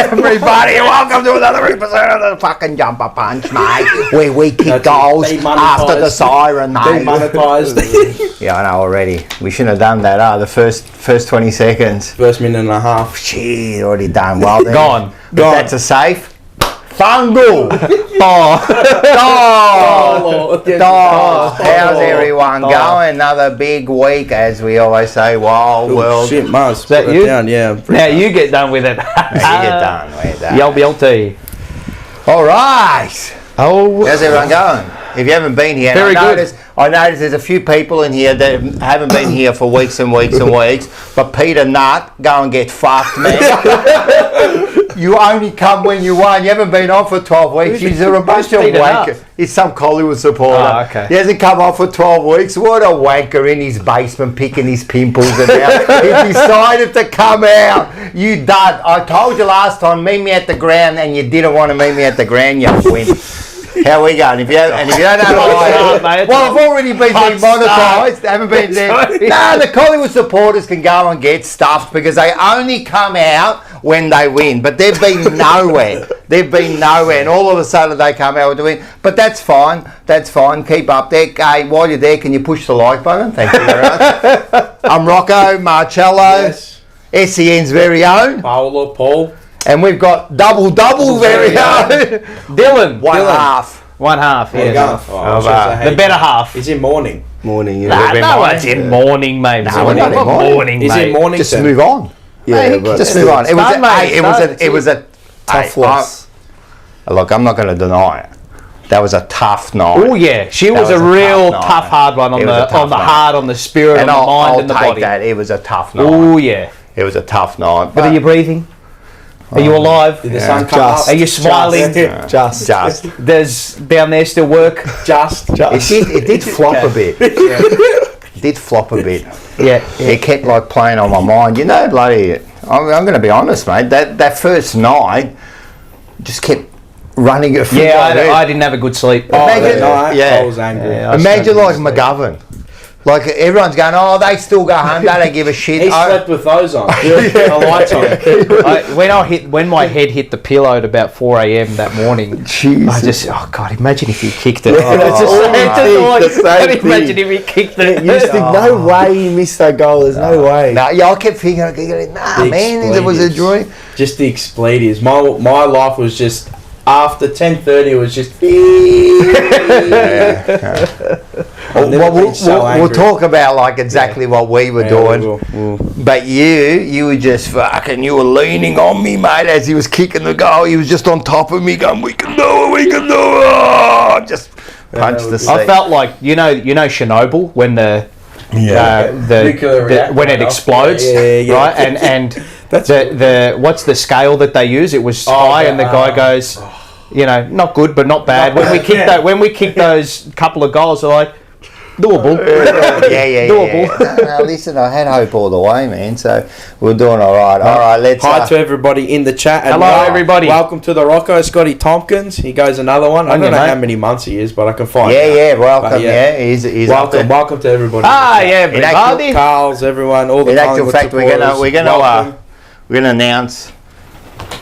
Everybody, welcome to another episode of the fucking Jumper Punch, mate. Where we kick goals after the siren, mate. Demonetised. Yeah, I know already. We shouldn't have done that, the first 20 seconds. First minute and a half. Shit, already done. Well then. Gone. That's a safe. Fungal! How's everyone going? Another big week, as we always say. Wild world. Shit, Mars. Is that you? Down, yeah. Now you get done with it. You get done with that. YLT. All right. Oh, How's everyone going? If you haven't been here, Very good. I noticed there's a few people in here that haven't been here for weeks and weeks and weeks. But Peter Nutt, go and get fucked, man. You only come when you won. You haven't been on for 12 weeks. He's a bunch of Peter wanker. Nutt? He's some Collingwood supporter. Oh, okay. He hasn't come on for 12 weeks. What a wanker in his basement picking his pimples and out. He decided to come out. You dud. I told you last time, meet me at the ground, and you didn't want to meet me at the ground, you wimp. How we going? If you don't know, I've already been demonetised. Haven't been there. No, the Collingwood supporters can go and get stuffed because they only come out when they win. But they've been nowhere. They've been nowhere, and all of a sudden they come out with the win. But that's fine. That's fine. Keep up there. Hey, while you're there, can you push the like button? Thank you very much. I'm Rocco Marcello, Yes. SEN's very own, Paul. and we've got double very own. Dylan. One half. One half, There you yeah. go. The better half. He's in morning. Morning, yeah. Nah, no one's in morning, mate. No, we're not in morning. He's mate. in morning. Just then. move on. Yeah, but Just move on. It was done, mate. it was a tough hey, loss. Look, I'm not going to deny it. That was a tough night. Oh yeah, she was a was a real tough tough, night. hard one on It was a the tough night. heart, on the spirit, And on the mind, I'll and the take body. that. It was a tough night. Oh yeah. It was a tough night. But are you breathing? Are you alive? Did the sun come Just. up? Are you smiling? Just. Does down there still work? It did flop a bit. It did flop a bit. Yeah. It kept like playing on my mind. You know, bloody. I'm going to be honest, mate. That first night just kept running it through my head. I didn't have a good sleep. Imagine- That night, yeah. I was angry. Yeah, Imagine like McGovern. Like everyone's going, oh, they still go home. They don't give a shit. He slept with those on. The lights on. When my head hit the pillow at about 4 a.m. that morning, Jesus. I just, oh God, imagine if he kicked it. Imagine if he kicked it. You just think, no way he missed that goal. There's no way. No, yeah, I kept thinking, nah, The man, it was a expletives. dream. Just the expletives. My life was just after 10:30. It was just. We'll talk about like exactly what we were doing. But you were just fucking, you were leaning on me, mate, as he was kicking the goal. He was just on top of me going, we can do it. Oh, just punched the seat. I felt like, you know Chernobyl when when it explodes, right? And the what's the scale that they use? It was high, and the guy goes, not good, but not bad. When we kicked those couple of goals, they're like, doable. Doable. No, listen, I had hope all the way, man. So we're doing all right. All right, let's. Hi to everybody in the chat. And hello, everybody. Welcome to the Rocco. Scotty Tompkins. He goes another one. I don't know how many months he is, but I can find. Welcome. But he's welcome to everybody. Everybody. Carl's, everyone, all the in actual Collingwood fact, we're gonna announce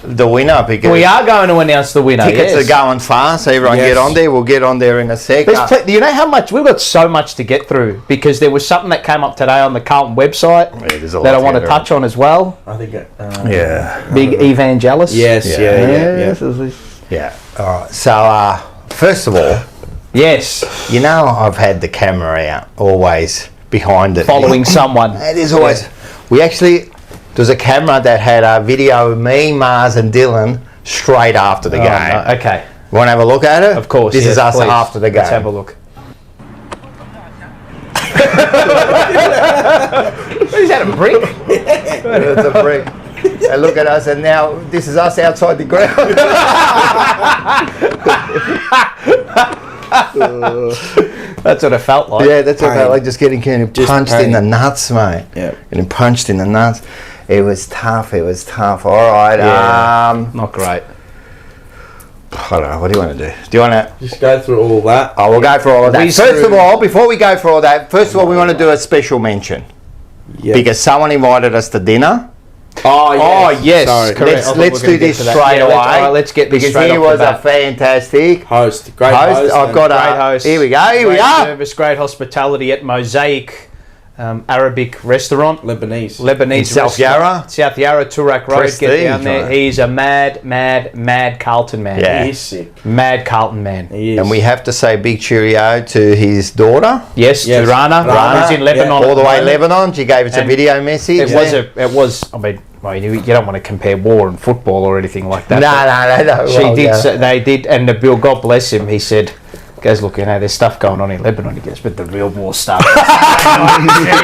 the winner because we are going to announce the winner. tickets are going fast. So everyone get on there. We'll get on there in a sec. You know how much we've got so much to get through because there was something that came up today on the Carlton website that I want to touch on as well. I think Big evangelist. Yes. Yeah. All right. So first of all, yes, I've had the camera out always behind it, following someone. It is always. There's a camera that had a video of me, Mars, and Dylan straight after the game. No, okay. You want to have a look at it? Of course. This is us please. after the game. Let's have a look. Is that a brick? It's a brick. They look at us, and now this is us outside the ground. That's what it felt like. Yeah, that's what it felt like, just getting punched in the nuts, mate. Yeah. Getting punched in the nuts. It was tough. All right. Yeah. Not great. I don't know. What do you want to do? Do you want to... Just go through all that. Oh, we'll go for all of that. First of all, before we go for all that, we want to do a special mention. Yep. Because someone invited us to dinner. Oh, yes. Sorry. Correct. Let's do this straight away. Let's get this straight he off was the a bat. fantastic host. Great host. I've got Great a host. Here we go. Here we Great are. service, great hospitality at Mosaic Arabic restaurant. Lebanese In South Yarra. South Yarra, Toorak Road. Prestige, Get down there. right. He's a mad Carlton man. Yeah. He is sick. Mad Carlton man. He is. And we have to say big cheerio to his daughter. Yes, Yes. to Rana. Rana. Rana's in Lebanon. Yeah. at All the way moment. Lebanon. She gave us a And video message. It was. I mean, you don't want to compare war and football or anything like that. No. She did. They did, and the Bill, God bless him. He said, "Guys, look, there's stuff going on in Lebanon." He goes, "But the real war stuff." That's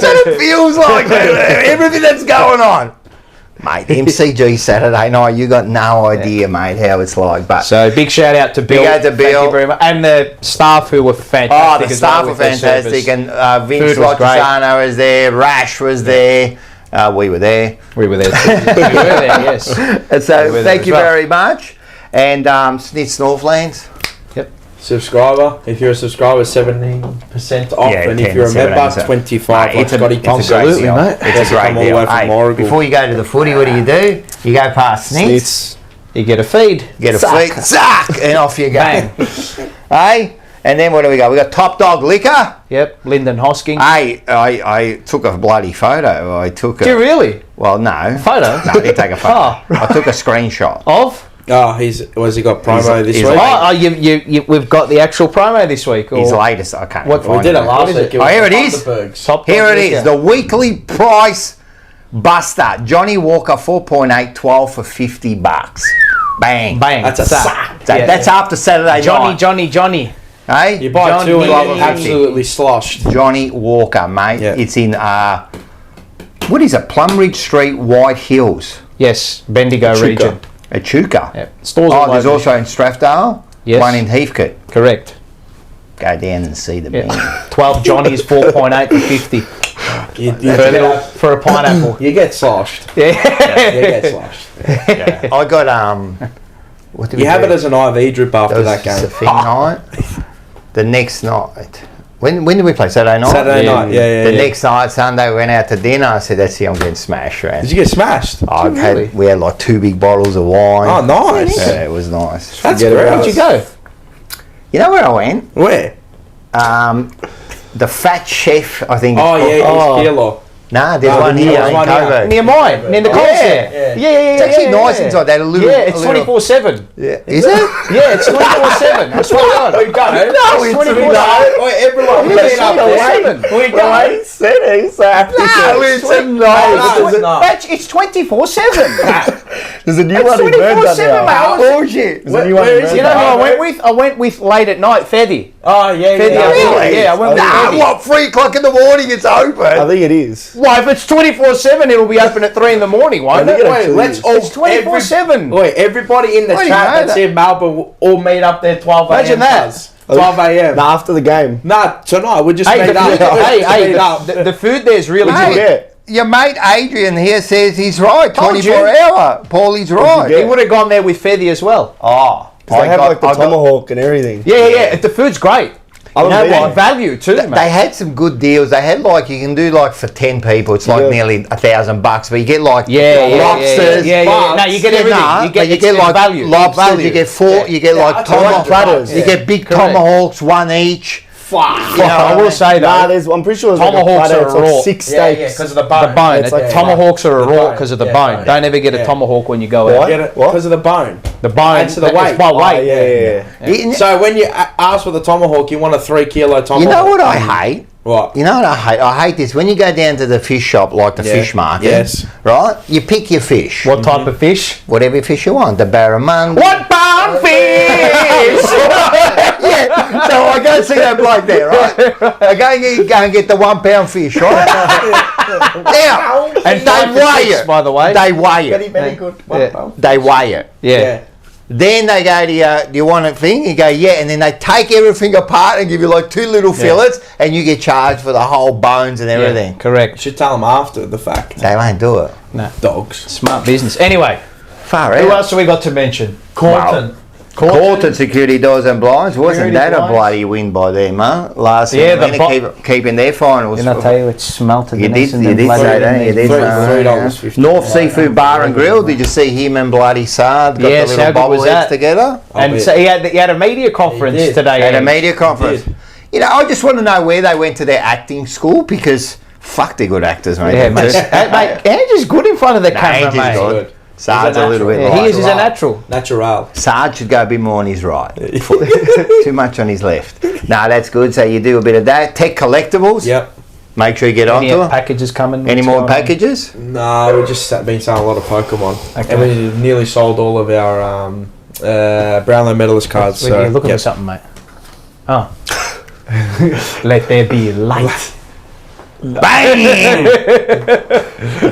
what it feels like. Everything that's going on. Mate, MCG Saturday night, you got no idea, mate, how it's like. But So big shout out to Bill. out to Thank Bill. you very much, and the staff who were fantastic. the as staff well were with their fantastic, service. and Vince Food was great. Lottisano was there, Rash was there, we were there. We were there. Too. We were there. Yes. And so We were there thank as you well. very much. And Snitch Northlands. Subscriber. If you're a subscriber, 17% off, Yeah, and if 10, you're a member, 7%. 25. Mate, it's a Scotty great Thompson. deal. mate. It's a great Come all the deal. way from Hey, Warragul. before you go to the footy, what do? You go past Snitch, You get a feed. get a Suck. feet, suck, and off you go. Bang. Hey, and then what do we got? We got Top Dog Liquor. Yep. Lyndon Hosking. Hey, I took a bloody photo. I took Do you a... really? Well, no. Photo? No, I didn't take a photo. Oh. I took a screenshot. Of? Oh, has he got promo this he's week? like- We've got the actual promo this week. His Or latest, I can't What- find We did it now. last What is week. it? was Oh, here it the is. Thunderbergs. Top Here Dog it is, Liquor. the weekly price buster. Johnny Walker 4.8, 12 for $50. Bang. Bang. That's a sack. Yeah. That's after Saturday night. Johnny. Hey? You buy Johnny two and Walker. you're absolutely sloshed. Johnny Walker, mate. Yeah. It's in, what is it? Plumridge Street, White Hills. Yes, Bendigo Echuca. region. Echuca. Yeah. Stores Oh, all there's over. also in Strathdale. Yes. One in Heathcote. Correct. Go down and see the Yeah. bin. 12 Johnnies, 4.8 to 50 for a pineapple. You get sloshed. Yeah. You get sloshed. I got, what did You we have do? it as an IV drip after that That was the game. thing night. The next night. When did we play? Saturday night? Saturday Yeah. night, yeah. The next night, Sunday, we went out to dinner. I said, that's it, I'm getting smashed, right? Did you get smashed? Really? We had like 2 big bottles of wine. Oh, nice. Yeah, it was nice. That's Where'd great. you go? You know where I went? Where? The Fat Chef, I think. Oh, it's yeah, called. East Kilo. Nah, there's Oh, one there's here one in here. Coburg. Near mine, near the Coles there. yeah. It's actually nice inside. They had a little. Yeah, it's a little- 24/7. Yeah. Is it? Yeah, it's 24/7. I swear to God. We don't. No, it's 24/7. Wait, everyone, Yeah, we it's up there. 24/7. We don't. It's a No, it's not. It's 24/7. There's a new It's one in 24/7, Burnside. mate. Bullshit. There's a new one in Where is You know who I Burnside. went with? I went with late at night, Fethy. Oh, yeah, Fethy, yeah. Really? Yeah, I went with Nah, Fethy. what? 3 o'clock in the morning, it's open. I think it is. Why, if it's 24/7, it'll be open at 3 in the morning, won't I it? think it Wait, actually let's is. all... It's 24/7. Wait, everybody in the Why do you chat know that's that? in Melbourne will all meet up there 12 a.m. Imagine that. cuz. 12 a.m. Nah, after the game. Nah, tonight we just Hey, meet the up. food, Just meet up. the food there's really Hey. good. Yeah. Your mate Adrian here says he's right. Told you. 24 hour. Paulie's right. He would have gone there with Fethy as well. Oh. They have like the tomahawk and everything. Yeah. The food's great. I You know haven't been what? there. Value too, They mate. had some good deals. They had like, you can do like for 10 people, it's like Yeah. nearly $1,000, but you get like Yeah. lobsters. Yeah. No, you get everything. Nah, You but get, you get like value. lobsters, Value. you get you get like that's tomahawk $100. You get big Correct. tomahawks, one each. Fuck. You know, I will say though, Nah, there's. I'm pretty sure there's Tomahawks like a are platter. It's raw. like 6 Yeah, steaks. because of the bone. the bone. It's like Tomahawks are a The raw bone. because of the Yeah, bone. bone. Don't ever get a Yeah. tomahawk when you go What? out. Get it? What? Because of the bone. The bone. Adds to the it's weight. by Oh, weight. yeah. So when you ask for the tomahawk, you want a 3 kilo tomahawk. You know what I hate? What? You know what I hate? I hate this. When you go down to the fish shop, like the Yeah. fish market, Yes. right? You pick your fish. What type of fish? Whatever fish you want. The barramundi. What pound fish? Yeah. So I go see that bloke there, right? I go and get the 1 pound fish, right? Now, And they don't weigh fix, it. by the way. They weigh it. Very good. Yeah. They weigh it. Yeah. Then they go to you, do you want a thing? You go, yeah. And then they take everything apart and give you like 2 little fillets and you get charged for the whole bones and everything. You Correct. should tell them after the fact. They won't do it. Dogs. Smart business. Anyway, Far Who out. else have we got to mention? Carlton. Carlton Security Doors and Blinds. Wasn't Security that a blinds. bloody win by them, huh? Last Yeah, year, the keeping their finals. Didn't I tell you it smelted? You the did, next you did say that. You did. $3.50. North Seafood Bar and Grill. Did you see him and bloody Sard got Yes, the how little good was bobbleheads that? together? And so he had a media conference He did. today. At a Ed. media conference. You know, I just want to know where they went to their acting school because fuck, they're good actors, mate. Yeah, mate. Hey, mate, Angie's good in front of the camera, Angie's mate. good. Sard's a little bit Yeah, light. he is. He's a natural. Natural. Sard should go a bit more on his right. Too much on his left. No, that's good. So you do a bit of that. Tech Collectibles. Yep. Make sure you get Any onto them. packages coming? Any What's more going on? packages? No, we've just been selling a lot of Pokemon. Okay. And we nearly sold all of our Brownlow medalist cards. Wait, So, you're looking yep. for something, mate. Oh. Let there be light. Bang!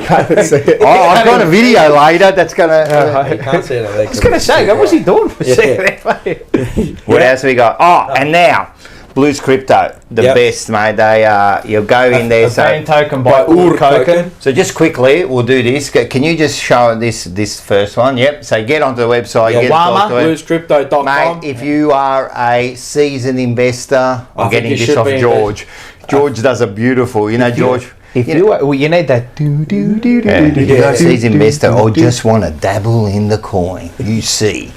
Can't see it. Oh, I've got a video later that's going to... You can't see it. I was going to say, what was he doing for a second there? What else have we got? Oh, and now, Blues Crypto, the Yep. best, mate. They you'll go in there. A fan token by Ur Token. So just quickly, we'll do this. Can you just show this first one? Yep. So get onto the website. Yeah, Get Wama, onto it. bluescrypto.com. Mate, if you are a seasoned investor, I'm think getting you this should off be George. George does a beautiful, George. If you need that. If you're a seasoned investor or just want to dabble in the coin, you see.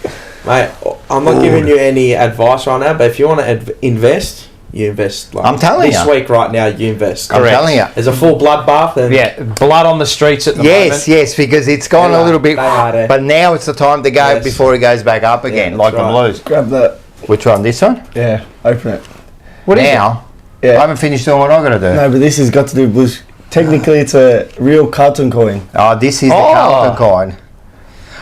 Mate, I'm not giving you any advice right now, but if you want to invest, you invest. Like I'm telling this you. week right now, you invest. I'm telling you. There's a full bloodbath. And Yeah, blood on the streets at the moment. Yes, because it's gone a little bit, They are there. but now it's the time to go Yes. before it goes back up again, Yeah, like the that's right. Blues. Grab that. Which one? This one? Yeah, open it. What is Now, I Yeah. haven't finished doing what I've got to do. No, but this has got to do with blues. Technically, it's a real Carlton coin. Oh, this is the Oh. Carlton coin.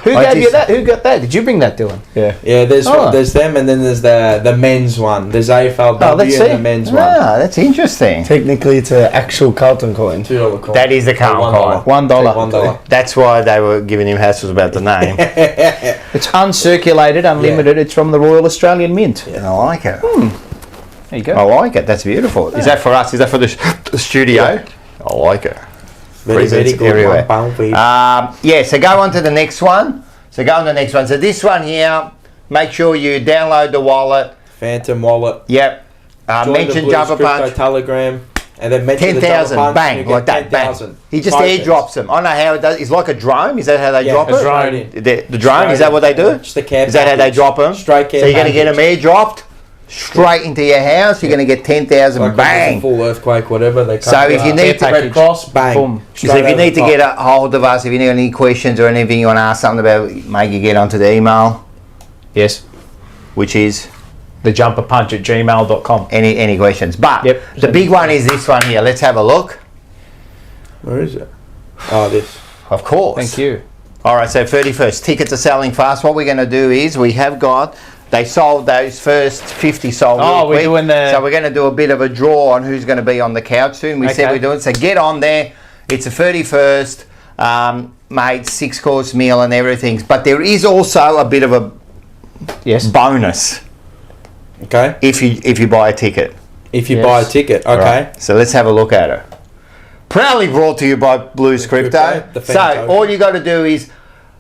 Who I gave you just- that? Who got that? Did you bring that, Dylan? Yeah. Yeah, Oh. there's them, and then there's the men's one. There's AFLW Oh, let's and see. the men's one. Ah, that's interesting. Technically, it's an actual Carlton coin. $2 coin. That is the Carlton coin. $1. $1. That's why they were giving him hassles about the name. It's uncirculated, unlimited. It's from the Royal Australian Mint. And I like it. There you go. I like it. That's beautiful. Is that for us? Is that for the studio? I like it. Very, very Presents good everywhere. one, Bowie. Yeah, so go on to the next one. So this one here, make sure you download the wallet. Phantom wallet. Yep. Join the Mention Blues Jumper Crypto Punch. Telegram. And then mention the 10,000, Jumper Punch, bang, and you like get that, bang. 10,000 He just tokens. airdrops them. I know how it does. It's like a drone. Is that how they Yeah, drop a it? drone. The drone, is that what they do? Just the care Is that how they package. drop them? Straight care So you're going to get them package. airdropped straight into your house. You're going to get 10,000, Like bang. a full earthquake, whatever they So come if you out. need to- Red Cross, bang. Boom. So if you need to get a hold of us, if you need any questions or anything you want to ask something about, make you get onto the email, Yes. which is thejumperpunch@gmail.com. any questions. But Yep. the big one is this one here. Let's have a look. Where is it? Oh, this. Of course. Thank you. All right, so 31st. Tickets are selling fast. What we're going to do is they sold those first 50 sold Oh, real we're quick. doing the- So we're going to do a bit of a draw on who's going to be on the couch soon. We said Okay. we're doing. So get on there. It's the 31st. Made 6-course meal and everything. But there is also a bit of a Yes. bonus Okay. if you buy a ticket. If you Yes. buy a ticket, okay. Right. So let's have a look at it. Proudly brought to you by Blues Crypto. Crypto, the fan So token. all you got to do is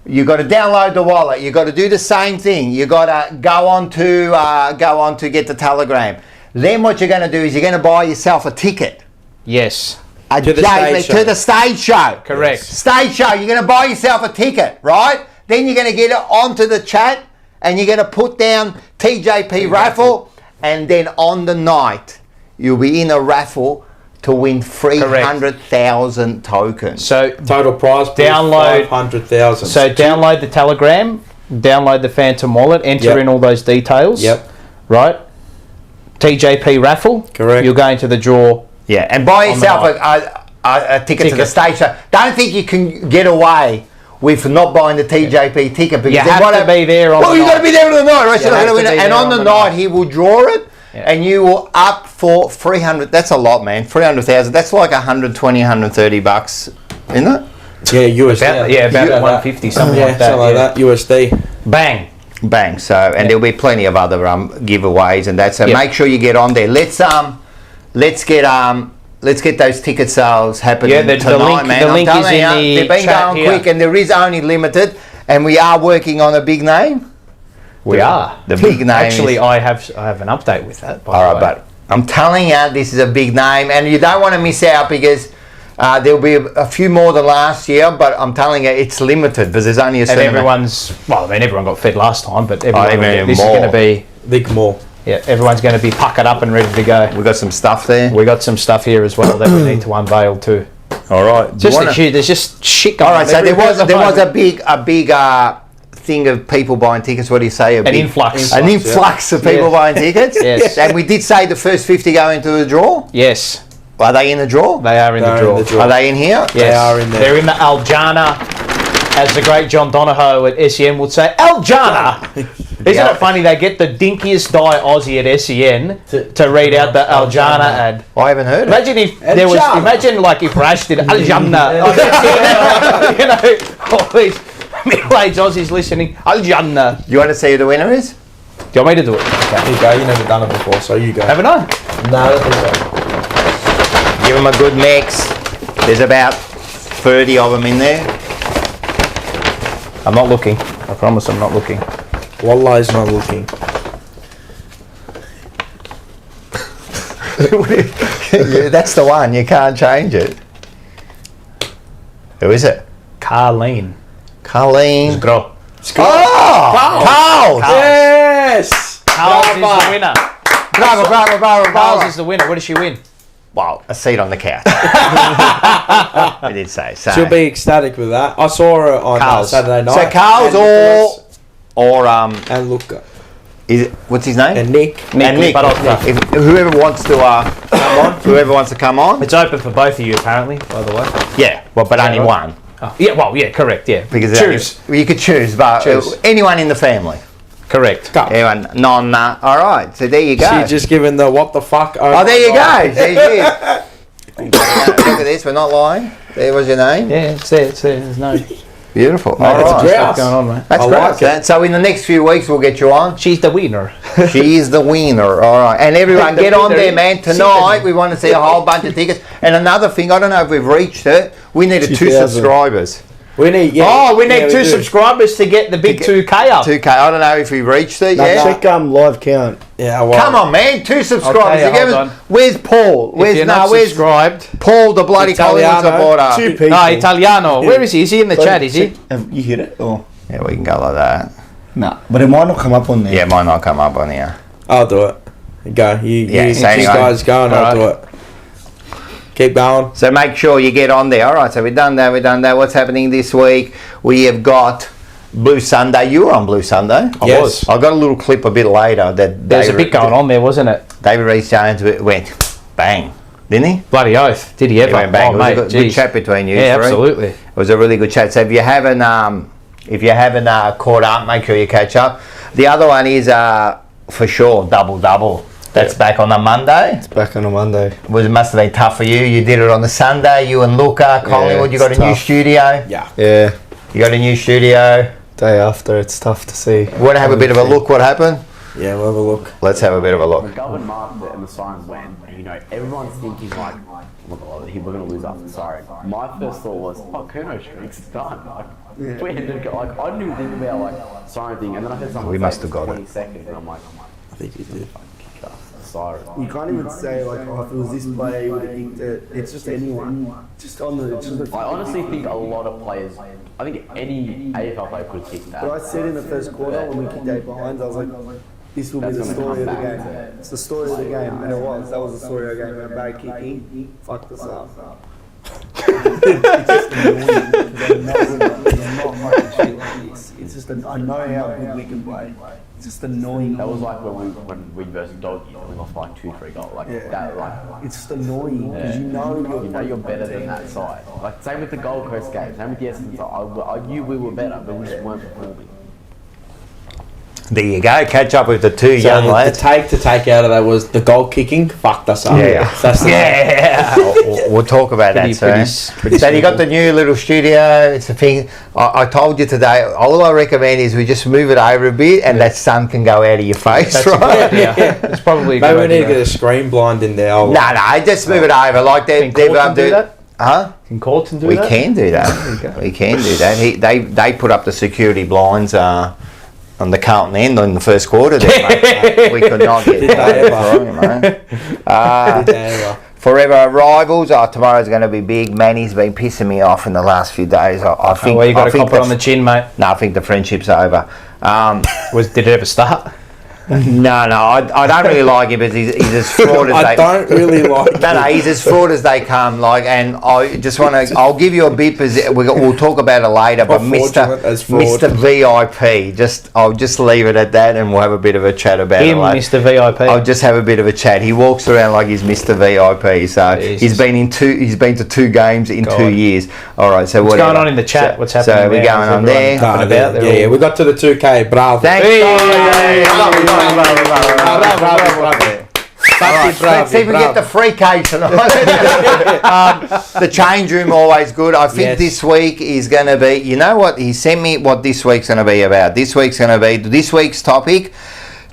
you got to download the wallet. You got to do the same thing. You got to go on to get the Telegram. Then what you're going to do is you're going to buy yourself a ticket. Yes. To the stage show. To the stage show. Correct. Stage show. You're going to buy yourself a ticket, right? Then you're going to get it onto the chat and you're going to put down TJP Raffle, and then on the night you'll be in a raffle to win 300,000 tokens. So Total prize pool, Download- 500,000. So download the Telegram, download the Phantom Wallet, enter Yep. in all those details. Yep. Right? TJP Raffle. Correct. You're going to the draw. Yeah, and buy On the yourself night. a ticket to the Ticket. stage show. Don't think you can get away with not buying the TJP ticket because You then have what to hap- be there on Well, the you got to night. be there on the night, right? You You're not have gonna to win be it. And there on the night, he will draw it, Yeah. and you will up for 300. That's a lot, man. 300,000. That's like 120, 130 bucks, isn't it? yeah, USD. About that. 150, something Yeah, like that. something like yeah. that. USD. Bang. Bang. So, and there'll be plenty of other giveaways and that. So Yep. make sure you get on there. Let's get those ticket sales happening Yeah, the tonight, link- man. the I'm link is telling in you, the they've been chat going here. quick, and there is only limited. and we are working on a big name. We are. The big name. Actually, I have an update with that. All right, but I'm telling you, this is a big name, and you don't want to miss out because there'll be a few more than last year. But I'm telling you, it's limited because there's only a certain. And everyone got fed last time, but this is more. going to be big more. Yeah, everyone's going to be puckered up and ready to go. We got some stuff there. We got some stuff here as well that we need to unveil too. All right, there's just shit going on. All right, so there was a big thing of people buying tickets. What do you say? An influx of people buying tickets. Yes, and we did say the first 50 go into the draw. Yes. Are they in the draw? They are in the draw. Are they in here? Yes. They are in there. They're in the Aljana, as the great John Donahoe at SEN would say. Aljana. Isn't it funny they get the dinkiest die Aussie at SEN to read out the Aljana ad? I haven't heard Imagine if there was. Imagine like if Rash did Aljana. You know, all these middle-aged Aussies listening. Aljana. You want to see who the winner is? Do you want me to do it? Okay. You go. You've never done it before, so you go. Haven't I? No, I don't think so. Give them a good mix. There's about 30 of them in there. I'm not looking. I promise I'm not looking. Wallahi's not looking. Yeah, that's the one. You can't change it. Who is it? Carlene. Colleen. Grow. Carl! Yes! Carls is the winner. Bravo. Carls is the winner. What does she win? Well, a seat on the couch. I did say. So. She'll be ecstatic with that. I saw her on Saturday night. So Carl's and Luca. Is it, what's his name? And Nick. If whoever wants to come on. It's open for both of you, apparently. By the way. Yeah. Well, but only one. Oh, yeah. Well, yeah. Correct. Yeah. Because choose. You could choose, but anyone in the family. Correct. Anyone? All right. So there you go. She's just given the what the fuck. Oh, there you go. Look at this. We're not lying. There was your name. Yeah, it's there. There's no. Beautiful. No, that's great stuff going on, mate. That's great. So in the next few weeks, we'll get you on. She's the winner. She is the winner. All right. And everyone, get on there, man. Tonight, we want to see a whole bunch of tickets. And another thing, I don't know if we've reached it. We needed 2 subscribers. We need. We need 2 subscribers to get the big 2K up. 2K. I don't know if we reached it yet. Check live count. Yeah. Well, come on, man. 2 subscribers. Hold on. Where's Paul? Where's subscribed? Paul, the bloody Collingwood supporter? 2 people. No, Italiano. Where is he? Is he in the chat? Is he? Have you hit it? Or? Yeah, we can go like that. Nah, but it might not come up on there. Yeah, it might not come up on here. I'll do it. Go. You guys go and I'll do it. Keep going. So make sure you get on there. All right, so we've done that. What's happening this week? We have got Blue Sunday. You were on Blue Sunday. I was. I got a little clip a bit later. There's a bit going on there, wasn't it? David Reece Jones went bang, didn't he? Bloody oath. Did he ever? He went bang. Oh, it was mate, a good chat between you. Yeah, three. absolutely. It was a really good chat. So if you haven't caught up, make sure you catch up. The other one is for sure double. That's back on a Monday. It's back on a Monday. It must have been tough for you. You did it on the Sunday. You and Luca, Collingwood. You got a new studio. Yeah. You got a new studio. Day after, it's tough to see. Want to have a bit of a look? What happened? Yeah, we'll have a look. Let's have a bit of a look. The government marked it and the siren went. Everyone's thinking like, oh my god, we're going to lose after the siren. My first thought was, Kerno streak's done. We ended I didn't even think about siren thing, and then I heard something. We must have got 20 it. seconds, and I'm like, I think you did. siren. You can't even say if it was this player, you would have picked it. It's just anyone. Just on the. I honestly think a lot of players. I think any AFL player could kick that. But I said in the first quarter when we kicked 8 behinds, I was like, this will be the story of the game. It's the story of the game, and it was. That was the story of the game. Our bad kicking fucked us up. It's just annoying because it's just I know how good we can play. It's just annoying. That was like when we versus Doggy and we lost 2-3 goals. It's just annoying because you know you're better than that side. Same with the Gold Coast game, same with the Essendon side. I knew we were better, but we just weren't performing. There you go. Catch up with the 2 young lads. The take out of that was the goal kicking fucked us up. Yeah. We'll talk about that soon. So you got the new little studio. It's a thing. I told you today. All I recommend is we just move it over a bit, and that sun can go out of your face. That's right? It's probably. Maybe we need to get a screen blind in there. No. Just move it over. Like they've do that. Huh? Can Carlton do We that? can do that. We can do that. They put up the security blinds on the Carlton end in the first quarter there, mate. We could not get that. Forever rivals. Tomorrow's going to be big. Manny's been pissing me off in the last few days. I think. Well, you got to cop it on the chin, mate. No, I think the friendship's over. Did it ever start? No, I don't really like him, but he's as fraud as they. I don't really like. No, he's as fraud as they come. Like, and I just want to. I'll give you a bit. We'll talk about it later. But Mr. VIP, I'll just leave it at that, and we'll have a bit of a chat about it. Mr. VIP. I'll just have a bit of a chat. He walks around like he's Mr. VIP. So Jesus. He's been to 2 games in 2 years. All right. So what's going on in the chat? What's happening? So we're going on there. Yeah, we got to the 2K. Bravo. Thanks. Let's see if we get the free cake tonight. The change room, always good. I think this week is going to be, you know what, he sent me what this week's going to be about. This week's topic,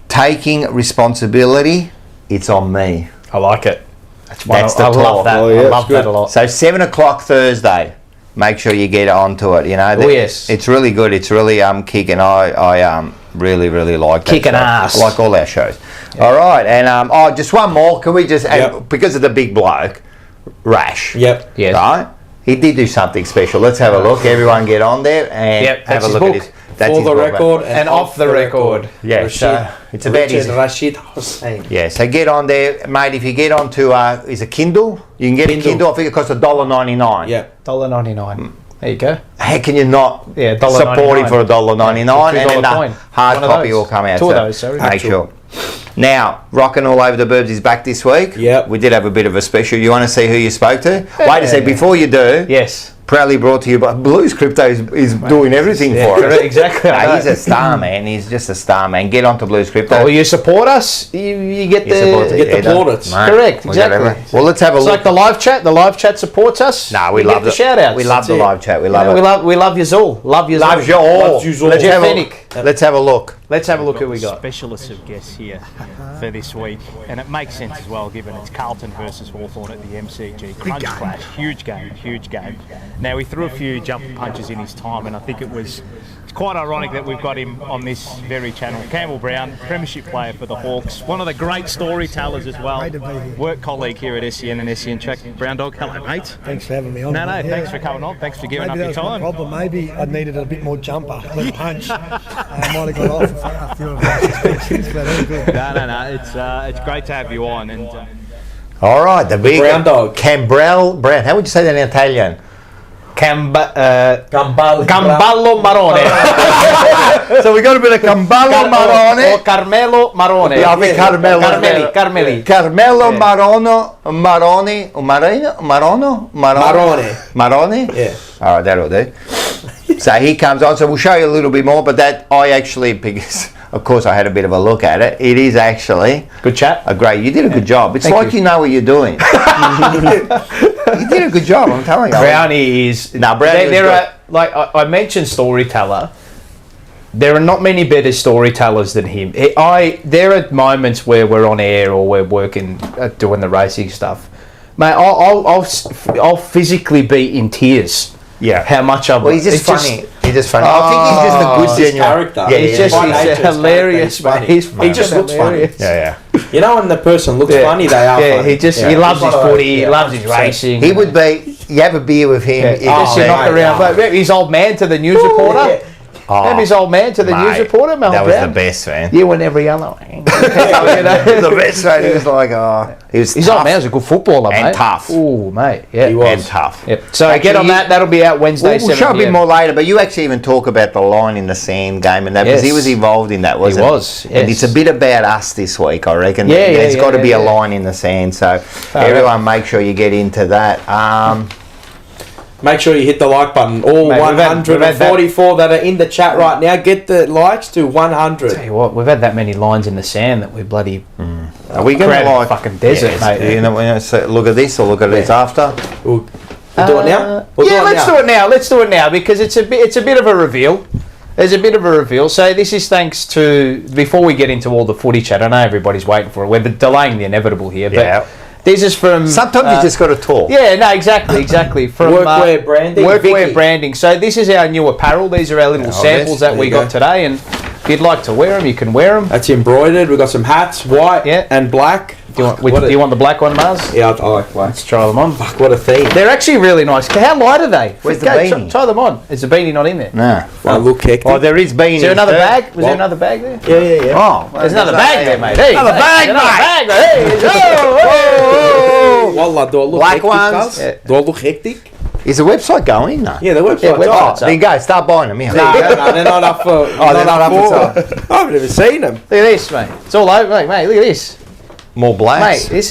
taking responsibility. It's on me. I like it. That's the talk. Love that. Oh, yeah, I love that a lot. So 7 o'clock Thursday. Make sure you get onto it. You know, yes. It's really good. It's really kicking. I really like that. Kicking show. ass. I like all our shows. Yeah. All right, and just one more. Can we just because of the big bloke, Rash? Yep. Yes. Right. He did do something special. Let's have a look. Everyone get on there and have a look at his. That's for the record and off the record. Yeah, so it's about his Rashid Hussain. Yeah, so get on there, mate. If you get onto is a Kindle, you can get a Kindle. I think it costs $1.99. Yeah, $1.99. There you go. How can you not support him for $1.99? And then the hard copy will come out. 2 of those, sorry. Make sure. Now, Rockin' All Over the Burbs is back this week. Yep. We did have a bit of a special. You want to see who you spoke to? Wait a sec, before you do. Yes. Proudly brought to you by Blues Crypto is doing everything for us. Exactly. He's a star, man. He's just a star, man. Get onto Blues Crypto. Well, you support us, you get the plaudits. Correct, exactly. Well, let's have a look. It's like the live chat. The live chat supports us. No, we love the shout outs. We love the live chat. We love it. We love you all. Love you all. Loves you all. Let's have a look. Let's have a look who we got. Specialists of guests here for this week, and it makes sense as well given it's Carlton versus Hawthorn at the MCG. Punch clash, huge game. Now he threw a few jumper punches in his time, and I think it's quite ironic that we've got him on this very channel. Campbell Brown, premiership player for the Hawks, one of the great storytellers as well. Work colleague here at SEN and SEN Check. Brown Dog, hello mate. Thanks for having me on. No, thanks for coming on. Thanks for giving up your time. Problem. Maybe I needed a bit more jumper than punch. I might have got off a few of those suspensions, but all good. No. It's great to have you on. And all right, the big Brown Dog. Cambrell Brown. How would you say that in Italian? Camballo Marone. So we got a bit of Camballo Marone. Or Carmelo Marone. Yeah, I think Carmeli. Carmelo Marone. Yeah. All right, that'll do. So he comes on. So we'll show you a little bit more. But that because of course I had a bit of a look at it. It is actually good chat. You did a good job. It's like you know what you're doing. You did a good job. I'm telling you. Brownie is I mentioned storyteller. There are not many better storytellers than him. There are moments where we're on air or we're working, doing the racing stuff. Mate, I'll physically be in tears. Yeah. How much of he's just funny. He's just funny. I think he's just a good genuine character. Yeah, he's hilarious, man. He just looks funny. Yeah. You know when the person looks funny, they are funny. He loves his footy, he loves his racing. He would be. You have a beer with him. You knock around. Remember his old man to the news reporter. Remember his old man to the news reporter, Mel That was Brown? the best, man. You were never yellow. The best, man. He was like, his old man was a good footballer, mate. And tough. Oh, mate. Yeah. He was. And tough. Yep. So actually, get on that. That'll be out Wednesday, We'll show a bit more later, but you actually even talk about the line in the sand game and that, because he was involved in that, wasn't he? He was, yes. And it's a bit about us this week, I reckon. Yeah, There's got to be a line in the sand, so everyone make sure you get into that. Make sure you hit the like button. All 144 that are in the chat right now, get the likes to 100. Tell you what, we've had that many lines in the sand that we bloody... Are we going to like fucking desert, mate? You know, so look at this or look at this after? We'll do it now? Let's do it now because it's a bit of a reveal. There's a bit of a reveal. So this is thanks to... Before we get into all the footy chat, I know everybody's waiting for it. We're delaying the inevitable here, but... This is from... Sometimes you just got to talk. Yeah, no, exactly. From Workwear branding. Workwear Vicky. branding. So this is our new apparel. These are our little samples that we got today, and if you'd like to wear them, you can wear them. That's embroidered. We've got some hats, white and black. Do you want the black one, Mars? Yeah, I like black. Let's try them on. Fuck, what a theme. They're actually really nice. How light are they? Where's the beanie? Try them on. Is the beanie not in there? No. I look hectic. Oh, there is beanies. Is there another too. bag? Was there another bag there? Yeah. Oh, There's another bag there, mate. Hey, Another bag, mate. Hey, Wallah, do I look Black hectic, ones. cuz? Do I look hectic? Is the website going? No. Yeah, the website's website's on. up. There you go. Start buying them. Yeah. No, they're not up for... Oh, they're not up for sale. I've never seen them. Look at this, mate. It's all over, mate. Look at this. More blacks. Mate, this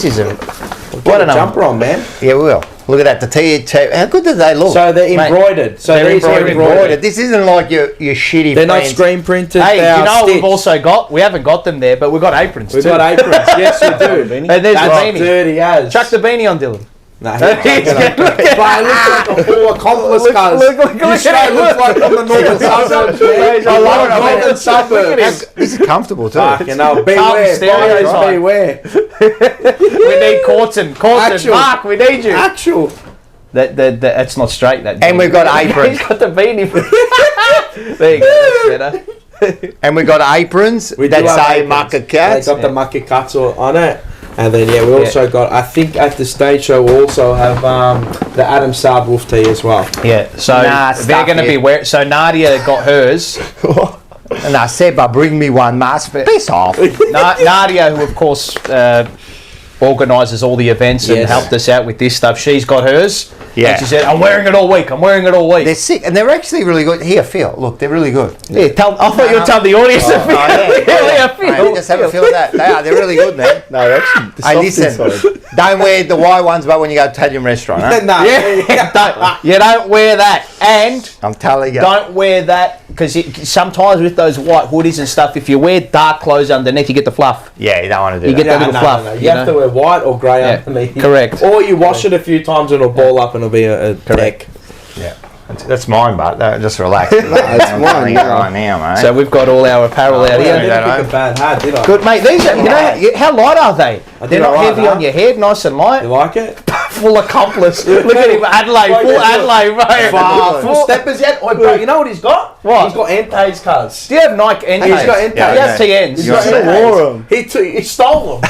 is a... What a jumper on, man. Yeah, we will. Look at that. The T. How good do they look? So they're Mate, embroidered. So they're these are embroidered. embroidered. This isn't like your shitty. They're not friends. screen printed. Hey, they you know are what we've stitched. also got? We haven't got them there, but we've got aprons We've too. got aprons. Yes, we do. And there's the That's beanie. dirty as. Chuck the beanie on, Dylan. Nah, but it looks like a full accomplice, cuz. You straight look like from the northern suburbs, man. I love it. Northern Look at suburbs. This is comfortable too. Fucking hell, beware, stereotype. boys, beware. We need Carlton. Actual. Mark, we need you. Actual. That's not straight, that. And we've got aprons. He's got the beanie. There you go, that's better. And we've got aprons We do that have say aprons. Mucka Cats. They got the mucka cuts on it. And then, we also got, I think at the stage show, we also have the Adam Saab tee as well. Yeah, so Nah, they're stuff going to be here. wearing... So Nadia got hers. And I said, but bring me one mask. Piss off. Nadia, who of course organises all the events and Yes. helped us out with this stuff, she's got hers. Yeah. And she said, I'm wearing it all week. They're sick, and they're actually really good. Here, Phil. Look, they're really good. Yeah, I thought you were telling the audience to feel. Mate, just have a feel of that. They're really good, man. No, actually, the Hey, soft listen, inside. don't wear the white ones, but when you go to Italian restaurant, huh? Nah, You don't wear that. And I'm telling you. don't wear that, because sometimes with those white hoodies and stuff, if you wear dark clothes underneath, you get the fluff. Yeah, you don't want to do You that. get the little fluff. You have to wear white or grey Yeah, underneath. correct. Or you wash it a few times and it'll ball up and it'll be a deck. Yeah. That's mine, but just relax. That's mine, yeah. right now, mate. So we've got all our apparel out I here. didn't pick a bad hat, did I? Good, mate. These are, you know, how light are they? They're not alright, heavy huh? on your head, nice and light. You like it? Full accomplice. Look at him, Adelaide, full Adelaide, bro. Full steppers yet? Oh, bro, you know what he's got? What? He's got Ente's cars. Do you have Nike NTs? He's got NTs. He has TNs. He's You got got Ente's. wore 'em. He stole them.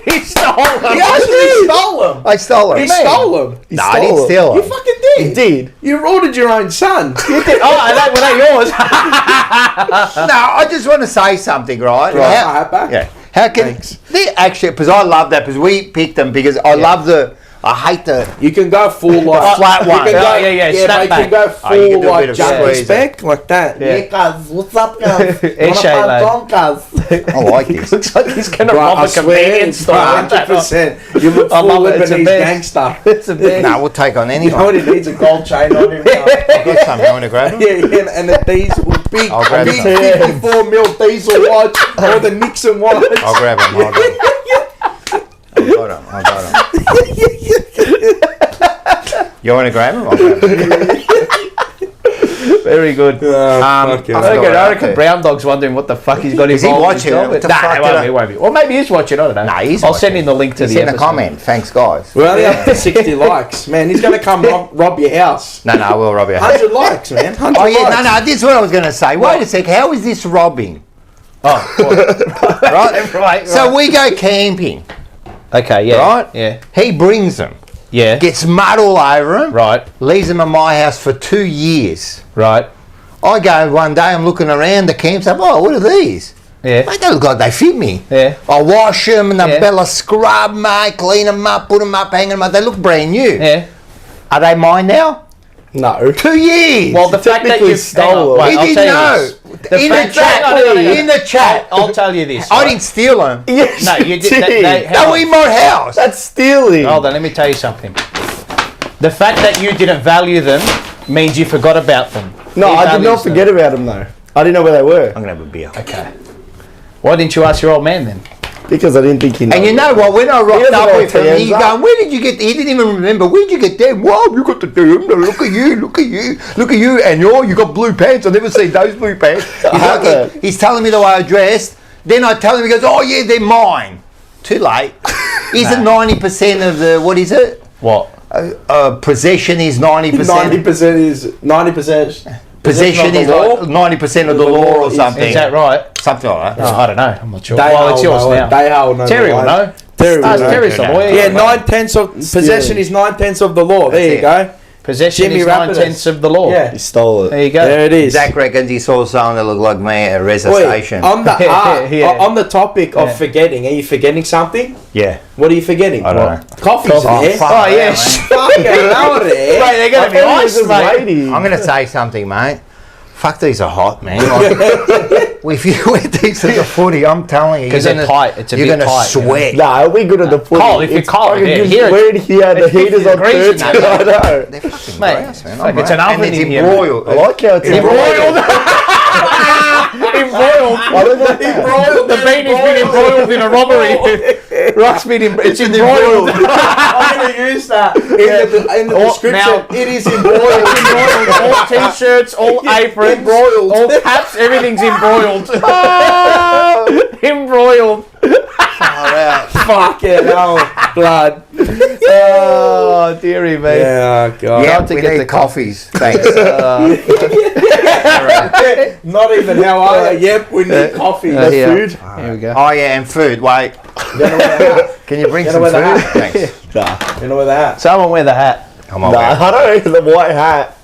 He stole them. He actually stole them. I stole it. He stole them. No, I didn't steal You it. fucking did. He did. You ordered your own son. Oh, were they yours? No, I just want to say something, right? Right, How- my hat back. Yeah. How can Thanks. they actually? Because I love that. Because we picked them. Because I love the. I hate the. You can go full like flat one. You can go, Oh, yeah, snap but you back. can go Oh, full you can do a bit like of jump squeeze. respect like that. Yeah. cuz, what's up, cuz? Handshake, mate. cuz? I like this. Looks like he's going to Bro, rob I a swear, convenience store. 100%. You look I full love it. It's a Lebanese best. gangster. It's a bit. No, we'll take on You anyone. know what he needs? A gold chain on him. I've got some. You want to grab them? Yeah, and a diesel, big, I'll grab big it. 54 mil diesel watch, or the Nixon watch. I'll grab them. Hold on. I got them. You want to grab them? I'll grab them. Very good. Fucking I reckon Brown Dog's wondering what the fuck he's got Is he involved watching in. it? What the Nah, fuck it did I- won't be, it won't be. Or maybe he's watching, I don't know. Nah, he's I'll watching. send him the link to He's the in a episode. comment. Thanks, guys. We're only up to 60 likes. Man, he's going to come rob your house. No, I will rob you. 100 likes, man. 100 Oh yeah, likes. no. This is what I was going to say. Wait a sec. How is this robbing? Oh, Right. So we go camping. okay, yeah. Right? Yeah. He brings them. Yeah. Gets mud all over him. Right. Leaves them at my house for 2 years. Right. I go one day, I'm looking around the campsite. Oh, what are these? Yeah. Mate, they look like they fit me. Yeah. I wash them and the Yeah. Bella scrub, mate, clean them up, put them up, hang them up. They look brand new. Yeah. Are they mine now? No. 2 years. Well, the fact that technically you stole them. he I'll didn't tell you know. this. The In the fact- chat, hang on. in the chat. I'll tell you this. I right? didn't steal them. Yes, No, you did. did. Hang They on. were in my house. That's stealing. Hold on, let me tell you something. The fact that you didn't value them means you forgot about them. No, He I did values not forget about them though. I didn't know where they were I'm going to have a beer. Okay. Why didn't you ask your old man then? because I didn't think he knew. And you know what? When I rocked doesn't up know with him, TMs he's up. going, where did you get... He didn't even remember. Where'd you get them? Wow, you got the damn... Look at you, look at you, look at you. And you got blue pants. I've never seen those blue pants. He's telling me the way I dressed. Then I tell him, he goes, oh, yeah, they're mine. Too late. Is it 90% of the, what is it? What? Possession is 90%. 90% is 90%. Possession is like 90% of the law or something. Is that right? Something like that. Oh, I don't know. I'm not sure. Well, Well, it's yours now. Terry will know. Terry's the lawyer. Yeah, 9/10 of possession is 9/10 of the law. There you go. Possession Jimmy is Rapidus. 9/10 of the law. Yeah. He stole it. There you go. There it is. Zach reckons he saw someone that looked like me at a resuscitation. Wait, on the Yeah. on the topic of forgetting, are you forgetting something? Yeah. What are you forgetting? I don't know. Coffee's there. fuck. Oh, yeah. Fucking hell, there. Mate, they're going to be ice, mate. I'm going to say something, mate. Fuck, these are hot, man. Like, if you wear these at the footy, I'm telling you, Because they're tight. It's a you're bit going to tight. sweat. Nah, we good at the footy. Cold, if you're cold, fucking yeah, just here weird here. The it's heat is on 50 degrees 30. in that, I know. They're fucking Mate, gross, man. like it's an And oven it's in here, embroiled. I like how it's Embroiled. Embroiled. Embroiled. The bean has been embroiled in a robbery. Rock's been it's embroiled. I'm going to use that in the description. Now, It is embroiled. All t-shirts, all aprons, Embroiled. all caps, everything's embroiled. Embroiled. Fucking hell, blood. Oh, dearie me. Yeah, God. Yeah, to we get need the coffees. Thanks. Not even how are you? Yep, we need coffee. Here. Food. Here we go. Oh, yeah, and food. Wait. Can you bring some wear the food? hat. Thanks. You know where the hat? Someone wear the hat. Come on, Nah, man. I don't know the white hat.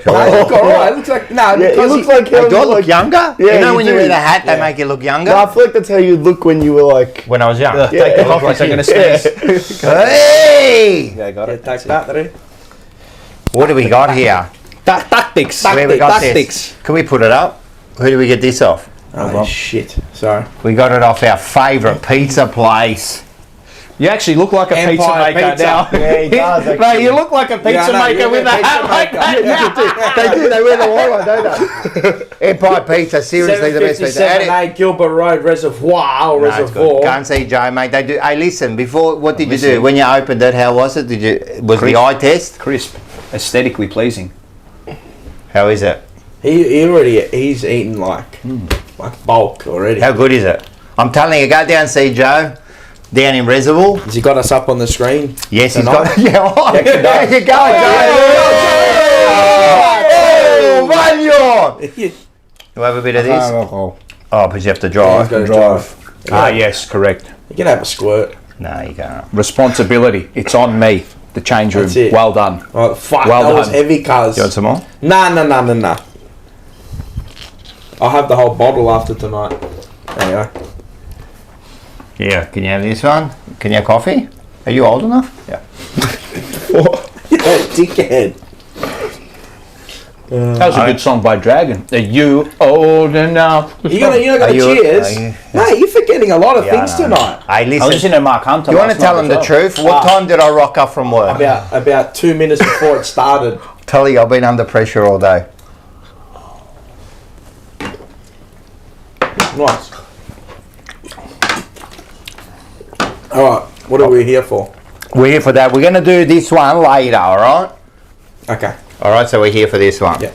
It looks alright. It looks like Yeah, it because looks like Hey, him. do I look younger? Yeah, you know you when you do. wear the hat, they make you look younger? No, I feel like that's how you look when you were like. When I was young. Take it off like I'm going to sneeze. Hey! Yeah, got yeah, it. take that, there. What do we got here? Tactics. Where we got Tactics. this? Can we put it up? Who do we get this off? Oh, shit. Sorry. We got it off our favourite pizza place. You actually look like a Empire pizza maker pizza. now. Yeah, he does, Mate, actually. you look like a pizza Yeah, I know, maker you're with a a pizza hat like maker. that. They do. They wear the white one, don't they? Empire Pizza, seriously the best pizza. 757A Gilbert Road Reservoir. No, it's good. Go Reservoir. and see Joe, mate. They do. Hey, listen. Before, what did you do when you opened it? How was it? Was the eye test? Crisp. Aesthetically pleasing. How is it? He's eaten like bulk already. How good is it? I'm telling you, go down and see Joe down in Reservoir. Has he got us up on the screen? Yes, he's Tonight? got. Yeah, oh, there you go, Joe. You have a bit of this? Alcohol. Oh, but you have to He's drive. got to drive. Ah, yes, correct. You can have a squirt. No, you can't. Responsibility. It's on me. The change room. That's it. Well done. Oh, fuck, Well that was done. heavy, cuz. You want some more? Nah. I'll have the whole bottle after tonight. Anyway. Yeah. Can you have this one? Can you have coffee? Are you old enough? Yeah. Dickhead. That was a good song by Dragon. Are you old enough? You got Are to you- cheers. are you- Mate, you're forgetting a lot of Yeah, things I know. tonight. Hey, I was listen. listening to Mark Hunter. You want to last tell night them the as well. truth? What time did I rock up from work? About 2 minutes before it started. Tell you, I've been under pressure all day. Nice. Alright, what are we here for? We're here for that. We're going to do this one later, all right? Okay. All right, so we're here for this one. Yeah.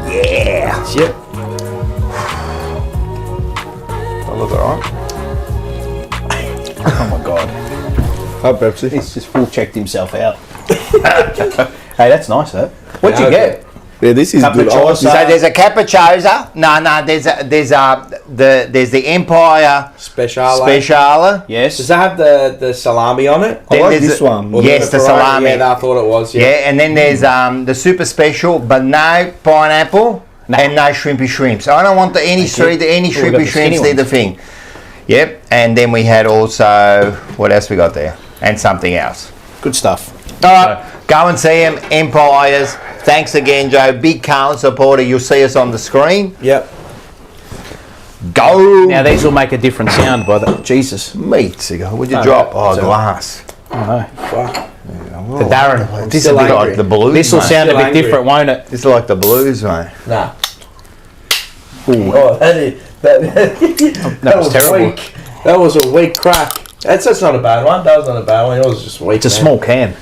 Yeah. Yep. That look all right. Oh my god. Hi, Pepsi. He's just full checked himself out. Hey, that's nice, though. What'd you get? Yeah, this is good. Capricciosa. So there's a capricciosa. No, there's the Empire Speciale. Speciale. Yes. Does that have the salami on it? I like there's this one. Or Yes, the pepperoni? salami. Yeah, I thought it was. Yeah, and then there's the super special, but no pineapple and no shrimpy shrimps. I don't want any we got shrimpy the skinny shrimps. They're the thing. Yep, and then we had also what else we got there, and something else. Good stuff. All right, go and see them, Empires. Thanks again, Joe. Big Carlton supporter. You'll see us on the screen. Yep. Go. Now, these will make a different sound by the... Jesus. Meat cigar. Would you No, drop? no, Oh, it's glass. I know. Fuck. The Darren. This is a still bit angry. like the blues. This will mate. sound a Still bit angry. different, won't it? This is like the blues, mate. Nah. Oh, that was terrible. weak. That was a weak crack. That's not a bad one. That was not a bad one. It was just weak. It's a man. small can.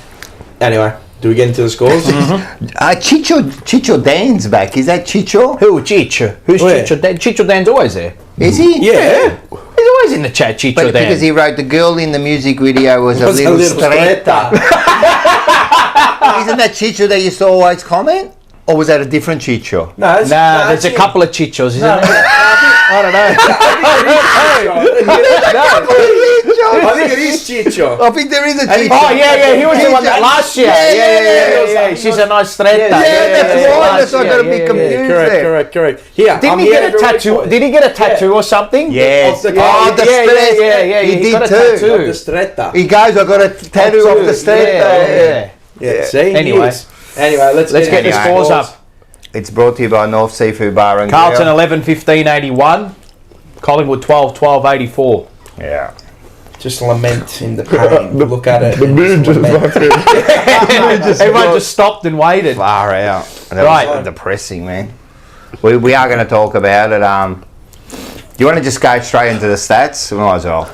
Anyway, do we get into the scores? Chicho Dan's back. Is that Chicho? Who, Chicho? Who's Where? Chicho Dan? Chicho Dan's always there. Is he? Yeah. He's always was in the chat, Chicho, But then. because he wrote the girl in the music video was a little stretta. Isn't that Chicho that used to always comment? Or was that a different Chicho? No, there's a couple of Chichos, isn't there? I don't know. I think it is Chicho. I think there is a Chicho. Oh, yeah, he was the one that last year. Yeah. She's a nice stretta. That's why I got a bit confused there. Correct. Here, Didn't he get a tattoo? Did he get a tattoo or something? Yes. Of the Yeah. He He did got a too. tattoo. The stretta. He goes, I got a tattoo of the stretta. Yeah. See. Anyway. Let's get the scores up. It's brought to you by North Seafood Bar and Carlton Grill. 11-15-81. Collingwood 12-12-84. Yeah. Just lament in the pain. Look at it. The moon just fucking. Everyone just stopped and waited. Far out. That Right. was depressing, man. We are going to talk about it. Do you want to just go straight into the stats? We might as well.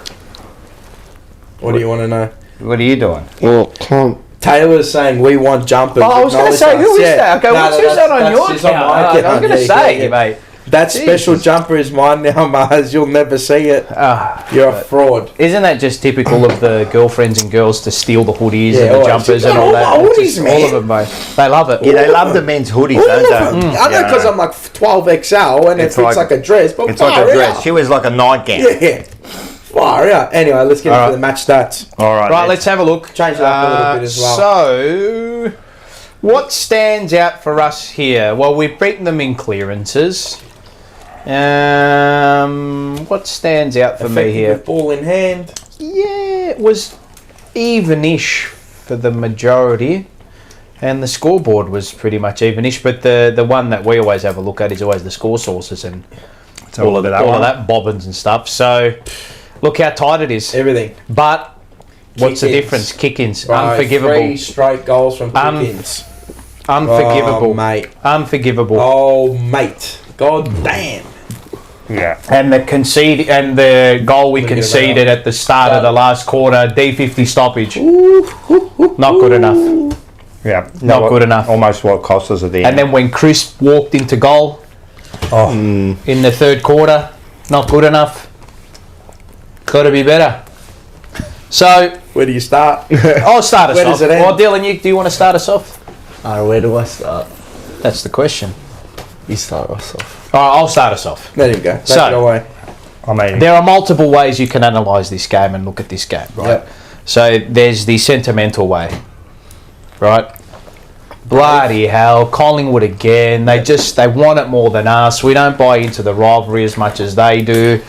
What do you want to know? What are you doing? Well, Tom. Taylor's saying we want jumpers. Oh, I was going to say, who is that? Okay, who's that on your just on account? my I was account. going to say, mate. That special jumper is mine now, Mars. You'll never see it. You're a fraud. Isn't that just typical of the girlfriends and girls to steal the hoodies Yeah, and the always. jumpers and all that? All It's hoodies, just man. all of them, mate. They love it. Yeah, they love the men's hoodies, All don't of them. they? I know because I'm like 12XL and It's it fits like- like a dress, but It's like a far dress. out. She was like a nightgown. Yeah. Far out. Anyway, let's get into the match stats. All right. Right, let's have a look. Change it up a little bit as well. So, what stands out for us here? Well, we've beaten them in clearances. What stands out for me Effective here? with ball in hand. Yeah, it was even-ish for the majority. And the scoreboard was pretty much even-ish, but the one that we always have a look at is always the score sources and all of that bobbins and stuff. So, look how tight it is. Everything. But what's the Kick-ins. difference? Kick-ins, Right, unforgivable. 3 straight goals from kick-ins. Unforgivable, Oh, mate. Unforgivable. Oh, mate. God damn. Yeah. And the goal we Look at conceded that. at the start of the last quarter, D50 stoppage. Not good enough. Yeah. Not good enough. Almost what cost us at the end. And then when Chris walked into goal in the third quarter, not good enough. Got to be better. So Where do you start? I'll start us Where off. does it end? Well, Dylan, do you want to start us off? Where do I start? That's the question. You start us off. All right, I'll start us off. There you go. Take So- it away. I mean, There are multiple ways you can analyse this game and look at this game, right? Yep. So there's the sentimental way, right? Bloody hell, Collingwood again. They want it more than us. We don't buy into the rivalry as much as they do.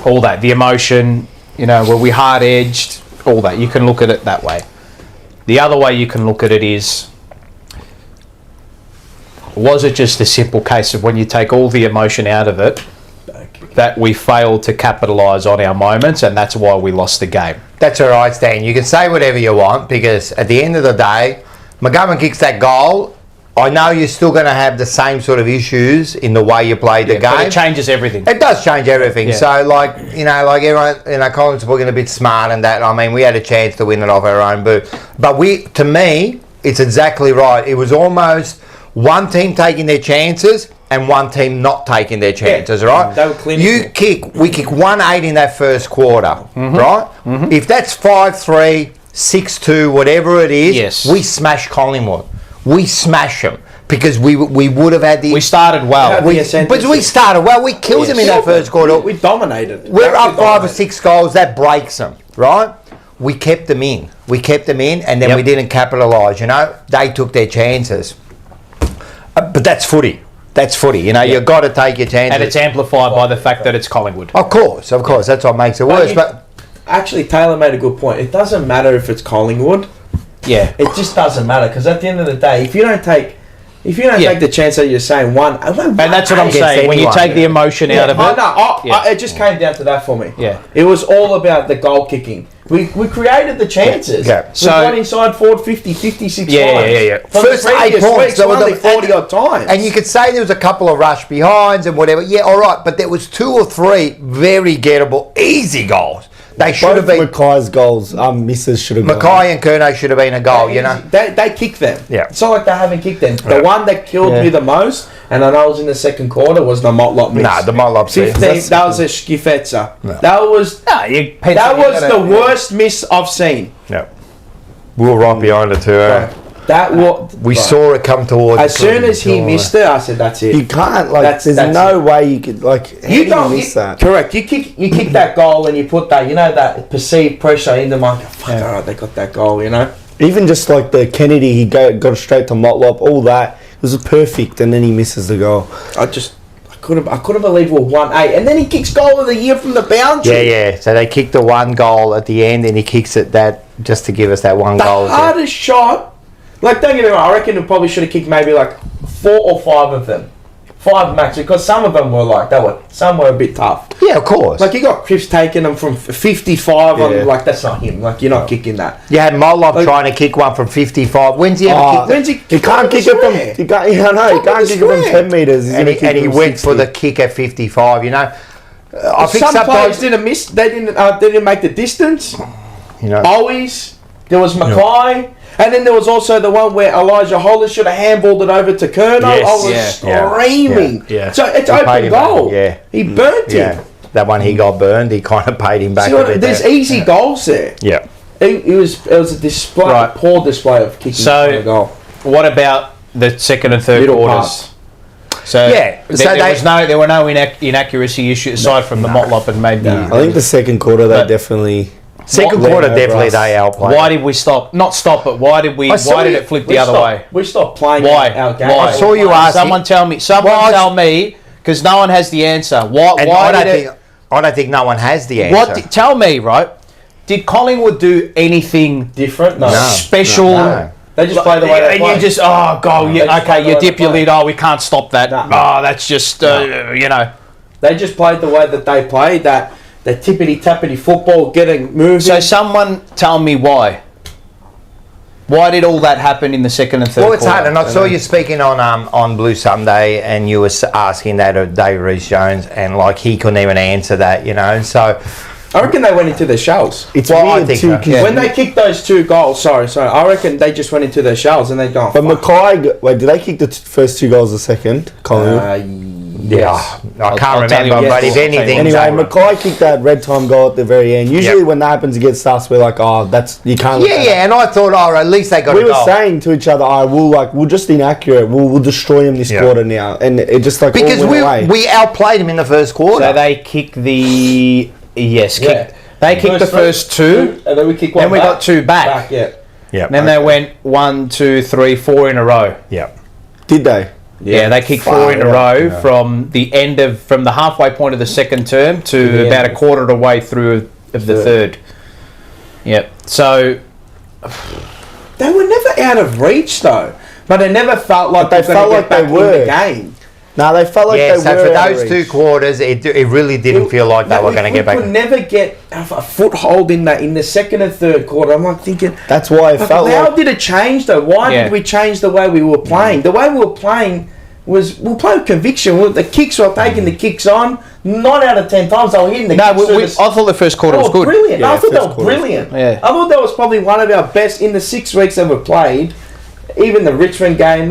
All that, the emotion, were we hard edged? All that. You can look at it that way. The other way you can look at it is, was it just a simple case of when you take all the emotion out of it, that we failed to capitalise on our moments, and that's why we lost the game? that's all right, Stan. You can say whatever you want because at the end of the day, McGovern kicks that goal. I know you're still going to have the same sort of issues in the way you play the But game. it changes everything. It does change everything. Yeah. So, everyone, Collins were going to be smart and that. I mean, we had a chance to win it off our own boot. But to me, it's exactly right. It was almost one team taking their chances and one team not taking their chances, right? They were clinical. We kick 1-8 in that first quarter, right? If that's 5-3, 6-2, whatever it is, Yes. we smash Collingwood. We smash them because we would have had the... We started well. Yeah. But we started well. We killed them in that first quarter. We dominated. We're up Actually 5 or dominated. 6 goals. That breaks them, right? We kept them in. And then we didn't capitalise. They took their chances. But that's footy. That's footy. You've got to take your chances. And it's amplified by the fact that it's Collingwood. Of course. That's what makes it worse. But Actually, Taylor made a good point. It doesn't matter if it's Collingwood. Yeah. It just doesn't matter because at the end of the day, if you don't take the chance that you're saying one, And that's what I'm Against saying. When you anyone. take the emotion out of it. It just came down to that for me. Yeah. It was all about the goal kicking. We created the chances. Yeah. We So- got inside forward 50, 56 Yeah, times. yeah. From First the 8 previous points, weeks, there was only a- 40 odd times. And you could say there was a couple of rush behinds and whatever. Yeah, all right. But there was 2 or 3 very gettable, easy goals They should have been. Mackay's goals, misses should have gone. Mackay and Kernahan should have been a goal, you know. They kicked them. Yeah. It's not like they haven't kicked them. The one that killed me the most, and I know it was in the second quarter, was the Motlop miss. No, the Motlop 15. That was a schifetza. No. That was the worst miss I've seen. Yeah. We were right behind it too. We saw it come towards. As soon as he missed it, I said, "That's it." You can't there's no way you could You don't miss that. Correct. You kick that goal and you put that that perceived pressure in the mind. Fuck, all right, they got that goal. Even just like the Kennedy, he got straight to Motlop. All that it was perfect, and then he misses the goal. I couldn't believe we're 1-8, and then he kicks goal of the year from the boundary. Yeah. So they kicked the one goal at the end, and he kicks it just to give us that one goal. The hardest shot. Don't get me wrong, I reckon we probably should have kicked maybe 4 or 5 of them. 5 max, because some of them were some were a bit tough. Yeah, of course. You got Cripps taking them from 55 on, that's not him. You're not kicking that. You had Motlop trying to kick one from 55. When's he ever kicked? He can't kick it from. He can't kick it from 10 metres. And he went for the kick at 55. I think some players didn't miss. They didn't make the distance. Always there was Mackay. And then there was also the one where Elijah Hollis should have handballed it over to Kernahan. Yes, I was screaming. Yeah. So it's open goal. He burnt him. That one he got burned. He kind of paid him back a bit. There's easy goals there. Yeah. It was a display, poor display of kicking a goal. What about the second and third quarters? So there were no inaccuracy issues aside from the Motlop and maybe. I think the second quarter they definitely. Second quarter, definitely they outplayed. Why did we stop? Not stop, but why did it flip the other way? We stopped playing our game. Why? I saw you asking. Someone tell me, because no one has the answer. I don't think no one has the answer. Tell me, right? Did Collingwood do anything different? No. Special? No. They just play the way they play. And you just, you dip your lid, we can't stop that. That's just, They just played the way that they played, that tippity-tappity football, getting moving. So someone tell me why. Why did all that happen in the second and third quarter? Well, it's hard. And I saw you speaking on Blue Sunday, and you were asking that of David Reece Jones, and he couldn't even answer that, So I reckon they went into their shells. It's weird too. When they kicked those 2 goals, sorry, I reckon they just went into their shells and they'd gone. But Mackay, did they kick the first 2 goals the second? Collingwood. I can't remember, but if anything... Anyway, Mackay kicked that red time goal at the very end. Usually when that happens against us, we're like, you can't... Yeah, and I thought, at least they got a goal. We were saying to each other, we're just inaccurate. We'll destroy them this quarter now. And it just because all went away. We outplayed them in the first quarter. So they kicked the... Yes, they kicked the first 2, and then we kicked one. Then we got 2 back. Yeah. And then they went 1, 2, 3, 4 in a row. Yeah. Did they? Yeah, they kicked 4 in a row from the halfway point of the second term to about a quarter of the way through of the third. Yep. So they were never out of reach though, but they never felt like they were in the game. No, they felt like they were. So for those 2 quarters, it really didn't feel like they were going to get back. We could never get a foothold in the second and third quarter. I'm thinking that's why it felt. How did it change though? Why did we change the way we were playing? The way we were playing was we played with conviction. The kicks were taking the kicks on. 9 out of 10 times they were hitting the kicks. I thought the first quarter was good. Brilliant. Yeah, I thought they were brilliant. Yeah. I thought that was probably one of our best in the 6 weeks that we played. Even the Richmond game, in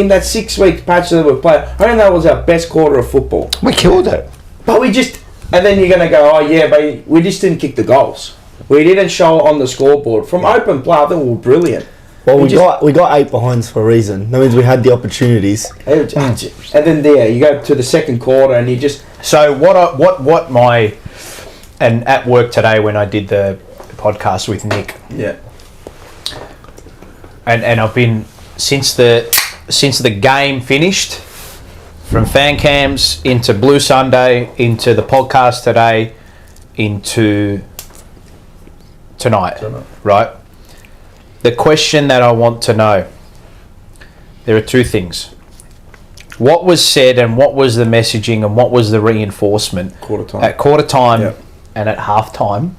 that 6-week patch that we played, I think that was our best quarter of football. We killed it. But and then you're going to go, but we just didn't kick the goals. We didn't show on the scoreboard. From open play, I think we were brilliant. Well, we got 8 behinds for a reason. That means we had the opportunities. And then you go to the second quarter and you just... So and at work today when I did the podcast with Nick. Yeah. And I've been since the game finished, from fan cams into Blue Sunday into the podcast today into tonight, right? The question that I want to know, there are 2 things. What was said and what was the messaging and what was the reinforcement at quarter time and at half time,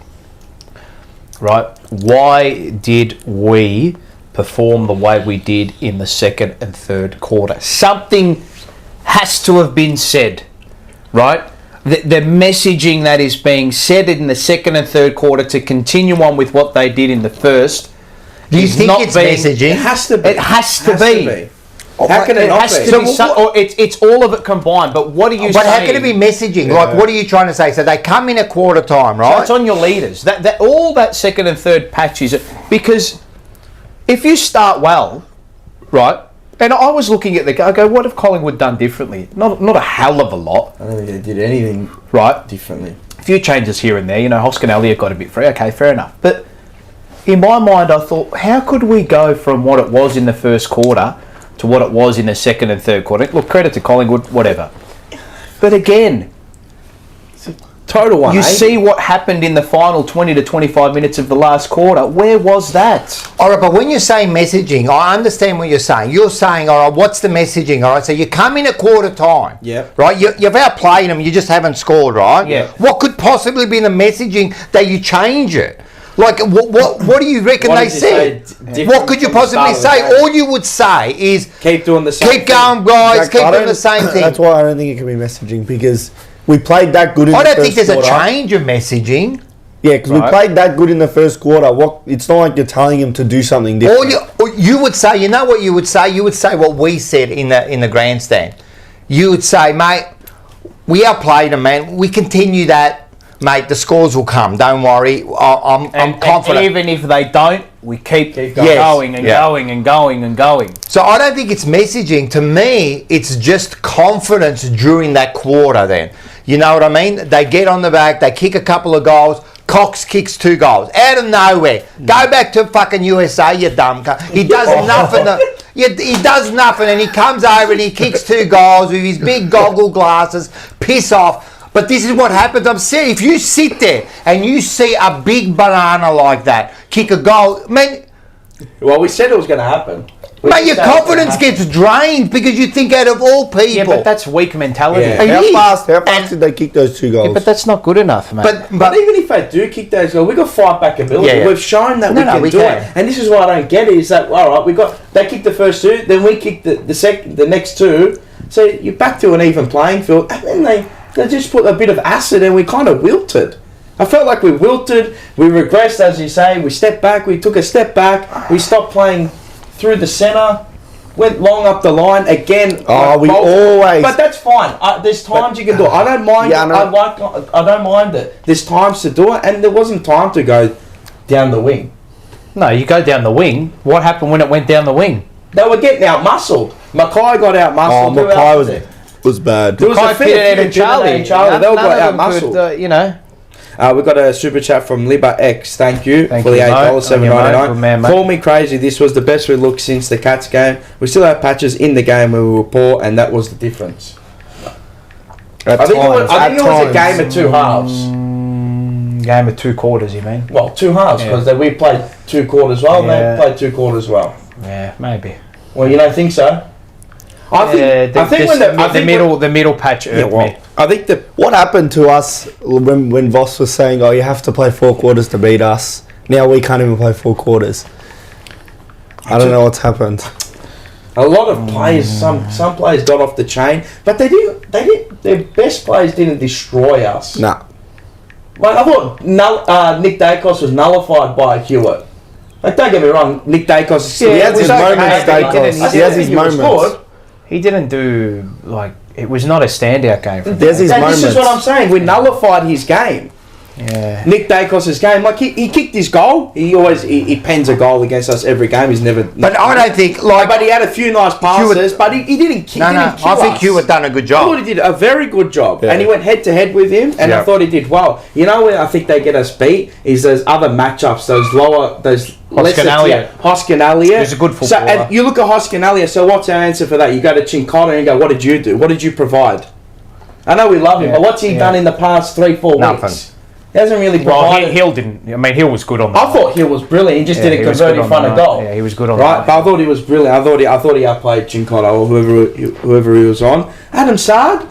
right? Why did we perform the way we did in the second and third quarter? Something has to have been said, right? the messaging that is being said in the second and third quarter to continue on with what they did in the first. Do you think it's messaging? It has to be. It has to be. How can it not be? It's all of it combined. But what are you saying? But how can it be messaging? Yeah. Like, what are you trying to say? So they come in at quarter time, right? So it's on your leaders. That all that second and third patches. Because if you start well, right? And I was looking at the game. I go, what have Collingwood done differently? Not a hell of a lot. I don't think they did anything differently. A few changes here and there. You know, Hoskin Elliott got a bit free. Okay, fair enough. But in my mind, I thought, how could we go from what it was in the first quarter to what it was in the second and third quarter? Look, credit to Collingwood, whatever. But again, total 180. You see what happened in the final 20 to 25 minutes of the last quarter. Where was that? All right, but when you say messaging, I understand what you're saying. You're saying, all right, what's the messaging? All right, so you come in at quarter time. Yep. Right? You've outplayed them, you just haven't scored, right? Yeah. What could possibly be the messaging that you change it? Like, what do you reckon they said? What could you possibly say? All you would say is... Keep doing the same thing. Keep going, guys. Keep doing the same thing. That's why I don't think it can be messaging, because we played that good in the first quarter. I don't think there's a change of messaging. Yeah, because we played that good in the first quarter. It's not like you're telling him to do something different. You would say, you know what you would say? You would say what we said in the grandstand. You would say, mate, we outplayed them, man. We continue that. Mate, the scores will come. Don't worry. I'm confident. And even if they don't, we keep going and going and going and going. So I don't think it's messaging. To me, it's just confidence during that quarter then. You know what I mean? They get on the back. They kick a couple of goals. Cox kicks 2 goals. Out of nowhere. Go back to fucking USA, you dumb cunt. He does nothing. He does nothing, and he comes over and he kicks 2 goals with his big goggle glasses. Piss off. But this is what happens. I'm saying, if you sit there and you see a big banana like that kick a goal, man. Well, we said it was going to happen. Mate, your confidence gets drained because you think out of all people. Yeah, but that's weak mentality. Yeah. How fast did they kick those 2 goals? Yeah, but that's not good enough, mate. But even if they do kick those goals, we've got fight back ability. Yeah. We've shown that we can do it. And this is what I don't get is that, all right, they kicked the first 2, then we kicked the next 2. So you're back to an even playing field. And then they just put a bit of acid and we kind of wilted. I felt like we wilted, we regressed, as you say, we stepped back, we took a step back, we stopped playing through the centre, went long up the line again. Always. But that's fine. There's times you can do it. I don't mind. I don't mind it. There's times to do it, and there wasn't time to go down the wing. No, you go down the wing. What happened when it went down the wing? They were getting out muscled. Mackay got out muscled. Mackay was bad. There was a fit and Charlie. They all got out muscled. We got a super chat from Liba X. Thank you for the $8.799. Call me crazy. This was the best we looked since the Cats game. We still have patches in the game where we were poor, and that was the difference. I think it was a game of 2 halves. Game of 2 quarters, you mean? Well, 2 halves because we played 2 quarters well. And they played 2 quarters well. Yeah, maybe. Well, you don't think so? I think the middle patch hurt me. I think what happened to us when Voss was saying, "Oh, you have to play 4 quarters to beat us." Now we can't even play 4 quarters. I don't know what's happened. A lot of players, some players got off the chain, but they didn't. Their best players didn't destroy us. Nah. Like I thought, Nick Dacos was nullified by Hewitt. Like, don't get me wrong, Nick Dacos. He has his moments. He has his moments. He didn't do, it was not a standout game for him. There's his moments. This is what I'm saying. We nullified his game. Yeah. Nick Dacos' game. Like, he kicked his goal. He pens a goal against us every game. He's never... But I don't think, But he had a few nice passes, but he didn't kill us. I think Hewitt done a good job. I thought he did a very good job. Yeah. And he went head-to-head with him, and I thought he did well. You know where I think they get us beat? Is those other matchups, Hoskin Elliott. He's a good footballer. So, and you look at Hoskin Elliott, so what's our answer for that? You go to Chinkota and you go, what did you do? What did you provide? I know we love him, but what's he done in the past 3-4 weeks? He hasn't really provided. Well, Hill didn't. I mean, Hill was good on that. I thought Hill was brilliant. He just didn't convert in front of goal. Yeah, he was good on that. Right, but I thought he was brilliant. I thought he outplayed Chinkota or whoever he was on. Adam Sard.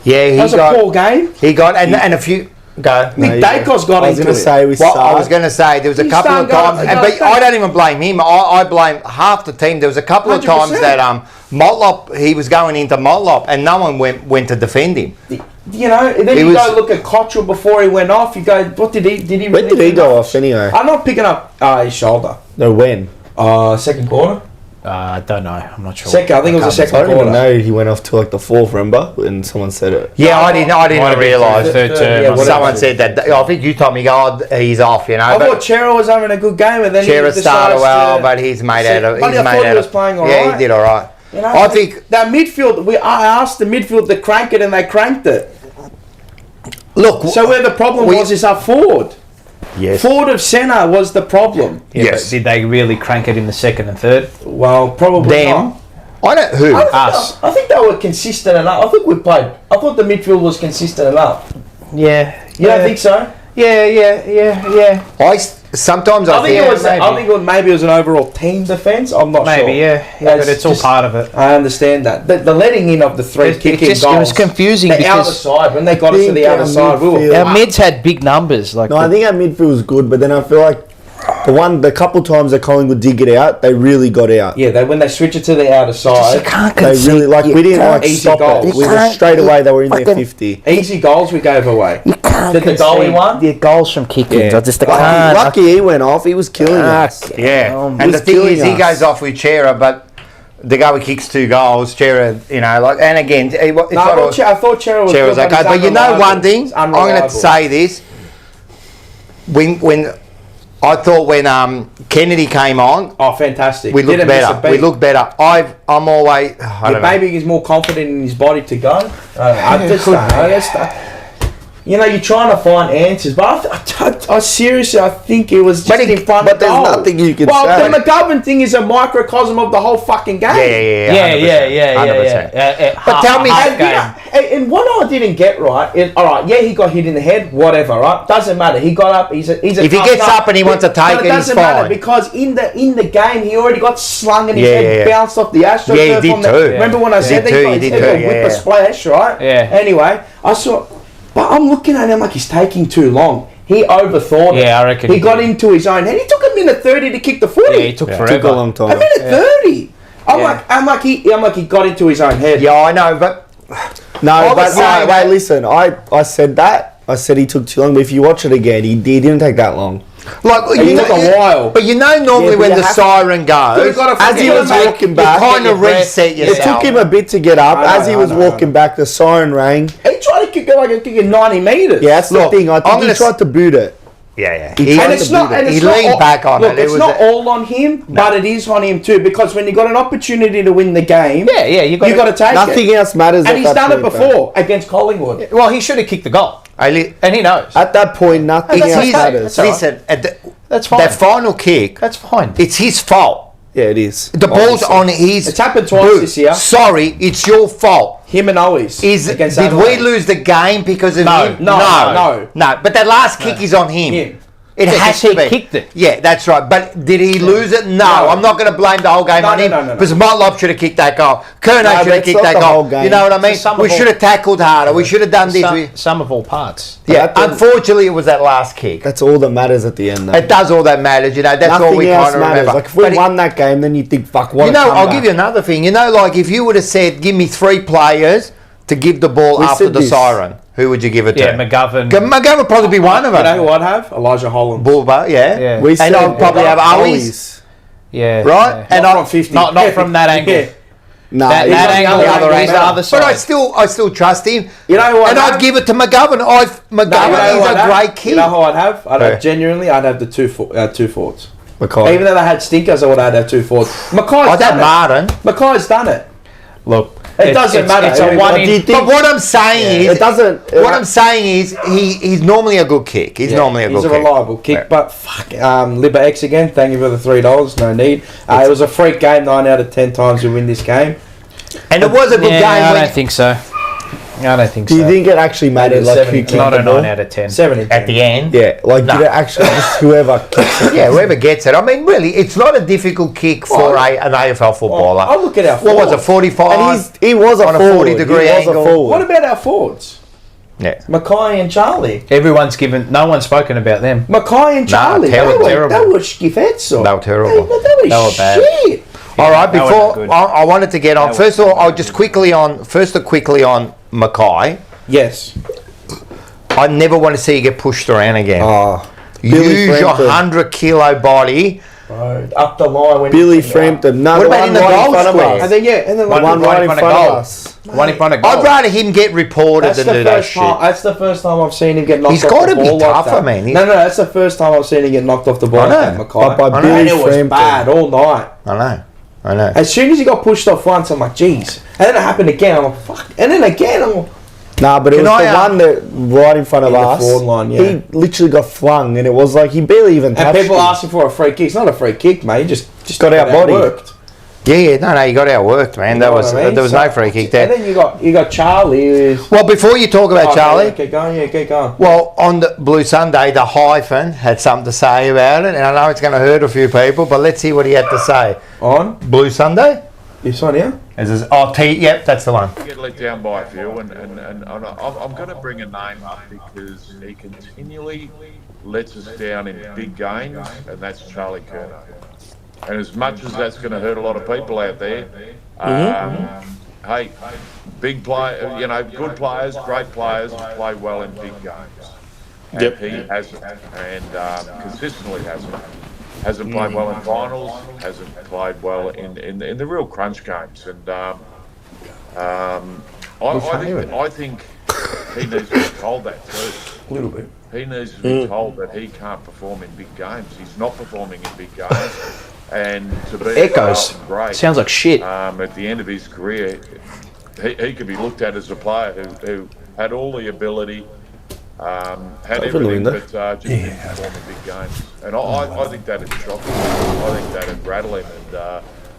Yeah, that was a poor game. He got and a few. Go. Nick Dacos got into it. I was going to say there was a couple of times, but I don't even blame him. I blame half the team. There was a couple of times that Motlop, he was going into Motlop, and no one went to defend him. you know, and then He you was- go look at Cottrell before he went off. You go, what did he? Did he? When really did he do go much? off anyway? I'm not picking up his shoulder. No, when? Second quarter. I don't know. I'm not sure. Second, I think it was the I second don't even quarter. know he went off to like the fourth, remember? When someone said it. Yeah, I didn't Might have been realise. third term. yeah, whatever. Someone said that. I think you told me, God, he's off. You know. I but thought Chera was having a good game, and then Chera he started decides well, to, but he's made out of. But He's I thought made he out was of. playing all Yeah, right. he did all right. You know, I think. that midfield. I asked the midfield to crank it, and they cranked it. Look. So where the problem was is up forward. Yes. Forward of centre was the problem. Yeah, Yes. but did they really crank it in the second and third? Well, probably Them. not. I don't. Who? Us. I think they were consistent enough. I think we played. I thought the midfield was consistent enough. Yeah. You don't think so? Yeah. Sometimes I think it was. maybe. I think maybe it was an overall team defence. I'm not Maybe, sure. yeah. But it's all just- part of it. I understand that. The letting in of the three kicking goals. It was confusing The outer because side when they got us to the think outer our side, we were midfield- our mids had big numbers. Like No, I think our midfield was good, but then I feel like the couple times that Collingwood did get out, they really got out. yeah. When they switch it to the outer side, They really we didn't like easy stop goals. it. You We were straight away. They were in their 50. easy goals we gave away. Did the goal we won? Yeah, goals from kick-ins. I just Lucky he went off. He was killing us. Yeah. He And was the thing killing is, he us. goes off with Chera, but the guy who kicks 2 goals, Chera, you know, like, and again, it's No, not I all. thought Chera was Chera's good, okay, he's but you know unreliable. one thing. He's I'm going to unreliable. say this. When I thought when Kennedy came on, Oh, fantastic! we looked Didn't miss a better. beat. We looked better. I'm always. I don't know. Maybe he's more confident in his body to go. I just don't know. You know, you're trying to find answers, but I seriously, I think it was just in front but of the there's goal. nothing you can well, say. the McGovern thing is a microcosm of the whole fucking game. Yeah. 100%. But tell me- And what I didn't get right is, all right, yeah, he got hit in the head, whatever, right? Doesn't matter. He got up. He's a If he tough gets nut. up and he wants to take But it, he's doesn't matter fine. because in the game he already got slung and his Yeah, head yeah. bounced off the Astro. Yeah, he turf did on the- too. Remember when I said that? He He did got too, a whip yeah. a splash, right? Yeah. Anyway, I saw. But I'm looking at him like he's taking too long. He overthought it. Yeah, I reckon He he got did. into his own head. He took a minute 30 to kick the footy. Yeah, he took Took a forever. long time. a minute 30. I'm like he got into his own head. Yeah, I know, but No, I but was saying wait, that- listen. I said that. I said he took too long. But if you watch it again, he didn't take that long. like He took a while. But you know, normally Yeah, but when you the have to- siren goes, You've gotta As he fucking was make- walking you back, kind your of breath. reset it yourself. took him a bit to get up. I know, As he was I know. walking back, the siren rang. He tried to kick it like a kick in 90 metres. Yeah, that's Look, the thing. I I'm think gonna he tried to boot it. Yeah. He He, tried And to it's not. beat it. And He it's not leaned all, back on look, it. It it's was not a- all on him, but it is on him too. Because when you got an opportunity to win the game, Yeah, you you got to take it. Nothing else matters. And at he's that done it point, before against Collingwood. Well, he should have kicked the goal, I and he knows. At that point, nothing it's else his, matters. listen, at That's fine. that final kick, That's fine. it's his fault. Yeah, it is. The ball's Obviously. on his. It's happened twice Dude, this year. Sorry, it's your fault. Him and Owies. Did Adelaide. we lose the game because of No, him? no. But that last kick is on him. Him. It Yeah, has 'cause to he be. kicked it. Yeah, that's right. But did he lose it? No, No. I'm not going to blame the whole game No, on no, him. no, no, no. Because Motlop should have kicked that goal. Kernahan No, should but have it's kicked not that the goal. whole game. You know what I It's a mean? sum of We all- should have tackled harder. We should have done this. Some of all parts. Yeah, But that- unfortunately, it was that last kick. That's all that matters at the end. Though. It does all that matters, you know. That's all Nothing we else kind of matters. remember. Like if we But won that game, then you think, "Fuck, what?" you a know, I'll comeback. give you another thing. You know, like if you would have said, "Give me 3 players to give the ball We after said the this. siren," who would you give it Yeah, to? McGovern. McGovern would probably be one of You know them. who I'd have? Elijah Holland. Bulba, yeah. Yeah. We And said I'll probably have Owies, Yeah. right? Yeah. And Not I'll, from 50. Not from that angle. Yeah. Nah, That on the angle, other the other angle. angle, other but side. I still trust him. You know who I'd And I'd have? give it to McGovern. No, you McGovern know who I'd is a have? great kid. You know who I'd have? I'd Who? have genuinely, I'd have the two forwards. McCoy. Even though they had stinkers, I would have two forwards. Mackay's I'd have done it. Martin. Mackay's done it. Look, It doesn't matter. It's a But one do you in. think- But what I'm saying is, It doesn't. what I'm saying is, he's normally a good kick. He's normally a good He's a kick. reliable kick, Yeah. but fuck, Libba X again. Thank you for the $3. No need. It was a freak game. 9 out of 10 times we win this game. And it was a good Yeah, game. I when- don't think so. I don't think Do you so. think it actually mattered? Like who kicked Not the a ball? 9 out of 10. 7 at the end. Yeah, like Nah. did it actually just whoever kicks it? Yeah, whoever gets it. I mean, really, it's not a difficult kick for an AFL footballer. I'll look at our What was it, forwards. 45? And he was a On a forward. 40-degree he was angle. a forward. What about our forwards? Yeah. Mackay and Charlie. Everyone's given. No one's spoken about them. Mackay and Charlie. terrible. They were skiffets. They were terrible. They were bad. shit. All right, that wasn't before good. I wanted to get on, first of all, I'll just quickly on Mackay. Yes. I never want to see you get pushed around again. Oh, Use your Frampton. 100-kilo body. Up the line when Billy Frampton. No, What the about one in the right goal in front of square? us. And then The one right in front of us. One in front of goal. I'd rather him get reported That's than do the that first shit. time. That's the first time I've seen him get knocked He's off gotta the be ball like tougher, that. man. No, that's the first time I've seen him get knocked off the ball. I know. Like that, Mackay. But by Billy And it was Frampton. bad all night. I know. As soon as he got pushed off once, I'm like, jeez. And then it happened again. I'm like, fuck. And then again, I'm like, Nah, but it Can was I, the one that right in front of in the us. forward line, yeah. He literally got flung, and it was like he barely even and touched people him. asking for a free kick. It's not a free kick, mate. He just Got outbodied. outworked. Yeah, no, you got outworked, man. You know There was what I mean? there was So- no free kick And there. then you got Charlie, who's Well, before you talk about Charlie, Yeah, keep going. Yeah, keep going. well, on the Blue Sunday, the hyphen had something to say about it, and I know it's going to hurt a few people, but let's see what he had to say. On Blue Sunday? this one here. Yep, that's the one. Get let down by a few, and I'm going to bring a name up because he continually lets us down in big games, and that's Charlie Kernahan. And as much as that's going to hurt a lot of people out there, hey, big play, good players, great players play well in big games. And he hasn't, and consistently hasn't. Hasn't played well in finals. Hasn't played well in the real crunch games. And I think he needs to be told that too. A little bit. He needs to be told that he can't perform in big games. He's not performing in big games. And to be Echoes. great, Sounds like shit. at the end of his career, he could be looked at as a player who had all the ability, had everything, but just didn't perform in big games. And I think that is shocking. I think that would rattle him.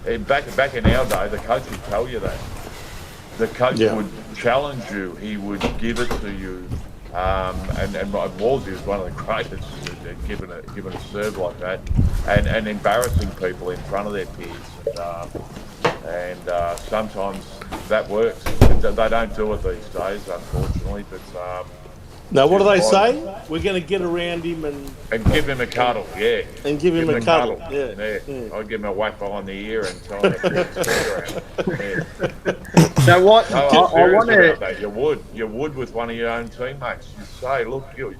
And back in our day, the coach would tell you that. The coach would challenge you. He would give it to you. And Wolsey was one of the greatest at giving a serve like that, and embarrassing people in front of their peers. And sometimes that works. They don't do it these days, unfortunately. But now, what do they say? We're going to get around him and give him a cuddle, yeah. And give him a cuddle, yeah. I'd give him a whack behind the ear and tell him to turn his finger around. Yeah. So what? No, I want to. You would with one of your own teammates. You say, look, you're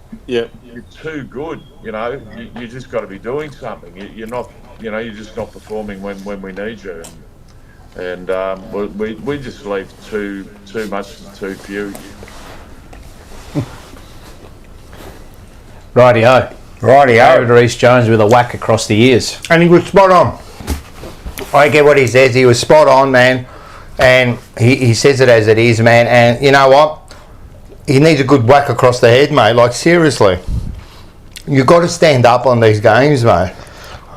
too good. You just got to be doing something. You're not. You're just not performing when we need you. And we just leave too much to too few. Rightio. David Reece Jones with a whack across the ears. And he was spot on. I get what he says. He was spot on, man. And he says it as it is, man. And you know what? He needs a good whack across the head, mate. Like, seriously. You've got to stand up on these games, mate.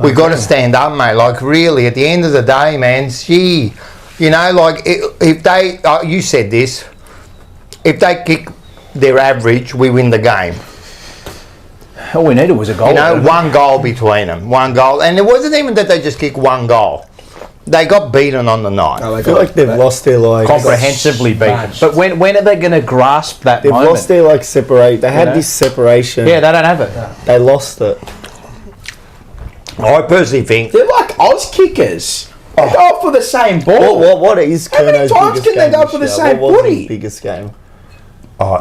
We've got to stand up, mate. Like, really, at the end of the day, man, gee, if they, you said this, if they kick their average, we win the game. All we needed was a goal. One goal between them. One goal. And it wasn't even that they just kicked one goal. They got beaten on the night. I feel like they've lost their comprehensively beaten. But when are they going to grasp that moment? They've lost their separate. They had this separation. Yeah, they don't have it. They lost it. I personally think they're like Oz kickers. They go for the same ball. What is How many Kerno's times biggest can they game go for the this same year? What was footy? his biggest game?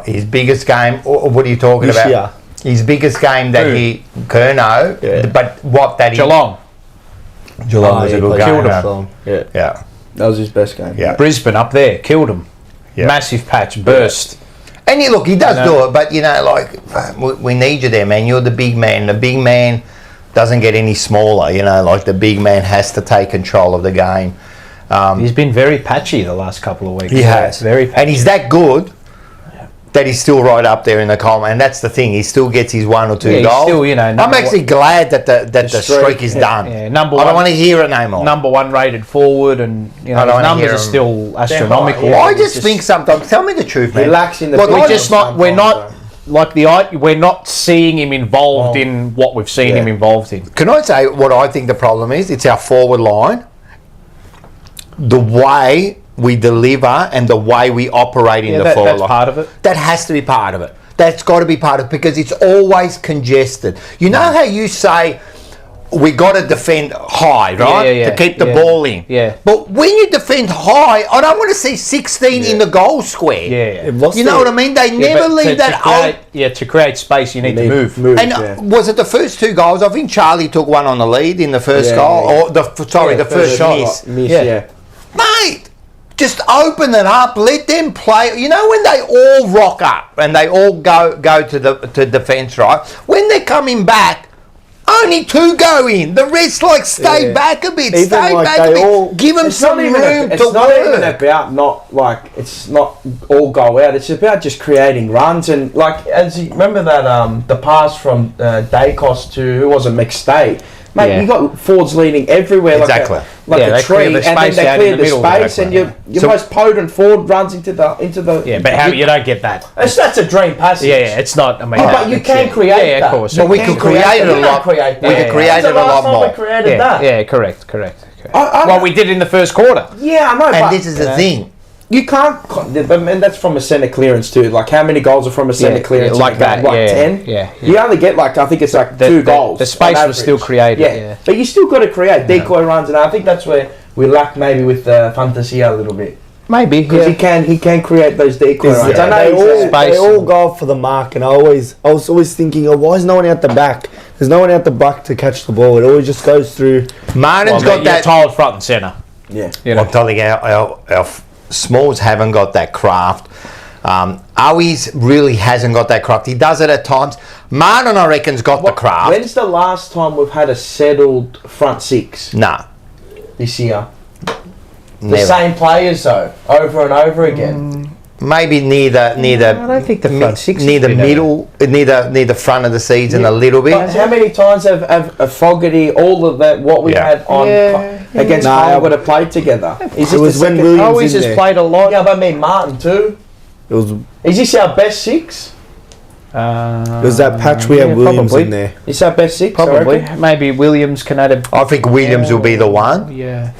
his biggest game. What are you talking This about? year. His biggest game that Kerno. But what that Geelong. Geelong was a good game. Geelong. Yeah. That was his best game. Yeah. Brisbane up there, killed him. Yeah. Massive patch, burst. And he does do it, but we need you there, man. You're the big man. The big man doesn't get any smaller, the big man has to take control of the game. He's been very patchy the last couple of weeks. He has. Very patchy. And he's that good that he's still right up there in the column. And that's the thing. He still gets his one or two goals. Still, I'm actually glad that the streak is done. Yeah, I don't want to hear it no more. Number one rated forward, and his numbers are still astronomical. Yeah, I just think sometimes. Tell me the truth, man. Relax in the. We're not seeing him involved in what we've seen him involved in. Can I say what I think the problem is? It's our forward line. The way we deliver and the way we operate in the forward line. That's part of it. That has to be part of it. That's got to be part of it because it's always congested. You know how you say we got to defend high, right? To keep the ball in. Yeah. But when you defend high, I don't want to see 16 in the goal square. Yeah. You know what I mean? They never leave that out. To create space, you need to move. And was it the first 2 goals? I think Charlie took one on the lead in the first goal. Or the first miss. Mate, just open it up. Let them play. You know when they all rock up and they all go to defence, right? When they're coming back, only 2 go in. The rest stay back a bit. Even stay back a bit. Give them some room to work. It's not even about it's not all go out. It's about just creating runs and as you remember that the pass from Dacos to who was it, McStay. Mate, you got forwards leading everywhere like a tree, and then they clear the space, and your most potent forward runs into the. Yeah, but you don't get that. That's a dream passage. Yeah, it's not. I mean, but you can create that. Yeah, of course. But we could create it a lot. We could create it a lot more. We created that. Yeah, correct. Well, we did in the first quarter. Yeah, I know. And this is the thing. You can't, and that's from a centre clearance too. Like, how many goals are from a centre clearance? Like that, 10? Yeah. You only get I think it's 2 goals. The space was still created. Yeah. But you still got to create decoy runs, and I think that's where we lack maybe with Fantasia a little bit. Maybe because he can create those decoy runs. I know they all go for the mark, and I was always thinking, why is no one out the back? There's no one out the back to catch the ball. It always just goes through. Martin's got that tiled front and centre. Yeah, I'm telling you, our Smalls haven't got that craft. Owies really hasn't got that craft. He does it at times. Martin, I reckon's got the craft. When's the last time we've had a settled front 6? Nah. This year. Never. The same players though, over and over again. Maybe near the I don't think the front 6 near the middle, near the front of the season a little bit. But how many times have Fogarty, all of that, what we had on against Collingwood have played together? It was when Williams has played a lot. Yeah, but I mean Martin too. Is this our best 6? It was that patch we had Williams probably in there. Is that best 6? Probably. Maybe Williams can add I think Williams will be the one. Yeah.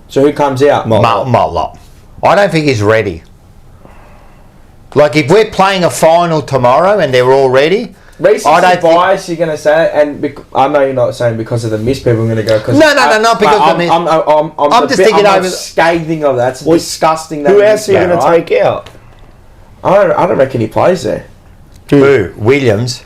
So who comes out? Motlop. I don't think he's ready. Like, if we're playing a final tomorrow and they're all ready, Reece is bias, you're going to say, and I know you're not saying because of the miss, people are going to go. No, not because of the miss. I'm just thinking over scathing of that. It's disgusting. Who else are you going to take out? I don't reckon he plays there. Who? Williams.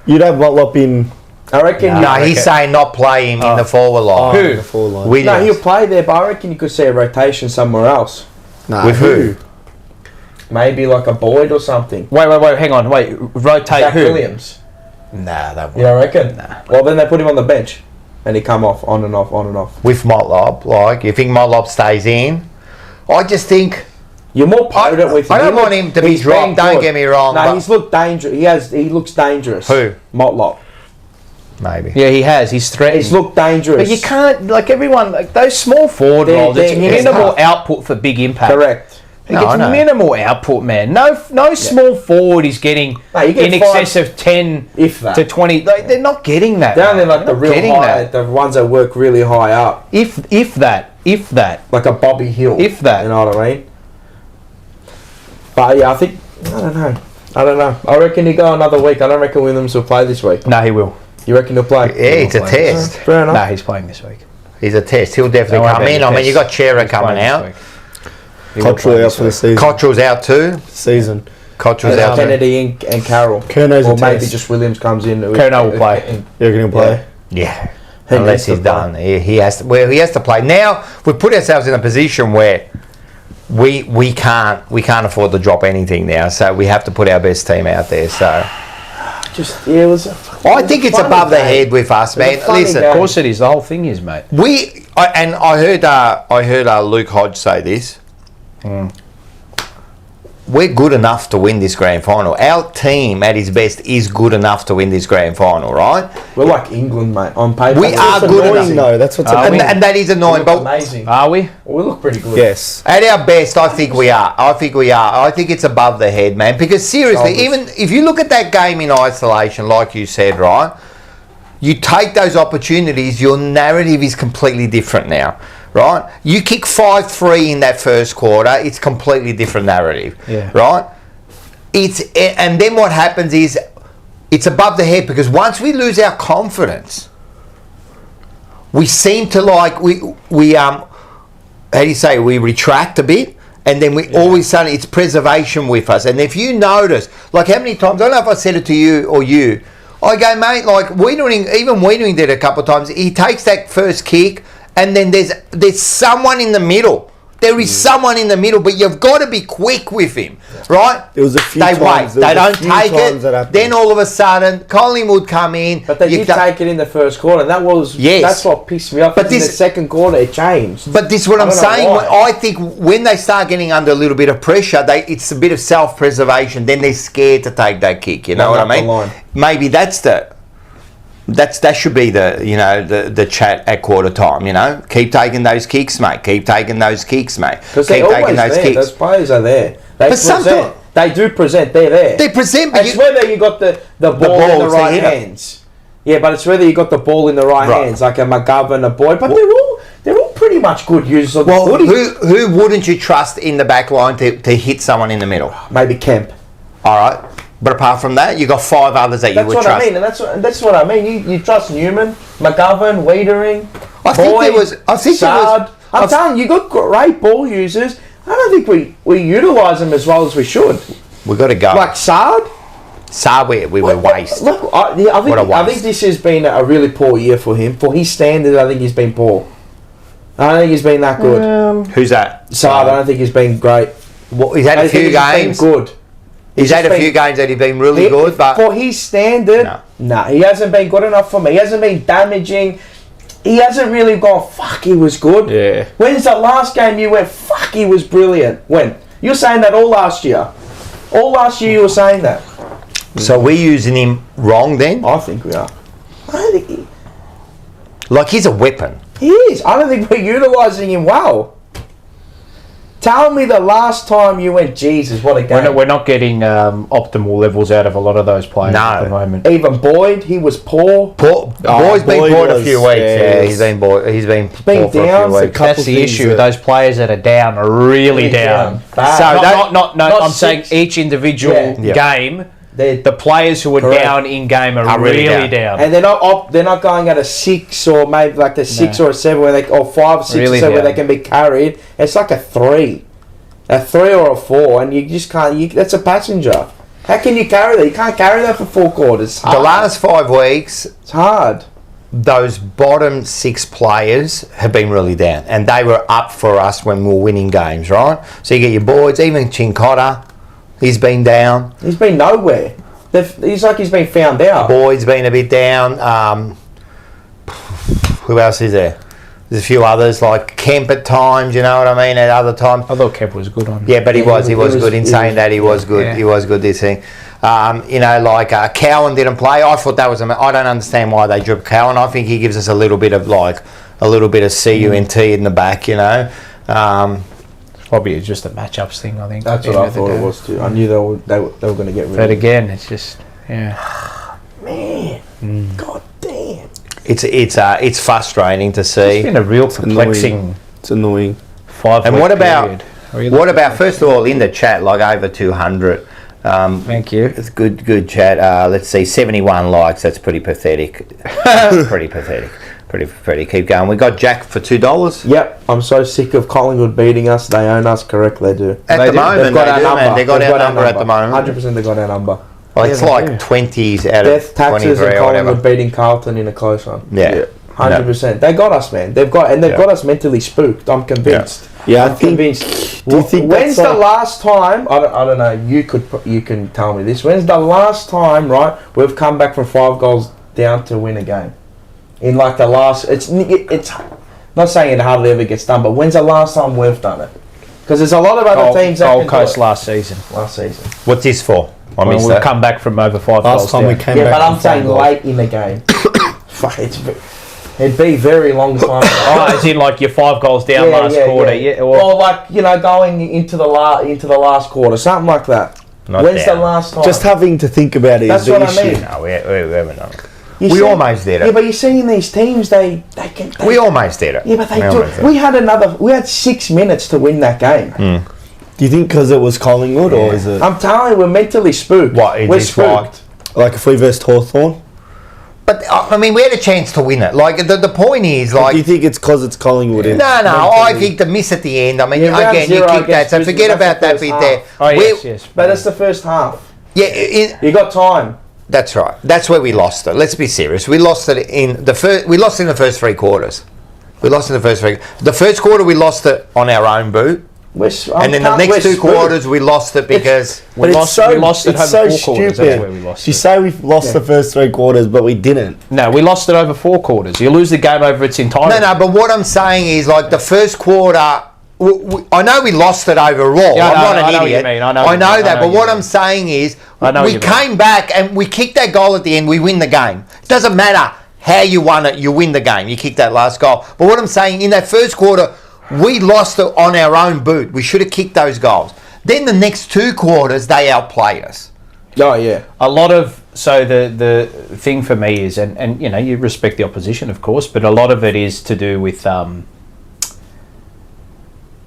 You'd have Motlop in. I reckon. No, he's saying not play him in the forward line. Who? The forward line. Williams. No, he'll play there, but I reckon you could see a rotation somewhere else. Nah, with who? Maybe like a Boyd or something. Wait, hang on, rotate Zach who? Williams. Nah, that won't. Yeah, I reckon. Nah. Well, then they put him on the bench, and he come off, on and off. With Motlop, you think Motlop stays in? I just think you're more potent with him. I don't want him to be dreamed. Don't get me wrong. No, he's looked dangerous. He looks dangerous. Who? Motlop. Maybe. Yeah, he has. He's threatened. He's looked dangerous. But you can't, everyone, those small forward roles, it's minimal output for big impact. Correct. It's minimal output, man. No small forward is getting in excess of 10 to 20. They're not getting that. Down there, the real high, the ones that work really high up. If that. Like a Bobby Hill. If that. You know what I mean? But yeah, I don't know. I reckon he go another week. I don't reckon Williams will play this week. No, he will. You reckon he'll play? Yeah, it's a test. Fair enough. No, he's playing this week. He's a test. He'll definitely come in. I mean, you got Chera coming out. Cottrell out for the season. Cottrell's out too. Season. Cottrell's out. Kennedy and Carroll. Kernahan's or maybe just Williams comes in. Kernahan will play. You reckon he'll play? Yeah. Unless he's done. He has to play. Now we've put ourselves in a position where we can't afford to drop anything now. So we have to put our best team out there. So I think it's above the head with us, man. Listen, of course it is. The whole thing is, mate. I heard Luke Hodge say this. We're good enough to win this grand final. Our team at its best is good enough to win this grand final, right? We're like England, mate. On paper, we are good enough. No, that's what's annoying. And that is annoying. But amazing. Are we? We look pretty good. Yes. At our best, I think we are. I think it's above the head, man. Because seriously, even if you look at that game in isolation, like you said, right? You take those opportunities, your narrative is completely different now. Right, you kick 5-3 in that first quarter. It's completely different narrative. Yeah. Right. And then what happens is it's above the head because once we lose our confidence, we seem to how do you say, we retract a bit, and then we always suddenly it's preservation with us. And if you notice, like how many times, I don't know if I said it to you or you, I go, mate, like Wiedering did it a couple of times. He takes that first kick, and then there's someone in the middle. There is someone in the middle, but you've got to be quick with him, right? There was a few they times. wait. They don't take it. Then all of a sudden, Collingwood come in. But they did take it in the first quarter, and that's what pissed me off. But in the second quarter, it changed. But this is what I'm saying. I think when they start getting under a little bit of pressure, it's a bit of self-preservation. Then they're scared to take that kick. You know what I mean? Maybe that should be the chat at quarter time. You know, keep taking those kicks, mate. Keep taking those kicks, mate. Because they're always there. Those players are there. They do present. They're there. They present. But it's whether you got the ball in the right hands. Yeah, but it's whether you got the ball in the right hands, like a McGovern, a Boyd. But they're all pretty much good users of the footy. Who wouldn't you trust in the back line to hit someone in the middle? Maybe Kemp. All right. But apart from that, you got 5 others that you would trust. That's what I mean, and that's what I mean. You trust Newman, McGovern, Wiedering, Sard. I'm telling you, you got great ball users. I don't think we utilise them as well as we should. We've got to go. Like Sard? Sard, we were waste. Look, I think this has been a really poor year for him. For his standards, I think he's been poor. I don't think he's been that good. Who's that? Sard, I don't think he's been great. He's had a few games. He's been good. He's had a few games that he's been really good, but for his standard, no, he hasn't been good enough for me. He hasn't been damaging. He hasn't really gone, fuck, he was good. Yeah. When's the last game you went, fuck, he was brilliant? When? You were saying that all last year. All last year you were saying that. So we're using him wrong then? I think we are. I don't think like he's a weapon. He is. I don't think we're utilising him well. Tell me the last time you went, Jesus, what a game. We're not getting optimal levels out of a lot of those players at the moment. Even Boyd, he was poor. Boyd's been poor a few weeks. Yeah, he's been poor for a few weeks. That's the issue. Those players that are down are really down. So I'm saying each individual game, the players who are down in game are really down. And they're not going at a 6 or maybe like the 6 or a 7 or 5 or 6 really or 7 where they can be carried. It's like a 3 or a 4, and you just can't. That's a passenger. How can you carry that? You can't carry that for 4 quarters. The last 5 weeks, it's hard. Those bottom 6 players have been really down, and they were up for us when we were winning games, right? So you get your Boyds, even Chincotta. He's been down. He's been nowhere. He's like he's been found out. Boyd's been a bit down. Who else is there? There's a few others like Kemp at times. You know what I mean? At other times, I thought Kemp was good on. Yeah, but he was good. In saying that, he was good. He was good this thing. Cowan didn't play. I thought that was. I don't understand why they dropped Cowan. I think he gives us a little bit of CUNT in the back. You know. Probably just a matchups thing, I think. That's what I thought it was too. I knew they were going to get rid of it. But again, it's just, man, god damn. It's frustrating to see. It's been a real perplexing. It's annoying. 5 And what about first of all in the chat, like over 200. Thank you. It's good chat. Let's see, 71 likes. That's pretty pathetic. Pretty pathetic. Pretty. Keep going. We got Jack for $2. Yep. I'm so sick of Collingwood beating us. They own us. Correct. They do. At the moment, they've got our number. They got our number at the moment. 100% they got our number. Well, it's like 20s out of 23 and or whatever. Collingwood beating Carlton in a close one. Yeah. 100%. They got us, man. They've got us mentally spooked. I'm convinced. Yeah, I'm convinced. Do you think when's the last time? I don't know. You can tell me this. When's the last time? Right, we've come back from 5 goals down to win a game. In like the last, it's not saying it hardly ever gets done, but when's the last time we've done it? Because there's a lot of other teams that Gold Coast last season. What's this for? We've come back from over 5 last goals time down. we came back. But I'm saying late in the game. Fuck, it'd be a very long time. As in like you're 5 goals down last quarter. Yeah. Or like going into the last quarter, something like that. When's the last time? Just having to think about it is the issue. I mean. No, we haven't done it. We almost did it. Yeah, but you're seeing these teams, they can. We almost did it. Yeah, but they do. We had 6 minutes to win that game. Do you think because it was Collingwood or is it? I'm telling you, we're mentally spooked. What? We're spooked. Like if we versed Hawthorn? But I mean, we had a chance to win it. Like the point is, like, Do you think it's because it's Collingwood? no, I think the miss at the end. I mean, again, you kick that, so forget about that bit there. Oh yes. But that's the first half. Yeah, you got time. That's right. That's where we lost it. Let's be serious. We lost it in the first. We lost in the first 3 quarters. We lost in the first 3. The first quarter we lost it on our own boot. And then the next 2 quarters we lost it because we lost it over 4 quarters. Stupid. That's where we lost You say we've lost the first 3 quarters, but we didn't. No, we lost it over 4 quarters. You lose the game over its entirety. No, but what I'm saying is, like, the first quarter, I know we lost it overall. Yeah, I'm not an I know idiot. what you mean. I know that, but what I'm saying is, we came back and we kicked that goal at the end, we win the game. It doesn't matter how you won it, you win the game. You kicked that last goal. But what I'm saying, in that first quarter, we lost it on our own boot. We should have kicked those goals. Then the next 2 quarters, they outplayed us. Oh, yeah. A lot of... So the thing for me is, and you know, you respect the opposition, of course, but a lot of it is to do with...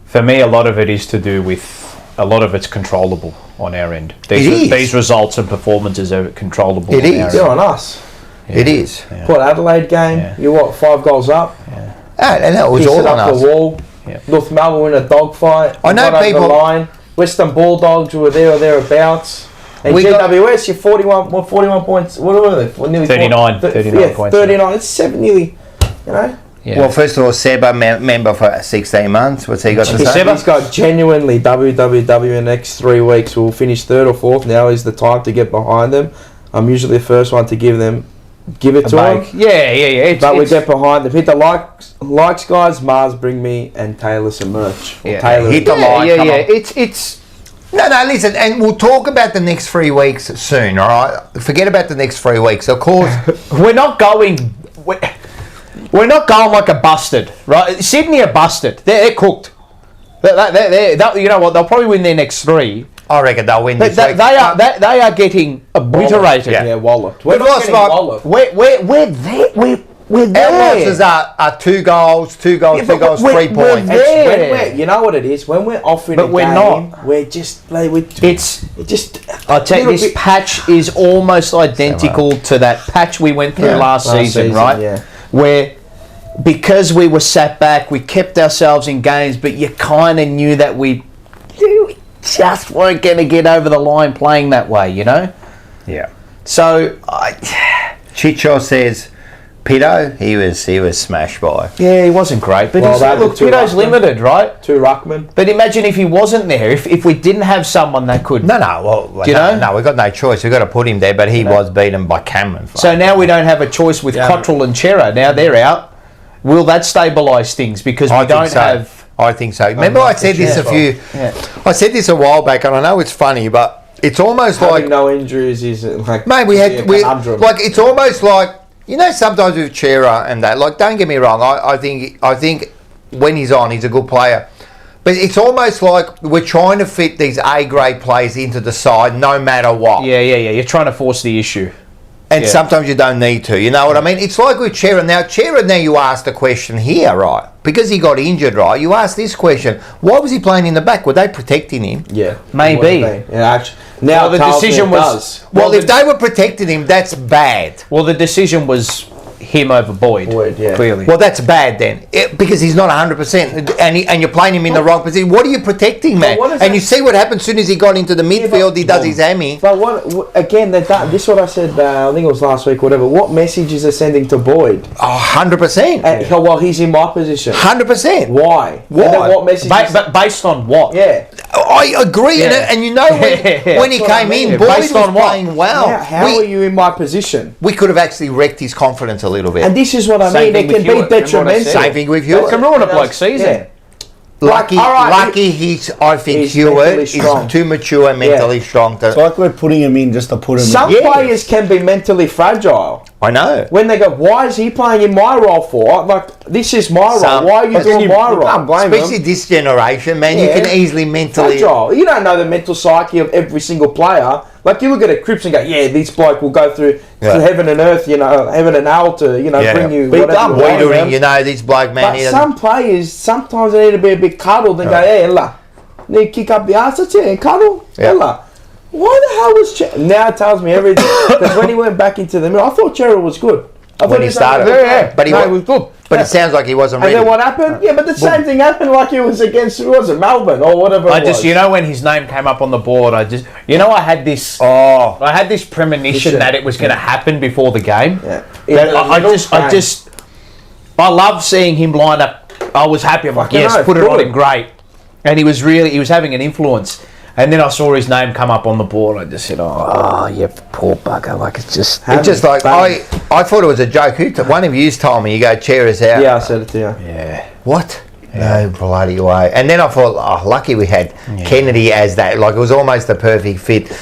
for me, a lot of it is to do with... A lot of it's controllable on our end. These results and performances are controllable on our end. They're on us. Yeah. It is. Yeah. Port Adelaide game, you what, 5 goals up? Yeah. And that was all on us. The wall. Yeah. North Melbourne in a dogfight. I know people. The line. Western Bulldogs were there or thereabouts. And GWS, you're 41 points. What were they? Nearly 39 points. 39. It's 7 nearly, you know. Yeah. Well, first of all, Seba, member for 16 months. What's he got to say? Seba's got genuinely WWW in the next 3 weeks. We'll finish 3rd or 4th. Now is the time to get behind them. I'm usually the first one to give it to them. Yeah. But we get behind them. Hit the likes, guys. Mars, bring me and Taylor some merch. Taylor, hit the like. Yeah. It's. No, listen, and we'll talk about the next 3 weeks soon, all right? Forget about the next 3 weeks. Of course, we're not going like a busted, right? Sydney are busted. They're cooked. They you know what? They'll probably win their next 3. I reckon they'll win this week. They are getting obliterated. Yeah, walloped. We're not getting walloped. We're there. We're there. Our losses are 2 goals, 3 points. You know what it is? When we're off in a game, we're just... I'll tell you, this patch is almost identical to that patch we went through last season, right? Yeah. Where, because we were sat back, we kept ourselves in games, but you kind of knew that we just weren't going to get over the line playing that way, you know? Yeah. So, Chicho says... Pito, he was smashed by. Yeah, he wasn't great, but look, Pito's limited, right? 2 ruckman. But imagine if he wasn't there, if we didn't have someone that could. No, we got no choice. We got to put him there, but he was beaten by Cameron. So now we don't have a choice with Cottrell and Chera. Now they're out. Will that stabilise things? Because we don't have. I think so. Remember, I said this I said this a while back, and I know it's funny, but it's almost having like no injuries is like. Mate, like it's almost like. You know, sometimes with Chera and that, like, don't get me wrong, I think when he's on, he's a good player. But it's almost like we're trying to fit these A-grade players into the side no matter what. Yeah. You're trying to force the issue. And sometimes you don't need to, you know what I mean? It's like with Chera. Now you asked a question here, right? Because he got injured, right? You asked this question. Why was he playing in the back? Were they protecting him? Yeah. Maybe. Yeah, actually. Now the decision was... Well, if they were protecting him, that's bad. Well, the decision was him over Boyd, clearly. Well, that's bad then, because he's not 100%, and you're playing him in the wrong position. What are you protecting, man? And you see what happened as soon as he got into the midfield, he does his hammy. But this is what I said, I think it was last week, whatever. What message is it sending to Boyd? 100%. Well, he's in my position. 100%. Why? What message? But based on what? Yeah. I agree, and you know when he came in, Boyd was playing well. How are you in my position? We could have actually wrecked his confidence a little bit. And this is what I mean. It can be detrimental. Same thing with Hewitt. It can ruin a bloke's season. Lucky I think Hewitt is too mature and mentally strong. It's like we're putting him in just to put him in. Some players can be mentally fragile. I know. When they go, why is he playing in my role for? Like, this is my role. Why are you doing my role? Especially this generation, man. You can easily mentally... Fragile. You don't know the mental psyche of every single player. Like, you look at a Cripps and go, this bloke will go through heaven and earth, heaven and hell to, bring you whatever. This bloke, man. But some players, sometimes they need to be a bit cuddled and go, hey, ella, need to kick up the arse, that's it, and cuddle, ella. Why the hell was now it tells me everything. Because when he went back into the middle, I thought Cherry was good. I When thought he started. But he was good. But it sounds like he wasn't And ready. then what happened? Yeah, but the same thing happened like it was against, who was it, Melbourne or whatever it was. You know, when his name came up on the board, I had this premonition that it was going to happen before the game. Yeah. I love seeing him line up. I was happy. I'm like, Fucking yes, oath, put it on good. him, great. And he was having an influence. And then I saw his name come up on the board. I just said, oh, you poor bugger. Like, it's just like, I thought it was a joke. One of you told me, you go, chair us out. Yeah, I said it to you. Yeah. What? No bloody way. And then I thought, lucky we had Kennedy as that. Like, it was almost the perfect fit.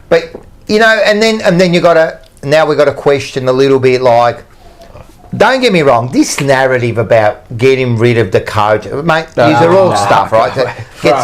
But, you know, and then we got to question a little bit, like, don't get me wrong, this narrative about getting rid of the coach, mate, these are all stuff, right?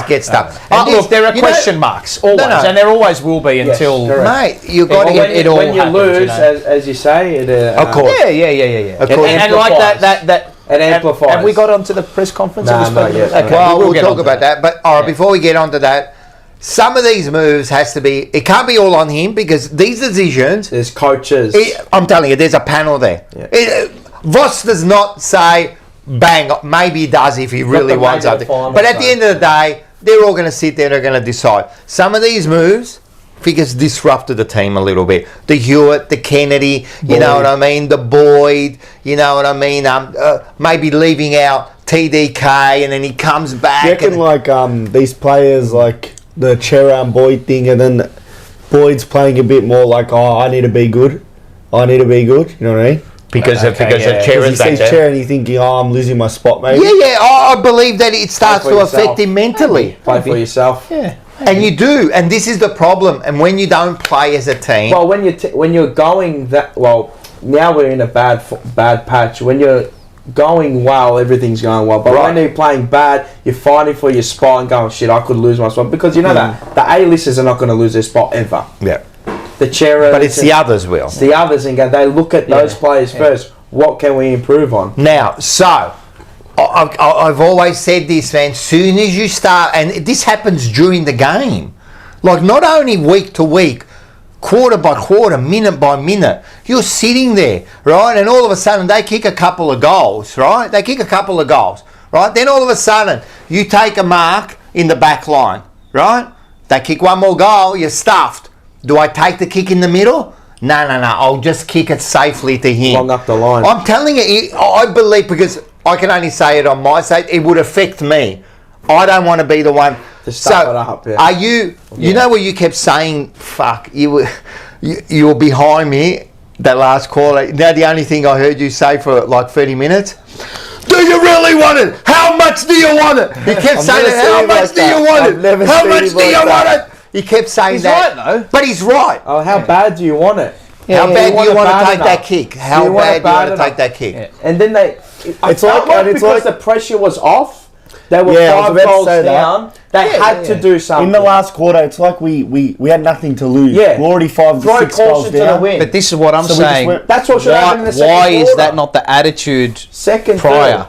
Get stuff. Look, there are question marks, always, and there always will be until... Mate, you've got to get it all when you happens, lose, you know? as you say, it... of course. Yeah. And like that... It amplifies. Have we got onto the press conference? Not yet. Okay, Well, we'll talk about that. But all right, before we get onto that, some of these moves has to be. It can't be all on him because these decisions. There's coaches. I'm telling you, there's a panel there. Yeah. Voss does not say bang. Maybe he does if he really wants something. But at the end of the day, they're all going to sit there and they're going to decide. Some of these moves. Figures disrupted the team a little bit. The Hewitt, the Kennedy, you know what I mean? The Boyd, you know what I mean? Maybe leaving out TDK and then he comes back. Do you reckon like these players like the Chera and Boyd thing, and then Boyd's playing a bit more like, I need to be good. You know what I mean? Because of Chera's Because he sees Chera and he's thinking, I'm losing my spot, maybe. Yeah. I believe that it starts to affect him mentally. Play for yourself. Yeah. And you do, and this is the problem. And when you don't play as a team, Well, when you're going that well, now we're in a bad patch. When you're going well, everything's going well. But when you're playing bad, you're fighting for your spot and going, shit, I could lose my spot because you know that the A-listers are not going to lose their spot ever. yeah. The Chera, But it's the others will. It's the others, and they look at those players first. What can we improve on? Now, so I've always said this, man. Soon as you start, and this happens during the game, like not only week to week, quarter by quarter, minute by minute, you're sitting there, right? And all of a sudden they kick a couple of goals, right? Then all of a sudden you take a mark in the back line, right? They kick one more goal, you're stuffed. Do I take the kick in the middle? No. I'll just kick it safely to him. Long up the line. I'm telling you, I believe, because I can only say it on my side, it would affect me. I don't want to be the one. To start it up, yeah. Are you? You know where you kept saying, "Fuck," you were behind me that last call. Now the only thing I heard you say for like 30 minutes. Do you really want it? How much do you want it? He kept saying that. How much do you want it? How much do you want it? He kept saying that. He's right, though. But he's right. Oh, how bad do you want it? How bad do you want to take enough? that kick? How bad do you want to take that kick? Yeah. And then it's like- because the pressure was off. They were Yeah, I was 5 about to goals say that. down. They had to do something. In the last quarter, it's like we had nothing to lose. Yeah. We're already 5 to Throw 6 goals caution to the down. wind. But this is what I'm So we just saying. went- That's what should happen in the second Why is quarter. that not the attitude Second prior? third.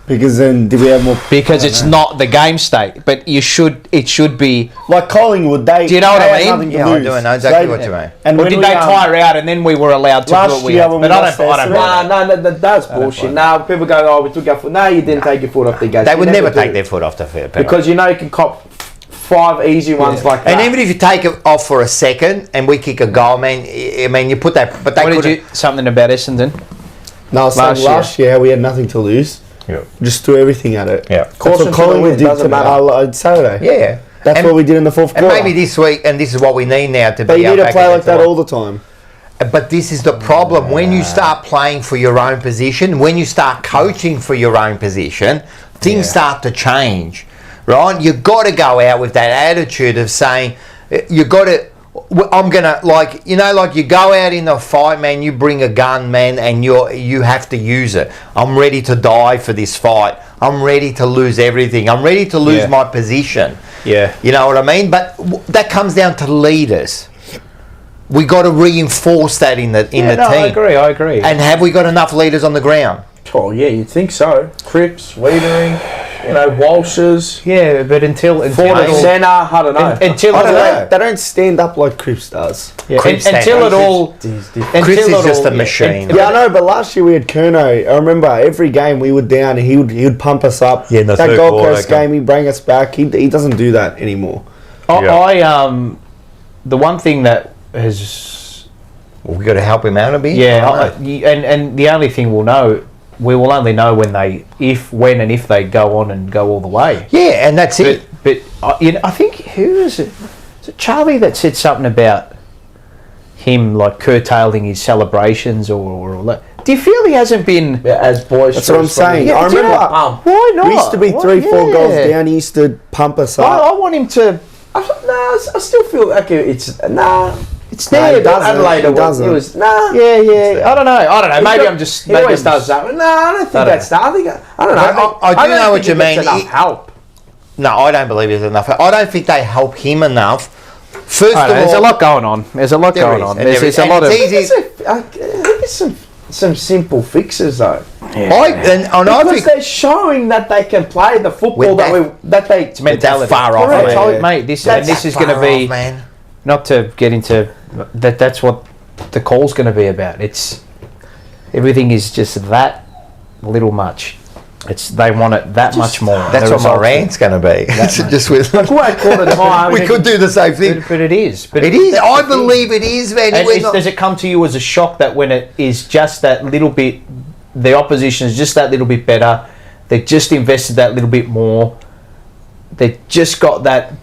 Because then did we have more? Because it's not the game state, but it should be. Like Collingwood, do you know what I had mean? nothing to Yeah, I lose. do. I know exactly what you mean. And Or when did we, they tire out and then we were allowed to last do it? year when we But I lost don't yesterday- know. That's bullshit. Now people go, oh, we took our foot. No, you didn't take your foot off the gas. They You would never do. take their foot off the field. Because you know you can cop 5 easy ones like that. And even if you take it off for a second and we kick a goal, man, I mean, you put that. But they What did couldn't. you? Something about Essendon? No, I was saying last year how we had nothing to lose. Yeah. Just threw everything at it. Yeah. That's Caution what to the Collingwood wind, did doesn't to matter. on Saturday. Yeah. That's And- what we did in the fourth And quarter. maybe this week, and this is what we need now to But be. you need to back play like against the that wall. all the time. But this is the problem. When you start playing for your own position, when you start coaching for your own position, things start to change, right? You've got to go out with that attitude of saying, you got to, I'm going to, like, you know, like you go out in a fight, man, you bring a gun, man, and you have to use it. I'm ready to die for this fight. I'm ready to lose everything. I'm ready to lose my position. Yeah. You know what I mean? But that comes down to leaders. We got to reinforce that in the team. I agree. And have we got enough leaders on the ground? Oh yeah, you'd think so. Cripps, Wiedering. Walsh's. Yeah, but until Forward centre, I don't know. Until I don't know. They don't stand up like Cripps does. Yeah, Cripps until it all. Chris is just a machine. Yeah, I know, but last year we had Kernahan. I remember every game we were down and he would pump us up. Yeah, in the that third Gold quarter, Coast game, he'd bring us back. He doesn't do that anymore. The one thing that has... Well, we got to help him out a bit. Yeah, and the only thing we will only know when and if they go on and go all the way. Yeah, and that's it. But I think, who is it? Is it Charlie that said something about him like curtailing his celebrations or all that? Do you feel he hasn't been as boisterous? That's what I'm saying. Yeah, I remember. Why not? We used to be 3-4 goals down. He used to pump us up. I want him to. I still feel like it's It's there. It doesn't. It was Yeah. I don't know. Maybe I'm just. He always does that. No, I don't think that's that. I don't know. I do know what you mean. Enough help. No, I don't believe there's enough. I don't think they help him enough. First of all, there's a lot going on. There's a lot going on. There's a lot of. I think it's some simple fixes though. Yeah. I think they're showing that they can play the football It's mentality. Far off, mate. This is going to be not to get into that. That's what the call's going to be about. It's everything is just that little much. They want it that much more. That's what my rant's going to be. Just with we could do the same thing, but it is. But it is. I believe it is, man. Does it come to you as a shock that when it is just that little bit, the opposition is just that little bit better? They just invested that little bit more. They just got that,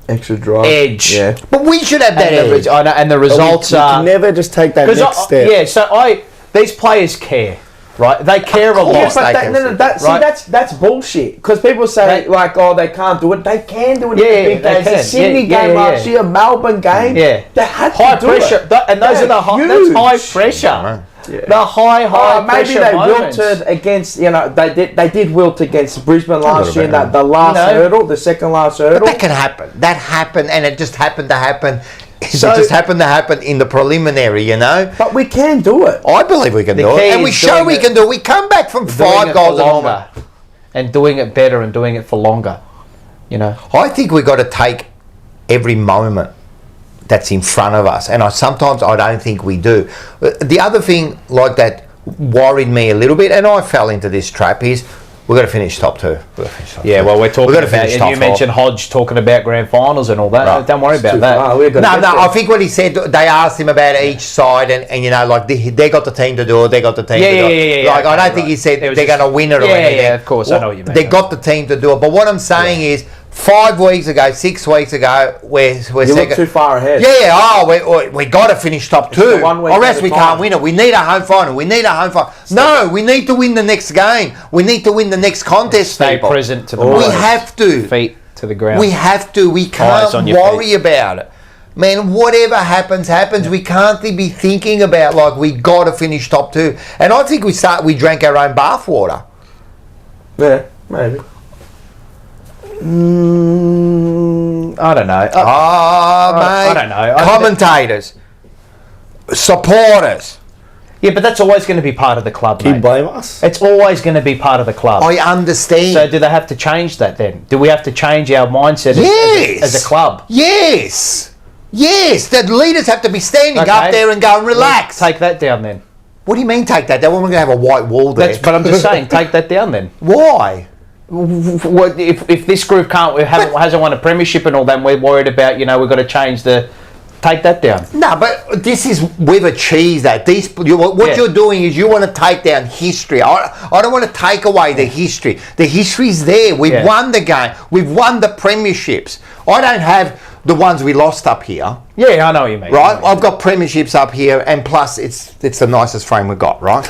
extra drive edge. Yeah, but we should have that edge. I know, and the results are. You can never just take that next step. Yeah, so these players care. Right, they care a lot. That's bullshit. Because people say they can't do it. They can do it. Yeah, in the big games. The Sydney game last year, Melbourne game. Yeah, they had high to pressure. do it. And those are the high pressure. Yeah. The high maybe pressure they moments. wilted against they did wilt against Brisbane last year in the last hurdle, the second last hurdle. But that can happen. That happened, and it just happened to happen. It just happened to happen in the preliminary, But we can do it. I believe we can do it, and we show we can do it. We come back from 5 goals longer, and doing it better and doing it for longer. I think we've got to take every moment that's in front of us, and sometimes I don't think we do. The other thing like that worried me a little bit, and I fell into this trap, is we've got to finish top 2. Yeah, well, we're talking about, and you mentioned Hodge talking about grand finals and all that. Right. Don't worry about that. No, I think what he said, they asked him about each side, and they got the team to do it, they got the team to do it. Yeah. I don't think he said they're going to win it or anything. Yeah, of course, I know what you mean. They got the team to do it, but what I'm saying is, 5 weeks ago, 6 weeks ago, we're second. Too far ahead. Yeah, we got to finish top 2, or else we can't win it. We need a home final. No, we need to win the next game. We need to win the next contest. Stay present to the We have to. Feet to the ground. We have to. We can't worry about it. Man, whatever happens. We can't be thinking about we got to finish top 2. And I think we drank our own bathwater. Yeah, maybe. I don't know. Mate. I don't know. Commentators, supporters. Yeah, but that's always going to be part of the club, Can you blame us? It's always going to be part of the club. I understand. So do they have to change that then? Do we have to change our mindset as a club? Yes. The leaders have to be standing up there and going, relax. Take that down then. What do you mean take that down? We're going to have a white wall there. But I'm just saying, take that down then. Why? What if this group hasn't won a premiership and all that, and we're worried about we've got to change take that down. No, but we've achieved that. What you're doing is you want to take down history. I don't want to take away the history. The history's there. We've won the game. We've won the premierships. I don't have the ones we lost up here. Yeah, I know what you mean. Right? I've got premierships up here, and plus it's the nicest frame we've got, right?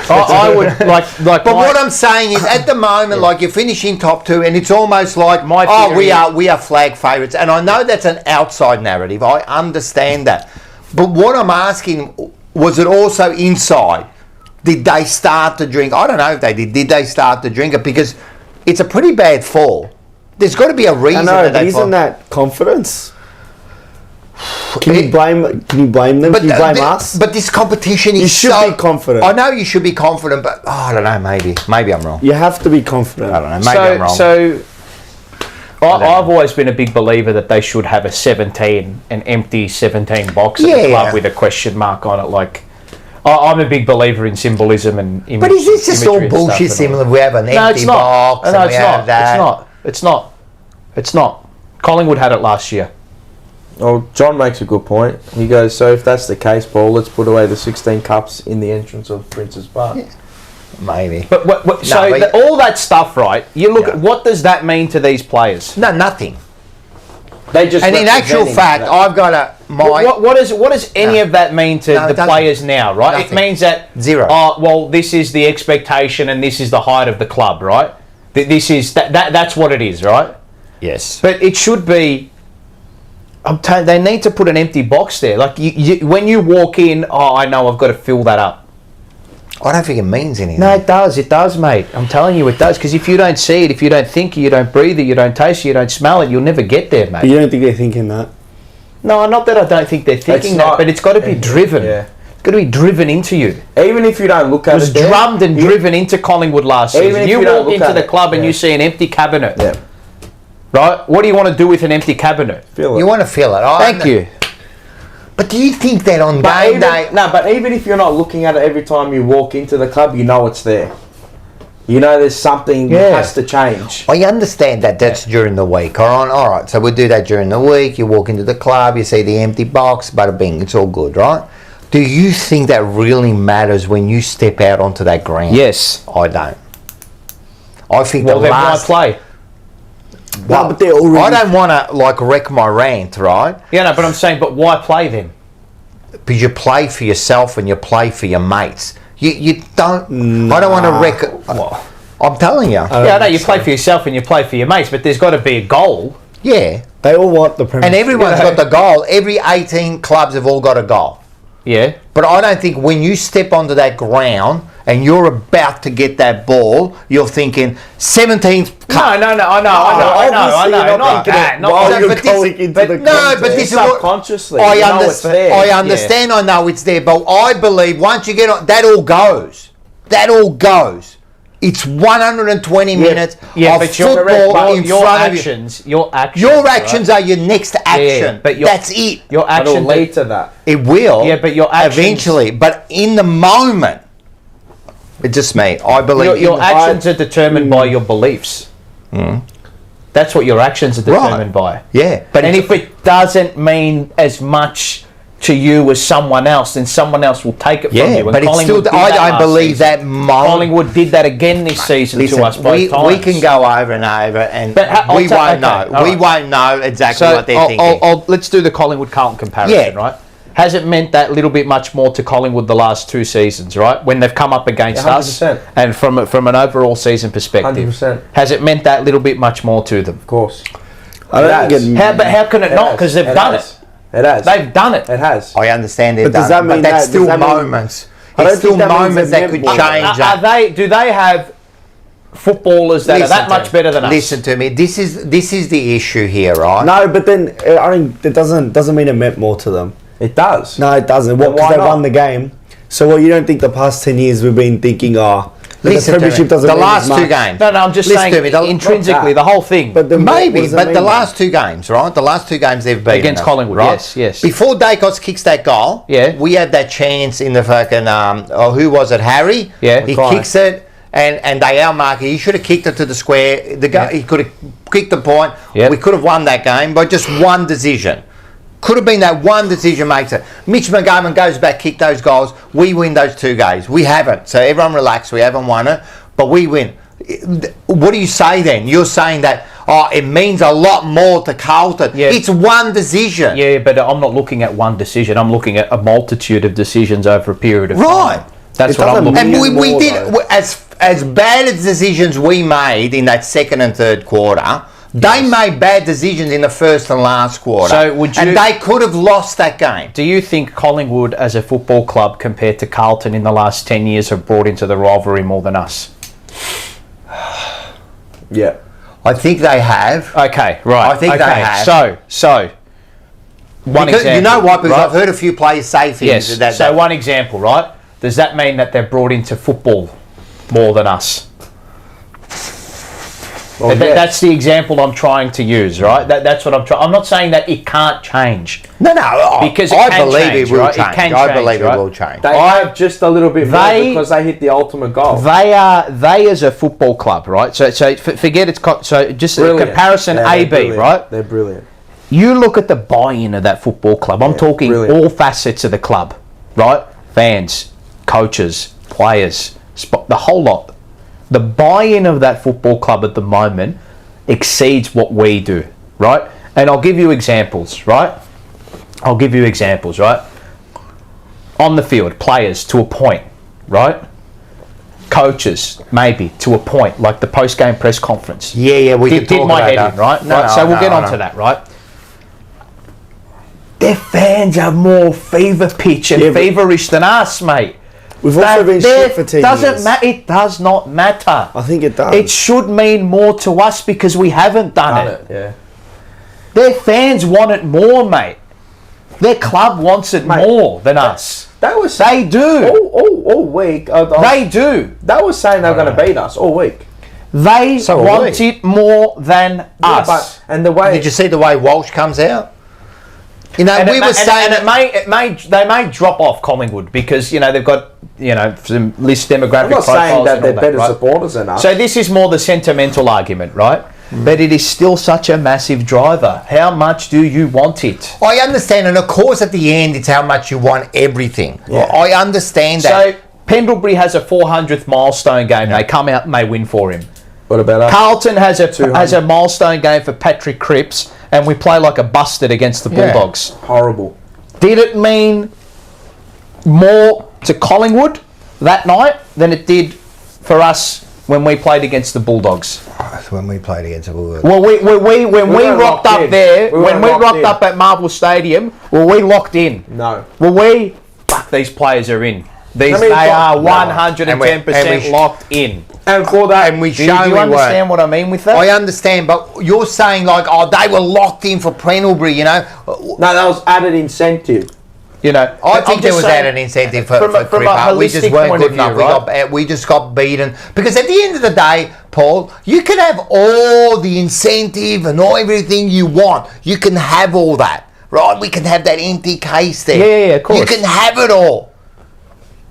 I would like. But what I'm saying is, at the moment, you're finishing top 2, and it's almost like, we are flag favourites, and I know that's an outside narrative. I understand that, but what I'm asking, was it also inside? Did they start to drink? I don't know if they did. Did they start to drink it? Because it's a pretty bad fall. There's got to be a reason. I know, but isn't that confidence? Can you blame them? Can you blame us? But this competition is You should be confident. I know you should be confident, but I don't know. Maybe I'm wrong. You have to be confident. I don't know. Maybe I'm wrong. So I've always been a big believer that they should have an empty 17 box at the club with a question mark on it. Like, I'm a big believer in symbolism and imagery. But is this just all bullshit similar? We have an empty box and we have that. It's not. Collingwood had it last year. Well, John makes a good point. He goes, so if that's the case, Paul, let's put away the 16 cups in the entrance of Prince's Park. Yeah. Maybe. But all that stuff, right? You look at what does that mean to these players? No, nothing. They just and in actual fact, I've got a what does any of that mean to the players now, right? Nothing. It means that zero. Well, this is the expectation and this is the height of the club, right? This is that's what it is, right? Yes. But it should be. They need to put an empty box there. Like when you walk in, I know I've got to fill that up. I don't think it means anything. No, it does, mate. I'm telling you, it does. Because if you don't see it, if you don't think it, you don't breathe it, you don't taste it, you don't smell it, you'll never get there, mate. But you don't think they're thinking that? No, not that I don't think they're thinking that, but it's got to be driven. Yeah. It's got to be driven into you. Even if you don't look at it, was drummed and driven into Collingwood last season. You walk into the club and you see an empty cabinet. Yeah. Right? What do you want to do with an empty cabinet? Fill it. You want to fill it. Thank you. But do you think that on game day... No, but even if you're not looking at it every time you walk into the club, you know it's there. You know there's something that has to change. I understand that that's during the week. All right, so we'll do that during the week. You walk into the club, you see the empty box, bada bing, it's all good, right? Do you think that really matters when you step out onto that ground? Yes. I don't. I think then why play? Well, but they're already... I don't want to wreck my rant, right? Yeah, no, but I'm saying, but why play then? Because you play for yourself and you play for your mates. You don't... I don't want to wreck... I'm telling you. I know you play for yourself and you play for your mates, but there's got to be a goal. Yeah. They all want the Premier. And everyone's got the goal. Every 18 clubs have all got a goal. Yeah. But I don't think when you step onto that ground and you're about to get that ball, you're thinking 17th cup. No, I know. Not that. But this is subconsciously. I understand. I know it's there, but I believe once you get on, that all goes. That all goes. It's 120 minutes of football in front of you. Your actions are your next action. But that's it. Your actions will lead to that. It will. Yeah, but your actions eventually. But in the moment, it's just me. I believe your actions are determined by your beliefs. That's what your actions are determined by. Yeah, but if it doesn't mean as much to you as someone else, then someone else will take it from you. And but it's still. I don't believe that. Collingwood did that again this season to us both times. We can go over and over, and we won't know. We won't know exactly what they're thinking. Let's do the Collingwood-Carlton comparison, right? Has it meant that little bit much more to Collingwood the last 2 seasons, right? When they've come up against us, and from an overall season perspective, 100%. Has it meant that little bit much more to them? Of course. But how can it not? Because they've done it. It has. They've done it. It has. I understand they've done it, but that's still moments. It's still moments that could change that. Do they have footballers that are that much better than us? Listen to me. This is the issue here, right? No, but then I think it doesn't mean it meant more to them. It does. No, it doesn't. What? Because they won the game. So what? You don't think the past 10 years we've been thinking, listen, the Premiership doesn't mean as much. 2 games. No, I'm just saying intrinsically the whole thing. But the last 2 games, right? The last 2 games they've beaten against Collingwood, right? Yes. Before Dacos kicks that goal, we had that chance in the fucking who was it? Harry. Yeah, he kicks it. And they outmark it. He should have kicked it to the square. He could have kicked the point. Yep. We could have won that game by just one decision. Could have been that one decision makes it. Mitch McGovern goes back, kick those goals. We win those 2 games. We haven't. So everyone relax. We haven't won it, but we win. What do you say then? You're saying that it means a lot more to Carlton. Yeah. It's one decision. Yeah, but I'm not looking at one decision. I'm looking at a multitude of decisions over a period of time. Right. That's what I'm looking at. And we did as bad as decisions we made in that second and third quarter. They made bad decisions in the first and last quarter. So and they could have lost that game. Do you think Collingwood as a football club compared to Carlton in the last 10 years have brought into the rivalry more than us? Yeah. I think they have. Okay, right. I think they have. So One example. You know what? Because right? I've heard a few players say things. Yes. So one example, right? Does that mean that they're brought into football more than us? Well, that's the example I'm trying to use, right? That's what I'm trying. I'm not saying that it can't change. No, because I believe change, it will right? change. It can I change, believe right? it will change. They have just a little bit more because they hit the ultimate goal. They as a football club, right? So forget it's so just Brilliant. a comparison. AB, brilliant. right? They're brilliant. You look at the buy-in of that football club. I'm talking brilliant. all facets of the club, right? Fans, coaches, players, the whole lot. The buy-in of that football club at the moment exceeds what we do, right? And I'll give you examples, right? On the field, players to a point, right? Coaches, maybe to a point, like the post-game press conference. Yeah, we did my head in, right? No, so we'll get onto that, right? Their fans are more fever pitch and feverish than us, mate. We've also been shit for 10 years. It does not matter. I think it does. It should mean more to us because we haven't done it. Yeah. Their fans want it more, mate. Their club wants it more than us. They do. All week. They do. They were saying they're going to beat us all week. They want it more than us. And the way did you see the way Walsh comes out? You know, they may drop off Collingwood because they've got some list demographic. I'm not profiles saying that and they're all better right? supporters than us. So this is more the sentimental argument, right? But it is still such a massive driver. How much do you want it? I understand, and of course at the end it's how much you want everything. Yeah. I understand that. So Pendlebury has a 400th milestone game. They come out and they win for him. What about us? Carlton has a milestone game for Patrick Cripps, and we play like a busted against the Bulldogs. Horrible. Did it mean more to Collingwood that night than it did for us when we played against the Bulldogs? When we played against the Bulldogs. Well, when we rocked up there, when we rocked in. up at Marvel Stadium, were we locked in? No. Fuck, these players are in. They are 110% locked in. And for that, and we Do you understand what I mean with that? I understand, but you're saying like, they were locked in for Pendlebury, No, that was added incentive. I think there was added incentive for Cripper. We just weren't good enough. Right? We just got beaten. Because at the end of the day, Paul, you can have all the incentive and everything you want. You can have all that, right? We can have that empty case there. Yeah, of course. You can have it all.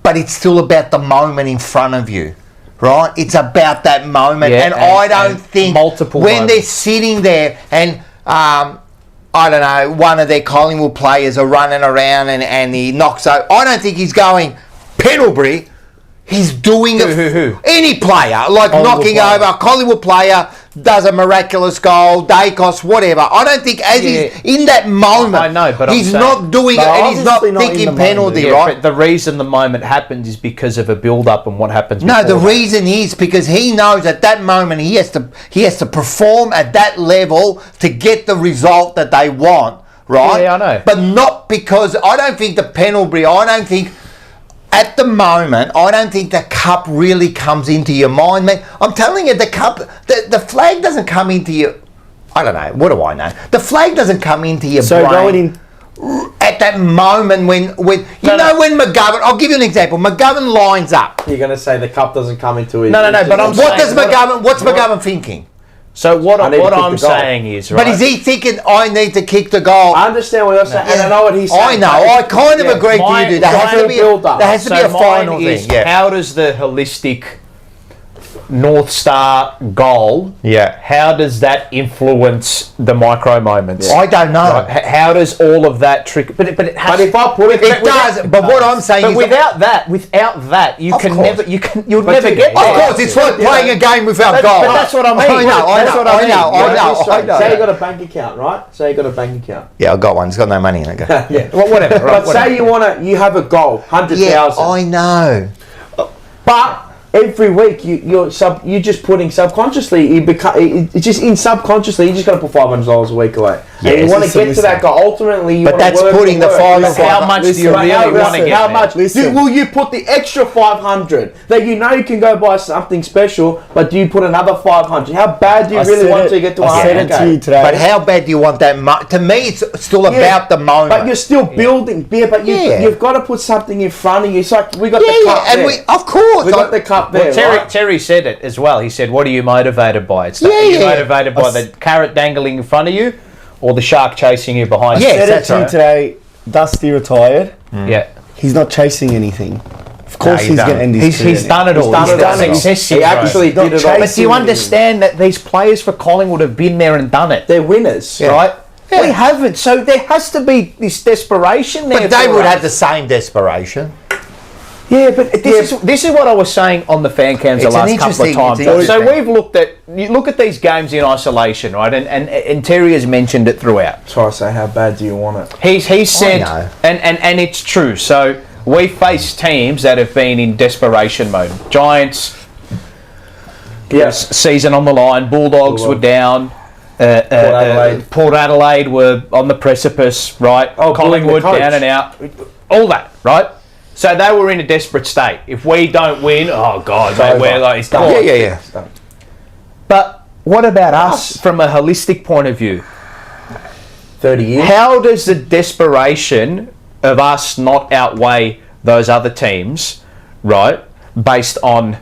But it's still about the moment in front of you. Right? It's about that moment. Yeah, and I don't think multiple when moments. they're sitting there and I don't know, one of their Collingwood players are running around and he knocks out. I don't think he's going, Pendlebury, he's doing it. Who? Any player, like Collingwood knocking player. over a Collingwood player, does a miraculous goal, Dacos, whatever. I don't think he's in that moment. I know, but he's I'm saying- not doing it No, and he's not obviously not in thinking the penalty, Yeah, right? but the reason the moment happens is because of a build-up and what happens No, before the that. reason is because he knows at that moment he has to perform at that level to get the result that they want, right? Yeah, I know. But not because I don't think the Pendlebury. At the moment, I don't think the cup really comes into your mind, man. I'm telling you, the cup, the flag doesn't come into your. I don't know. What do I know? The flag doesn't come into your brain. going in. At that moment when when McGovern, I'll give you an example. McGovern lines up. You're going to say the cup doesn't come into it. No, but I'm What does saying- What's McGovern thinking? So what I need to kick I'm the goal. saying is, right? But is he thinking I need to kick the goal? I understand what you're saying, and I know what he's saying. I know. I kind of agree to you. There has to be build-up. There has to be a final mine is, thing. Yeah. how does the holistic North Star goal? Yeah. How does that influence the micro moments? I don't know. Right? How does all of that trick? But it has. But if I put it, It does. But what I'm saying But is, without that, you Of can course. never. You'll never get there. of course, it's like playing a game without goal. But that's what I mean. I know. That's what I mean. I know. Say you got a bank account, right? Say you got a bank account. Yeah, I got one. It's got no money in it. Yeah. Well, whatever. Right, But say you have a goal, 100,000. Yeah, I know. But every week you're just putting subconsciously. It's just in subconsciously. You just got to put $500 a week away. and you want to get to that goal. Ultimately, you but want to that's work putting the final. How much do you really want to get? How much will you put the extra 500 that you know you can go buy something special, but do you put another 500? How bad do you really want to get to 100? But how bad do you want that? To me, it's still about the moment. But you're still building beer. But you've got to put something in front of you. It's like we got the cup there. And of course, we got the cup there. Terry said it as well. He said, "What are you motivated by? Are you motivated by the carrot dangling in front of you, or the shark chasing you behind?" I said it to you today. Dusty retired. Yeah, he's not chasing anything. Of course, he's going to end his He's done it all. He's done success. He actually did it all. But do you understand that these players for Collingwood have been there and done it? They're winners, right? Yeah. We haven't, so there has to be this desperation there. But they would have the same desperation. Yeah, but this is what I was saying on the fan cams the last couple of times. So we've looked at these games in isolation, right? And Terry has mentioned it throughout. So I say, how bad do you want it? He's said, and it's true. So we face teams that have been in desperation mode. Giants, season on the line. Bulldogs were down. Port Adelaide were on the precipice, right? Collingwood down and out. All that, right? So they were in a desperate state. If we don't win, oh God, mate, we're like, it's done. Yeah. But what about us from a holistic point of view? 30 years. How does the desperation of us not outweigh those other teams, right? Based on,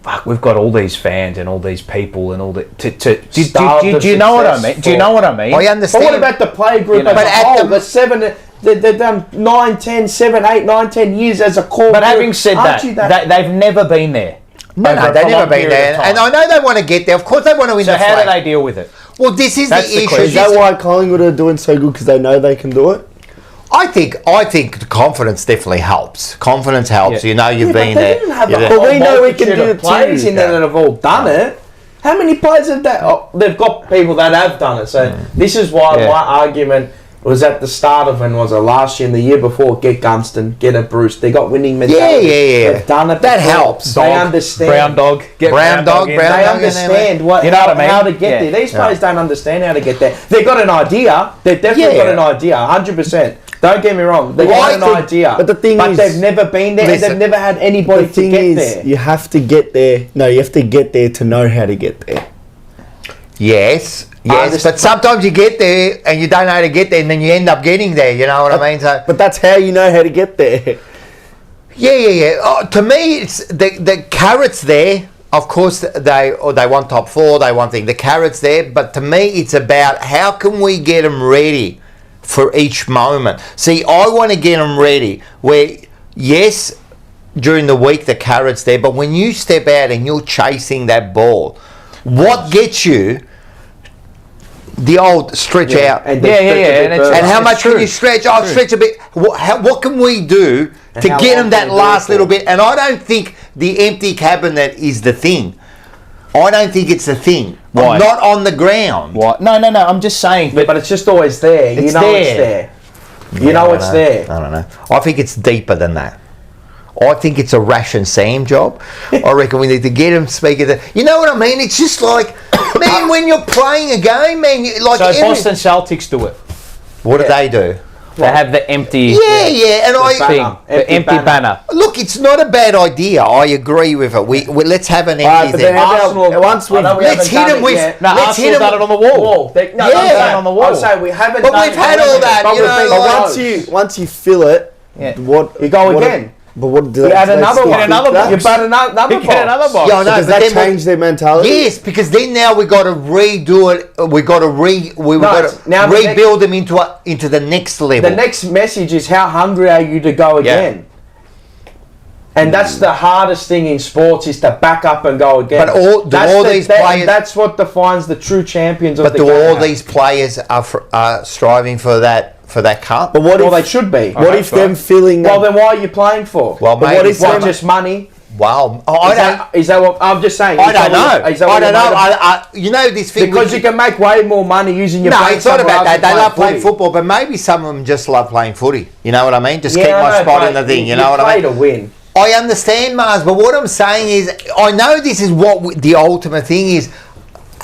fuck, we've got all these fans and all these people and all that. Do you know what I mean? Do you know what I mean? I understand. But what about the play group as a whole? The 7... They've done 9, 10, 7, 8, 9, 10 years as a core. But having said that, they've never been there. No, they've never been there. And I know they want to get there. Of course they want to win the flag. So how do they deal with it? Well, this is the issue. Is that why Collingwood are doing so good? Because they know they can do it? I think the confidence definitely helps. Confidence helps. You know you've been but there. They didn't have but we know we can do players in there that have all done it. How many players have that? Oh, they've got people that have done it. So this is why my argument was at the start of last year and the year before. Get Gunston, get a Bruce. They got winning mentality. Yeah. They've done it. That helps. They understand. Brown dog. Get Brown dog. They understand how to get there. These players don't understand how to get there. They've got an idea. They've definitely got an idea. 100%. Don't get me wrong. They've got an idea. But the thing is, they've never been there. And they've never had anybody to get there. You have to get there. No, you have to get there to know how to get there. Yes, but sometimes you get there and you don't know how to get there, and then you end up getting there. You know what I mean? So, but that's how you know how to get there. Yeah. To me, it's the carrots there. Of course, they want top 4. They want the carrots there. But to me, it's about how can we get them ready for each moment. See, I want to get them ready. Where yes, during the week the carrots there, but when you step out and you're chasing that ball, what gets you? The old stretch out. And how much can you stretch? I'll stretch a bit. What can we do to get them that last little bit? And I don't think the empty cabinet is the thing. I don't think it's the thing. Why? Not on the ground. What? No. I'm just saying. But it's just always there. It's there. You know it's there. I don't know. I think it's deeper than that. I think it's a Rash and Sam job. I reckon we need to get him speaking. You know what I mean? It's just like, man, when you're playing a game, man. Boston Celtics do it. What do they do? They have the empty. And the empty banner. Look, it's not a bad idea. I agree with it. We let's have an empty thing. Let's hit them with. Let's hit them done it on the wall. On the wall. I'm saying we haven't. But we've had all that. But once you fill it, what you go again. But what do you add another one? Get another box. You add another box. Yeah, I know, does that change their mentality? Yes, because then now we got to redo it. We got to rebuild them into the next level. The next message is how hungry are you to go again? And that's the hardest thing in sports is to back up and go again. But all these players. That's what defines the true champions of the game. But all these players are striving for that cup? But they should be. What if them filling? Well, then why are you playing for? Well, but what if them just money? Wow. Is that what I'm just saying? I don't know. I don't know. You know this thing because you can make way more money using your. No, it's not about that. They love playing football, but maybe some of them just love playing footy. You know what I mean? Just keep my spot in the thing. You know what I mean? Play to win. I understand, Mars, but what I'm saying is, I know this is what the ultimate thing is.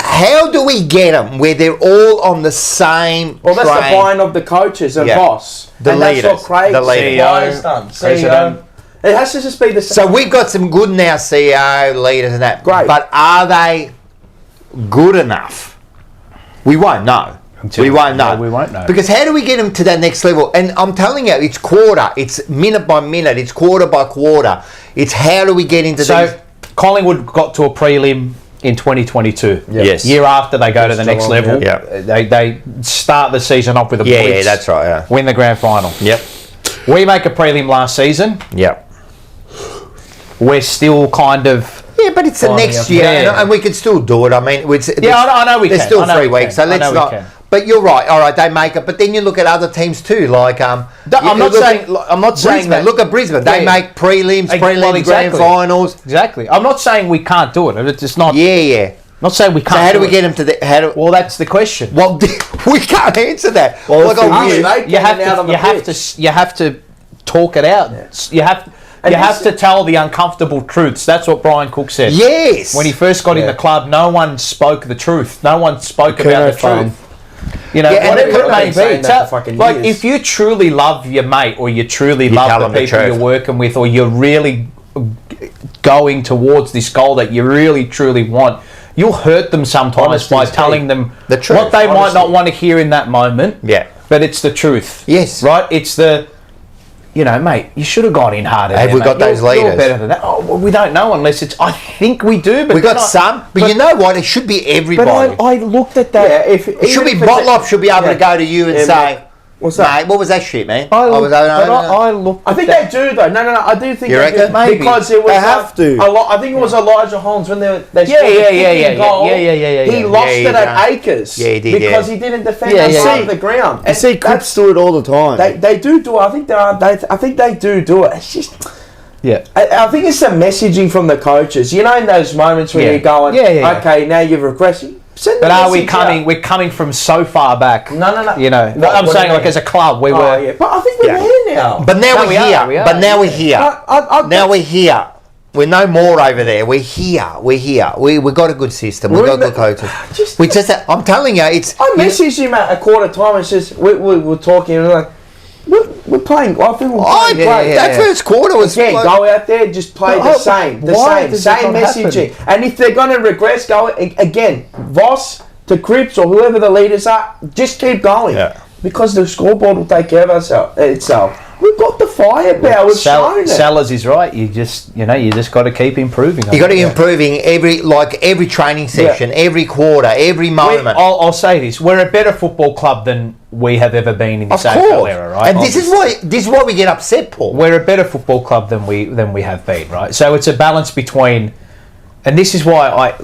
how do we get them where they're all on the same Well, that's train? the buying of the coaches and boss. The and leaders. That's what Craig The leaders. has done. President. It has to just be the same. So we've got some good now CEO leaders and that. Great. But are they good enough? We won't know. We won't know. No, we won't know. Because how do we get them to that next level? And I'm telling you, it's quarter. It's minute by minute. It's quarter by quarter. It's how do we get into these? So Collingwood got to a prelim in 2022. Yes. Year after they go to the next level. Yeah. They start the season off with a Yeah, blitz. yeah, that's right. Yeah. Win the grand final. Yep. We make a prelim last season. Yep. We're still kind of... Yeah, but it's the Finding next a- year, Yeah. and we can still do it. I mean, I know we there's can. still I know 3 we weeks, can. so I know let's we not. can. But you're right. All right, they make it. But then you look at other teams too, like I'm not saying Brisbane. that. Look at Brisbane. They Yeah. make prelims, Well, grand finals. Exactly. I'm not saying we can't do it. It's just not. Yeah, yeah. Not saying we can't. So how do do we it. get them to the? How do? Well, that's the question. Well, we can't answer that. Well, Like, if I we- wish- You have to talk it out. You have to tell the uncomfortable truths. That's what Brian Cook said. Yes. When he first got in the club, no one spoke the truth. No one spoke about the Kernahan. truth. You know, Yeah, and whatever they've it been may saying be. that for fucking Like, years. if you truly love your mate, or you truly tell love them the the people truth. you're working with, or you're really going towards this goal that you really truly want, you'll hurt them sometimes Honesty by is key. telling them The truth. what they might Honesty. not want to hear in that moment. Yeah. But it's the truth. Yes. Right? It's the, mate, you should have gone in harder. Have there, we mate. got those You're leaders? better than that. Oh, well, we don't know unless it's, I think we do. But We got then some, but you know what? It should be everybody. But I looked at that. Yeah, if It should be Botlop should be able to go to you and say, What's that? mate, what was that shit, man? I was looked, I looked I at think that. they do though. No. I do think You they do. reckon? Maybe. Because it was They have to. a lot. I think it was Elijah Holmes when they Yeah, scored the yeah, kicking goal. yeah. He lost Yeah, it he at done. Acres. Yeah, he did, because yeah. he didn't defend Yeah, that yeah, side yeah. of the ground. You see, Crips do it all the time. They do it. I think I think they do it. It's just. Yeah. I think it's the messaging from the coaches. You know, in those moments when Yeah. you're going, Yeah. okay, now you've regressed. Send the But are we message coming? out. We're coming from so far back. No. You know, What- I'm what saying do you like mean? as a club, we Oh, were. yeah. But I think we're there now. But now No, we're we are, here. we are. But now we're here. I- Now we're here. We're no more over there. We're here. We're here. We got a good system. We've We're got in the- good coaches. Just- We just. I'm telling you, it's. I messaged him at a quarter time and says we're talking and like we're playing. I think we're playing great. That first quarter was. Again, go out there, just play the same, why does that same not happen? messaging. And if they're going to regress, go again. Voss to Cripps or whoever the leaders are, just keep going. Yeah. Because the scoreboard will take care of itself. We've got the firepower. We've shown it. Sellers is right. You just got to keep improving. You got to be improving every training session, every quarter, every moment. I'll say this: we're a better football club than we have ever been in this AFL era, right? And this is why we get upset, Paul. We're a better football club than we have been, right? So it's a balance between, and this is why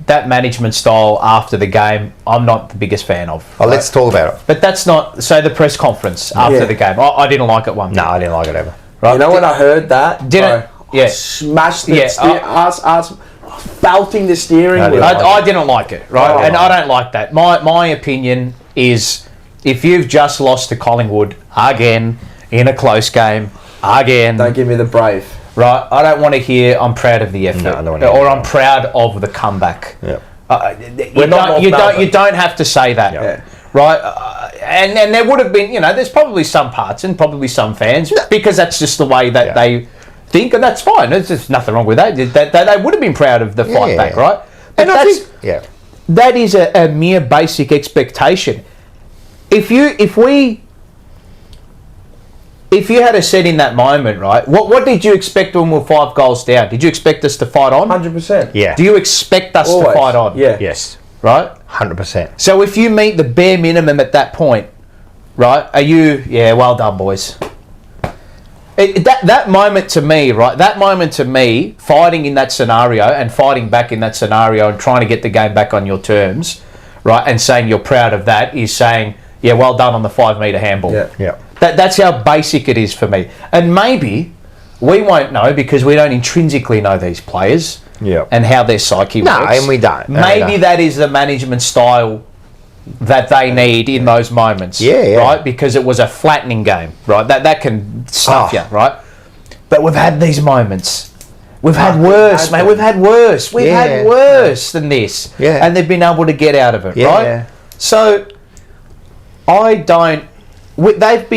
that management style after the game, I'm not the biggest fan of. Oh, let's talk about it. But that's not the press conference after the game. I didn't like it one bit. No, I didn't like it ever. Right? You know when I heard that? Didn't- bro, yeah. I smashed the Yeah, us belting the steering No, wheel. I didn't like it, right? Oh. And I don't like that. My opinion is, if you've just lost to Collingwood again in a close game again, Don't give me the brave. right? I don't want to hear I'm proud of the effort, No, I don't wanna hear or that. I'm proud of the comeback. Yeah. You not North Melbourne. you don't have to say that, Yeah. right? And there would have been, there's probably some parts and probably some fans, because that's just the way that they think, and that's fine. There's just nothing wrong with that. They would have been proud of the fight back, right? But And I think, that is a mere basic expectation. If you had a said in that moment, right? What did you expect when we were 5 goals down? Did you expect us to fight on? 100%. Yeah. Do you expect us to fight on? Yeah. Yes. Right? 100%. So if you meet the bare minimum at that point, right? Are you? Yeah. Well done, boys. That moment to me, right? That moment to me, fighting in that scenario and fighting back in that scenario and trying to get the game back on your terms, right? And saying you're proud of that is saying, yeah, well done on the 5 metre handball. Yeah. Yeah. That's how basic it is for me. And maybe we won't know because we don't intrinsically know these players and how their psyche works. No, and we don't. Maybe that is the management style that they need in those moments. Yeah. Right? Because it was a flattening game, right? That can stuff you, right? But we've had these moments We've had worse, mate. We've had worse. We've had worse than this. Yeah. And they've been able to get out of it, Yeah, right? yeah. So, they've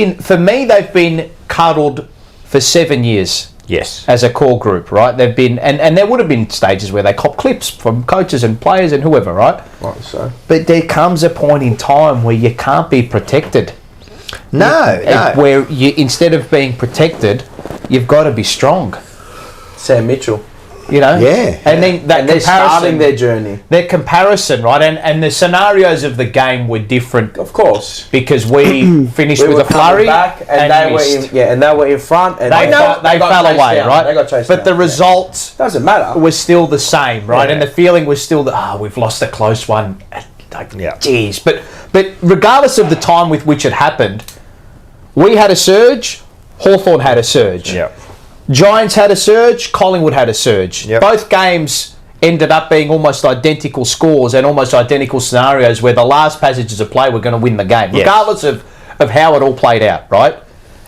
been cuddled for 7 years. Yes. As a core group, right? They've been, and there would have been stages where they cop clips from coaches and players and whoever, right? Right, so. But there comes a point in time where you can't be protected. No. Where you, instead of being protected, you've got to be strong. Sam Mitchell. You know? Yeah. And then that they're starting their journey. Their comparison, right? And the scenarios of the game were different. Of course. Because we finished with a flurry back and they missed. were in front and they fell away, down. right? They got chased but down. the result doesn't matter. was still the same, right? Yeah. And the feeling was still that we've lost a close one. Geez. But regardless of the time with which it happened, we had a surge, Hawthorn had a surge. Yeah. Giants had a surge, Collingwood had a surge. Yep. Both games ended up being almost identical scores and almost identical scenarios where the last passages of play were going to win the game, regardless of how it all played out, right?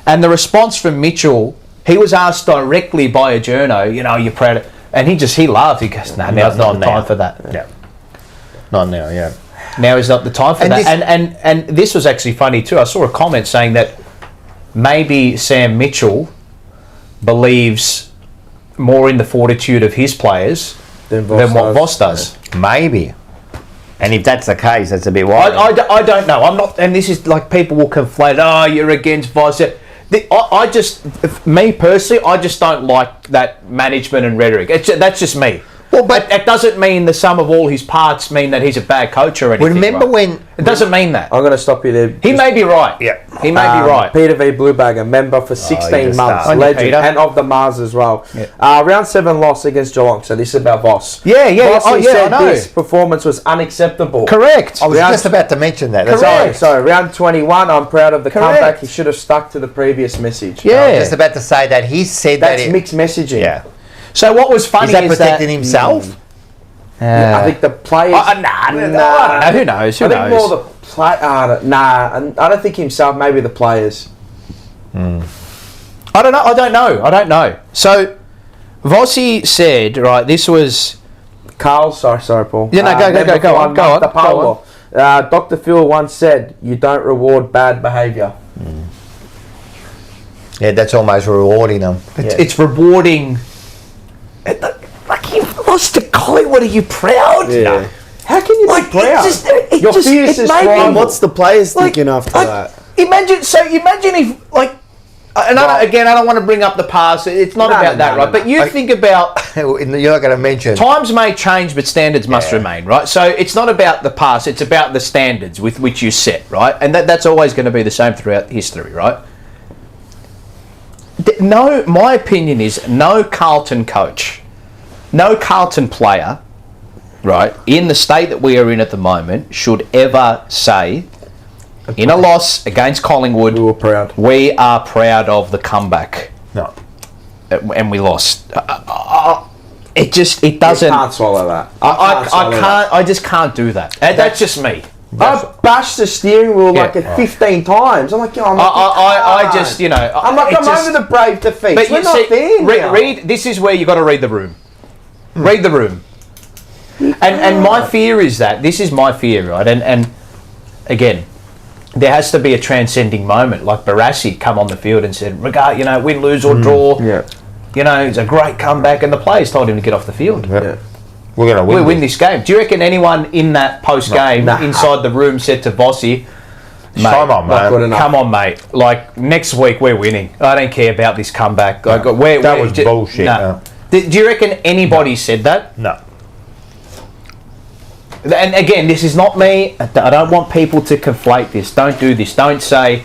And the response from Mitchell, he was asked directly by a journo, you're proud of... And he laughed. He goes, now's not the time for that. Yeah. Not now, yeah. Now is not the time for that. And this was actually funny too. I saw a comment saying that maybe Sam Mitchell believes more in the fortitude of his players than what Voss does. Maybe. And if that's the case, that's a bit wild. I don't know. I'm not, and this is like people will conflate. You're against Voss. Me personally, I just don't like that management and rhetoric. That's just me. Well, but it doesn't mean the sum of all his parts mean that he's a bad coach or anything. Remember when... It doesn't mean that. I'm going to stop you there. He may be right. Yeah. He may be right. Peter V. Bluebagger, member for 16 months, legend, and of the Mars as well. Yeah. Round 7 loss against Geelong, so this is about Voss. Yeah. Voss said this performance was unacceptable. Correct. I was just about to mention that. So round 21, I'm proud of the comeback. He should have stuck to the previous message. Yeah. I was just about to say that. He said that's mixed messaging. Yeah. So what was funny is protecting himself? I think the players... I don't know. Who knows? I think more the play... I don't think himself. Maybe the players. I don't know. So, Vossi said, right, this was... Carl, sorry, Paul. Yeah, no, go on. Dr. Phil once said, you don't reward bad behaviour. Yeah, that's almost rewarding them. It's rewarding... Like, you've lost to Collingwood. Are you proud? Yeah. No. How can you be proud? Your fierce is strong. What's the players thinking after that? Imagine if, like, and I don't want to bring up the past. It's not about that, right? But you think about... You're not going to mention... Times may change, but standards must remain, right? So it's not about the past. It's about the standards with which you set, right? And that's always going to be the same throughout history, right? No, my opinion is no Carlton coach... No Carlton player, right, in the state that we are in at the moment, should ever say, in a loss against Collingwood, we are proud of the comeback. No. And we lost. It doesn't... You can't swallow that. I just can't do that. That's just me. I bashed the steering wheel 15 times. I'm like, I just, I'm like, I'm over the brave defeat. But we're not there. Read. This is where you got to read the room. Read the room. And my fear is that, this is my fear, right? And again, there has to be a transcending moment. Like Barassi come on the field and said, win, lose or draw. It's a great comeback. And the players told him to get off the field. Yeah. We're going to win. We'll win this game. Do you reckon anyone in that post-game inside the room said to Vossi, come on, mate. Come on, mate. Like, next week we're winning. I don't care about this comeback. Like, that was bullshit. No. Do you reckon anybody said that? No. And again, this is not me. I don't want people to conflate this. Don't do this. Don't say,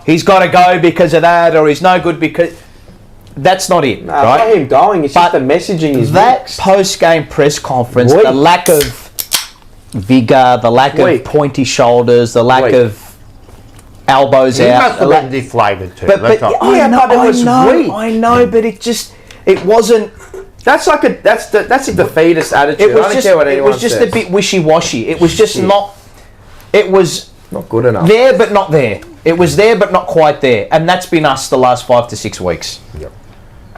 he's got to go because of that, or he's no good because... That's not it, right? It's not him going. It's just the messaging is that mixed. Post-game press conference, the lack of vigour, the lack of pointy shoulders, the lack of elbows out. He must have been deflated too. I know, but it wasn't. That's a defeatist attitude. It was just a bit wishy-washy. It was just not. It was not good enough. There, but not there. It was there, but not quite there, and that's been us the last 5 to 6 weeks. Yep.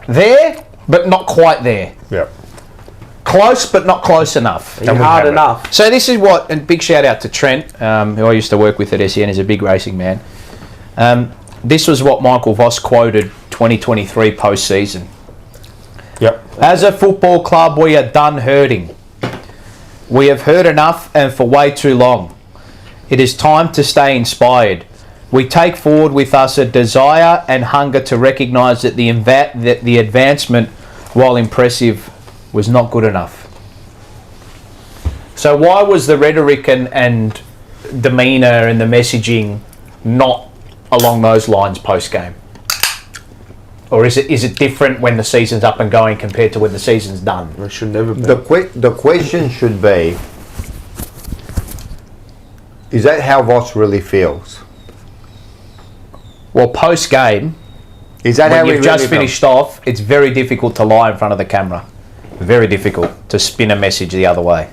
There, but not quite there. Yep. Close, but not close enough. Ain't hard enough. So this is what, and big shout out to Trent, who I used to work with at SEN, is a big racing man. This was what Michael Voss quoted 2023 post-season. Yep. As a football club, we are done hurting. We have hurt enough and for way too long. It is time to stay inspired. We take forward with us a desire and hunger to recognise that the advancement, while impressive, was not good enough. So why was the rhetoric and demeanour and the messaging not along those lines post-game? Or is it different when the season's up and going compared to when the season's done? It should never be. The question should be, is that how Voss really feels? Well, post-game, is that how when you've just finished off, it's very difficult to lie in front of the camera. Very difficult to spin a message the other way.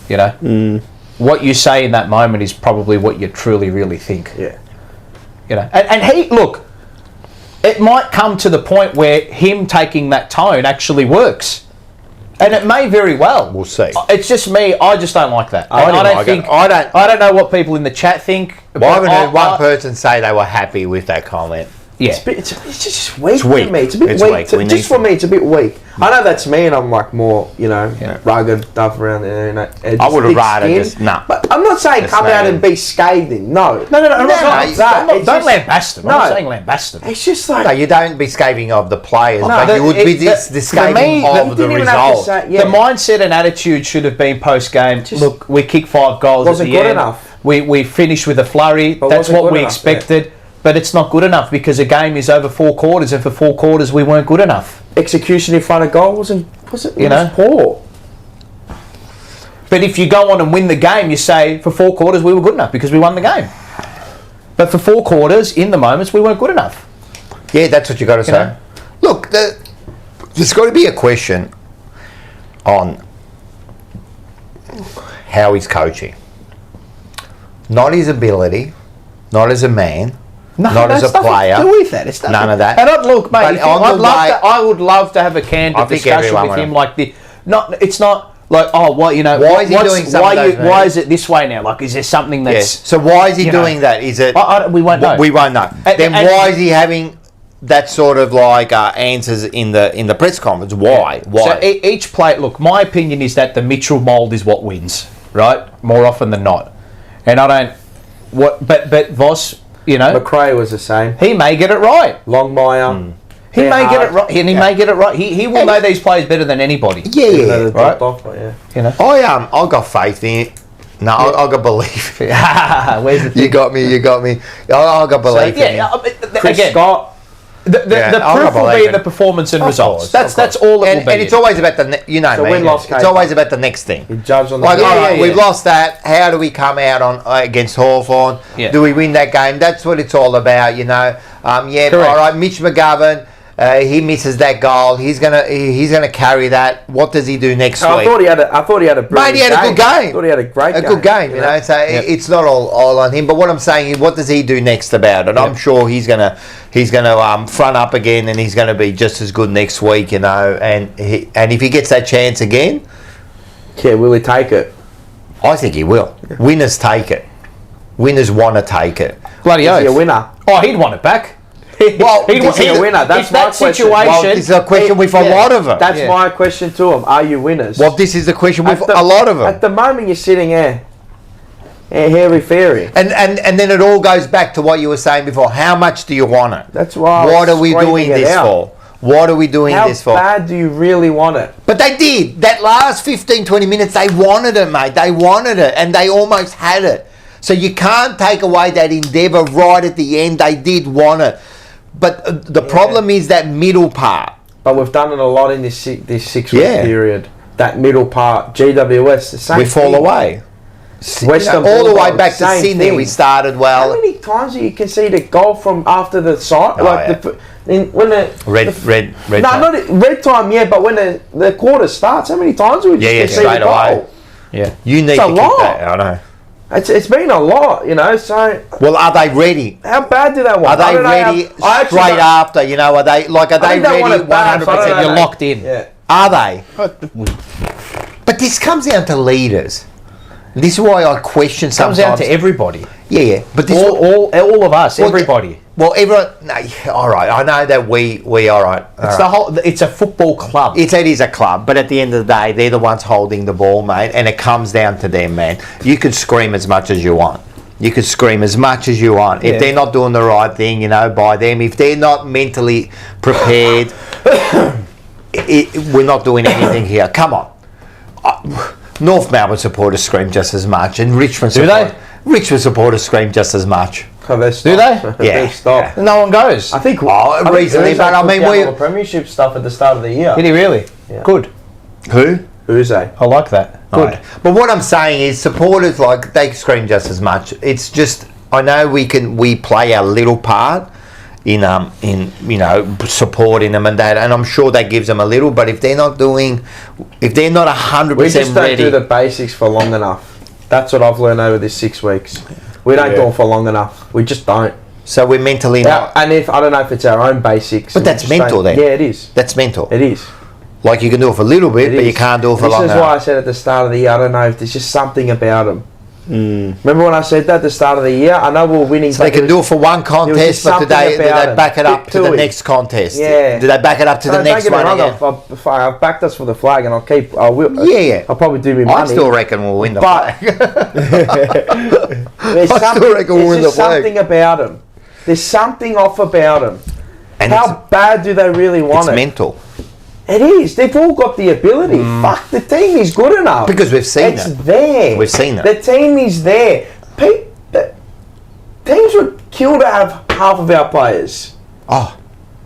You know? What you say in that moment is probably what you truly, really think. Yeah. You know? And he, look, it might come to the point where him taking that tone actually works. And it may very well. We'll see. It's just me. I just don't like that. I don't know what people in the chat think. Well, I haven't heard one person say they were happy with that comment. Yeah. It's just weak to me. It's a bit weak. Just for me, it's a bit weak. I know that's me, and I'm like more, rugged stuff around there. I would have rather just But I'm not saying come out and be scathing. No. Don't lambast them. I'm not saying lambast them. It's just like... No, you don't be scathing of the players, but you would be scathing of the result. The mindset and attitude should have been post-game. Look, we kicked 5 goals at the end. Wasn't good enough. We finished with a flurry. That's what we expected. Yeah. But it's not good enough because a game is over 4 quarters, and for 4 quarters we weren't good enough. Execution in front of goal was poor. But if you go on and win the game, you say for 4 quarters we were good enough because we won the game. But for 4 quarters, in the moments, we weren't good enough. Yeah, that's what you got to say. Look, there's got to be a question on how he's coaching. Not his ability, not as a man. Not as a player. To do with that. It's none of that. And look, mate, I would love to have a candid discussion with him like this. It's not like, why is he doing something? Why is it this way now? Like, is there something that's... Yes. So why is he doing that? Is it... we won't know. We won't know. Then why is he having that sort of like answers in the press conference? Why? So each play... Look, my opinion is that the Mitchell mould is what wins, right? More often than not. And I don't... But Voss... McRae was the same. He may get it right. Longmire. He may get it right. And he may get it right. He will know these players better than anybody. Yeah. Right? I got faith in it. No, I got belief. Where's the thing? You got me. I got belief in it. Chris Scott. The proof will be in the performance and results. That's all it will be. And it's always about it's always about the next thing. You judge on we've lost that. How do we come out on against Hawthorn? Yeah. Do we win that game? That's what it's all about, all right, Mitch McGovern, he misses that goal. He's gonna carry that. What does he do next week? I thought he had a brilliant Mate, he had a good game. I thought he had a great game. Good game, So it's not all on him. But what I'm saying is, what does he do next about it? I'm sure he's gonna front up again, and he's gonna be just as good next week, And if he gets that chance again, will he take it? I think he will. Winners take it. Winners want to take it. Bloody oath. Is he a winner? Oh, he'd want it back. Well, is he a winner? That's my question. Well, this is a question with a lot of them. That's my question to him. Are you winners? Well, this is the question with a lot of them. At the moment, you're sitting here, hairy-fairy. And then it all goes back to what you were saying before. How much do you want it? That's why. What are we doing this for? What are we doing this for? How bad do you really want it? But they did. That last 15, 20 minutes, they wanted it, mate. They wanted it, and they almost had it. So you can't take away that endeavour right at the end. They did want it. But the problem is that middle part. But we've done it a lot in this 6 week period. That middle part, GWS, the same. We fall away. All the way back to Sydney, we started well. How many times do you concede a goal from after the side? Red no, time. not red time, but when the quarter starts, how many times do we just concede a goal? Yeah, you need to kick that. I know. It's been a lot, you know. So well, are they ready? How bad do they want? Are they ready straight after? You know, are they ready 100%? You're locked in. Yeah. Are they? But this comes down to leaders. This is why I question sometimes. Comes down to everybody. Yeah. But this all of us, everybody. Well, everyone. No, all right. I know that we all right. It's a football club. It is a club, but at the end of the day, they're the ones holding the ball, mate, and it comes down to them, man. You can scream as much as you want. You can scream as much as you want. If they're not doing the right thing, you know, by them, if they're not mentally prepared, we're not doing anything here. Come on. North Melbourne supporters scream just as much, and Richmond supporters scream just as much. Do they? Yeah. Stop. No one goes. I think recently, but I mean, we premiership stuff at the start of the year. Did he really? Yeah. Good. Who? Uze. I like that. Good. Right. But what I'm saying is, supporters they scream just as much. It's just I know we play our little part in supporting them and that, and I'm sure that gives them a little. But if they're not 100% we just don't ready, do the basics for long enough. That's what I've learned over this 6 weeks. We don't do it for long enough. We just don't. So we're mentally not. And I don't know if it's our own basics. But that's mental then. Yeah, it is. That's mental. It is. Like you can do it for a little bit, but you can't do it for long. This is why I said at the start of the year, I don't know if there's just something about them. Remember when I said that at the start of the year? I know we're winning. So they can do it for one contest, but do they back it up to the next contest? Yeah. Do they back it up to the next one again? I've backed us for the flag, and I'll probably do me money. I still reckon we'll win the flag. There's something about them. There's something off about them. And how bad do they really want it? It's mental. It is. They've all got the ability. Fuck, the team is good enough. Because we've seen it. It's there. We've seen it. The team is there. Teams would kill to have half of our players. Oh.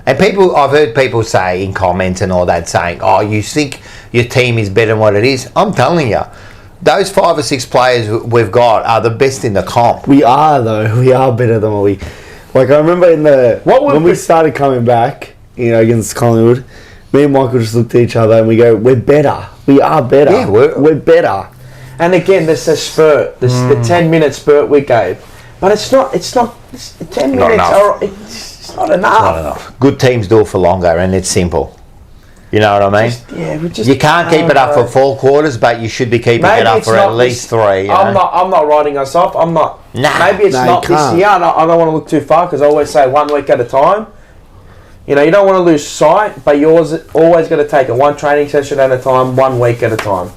And I've heard people say in comments and all that saying, oh, you think your team is better than what it is? I'm telling you, those 5 or 6 players we've got are the best in the comp. We are, though. We are better than what we... Like, I remember when we started coming back, against Collingwood, me and Michael just looked at each other and we go, we're better. We are better. Yeah, we're better. And again, there's a spurt. The 10-minute spurt we gave. But it's not 10 minutes. It's not enough. It's not enough. Good teams do it for longer, and it's simple. You know what I mean? You can't keep it up for 4 quarters, but you should be keeping it up for at least 3. I'm not writing us off. I'm not. Nah. Maybe it's not this year. I don't want to look too far because I always say 1 week at a time. You don't want to lose sight, but you're always going to take it 1 training session at a time, 1 week at a time.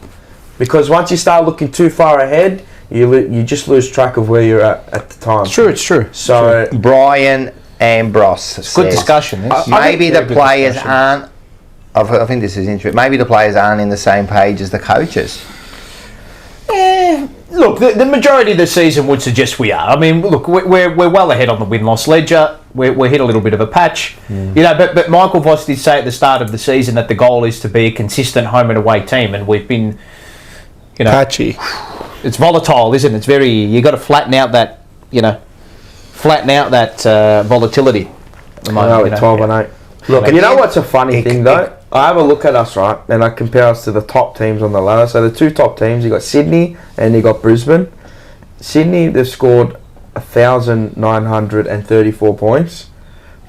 Because once you start looking too far ahead, you just lose track of where you're at the time. It's true. So Brian Ambrose says, good discussion. Maybe the players aren't. I think this is interesting. Maybe the players aren't in the same page as the coaches. Look, the majority of the season would suggest we are. I mean, look, we're well ahead on the win-loss ledger. We're hit a little bit of a patch, But Michael Voss did say at the start of the season that the goal is to be a consistent home and away team, and we've been, patchy. It's volatile, isn't it? It's very. You got to flatten out that, volatility. At the moment, we're 12 and 8. Look, you know what's a funny thing though? I have a look at us, right, and I compare us to the top teams on the ladder. So the 2 top teams, you got Sydney and you got Brisbane. Sydney, they've scored 1,934 points.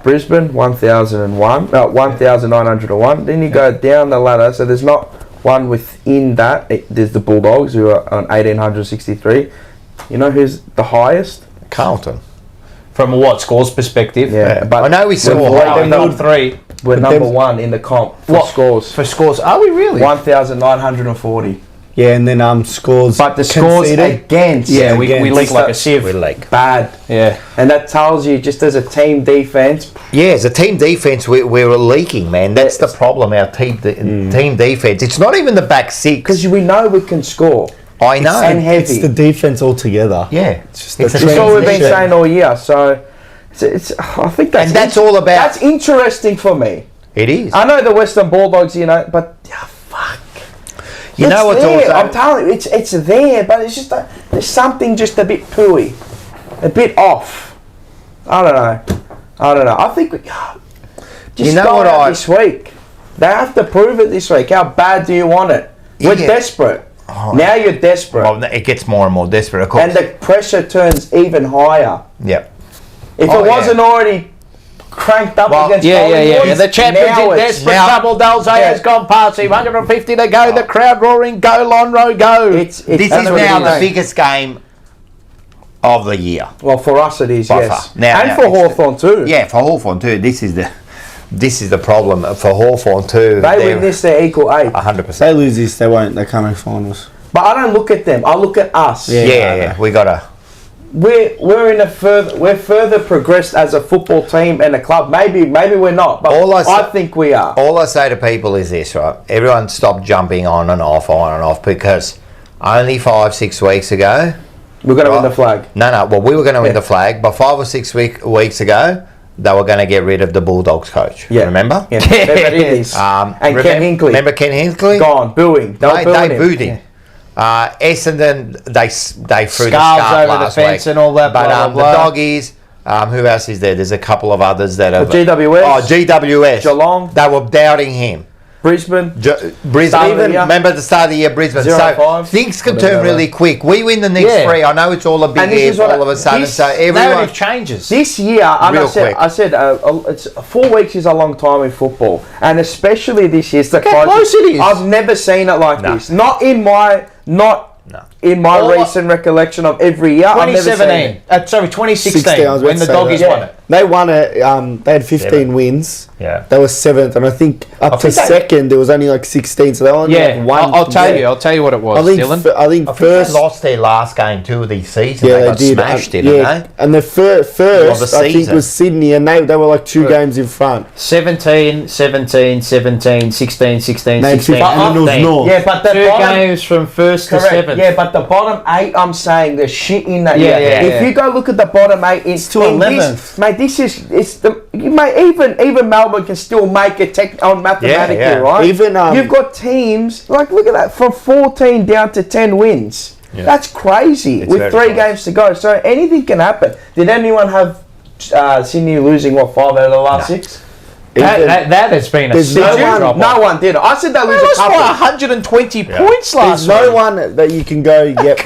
Brisbane, 1,901. Then you go down the ladder, so there's not one within that. There's the Bulldogs, who are on 1,863. You know who's the highest? Carlton. From a scores perspective? Yeah, but I know we saw number 3. We're number 1 in the comp for scores. For scores, are we really? 1,940. Yeah, and then scores. But the scores against. Yeah, we leak like a sieve. We leak. Bad. Yeah. And that tells you, just as a team defence. Yeah, as a team defence, we're leaking, man. That's the problem, our team defence. It's not even the back 6. Because we know we can score. I know. And heavy. It's the defence altogether. Yeah. It's that's what we've been saying all year. So, I think that's all about... That's interesting for me. It is. I know the Western Bulldogs, but... fuck. You know what's also... I'm telling you, it's there, but it's just... there's something just a bit pooey. A bit off. I don't know. I think we... Just this week. They have to prove it this week. How bad do you want it? We're desperate. Now you're desperate. Well, it gets more and more desperate, of course. And the pressure turns even higher. Yep. If it wasn't already cranked up against Collingwood, The champion's in desperate trouble. Dalzay has gone past him. 150 to go. The crowd roaring, go, Lonro, go. This is now the biggest game of the year. Well, for us it is, yes. Now, for Hawthorn too. Yeah, for Hawthorn too. This is the problem for Hawthorn too. They win this, they're equal 8. 100%. They lose this, they won't. They can't make finals. But I don't look at them. I look at us. Yeah. We gotta. We're further progressed as a football team and a club. Maybe we're not, but I think we are. All I say to people is this, right? Everyone stop jumping on and off, because only 5-6 weeks ago we're going to win the flag. No. Well, we were going to win the flag, but 5 or 6 weeks ago they were going to get rid of the Bulldogs coach. Yeah. Remember? Yeah. And Ken Hinkley. Remember Ken Hinkley? Gone, booing. They booed him. Essendon, they threw the scarves over last the fence week. and all that. But blah, blah, blah. the Doggies, who else is there? There's a couple of others that have. GWS. Oh, GWS. Geelong. They were doubting him. Brisbane. Brisbane. Even remember the start of the year, Brisbane. 0-5. Things can turn really quick. We win the next 3. I know it's all a big if all of a sudden. So everyone changes. This year, and I said it's 4 weeks is a long time in football, and especially this year, it's the close it is. I've never seen it like this. Not in my recent recollection of every year. 2017. 2016. When the Doggies won it. They won it. They had 15 wins. Yeah. They were 7th, and I think up to second there was only like 16. So they only had one. I'll tell you what it was, Dylan. I think first they lost their last game too of the season. Yeah, they got did. smashed, didn't they? And the first I think was Sydney, and they were like 2 games in front. 17, 17, 17, 16, 16, No, 16. Yeah, but the 2 games from first to 7th. Yeah, but the bottom 8, I'm saying the shit in that. If you go look at the bottom 8, it's to 11th. Mate, even Melbourne can still make it mathematically, right? Even you've got teams like look at that from 14 down to 10 wins. Yeah. That's crazy with 3 games to go. So anything can happen. Did anyone have Sydney losing 5 out of the last 6? That has been a no one did. I said they lose a couple. 120 points last week. There's no one that you can go. Yep.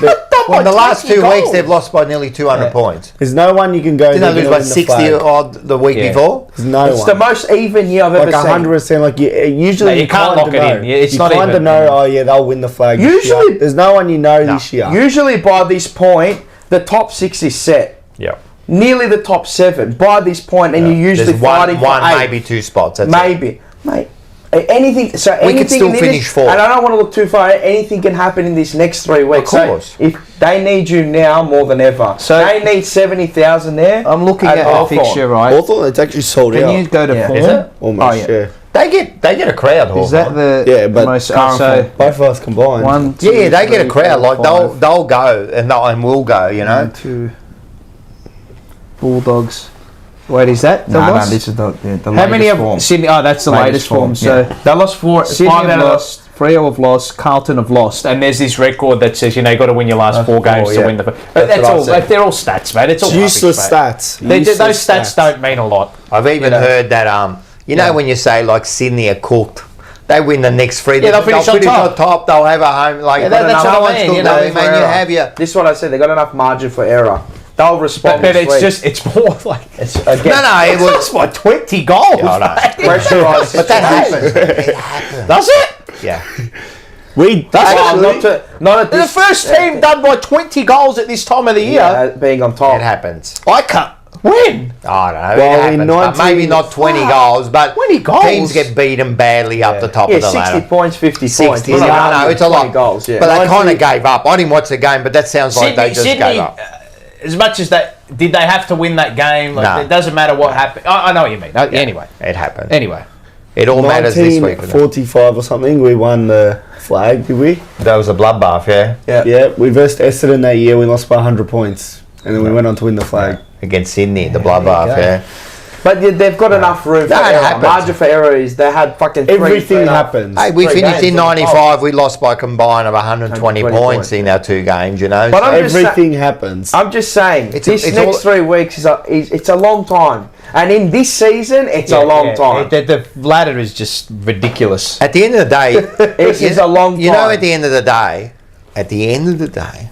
In the last 2 weeks, they've lost by nearly 200 points. There's no one you can go. Didn't they lose by 60 odd the week before? There's no one. It's the most even year I've ever seen. 100%. Like usually you can't lock it in. It's not even. You kind of know. Oh yeah, they'll win the flag. Usually, there's no one you know this year. Usually by this point, the top 6 is set. Yeah. Nearly the top 7 by this point, and you're usually fighting for 8. Maybe 2 spots. That's maybe, mate. Anything. So we anything could still finish 4. And I don't want to look too far. Anything can happen in this next 3 weeks. Of course. So if they need you now more than ever, so they need 70,000 there. I'm looking at the fixture, right? Hawthorn, it's actually sold out. Can you go to 4? Is it? Almost. Yeah. They get a crowd. Hawthorn. Is that the but most both of us combined? 1, 2, they get a 3, crowd. 4, Like they'll go and we'll go. You know. 1, 2 Bulldogs. Wait, is that the No, loss? this is the How many latest form. of Sydney? Oh, that's the latest form. So they lost 4. Sydney 5 have out of lost, Freo have lost, Carlton have lost, and there's this record that says you've got to win your last 4 games to win the. But that's all. They're all stats, mate. It's all useless rubbish, stats. Those stats don't mean a lot. I've even heard that when you say like Sydney are cooked. They win the next 3. Yeah, they'll finish on top. They'll have a home. Like that's what I mean. This is what I said. They got enough margin for error. They'll respond. But it's more like it was by 20 goals. Yeah, pressurised. But that happens. It happens. Does it? Yeah. The first team done by 20 goals at this time of the year. Being on top. It happens. I can't. When? I don't know. Well, it happens, but maybe not 20 goals, but 20 goals. Teams get beaten badly up the top of the ladder. 60 points, 50 points. No, it's a lot. Goals, But they kind of gave up. I didn't watch the game, but that sounds like they just gave up. As much as that, did they have to win that game? Like, No. It doesn't matter what happened. I know what you mean. Anyway. It happened. Anyway. It all matters this week. 1945 or something, we won the flag, did we? That was a bloodbath, yeah? Yeah, we versed Essendon that year, we lost by 100 points. And then we went on to win the flag. Against Sydney, the bloodbath, yeah. But they've got enough room for error. Margin for error is they had fucking everything happens. Hey, we finished in 95. We lost by a combined of 120 points in our 2 games, you know. But everything happens. I'm just saying, this next 3 weeks it's a long time. And in this season, it's a long time. The ladder is just ridiculous. At the end of the day, it is a long time. You know, at the end of the day, at the end of the day,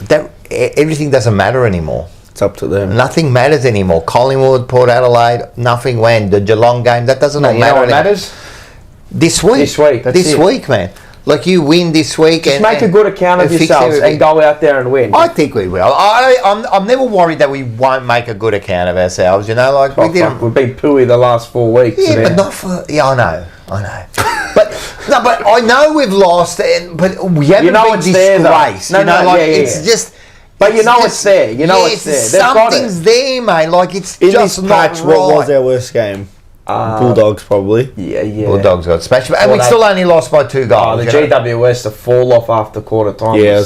that everything doesn't matter anymore. It's up to them. Nothing matters anymore. Collingwood, Port Adelaide, nothing went. The Geelong game, that doesn't matter. You know what anymore. matters? This week. This week, man. Like, you win this week. Just make a good account of yourselves and go out there and win. I think we will. I'm never worried that we won't make a good account of ourselves. You know, like we didn't. We've been pooey the last 4 weeks. Yeah, but not for. Yeah, I know. but I know we've lost, but we haven't been disgraced. It's just. But you know it's there. You know it's there. Something's there, mate. Like, it's in just this not patch. right. What was our worst game? Bulldogs, probably. Yeah. Bulldogs got smashed, and we still only lost by 2 goals. The GWS to fall off after quarter time. Yeah,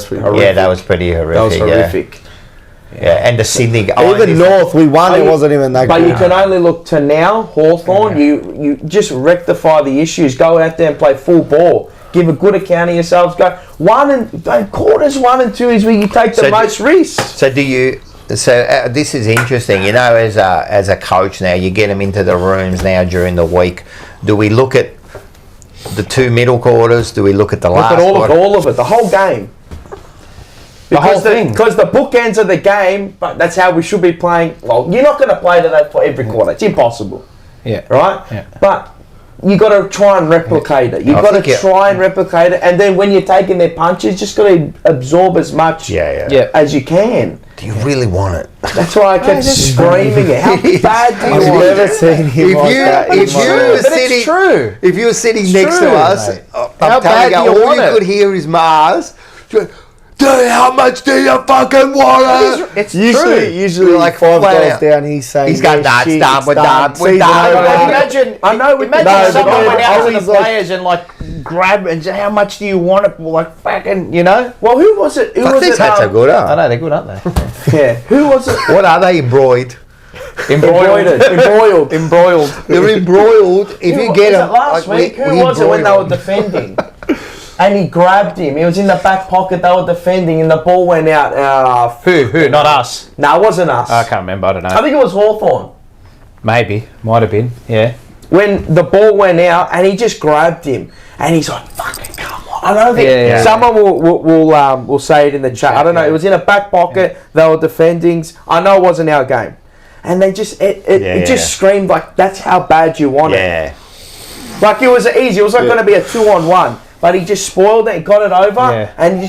that was pretty horrific. That was horrific. Yeah, and the Sydney. Even North, we won. It wasn't even that. But good. you can only look to now, Hawthorn. You just rectify the issues. Go out there and play full ball. Give a good account of yourselves. Go quarters 1 and 2 is where you take the most risks. So do you? So this is interesting. You know, as a coach now, you get them into the rooms now during the week. Do we look at the 2 middle quarters? Do we look at the last? Look at all of it, the whole game. The whole thing. Because the bookends of the game, but that's how we should be playing. Well, you're not going to play to that for every quarter. It's impossible. Yeah. Right? Yeah. But you got to try and replicate it. You've got to try and replicate it. And then when you're taking their punches, just got to absorb as much as you can. Do you really want it? That's why I kept screaming it. How bad do you want it? I've never seen him like that. If you were sitting next to us, I'm telling you, all you could hear is Mars. How much do you fucking want it? It's usually like 5 goals down. He's saying he's got nuts. Done. We're done. Imagine someone went out to the players and like grab and say, "How much do you want it?" Like fucking, you know. Well, who was it? Who was it? That's a good. I know they're good, aren't they? Yeah. Who was it? What are they? Embroiled. Embroiled. They're embroiled. If you get them. Last week, who was it when they were defending? And he grabbed him. He was in the back pocket. They were defending, and the ball went out. Who? Not us. No, it wasn't us. I can't remember. I don't know. I think it was Hawthorn. Maybe. Might have been. Yeah. When the ball went out, and he just grabbed him, and he's like, "Fucking come on!" I don't think someone will say it in the chat. I don't know. It was in a back pocket. They were defending. I know it wasn't our game, and they just it just screamed like that's how bad you want it. Like it was easy. It was like going to be a 2-on-1. But he just spoiled it, got it over, and he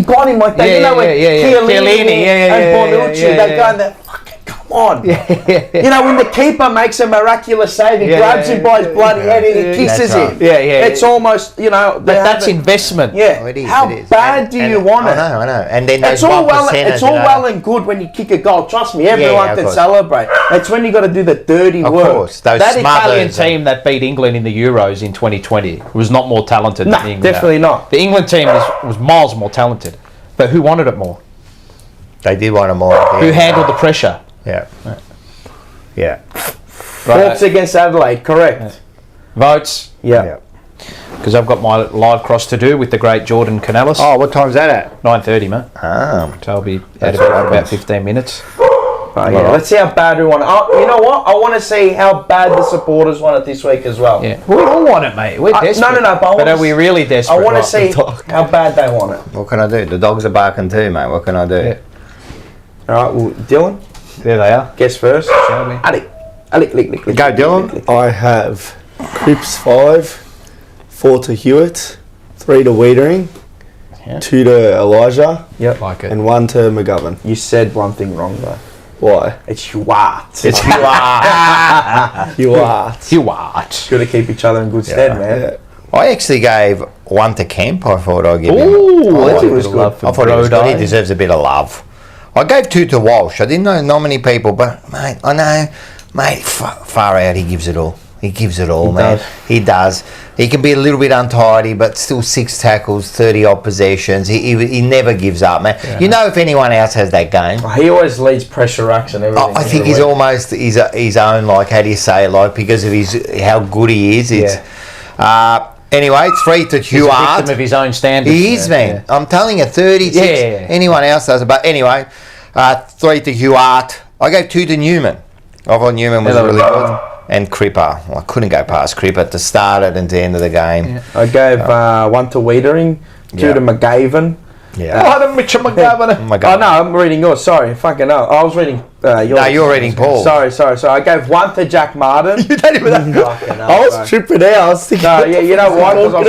got him like that. You know, when Chiellini and Bonucci, they go in there, fucking come on. You know, when the keeper makes a miraculous save, he grabs him by his bloody head and he kisses him. It's almost, you know. But that's investment. Yeah. It is, How bad do you want it? I know. And then it's all well and good when you kick a goal. Trust me, everyone can celebrate. It's when you got to do the dirty work. Of course. That Italian team that beat England in the Euros in 2020 was not more talented than England. Definitely not. The England team was miles more talented. But who wanted it more? They did want it more. Who handled the pressure? Yeah. Hawks against Adelaide, correct. Votes? Yeah. Because I've got my live cross to do with the great Jordan Canellis. Oh, what time's that at? 9:30, mate. So I'll be out of about 15 minutes. Let's see how bad we want it. You know what? I want to see how bad the supporters want it this week as well. Yeah. We all want it, mate. We're desperate. No. But are we really desperate? I want to see how bad they want it. What can I do? The dogs are barking too, mate. What can I do? Yeah. All right, well, Dylan. There they are. Guess first. Shall we? Go, Dylan. I have Cripps 5, 4 to Hewitt, 3 to Wiedering, 2 to Elijah, Like it. and 1 to McGovern. You said one thing wrong though. Why? It's Hewitt. It's Hewitt. Hewitt. Good to keep each other in good stead, man. Yeah. I actually gave 1 to Kemp. I thought I'd give him. I thought it was good. I thought he was good. He deserves a bit of love. I gave 2 to Walsh. I didn't know not many people, but mate, I know, mate, far out. He gives it all. He gives it all, man. He does. He can be a little bit untidy, but still 6 tackles, 30 odd possessions. He never gives up, man. Yeah. You know, if anyone else has that game, he always leads pressure racks and everything. I think he's almost his own, like, how do you say, like, because of how good he is. It's anyway, it's 3 to Hewitt. He's a victim of his own standards. He is, man. Yeah. I'm telling you, 36. Yeah. Anyone else does it, but anyway, 3 to Hewitt. I gave 2 to Newman. I thought Newman was really good. And Cripper. Well, I couldn't go past Cripper to start it and to the end of the game. Yeah. I gave 1 to Wiedering, 2 to McGavin. Yeah. Mitchell McGavin. Oh no, I'm reading yours. Sorry, fucking no. I was reading yours. No, you're reading Paul. Sorry. I gave 1 to Jack Martin. You don't even I was tripping out. I was thinking. No, yeah, you know why? Because I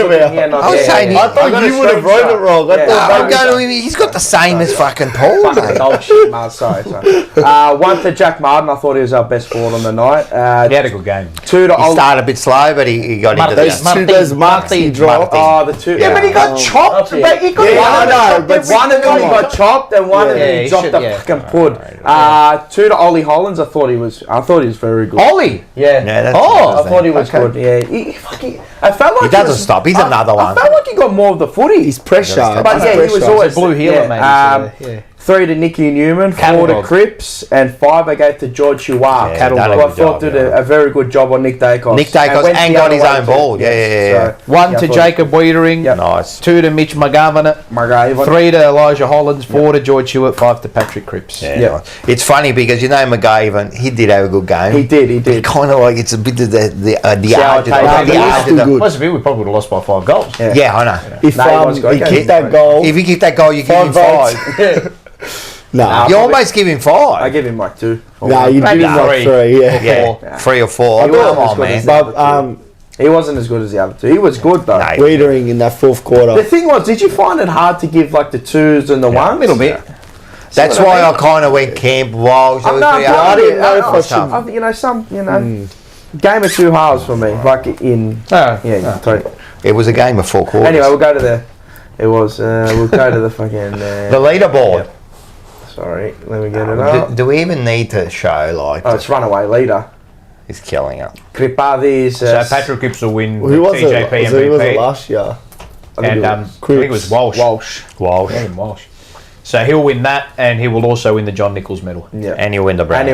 was saying. I thought you would have wrote it wrong. I'm going. He's got the same as fucking Paul. Dog shit, man. Sorry. 1 to Jack Martin. I thought he was our best forward on the night. He had a good game. 2 to. He started a bit slow, but he got into those marks he dropped. Oh, the 2. Yeah, but he got chopped. But he got but one of them he got chopped, and one of them he dropped the fucking pud. 2 to Ollie Hollins. I thought he was very good. Ollie. Yeah. I thought he was good. Yeah. I felt like he doesn't stop. He's another one. I felt like he got more of the footy. He's pressure. But yeah, he was always blue healer, mate. 3 to Nicky Newman, 4 to Cripps, and 5 I gave to George Chua. Yeah, who I thought did a very good job on Nick Dacos. And got his own ball. Yeah. 1 to Jacob Wiedering. Nice. 2 to Mitch McGavin. 3 to Elijah Hollins. 4 to George Hewitt. 5 to Patrick Cripps. Yeah. It's funny because McGavin, he did have a good game. He did. Kind of like it's a bit of the age of the. Must have been, we probably would have lost by 5 goals. Yeah, I know. If he kicked that goal, if he kicked that goal, you give him 5. No, you almost give him 5. I give him like 2. No, you give him like 3. Yeah, 3 or 4. Come on, man. But he wasn't as good as the other 2. He was good though. Wiedering in that 4th quarter. The thing was, did you find it hard to give like the 2s and the 1s? A little bit. That's why I kind of went Camp Walsh. I didn't know if I should. Game of 2 halves for me. Like in. It was a game of 4 quarters. Anyway, we'll go to the. It was. We'll go to the fucking. The leaderboard. Yep. Sorry, let me get it up. Do we even need to show like? Oh, it's runaway leader. He's killing it. Kripadi So Patrick Cripps will win Who was TJP MVP. Who was it last year? And I think it was Walsh. Walsh. So he'll win that, and he will also win the John Nichols medal. Yeah. And he'll win the Brown.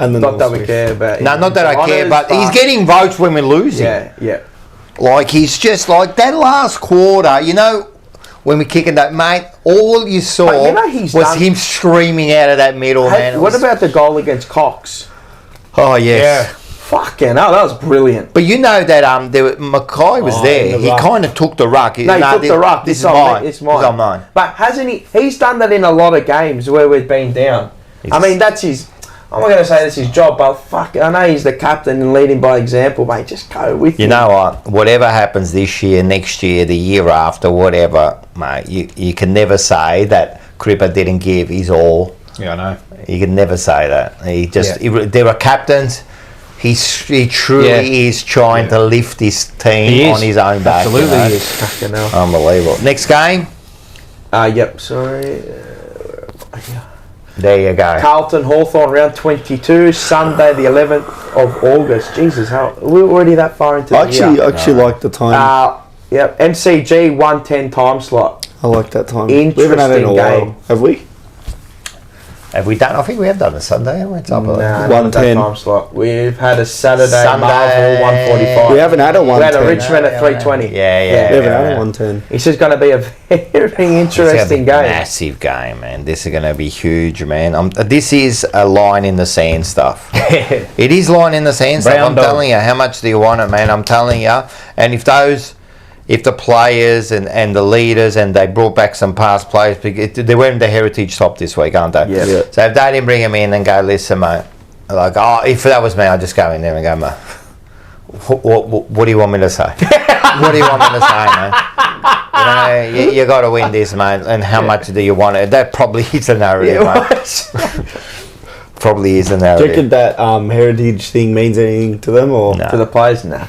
And not that we care about. No, not that I care, but he's getting votes when we're losing. Yeah. Like he's just like that last quarter, when we're kicking that, mate, all you saw was him screaming out of that middle, man. What about the goal against Cox? Oh, yes. Yeah. Fucking hell, that was brilliant. But you know that Mackay was there. He kind of took the ruck. No, he took the ruck. This is mine. It's mine. It's on mine. But hasn't he? He's done that in a lot of games where we've been down. I mean, that's his. I'm not going to say that's his job, but fuck, I know he's the captain and leading by example, mate. Just go with him. You know what? Whatever happens this year, next year, the year after, whatever, mate, you can never say that Cripper didn't give his all. Yeah, I know. You can never say that. There are captains. He truly is trying to lift this team on his own back. Absolutely, he is. Fucking hell. Unbelievable. Next game. Yep. Sorry. There you go. Carlton Hawthorn round 22, Sunday the 11th of August. Jesus, how we're already that far into the year. I actually like the time. Yep. MCG 110 time slot. I like that time. Interesting we haven't had it in a game. while, have we? Have we done? I think we have done a Sunday, haven't we? It's up 110 time slot. We've had a Saturday Marvel 145. We haven't had a 110. We had a Richmond at 320. Yeah. We haven't had a 110. This is going to be a very interesting game. Massive game, man. This is going to be huge, man. This is a line in the sand stuff. It is line in the sand stuff. I'm telling you, how much do you want it, man? I'm telling you. And if the players and the leaders, and they brought back some past players, they're wearing the heritage top this week, aren't they? Yeah. So if they didn't bring them in and go, listen, mate, like, if that was me, I'd just go in there and go, mate, what do you want me to say? What do you want me to say, man? You got to win this, mate. And how much do you want it? That probably is the narrative, mate. Probably is the narrative. Do you reckon that heritage thing means anything to them, or to the players? Nah.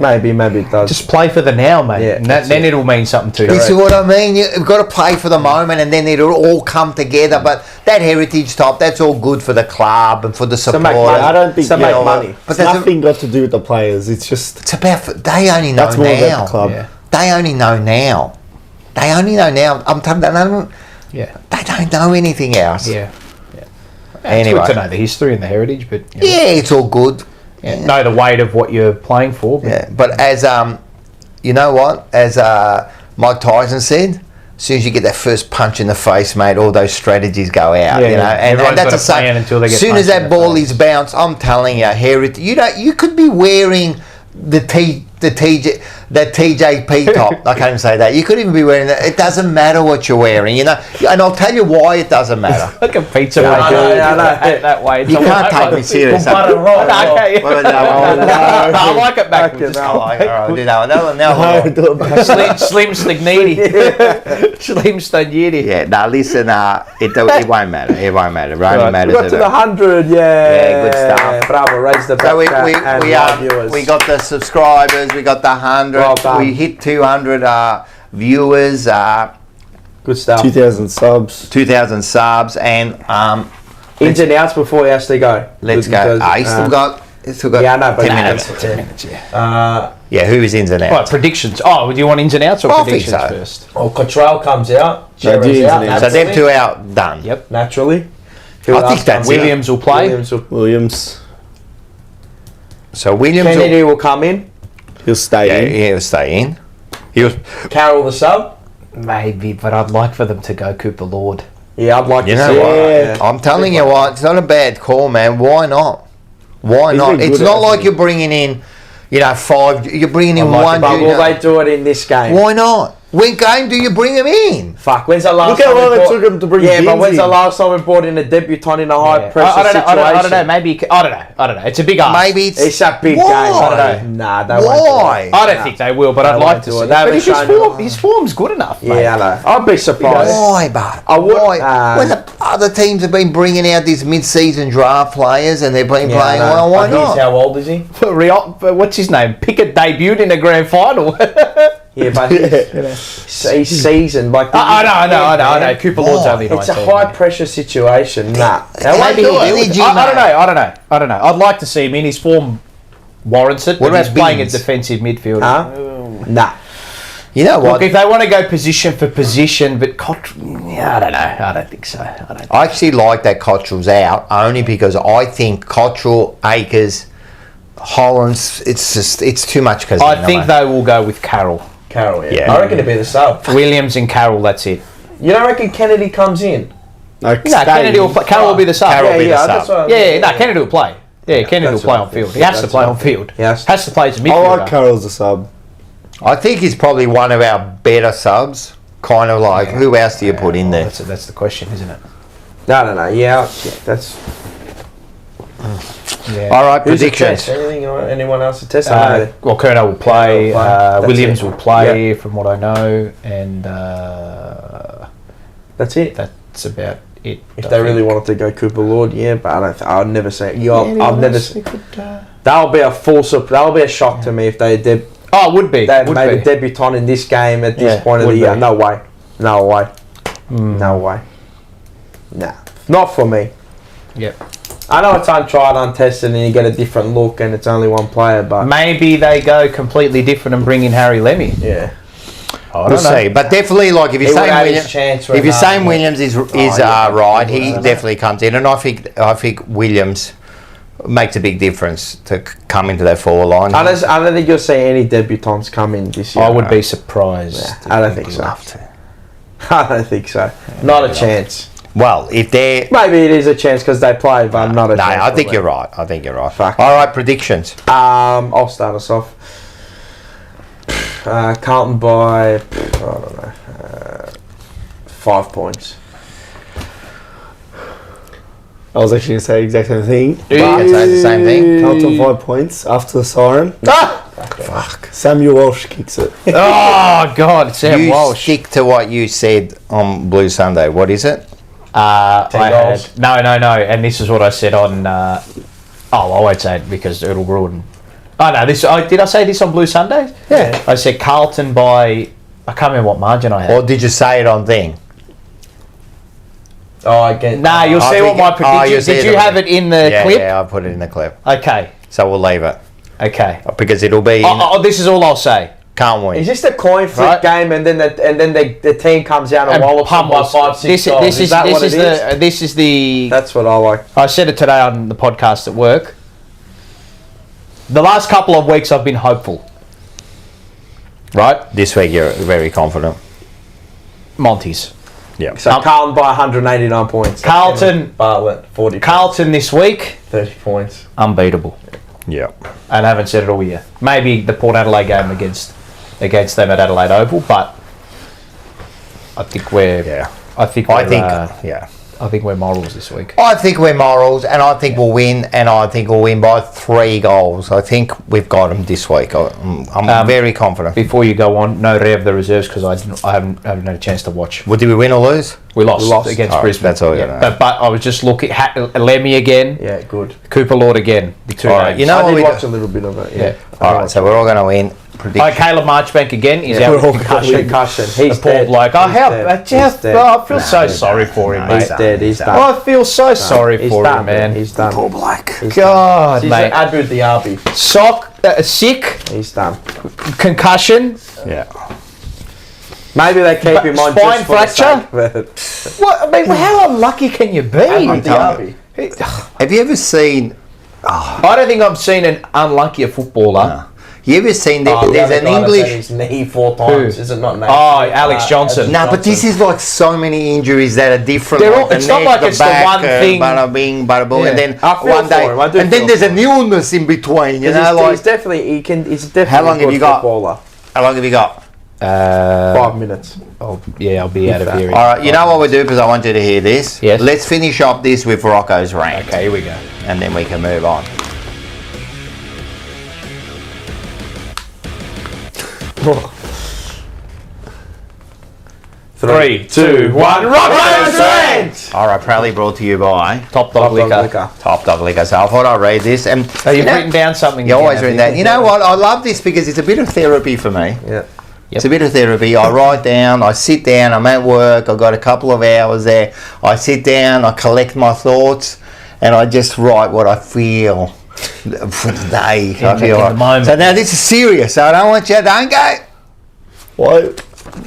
Maybe it does. Just play for the now, mate. Yeah, and then it'll mean something to you. You see what I mean? You've got to play for the moment, and then it'll all come together. But that heritage top, that's all good for the club and for the support. I don't think to make money. But it's nothing got to do with the players. It's just they only know that's more now. about the club. Yeah. They only know now. I'm telling them. Yeah. They don't know anything else. Yeah. Anyway, it's good to know the history and the heritage, but it's all good. Yeah. Know the weight of what you're playing for. But as you know what? As Mike Tyson said, as soon as you get that first punch in the face, mate, all those strategies go out. And that's the same. As soon as that ball is bounced, I'm telling you, you could be wearing the TJ. that TJP top. I can't even say that. You could even be wearing that. It doesn't matter what you're wearing, you know. And I'll tell you why it doesn't matter. Like a pizza. I know. That way. You can't take me serious. I like it backwards. I like it. All right, we'll do that one. Slim Stigniti. Slim Stigniti. Yeah, now listen, it won't matter. It won't matter. It only matters. We got to the 100, Yeah, good stuff. Bravo, raise the So viewers. we got the subscribers, we got the 100, we hit 200 viewers, good stuff. 2,000 subs. 2,000 subs, and ins and outs before we actually go. let's go. Still got yeah, I know, but 10 minutes. 10 minutes, yeah. Yeah, who is ins and outs? Right, predictions. Oh, do you want ins and outs or I think predictions so. first? Well, Cottrell comes out. No, Jerry's out. So them two out, done. Yep. Naturally. I think that's it. Williams will play. Williams. So Williams Kennedy will come in. He'll stay in. he'll stay in. Carroll the sub. Maybe, but I'd like for them to go Cooper Lord. Yeah, I'd like You to know see what? it. I'm telling you what, it's not a bad call, man. Why not? Why He's not? been It's good not at like it. you're bringing in, you know, 5. You're bringing in one. But will junior. they do it in this game? Why not? When game do you bring him in? Fuck, when's the last Look how time long we it brought- took him to bring Yeah, but Binns when's the in. last time we brought in a debutant in a high pressure I situation? don't know. Maybe I don't know. It's a big ask. Maybe It's a big Why? game. I don't Nah, they Why? won't do I don't think they will, but I'd They like won't to do see it. it. They But haven't if shown his form's good enough, it. mate. Yeah, I know. I'd be surprised. Why, but I would- why? When the other teams have been bringing out these mid-season draft players and they've been playing I know. well, why But he's- not? How old is he? But what's his name? Pickett debuted in the grand final. Yeah, but he's seasoned. Like I know. Cooper Lord's only 19. It's a high pressure situation. Nah. Maybe do he'll it. do it. Energy, I don't know. I'd like to see him in his form warrants it. What But he's about playing a Binns? defensive midfielder. Huh? Nah. You know what? Look, if they want to go position for position, but I don't know. I don't think so. I actually like that Cottrell's out only because I think Cottrell, Akers, Hollands, it's too much. I think they will go with Carroll. Carroll, yeah. Yeah. I reckon it'd be the sub. Williams and Carroll, that's it. You don't reckon Kennedy comes in? Like, No, Kennedy will play. Carroll will be the sub. Carroll will be the sub. That's what Kennedy will play. Yeah, Kennedy will That's play what I on field. think. He has to That's play what on I think. field. Yes. Has to play as a I midfielder. like Carroll as a sub. I think he's probably one of our better subs. Kind of like, who else do you put in there? That's the question, isn't it? No. Yeah, that's. Yeah. All right, Who's a predictions. test? Anyone else to test? Well, Kernahan will play. Kernahan will play. That's Williams it. will play, from what I know, and That's it. that's about it. If they really wanted to go Cooper Lord, yeah, but I don't. I'd never say. I've never. That'll be a full. That'll be a shock to me if they did. Oh, it would be. They Would made be. a debutant in this game at this Yeah, point of would the year. be. No way. No way. No way. Nah. Not for me. Yep. I know it's untried, untested, and you get a different look, and it's only one player, but Maybe they go completely different and bring in Harry Lemmy. yeah. I We'll don't know. see, but definitely, like if you're He would saying have his Williams, chance if you're when, saying Williams is yeah, right, he he would. definitely comes in, and I think Williams makes a big difference to come into that forward line. I don't think you'll see any debutants come in this year. I would be surprised. Yeah, I don't think so. Love to. I don't think so. Not a chance. Well, if they're Maybe it is a chance because they play, but not a no, chance. I think for you're me. right. I think you're right. Fuck. All right, predictions. I'll start us off. Carlton by I don't know, 5 points. I was actually going to say the exact same thing. You can say the same thing. Carlton 5 points after the siren. Fuck. Samuel Walsh kicks it. Oh God, Sam You Walsh. stick to what you said on Blue Sunday. What is it? 10 goals. No, and this is what I said on. I won't say it because it'll ruin. Oh no, this. Did I say this on Blue Sunday? Yeah. I said Carlton by. I can't remember what margin I had. Or did you say it on thing? Oh, again. Nah, you'll I see what think- my oh, prediction. you'll see Did it you on have there. it in the clip? Yeah, I put it in the clip. Okay. So we'll leave it Okay. because it'll be. This is all I'll say. Can't win. Is this the coin flip Right. game, and then the team comes out and wallops them by 5-6 goals? Is that what it is? This is the. That's what I like. I said it today on the podcast at work. The last couple of weeks I've been hopeful. Right? This week you're very confident. Monty's. Yeah. So Carlton by 189 points. Carlton- Bartlett 40. Carlton this week, 30 points. unbeatable. Yeah. And I haven't said it all year. Maybe the Port Adelaide game against against them at Adelaide Oval, but I think we're morals this week. I think we're morals, and I think we'll win, and I think we'll win by 3 goals. I think we've got them this week. I'm very confident. Before you go on, no Rev the reserves because I haven't had a chance to watch. Well, did we win or lose? We lost against Brisbane. That's all. But I was just looking. Lemmy again. Yeah, good. Cooper Lord again. The 2 All right, names. you know I what did we watch a little bit of it. Yeah. All right, so we're all going to win. Hi, Caleb Marchbank again. He's out with concussion. He's poor dead. bloke. I feel so He's sorry for him, mate. He's dead. He's done. I feel so sorry for him, man. He's done. Poor bloke. God, He's mate. Abu Dhabi. Sick. He's done. Concussion. Yeah. Maybe they keep him on spine just fracture? for the sake of it. What? I mean, how unlucky can you be? Abu Dhabi. Have you ever seen... I don't think I've seen an unluckier footballer. No. You ever seen that? There's an English... His knee 4 times. Is it not? Alex Johnson. No, but this is like so many injuries that are different. They're like all- it's not like it's the one thing. Bada bing, bada boom, Yeah. and then I feel one day, for him. I do and then feel there's for an illness in between. You know, like he's definitely he's definitely How long a have good you got? footballer. how long have you got? 5 minutes. I'll be out of here. All right, you know what we do because I want you to hear this. Yes. Let's finish up this with Rocco's rant. Okay, here we go. And then we can move on. Three, two, one. Rocco's rant. All right, proudly brought to you by Top dog liquor. Top Dog Liquor. So I thought I'd read this. And So you've written down something. you always again, read have that. You know what? I love this because it's a bit of therapy for me. Yeah. It's a bit of therapy. I write down, I sit down, I'm at work, I've got a couple of hours there. I sit down, I collect my thoughts, and I just write what I feel for the day. In the moment. So now this is serious, so I don't want you, don't go.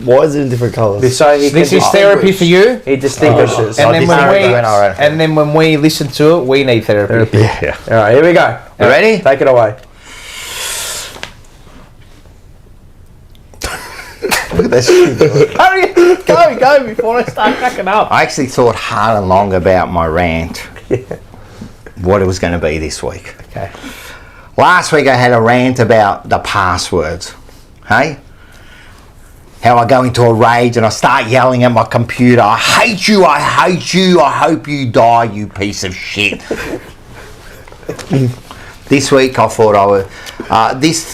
Why is it in different colours? This is therapy for you. He distinguishes. And Alright. then when we listen to it, we need therapy. Yeah. All right, here we go. You ready? Take it away. Look at this. Hurry, go before I start cracking up. I actually thought hard and long about my rant, what it was going to be this week. Okay. Last week I had a rant about the passwords, hey? How I go into a rage and I start yelling at my computer, I hate you, I hope you die, you piece of shit. This week I thought I would, this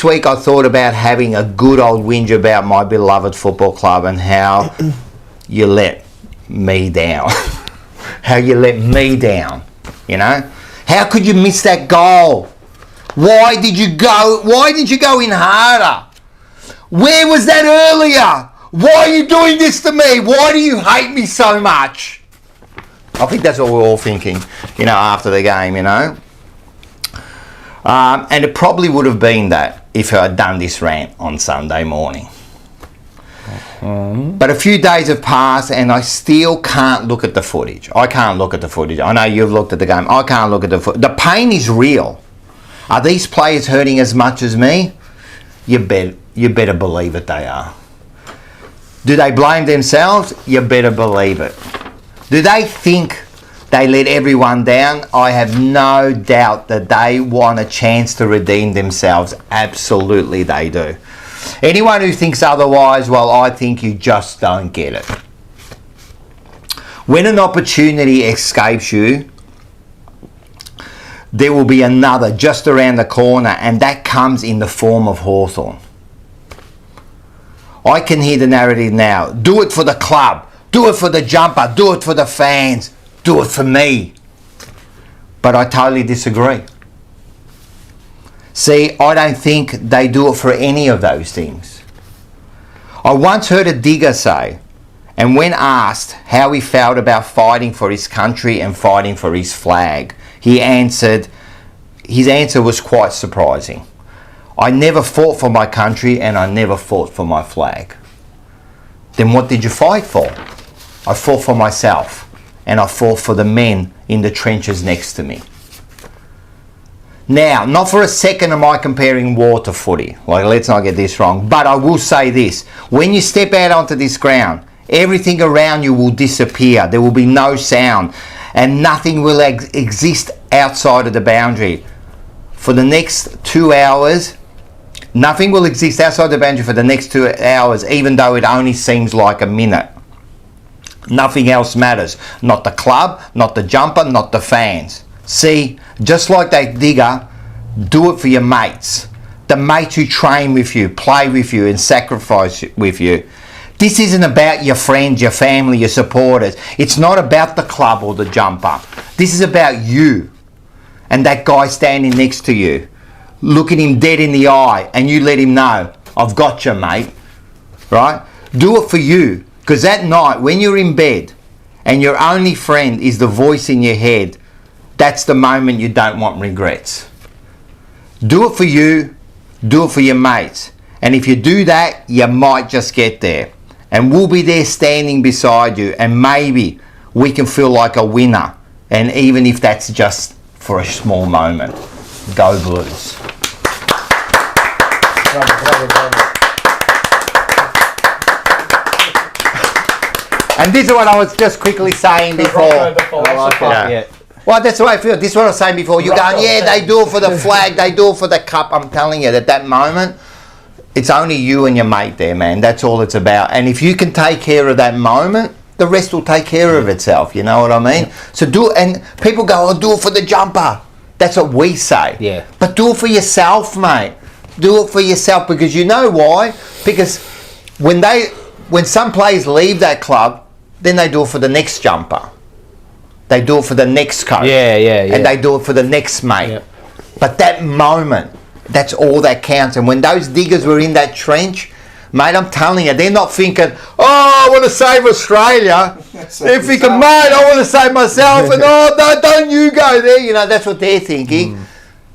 week I thought about having a good old whinge about my beloved football club and how you let me down. How you let me down, you know? How could you miss that goal? Why did you go in harder? Where was that earlier? Why are you doing this to me? Why do you hate me so much? I think that's what we're all thinking, you know, after the game, you know. And it probably would have been that if I had done this rant on Sunday morning. But a few days have passed and I still can't look at the footage. I can't look at the footage. I know you've looked at the game. I can't look at the footage. The pain is real. Are these players hurting as much as me? You better believe it they are. Do they blame themselves? You better believe it. Do they think they let everyone down? I have no doubt that they want a chance to redeem themselves. Absolutely they do. Anyone who thinks otherwise, well, I think you just don't get it. When an opportunity escapes you, there will be another just around the corner, and that comes in the form of Hawthorn. I can hear the narrative now. Do it for the club. Do it for the jumper. Do it for the fans. Do it for me. But I totally disagree. See, I don't think they do it for any of those things. I once heard a digger say, and when asked how he felt about fighting for his country and fighting for his flag, his answer was quite surprising. I never fought for my country and I never fought for my flag. Then what did you fight for? I fought for myself and I fought for the men in the trenches next to me. Now, not for a second am I comparing war to footy. Like, let's not get this wrong. But I will say this. When you step out onto this ground, everything around you will disappear. There will be no sound and nothing will exist outside of the boundary. For the next 2 hours, Nothing will exist outside the boundary for the next 2 hours, even though it only seems like a minute. Nothing else matters. Not the club, not the jumper, not the fans. See, just like that digger, do it for your mates. The mates who train with you, play with you and sacrifice with you. This isn't about your friends, your family, your supporters. It's not about the club or the jumper. This is about you and that guy standing next to you. Looking him dead in the eye and you let him know, I've got you, mate. Right? Do it for you. Because that night when you're in bed and your only friend is the voice in your head, that's the moment you don't want regrets. Do it for you. Do it for your mates. And if you do that, you might just get there. And we'll be there standing beside you, and maybe we can feel like a winner. And even if that's just for a small moment. Go Blues. And this is what I was just quickly saying before. Well, that's the way I feel. This is what I was saying before. You're going, yeah, they do it for the flag, they do it for the cup. I'm telling you, at that moment, it's only you and your mate there, man. That's all it's about. And if you can take care of that moment, the rest will take care of itself. You know what I mean? So do it. And people go, oh, do it for the jumper. That's what we say. Yeah. But do it for yourself, mate. Do it for yourself, because you know why? Because when some players leave that club, then they do it for the next jumper. They do it for the next coach. Yeah. And they do it for the next mate. Yeah. But that moment, that's all that counts. And when those diggers were in that trench, mate, I'm telling you, they're not thinking, oh, I want to save Australia. They're thinking, mate, I want to save myself. And oh, no, don't you go there. You know, that's what they're thinking.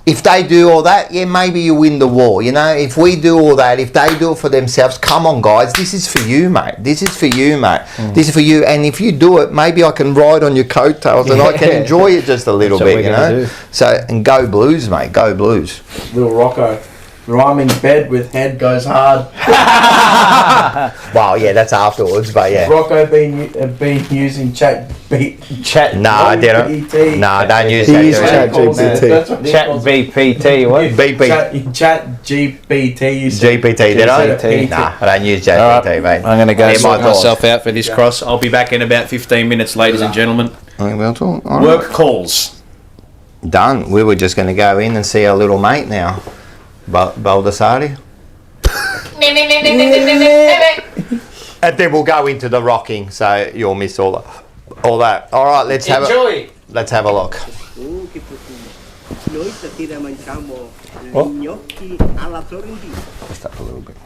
If they do all that, yeah, maybe you win the war. You know, if we do all that, if they do it for themselves, come on, guys, this is for you, mate. This is for you, mate. This is for you. And if you do it, maybe I can ride on your coattails and I can enjoy it just a little bit, you know. So, and go Blues, mate. Go Blues. Little Rocco. I'm in bed with head goes hard. Well, yeah, that's afterwards, but yeah. Rocco been using chat. No, I didn't. No, don't use chat GPT. Chat GPT, what? Chat GPT. GPT, did I? Nah, I don't use chat GPT, mate. I'm going to go sort myself out for this cross. I'll be back in about 15 minutes, ladies and gentlemen. Work calls. Done. We were just going to go in and see our little mate now. Baldessari. And then we'll go into the rocking, so you'll miss all that. All right, let's have a look. Just up a little bit.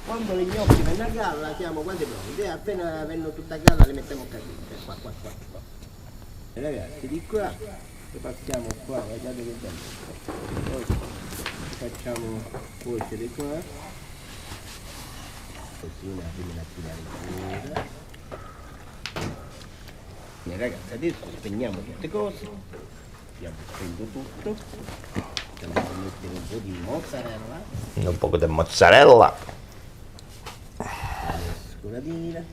Quando le gnocchi vanno a galla, chiamo quante pronte, appena vengono tutte a galla le mettiamo qua. E ragazzi, di qua le passiamo qua, guardate che bello. Poi facciamo cuocere qua. Così una prima tirare fuori. Ragazzi, adesso spegniamo tutte cose. Abbiamo spento tutto. Andiamo a mettere un po' di mozzarella. Un po' di mozzarella. Scuratina.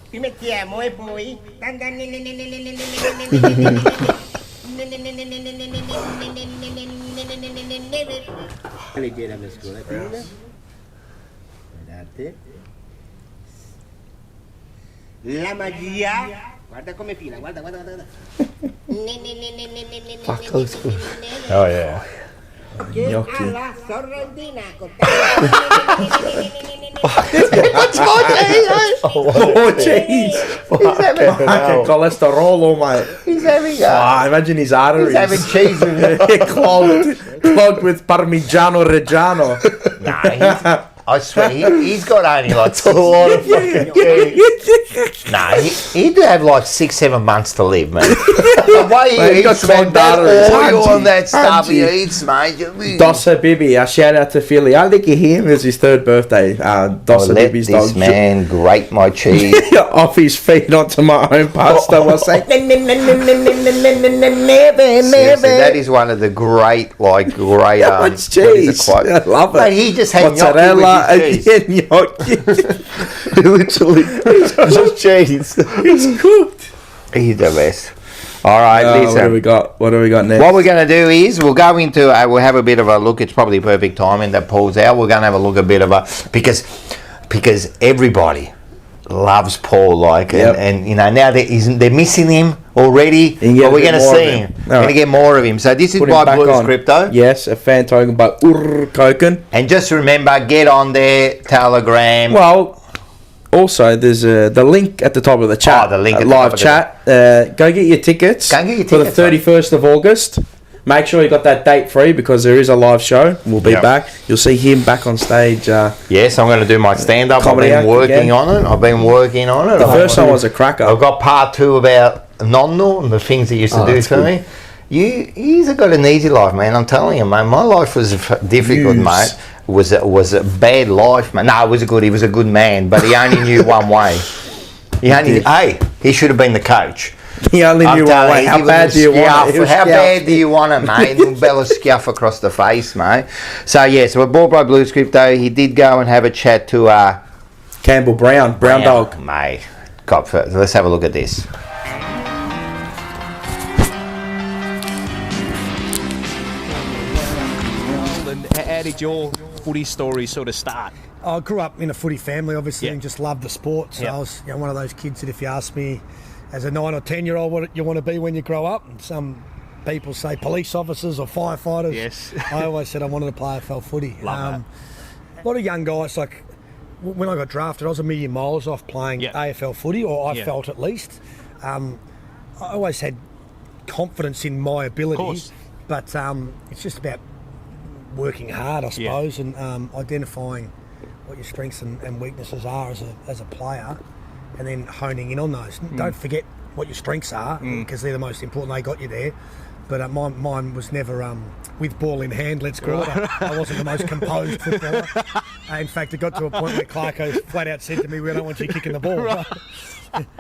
Ci mettiamo e poi leggera mescolatina. Guardate. La magia. Guarda come fila, guarda. Oh yeah. Gnocchi. Alla sorrentina con That's more cheese. Fucking cholesterol, mate. He's having imagine his arteries. He's having cheese with clogged with Parmigiano Reggiano. Nah, I swear, he's got only like a lot of fucking cheese. Nah, he'd have like 6-7 months to live, man. The way he eats, man, that oil on that stuff he eats, mate. Dossa Bibi, a shout out to Philly. I think him, it was his 3rd birthday. Dossa Bibi's dog. This man grate my cheese off his feet onto my own pasta. Was like, that is one of the great it's cheese. I love it. Mate, he just had mozzarella and gnocchi. Literally, just cheese. It's cooked. He's the best. All right, listen. What do we got next? What we're going to do is we'll go into we'll have a bit of a look. It's probably perfect timing that Paul's out. We're going to have a look a bit of a because everybody loves Paul, like, and you know, now they're missing him already, but we're going to see him. We're going to get more of him. So this is by Blues Crypto. Yes, a fan token by Koken. And just remember, get on their Telegram. Well, also there's the link at the top of the chat. The link at live the chat. Go get your tickets. Go get your for tickets the 31st of August. Make sure you got that date free because there is a live show. We'll be back. You'll see him back on stage. Yes, I'm going to do my stand-up. I've been working on it. The first one was a cracker. I've got part 2 about Nonno and the things he used to do for me. He's got an easy life, man. I'm telling you, mate. My life was difficult, mate. Was a bad life, man. No, it was good. He was a good man, but he only knew one way. He should have been the coach. He only knew one way. How bad do you want it? How bad do you want it, mate? Bella scuff across the face, mate. So we're bought by Blues Crypto. He did go and have a chat to Campbell Brown Dog, mate. God, let's have a look at this. How did your footy story sort of start? I grew up in a footy family, obviously, and just loved the sport. So I was one of those kids that if you ask me as a 9 or 10-year-old what you want to be when you grow up, and some people say police officers or firefighters. Yes. I always said I wanted to play AFL footy. Love that. A lot of young guys, like when I got drafted, I was a million miles off playing AFL footy, or I felt at least. I always had confidence in my ability, but it's just about working hard, I suppose, and identifying what your strengths and weaknesses are as a player, and then honing in on those. Don't forget what your strengths are, because they're the most important. They got you there. But mine was never with ball in hand, let's call it. I wasn't the most composed footballer. In fact, it got to a point where Clarko flat out said to me, "We don't want you kicking the ball."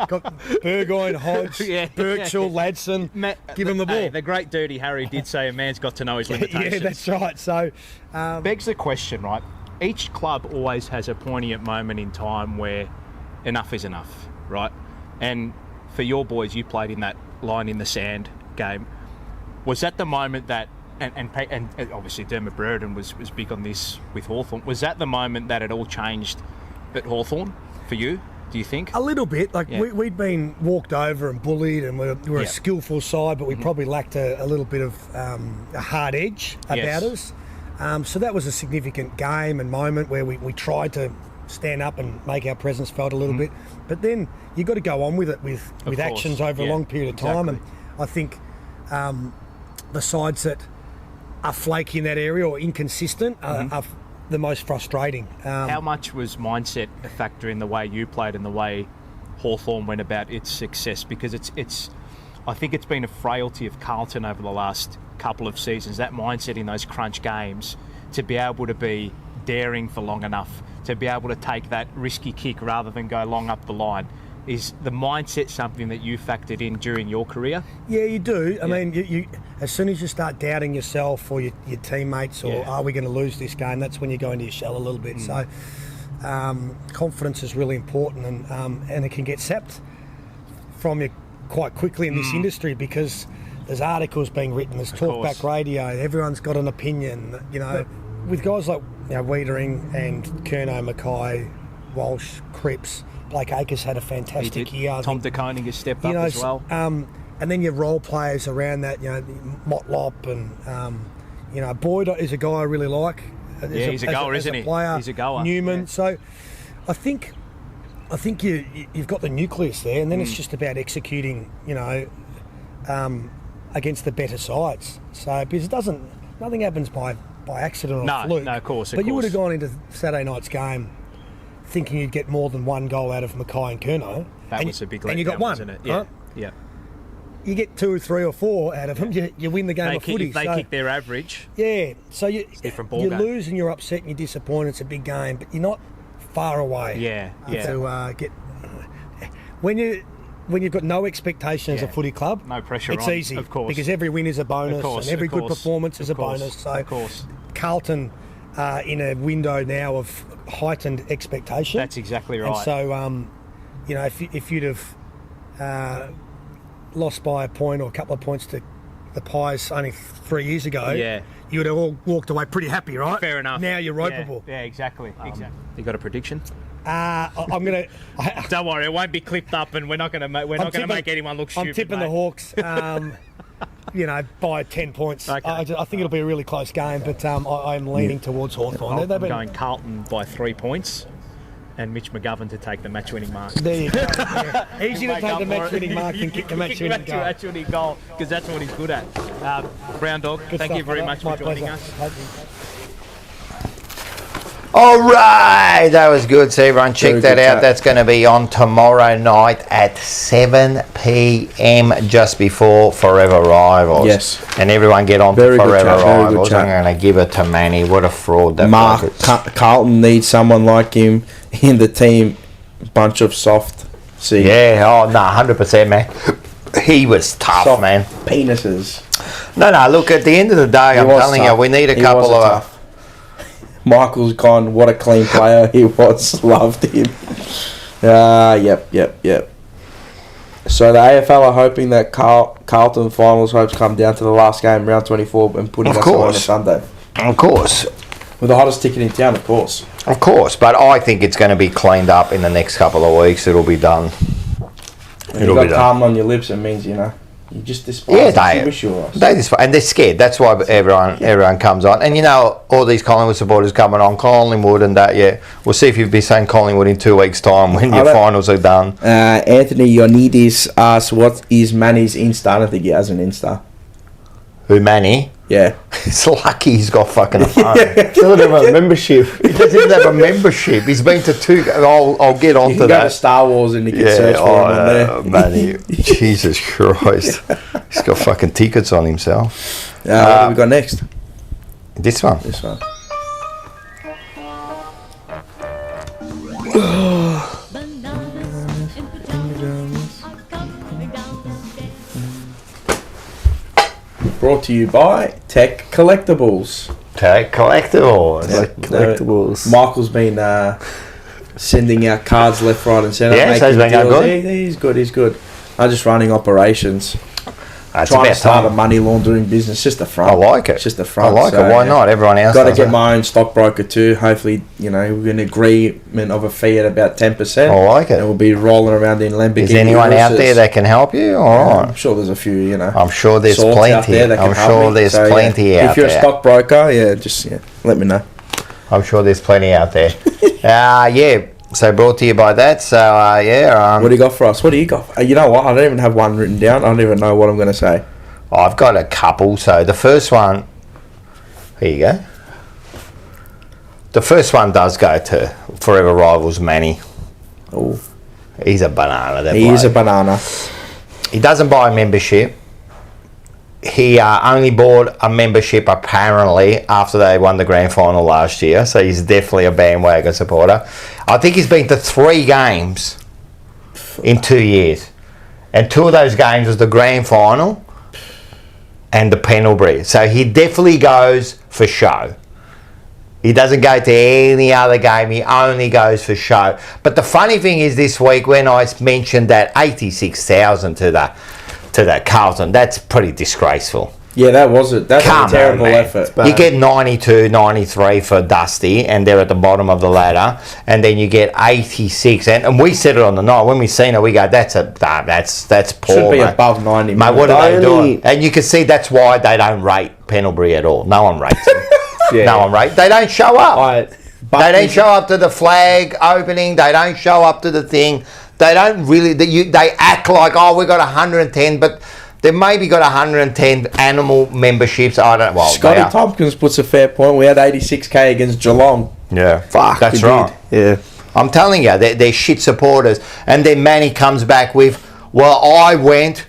Got Burgoyne, Hodge, Birchall, Ladson, give him the ball. Hey, the great Dirty Harry did say a man's got to know his limitations. Yeah, that's right. So, begs the question, right? Each club always has a poignant moment in time where enough is enough, right? And for your boys, you played in that line in the sand game. Was that the moment that, and obviously Dermot Brereton was big on this with Hawthorn, was that the moment that it all changed at Hawthorn for you, do you think? A little bit. Like we'd been walked over and bullied, and we're a skillful side, but we probably lacked a little bit of a hard edge about us. So that was a significant game and moment where we tried to stand up and make our presence felt a little bit. But then you've got to go on with it with actions over a long period of time. And I think the sides that are flaky in that area or inconsistent are the most frustrating. How much was mindset a factor in the way you played and the way Hawthorn went about its success? Because it's I think it's been a frailty of Carlton over the last couple of seasons, that mindset in those crunch games, to be able to be daring for long enough, to be able to take that risky kick rather than go long up the line. Is the mindset something that you factored in during your career? Yeah, you do. I mean, you as soon as you start doubting yourself or your teammates, or are we going to lose this game, that's when you go into your shell a little bit. So confidence is really important, and it can get sapped from you quite quickly in this industry, because there's articles being written, there's talkback radio, everyone's got an opinion. You know, with guys like Wiedering and Kernahan, Mackay, Walsh, Cripps, Blake Acres had a fantastic year. Tom de Koning has stepped up as well. And then your role players around that, Motlop and, Boyd is a guy I really like. He's a goer, isn't he? Player, he's a goer. Newman. Yeah. So I think you've got the nucleus there, and then it's just about executing, against the better sides. So because nothing happens by accident or fluke. No, of course. But you would have gone into Saturday night's game thinking you'd get more than one goal out of Mackay and Kernahan. That was a big letdown, and you got one, wasn't it? Yeah. Right? Yeah. You get 2 or 3 or 4 out of them, you win the game of footy. If they kick their average, so you game. lose and you're upset and you're disappointed. It's a big game, but you're not far away. To get when you've got no expectation as a footy club, no pressure. It's easy, of course, because every win is a bonus, and every good performance is a bonus. So, of course, Carlton in a window now of heightened expectation. That's exactly right. And so, if you'd have lost by a point or a couple of points to the Pies only 3 years ago, you would have all walked away pretty happy, right? Fair enough. Now you're ropeable. Yeah, exactly. You got a prediction? I'm gonna. Don't worry, it won't be clipped up, and we're not gonna make anyone look stupid. I'm tipping the Hawks. By 10 points. Okay. I think it'll be a really close game, but I'm leaning towards Hawthorn. I'm going Carlton by 3 points, and Mitch McGovern to take the match-winning mark. There you go. Yeah. Easy to take the match-winning mark and kick the match-winning goal. Match-winning goal, because that's what he's good at. Brown Dog, thank you very much for joining us. All right, that was good. So everyone check that out. That's going to be on tomorrow night at 7 p.m. just before Forever Rivals. Yes. And everyone get on to Forever Rivals. I'm going to give it to Manny. What a fraud that was. Carlton needs someone like him in the team. Bunch of soft seeds. Yeah, 100%, man. He was tough, soft man. Penises. No, look, at the end of the day, I'm telling you, we need a couple of... Michael's gone. What a clean player he was. Loved him. Yep. So the AFL are hoping that Carlton finals hopes come down to the last game, round 24, and putting us on a Sunday. Of course. With the hottest ticket in town, of course. Of course, but I think it's going to be cleaned up in the next couple of weeks. It'll be done. You've got calm on your lips, it means, you just despise they despise, and they're scared. That's why everyone comes on. And all these Collingwood supporters coming on, Collingwood and that. Yeah, we'll see if you'll be saying Collingwood in 2 weeks' time when your finals are done. Anthony Ionidis asks, "What is Manny's Insta?" I don't think he has an Insta. Who, Manny? Yeah. It's lucky he's got fucking a phone. He doesn't have a membership. He doesn't even have a membership. He's been to 2... I'll get on to that. Go to Star Wars and you can search for him on there. Manny, Jesus Christ. He's got fucking tickets on himself. What have we got next? This one. Brought to you by Tech Collectibles. Michael's been sending out cards left, right, and centre. Yeah, so he's been going good. He's good. I'm just running operations. That's trying to start a money laundering business. Just the front. I like it. It's just the front. I like it. Why not? Everyone else got to get my own stockbroker too. Hopefully, we're in agreement of a fee at about 10%. I like it. And we'll be rolling around in Lamborghini. Is anyone out there that can help you? All right. I'm sure there's a few. I'm sure there's plenty. Out there that can help me. Plenty out there. If you're a stockbroker, just let me know. I'm sure there's plenty out there. So brought to you by that. So what do you got for us? What do you got? You know what? I don't even have one written down. I don't even know what I'm going to say. I've got a couple. So the first one, here you go. The first one does go to Forever Rivals Manny. Oh, he's a banana. He is a banana. He doesn't buy a membership. He only bought a membership apparently after they won the grand final last year. So he's definitely a bandwagon supporter. I think he's been to 3 games in 2 years, and 2 of those games was the grand final and the Pendlebury. So he definitely goes for show. He doesn't go to any other game. He only goes for show. But the funny thing is, this week when I mentioned that 86,000 to the Carlton, that's pretty disgraceful. Yeah, that was it. That's a terrible effort. You get 92, 93 for Dusty, and they're at the bottom of the ladder, and then you get 86, and we said it on the night when we seen it. We go, that's poor. Should be above 90. Mate, what are they doing? And you can see that's why they don't rate Pendlebury at all. No one rates them. No one rates. They don't show up. They don't show up to the flag opening. They don't show up to the thing. They don't really. They act like, we got 110, but they maybe got 110 animal memberships. I don't know. Well, Scotty Tompkins puts a fair point. We had 86k against Geelong. Yeah, that's right. Yeah, I'm telling you, they're shit supporters. And then Manny comes back with, well, I went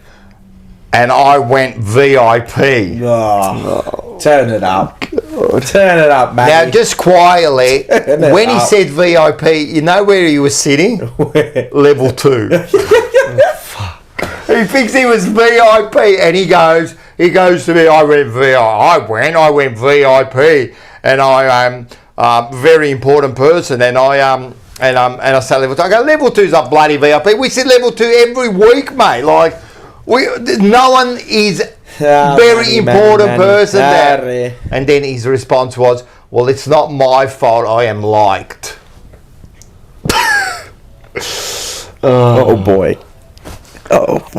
VIP. Oh, turn it up. Turn it up, Manny. Now, just quietly, when he said VIP, you know where he was sitting? Level 2. He thinks he was VIP, and he goes to me, I went VIP, and I am a very important person, and I say level 2. I go, level 2's a bloody VIP. We said level 2 every week, mate. Like, No one is very important person there. And then his response was, well, it's not my fault, I am liked. Oh boy.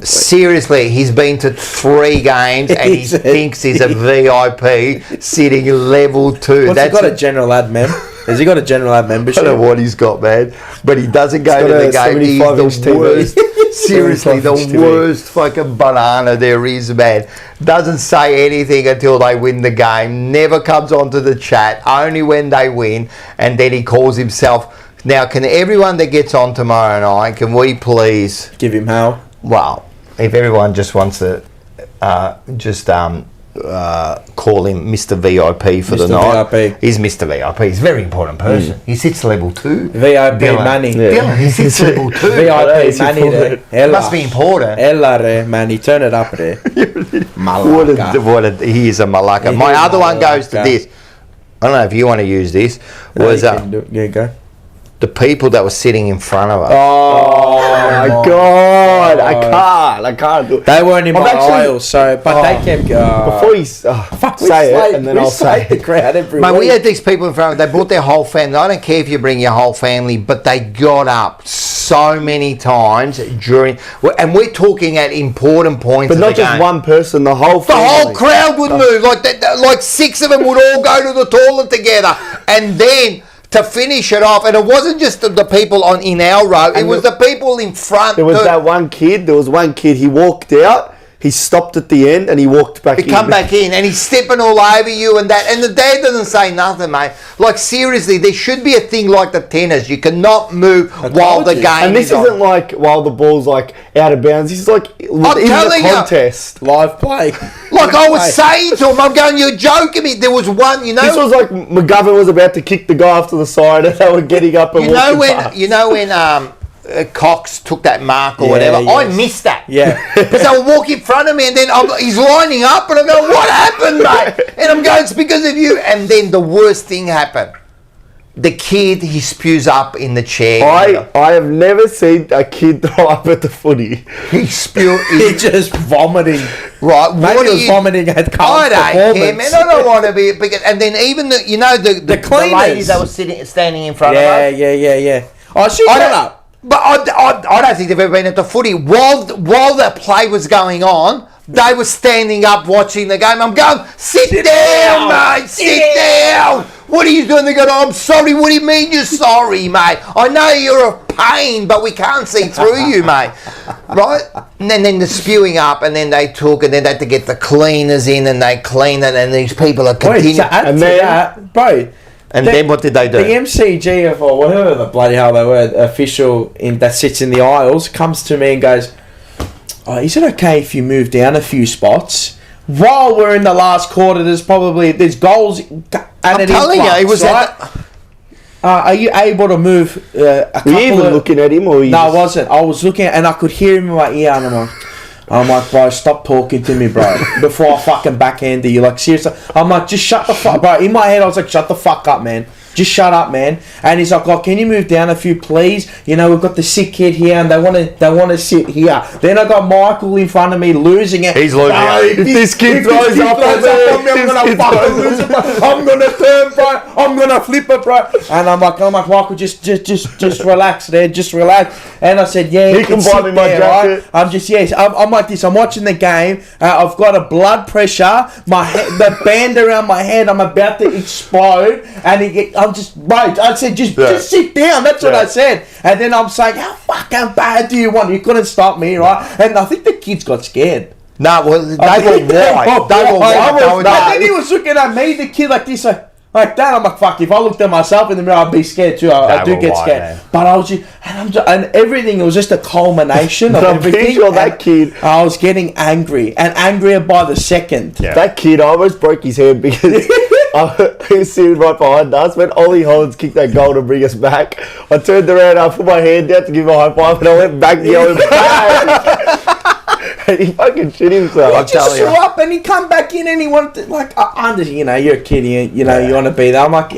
Seriously, he's been to 3 games and he thinks he's a VIP sitting level 2. What's he got a general ad mem? Has he got a general ad membership? I don't know what he's got, man. But he doesn't go to the game. He's the worst. Seriously, the worst fucking banana there is, man. Doesn't say anything until they win the game. Never comes onto the chat. Only when they win. And then he calls himself. Now, can everyone that gets on tomorrow night, can we please give him hell? Well, if everyone just wants to call him Mr. VIP for the night. VIP. He's Mr. VIP. He's a very important person. He sits level 2. VIP money. Dylan, he sits level 2. VIP money there. Must be important. Ella money. Turn it up there. He is a malacca. My other one goes to this. I don't know if you want to use this. Was go. The people that were sitting in front of us. Oh my God! I can't do it. They weren't in my aisle, so they kept going. Before you say it, and then I'll say the crowd every Mate, week. we had these people in front of us. They brought their whole family. I don't care if you bring your whole family, but they got up so many times during, and we're talking at important points. But not just one person, the whole family. The whole crowd would move. Like 6 of them would all go to the toilet together, and then. To finish it off, and it wasn't just the people in our row, it was the people in front. There was that one kid, he walked out, he stopped at the end, and he walked back in. He come back in, and he's stepping all over you and that, and the dad doesn't say nothing, mate. Like, seriously, there should be a thing like the tennis. You cannot move while the game is on. And this isn't like while the ball's like out of bounds. This is like in the contest. Live play. Like I was saying to him, I'm going, you're joking me. There was one, This was like McGovern was about to kick the guy off to the side, and they were getting up and walking past. You know when Cox took that mark or whatever. Yes. I missed that. Yeah. Because they would walk in front of me, and then he's lining up, and I'm going, what happened, mate? And I'm going, it's because of you. And then the worst thing happened. The kid, he spews up in the chair. I have never seen a kid throw up at the footy. He's just vomiting. Right. Maybe he was vomiting at Carlton. I don't care, man. I don't want to be. And then even the ladies that were standing in front of us. Yeah. Oh, she got up. But I don't think they've ever been at the footy. While the play was going on, they were standing up watching the game. I'm going, sit down, mate, sit down. What are you doing? They go, oh, I'm sorry. What do you mean you're sorry, mate? I know you're a pain, but we can't see through you, mate. Right? And then the spewing up, and then they took, and then they had to get the cleaners in, and they clean it, and these people are continuing. And then what did they do? The MCG or whatever the bloody hell they were, official that sits in the aisles, comes to me and goes, oh, is it okay if you move down a few spots? While we're in the last quarter, there's goals and I'm telling you, it was right? Are you able to move a couple Were you even looking at him? Or no, I wasn't. I was looking and I could hear him in my ear, and I'm like, bro, stop talking to me, bro, before I fucking backhand you. Like, seriously. I'm like, just shut the fuck, bro. In my head, I was like, shut the fuck up, man. Just shut up, man. And he's like, oh, can you move down a few, please? You know, we've got the sick kid here, and they want to sit here. Then I got Michael in front of me losing it. He's losing it. If this kid throws up on me, I'm gonna fucking lose it, bro. I'm gonna turn, bro. I'm gonna flip it, bro. And I'm like, Michael, just relax, there, just relax. And I said, yeah, he can buy me my jacket. Right? I'm like this. I'm watching the game. I've got a blood pressure. The band around my head. I'm about to explode, and I said, just sit down. That's what I said. And then I'm saying, how fucking bad do you want? You couldn't stop me, right? And I think the kids got scared. No, well, they were white. And then he was looking at me, the kid, like this, like that. I'm like, fuck, if I looked at myself in the mirror, I'd be scared too. I do get scared. Man. But I was just, and everything, it was just a culmination of everything. Sure that kid. I was getting angry, and angrier by the second. Yeah. That kid, I almost broke his hand because he was sitting right behind us. When Ollie Hollins kicked that goal to bring us back, I turned around, I put my hand down to give him a high five, and I went back yelling, bang! And he fucking shit himself. He just threw up, and he come back in, and he wanted to, like, you're a kid, you want to be there. I'm like,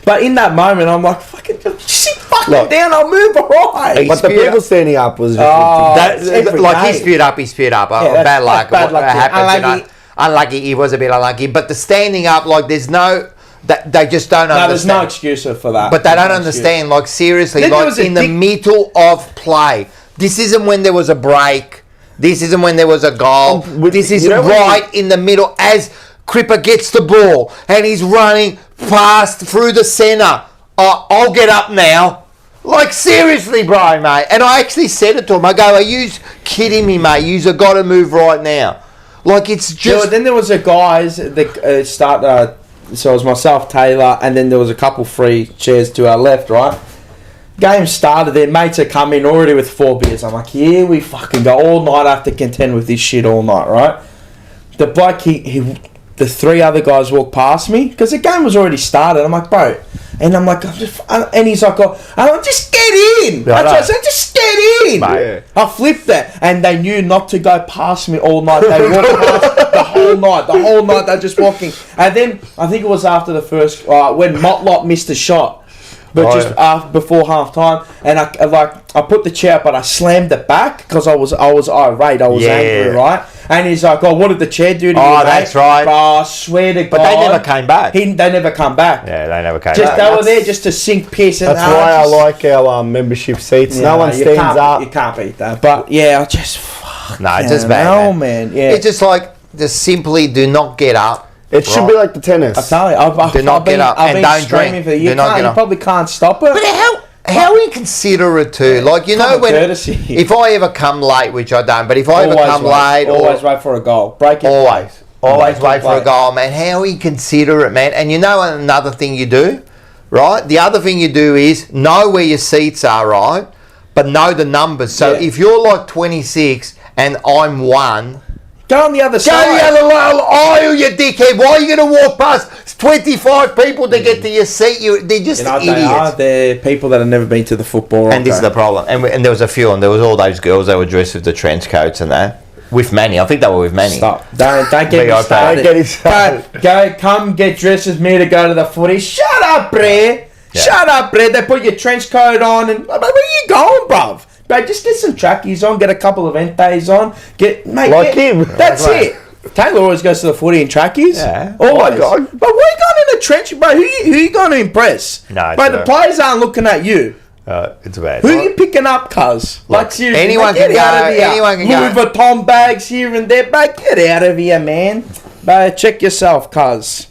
but in that moment, I'm like, fucking, sit fucking down, I'll move right. But the people standing up was just he spewed up. Bad luck. bad luck, yeah. Happened. Unlucky. He was a bit unlucky. But the standing up, like, there's no... They just don't understand. There's no excuse for that. But they don't understand. Like, seriously, Then like, in the middle of play. This isn't when there was a break. This isn't when there was a goal. This is right in the middle as Cripper gets the ball and he's running fast through the centre. I'll get up now. Like, seriously, bro, mate. And I actually said it to him. I go, are you kidding me, mate? You've got to move right now. Like, it's just... Then there was a guys that start... so it was myself, Taylor, and then there was a couple free chairs to our left, right? Game started, their mates had come in already with 4 beers. I'm like, here we fucking go. All night I have to contend with this shit all night, right? The bloke, the 3 other guys walked past me because the game was already started. I'm like, bro. And I'm like, and he's like, I'm just get in. That's what I said, just get in. Mate. I flipped that. And they knew not to go past me all night. They walked past the whole night. They're just walking. And then, I think it was after the first, when Motlop missed a shot. But after, before half time, and I put the chair up, but I slammed it back because I was irate, I was angry, right? And he's like, "Oh, what did the chair do to you?" Oh, that's right. I swear to God, but they never came back. They never come back. Yeah, they never came back. They were there just to sink piss. That's why I like our membership seats. No one stands up. You can't beat that. But yeah, I just it's just bad. Oh man, yeah. It's just like simply do not get up. It should be like the tennis. I tell you, I've been screaming for you. You probably can't stop it. But how inconsiderate too. Like, you know, when if I ever come late, which I don't, but if I ever come late, always wait for a goal. Break it. Always wait for a goal, man. How inconsiderate, man. And you know another thing you do, right? The other thing you do is know where your seats are, right? But know the numbers. So if you're like 26 and I'm 1. Go on the other side. Go the other aisle, you dickhead. Why are you going to walk past 25 people to get to your seat? They're just idiots. They're people that have never been to the football. And this is the problem. And there was a few, and there was all those girls that were dressed with the trench coats and that. With Manny. I think they were with Manny. Stop. Don't get me started. Don't get started. Go, come get dressed with me to go to the footy. Shut up, Bre. Yeah. Shut up, Bre. They put your trench coat on. And where are you going, bruv? Bro, just get some trackies on, get a couple of Entes on, him. That's it. Taylor always goes to the footy in trackies. Yeah. Always. But where you going in a trench, bro? Who you going to impress? No, bro, the players aren't looking at you. It's bad. Who are you picking up, cuz? Like, seriously, anyone can go. Anyone can go. Louis Vuitton bags here and there, bro. Get out of here, man. Bro, check yourself, cuz.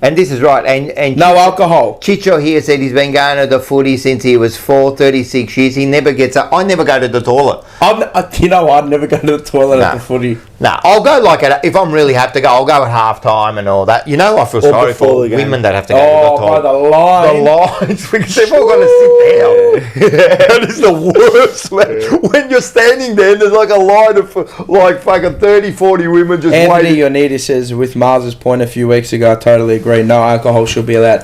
And this is right. And no alcohol. Chicho here said he's been going to the footy since he was 36 years. He never gets up. I never go to the toilet. I'd never go to the toilet at the footy. No, I'll go if I'm really have to go, I'll go at half time and all that. You know, I feel sorry for women that have to go to the toilet. By the line. The lines, because they've all got to sit down. That is the worst, man. When you're standing there, there's like a line of like fucking 30, 40 women just waiting. Anthony Ionita says, with Mars's point a few weeks ago, I totally agree. No alcohol should be allowed.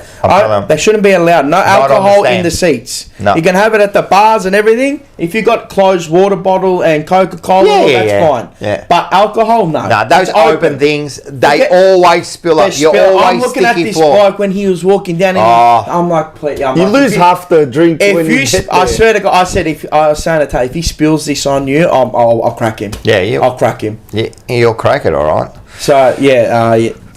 They shouldn't be allowed. No alcohol in the seats. No. You can have it at the bars and everything. If you got closed water bottle and Coca-Cola, that's fine. Yeah. But alcohol, no. No, those open things, they always spill up. You're always I'm looking at this bloke when he was walking down. I'm like, please. You lose half the drink when you get there. I swear to God, I said, if he spills this on you, I'll crack him. Yeah, I'll crack him. Yeah, you'll crack it, all right. So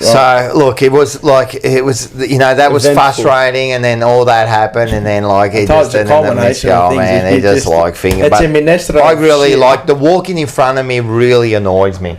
So look, it was that was frustrating, and then all that happened, and then it just and then the miss goal, man. It just finger. I really like the walking in front of me. Really annoys me.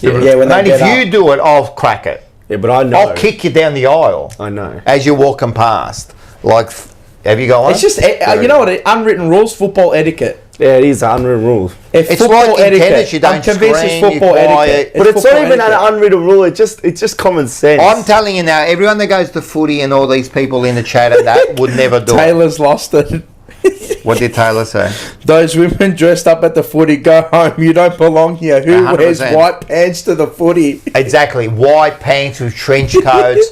And if you do it, I'll crack it. Yeah, but I know I'll kick you down the aisle. I know as you're walking past. Have you got one? It's just you know what? Unwritten rules, football etiquette. Yeah, it is unwritten rules. It's like in tennis, you don't scream, football etiquette. But it's not even an unwritten rule. It's just common sense. I'm telling you now, everyone that goes to footy and all these people in the chat and that would never do Taylor's lost it. What did Taylor say? Those women dressed up at the footy, go home. You don't belong here. Who 100%. Wears white pants to the footy? Exactly. White pants with trench coats.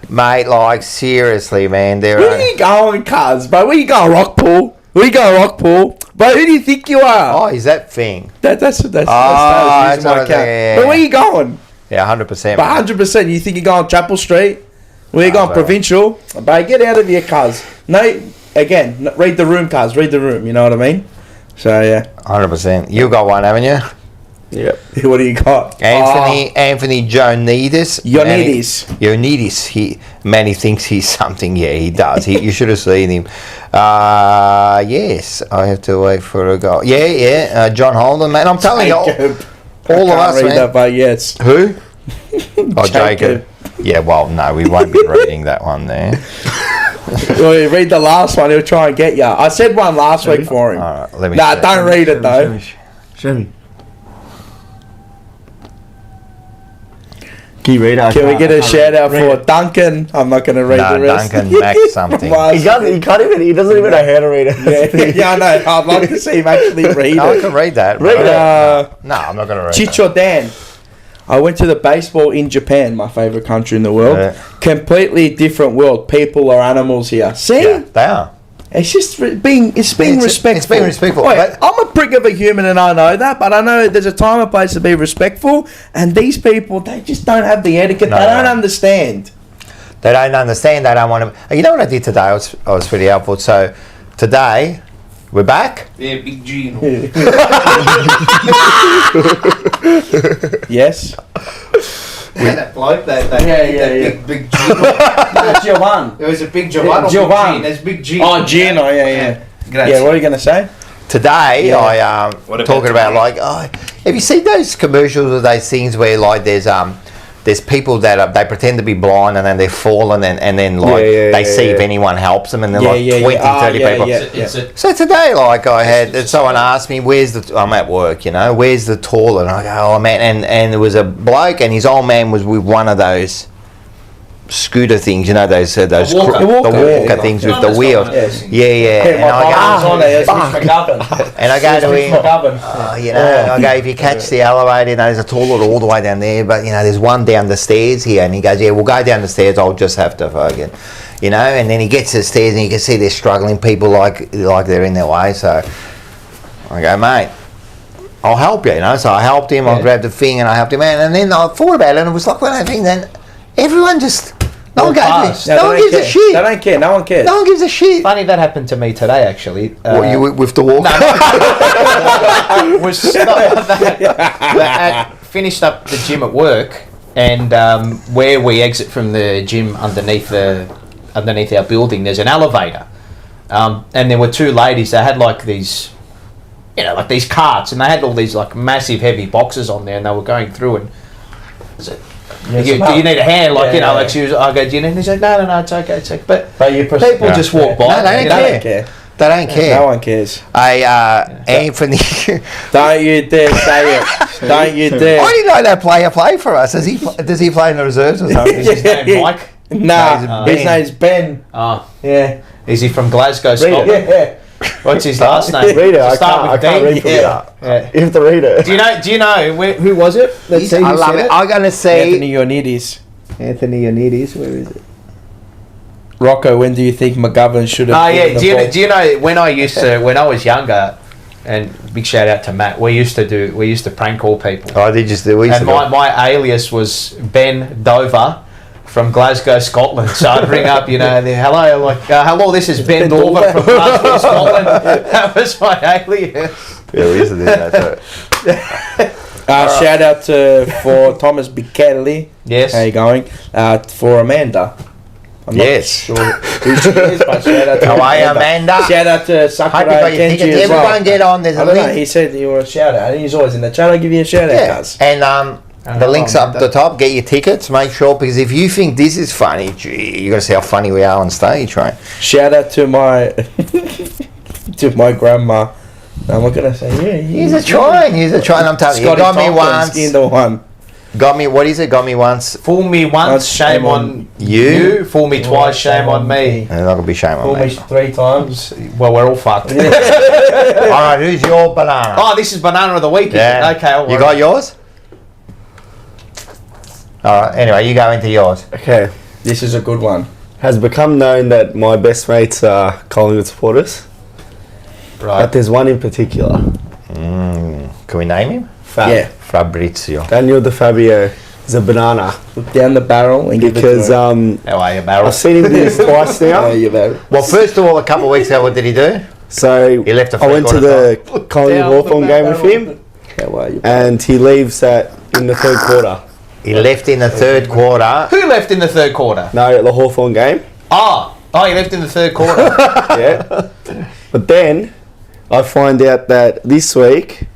Mate, seriously, man. Where are you going, cuz, bro? Where you going, Rockpool? But who do you think you are? Oh, is that thing? That's my account. Yeah. But where you going? Yeah, 100%. But 100%, you think you're going Chapel Street? Where you going, Provincial? But get out of here, cuz. No, again, read the room, cuz. Read the room. You know what I mean? So yeah, 100%. You got one, haven't you? Yep. What do you got? Anthony Jonidis. Ionidis. Manny thinks he's something. Yeah, he does. You should have seen him. Yes, I have to wait for a goal. Yeah. John Holden, man. I'm telling you, all of us, man. That, but yes. Who? Jacob. Yeah, well, no, we won't be reading that one there. Well, you read the last one, he'll try and get you. I said one last week for him. All right, let me. Nah, don't read it though. Show me. Can you read it? Can we get a shout out for Duncan? I'm not going to read the rest. Duncan Max something. He doesn't even know how to read it. Yeah, I know. I'd like to see him actually read I it. can read that. Read it. No, I'm not going to read Chicho Dan. I went to the baseball in Japan, my favourite country in the world. Yeah. Completely different world. People are animals here. See? Yeah, they are. It's just being respectful. It's being respectful. Wait, I'm a prick of a human and I know that, but I know there's a time and place to be respectful, and these people, they just don't have the etiquette. They don't understand. They don't understand. They don't want to. You know what I did today? I was pretty helpful. So today, we're back. Yeah, Big G. Yes. Yeah, that bloke, big G. Giovan. It was a big Giovan. Giovan. There's big G. Oh, Gino, yeah. Yeah, what are you going to say? Today, I talking about like, have you seen those commercials or those things where like there's people that they pretend to be blind and then they're fallen and then like they see if anyone helps them and they're 20, 30 people. So today, like I had someone asked me, I'm at work, where's the toilet? And I go, oh man, and there was a bloke and his old man was with one of those scooter things, those the walker things with the wheels. And I go to him, I go, if you catch the elevator, there's a toilet all the way down there, but there's one down the stairs here. And he goes, yeah, we'll go down the stairs, I'll just have to fucking, and then he gets to the stairs and you can see they're struggling, people like they're in their way. So I go, mate, I'll help you, So I helped him, I grabbed the thing and I helped him out, and then I thought about it and it was like one of the things, then everyone just, no one gives a shit. They don't care. No one cares. No one gives a shit. Funny that happened to me today, actually. What, you with the walk? Finished up the gym at work, and where we exit from the gym underneath our building, there's an elevator, and there were two ladies. They had like these, like these carts, and they had all these like massive heavy boxes on there, and they were going through and. Do you need a hand? Like, like she was, I go, do you need? And he's like, no, it's okay. But people just walk by. No, they don't care. They don't care. No one cares. Anthony. Don't you dare say it. Don't you dare. Why do you know that player play for us? Does he play in the reserves or something? Is his name Mike? No, his name's Ben. Oh. Yeah. Is he from Glasgow, Scotland? Yeah. What's his last name? Read it. I can't read from that. You have to read it. Do you know who was it? Let's see. I love it. I'm gonna say Anthony Ionidis. Where is it? Rocco, when do you think McGovern should have? Oh yeah. Do you know when I was younger, and big shout out to Matt. We used to prank call people. Oh, they just do. And my alias was Ben Dover. From Glasgow, Scotland. So I'd ring up, hello, this is Ben Dover from Glasgow, Scotland. That was my alias. Yeah, we used to do that too. Shout out for Thomas Bichelli. Yes. How you going? For Amanda. I'm not sure who she is, but shout out to Amanda. Shout out to Sakura Kenji as well. Everyone get on. There's a link. He said you were a shout out. He's always in the chat. I'll give you a shout out, guys. And the link's up the top. Get your tickets. Make sure, because if you think this is funny, you got to see how funny we are on stage, right? Shout out to my my grandma. I'm not gonna say He's a trying. I'm telling you. Got me once. In the one. Got me. What is it? Got me once. Fool me once, shame on you. Fool me twice, shame on me. And not gonna be shame on me. Fool me 3 times. Well, we're all fucked. All right. Who's your banana? Oh, this is banana of the week. Yeah. Okay. You got yours? All right. Anyway, you go into yours. Okay. This is a good one. Has become known that my best mates are Collingwood supporters. Right. But there's one in particular. Can we name him? Fab. Yeah. Fabrizio. Daniel De Fabio. is a banana. Look down the barrel and because How are you, Barrel? I've seen him do this twice now. Well, first of all, a couple of weeks ago, what did he do? So He left a I went to the Collingwood Down Hawthorn the game with barrel. him, How are you? and he leaves in the third quarter. He left in the third quarter. Who left in the third quarter? No, at the Hawthorn game. Oh, he left in the third quarter. Yeah. But then I find out that this week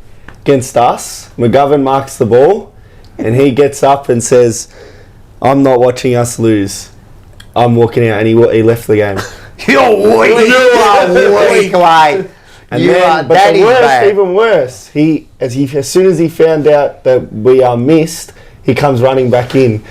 against us, McGovern marks the ball, and he gets up and says, "I'm not watching us lose. I'm walking out," and he left the game. You're weak. You are weak, mate. And You then, are, but that the is worst, bad. even worse, as soon as he found out that we are missed, he comes running back in.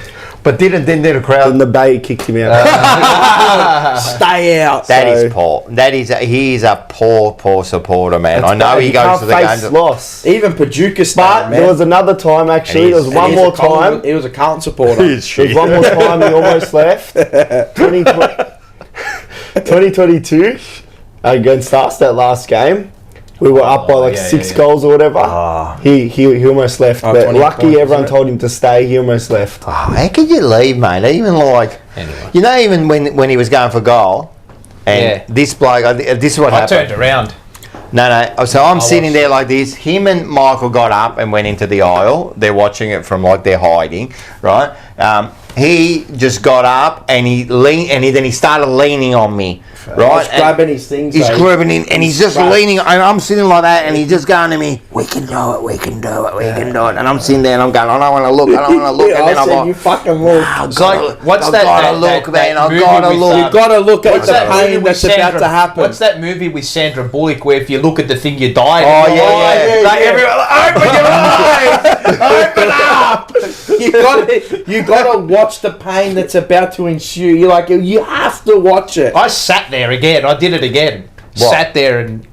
But then the crowd. And the Bay kicked him out. Stay out. That is poor. He is a poor supporter, man. I know he goes to the games. Loss. Even Paducah But there was another time, actually. There was one more time. He was a Carlton supporter. There was one more time he almost left. 2022 against us, that last game. We were up by like 6 goals or whatever. He almost left. But lucky everyone told him to stay. He almost left. How could you leave, mate? Even even when he was going for goal, and this bloke, this is what happened. I turned around. No. So I'm sitting there like this. Him and Michael got up and went into the aisle. They're watching it from like they're hiding, right? He just got up and then he started leaning on me, right? He's grabbing his things. He's grabbing in, and he's just leaning. And I'm sitting like that, and he's just going to me. We can do it. We can do it. We can do it. And I'm sitting there, and I'm going. I don't want to look. I don't want to look. And then I'm like, you fucking look. What's that? I've got to look, man. I've got to look. You've got to look at What's the that pain movie that's with about Sandra- to happen. What's that movie with Sandra Bullock where if you look at the thing you die? Oh, Open up! You got to watch the pain that's about to ensue. You have to watch it. I sat there again. I did it again. What? Sat there and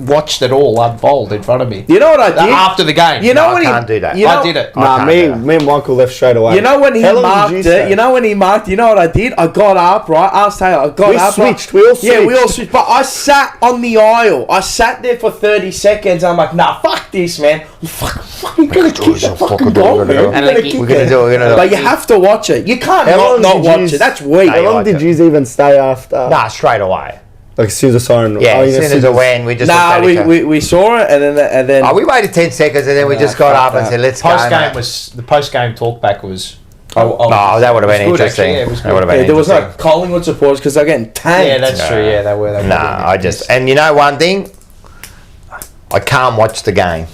watched it all unfold in front of me. You know what I did? After the game. You know I when can't do that. I did it. Nah, me and Michael left straight away. You know when he How long did marked you it? stay? You know when he marked? You know what I did? I got up, right? Asked Taylor. I got We up. switched. We all switched. Yeah, we all switched. But I sat on the aisle. I sat there for 30 seconds. I'm like, nah, fuck this, man. You're fucking gonna kick the fucking goal, man. We're gonna do it. But you have to watch it. You can't not watch it. That's weak. How long did you even stay after? Nah, straight away. Like as soon as the siren. Yeah, as soon as it went, we just Nah, looked at each other. we saw it and then. We waited 10 seconds and then we just got up and said, let's go. The post game talkback was. No, that would have been interesting. It was That would have been there was interesting. no Collingwood supporters because they're getting tanked. Yeah, that's true. Yeah, they were. And you know one thing? I can't watch the game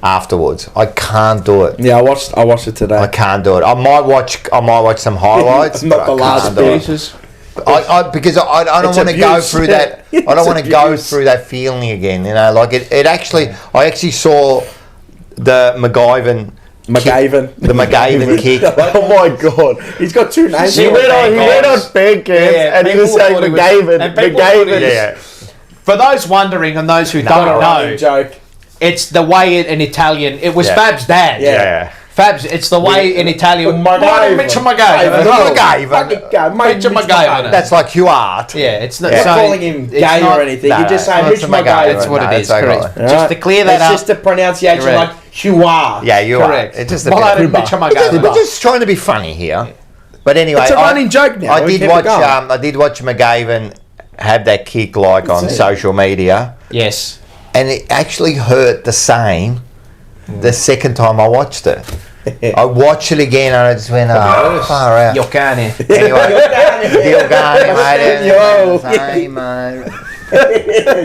afterwards. I can't do it. Yeah, I watched it today. I can't do it. I might watch some highlights. Not the last finishes. Because I don't want to go through that. I don't want to go through that feeling again. You know, like it actually. I actually saw the McGavin kick. Oh my god! He's got two names. He went on Fancams and he was saying McGavin. Yeah. For those wondering and those who don't know, joke. It's the way in Italian. It was Fab's dad. Yeah. Fab's. It's the way in Italian. McGavin. That's like Hugh Art. Yeah, it's not Not calling him gay or anything. You're just saying Mitch McGavin. That's what it is. okay. Correct. Just to clear that It's up. just the pronunciation Correct. like Hugh Art. Yeah, you Correct. are. It's just a Well, bit. Mitch McGavin. We're just trying to be funny here. But anyway, It's a running joke now. I We did keep it watch. going. I did watch McGavin have that kick like on social media, Yes. and it actually hurt the same the second time I watched it. I watched it again and I just went, oh, far out. Yoccane. Anyway, Yoccane, mate. Yo. Same, mate.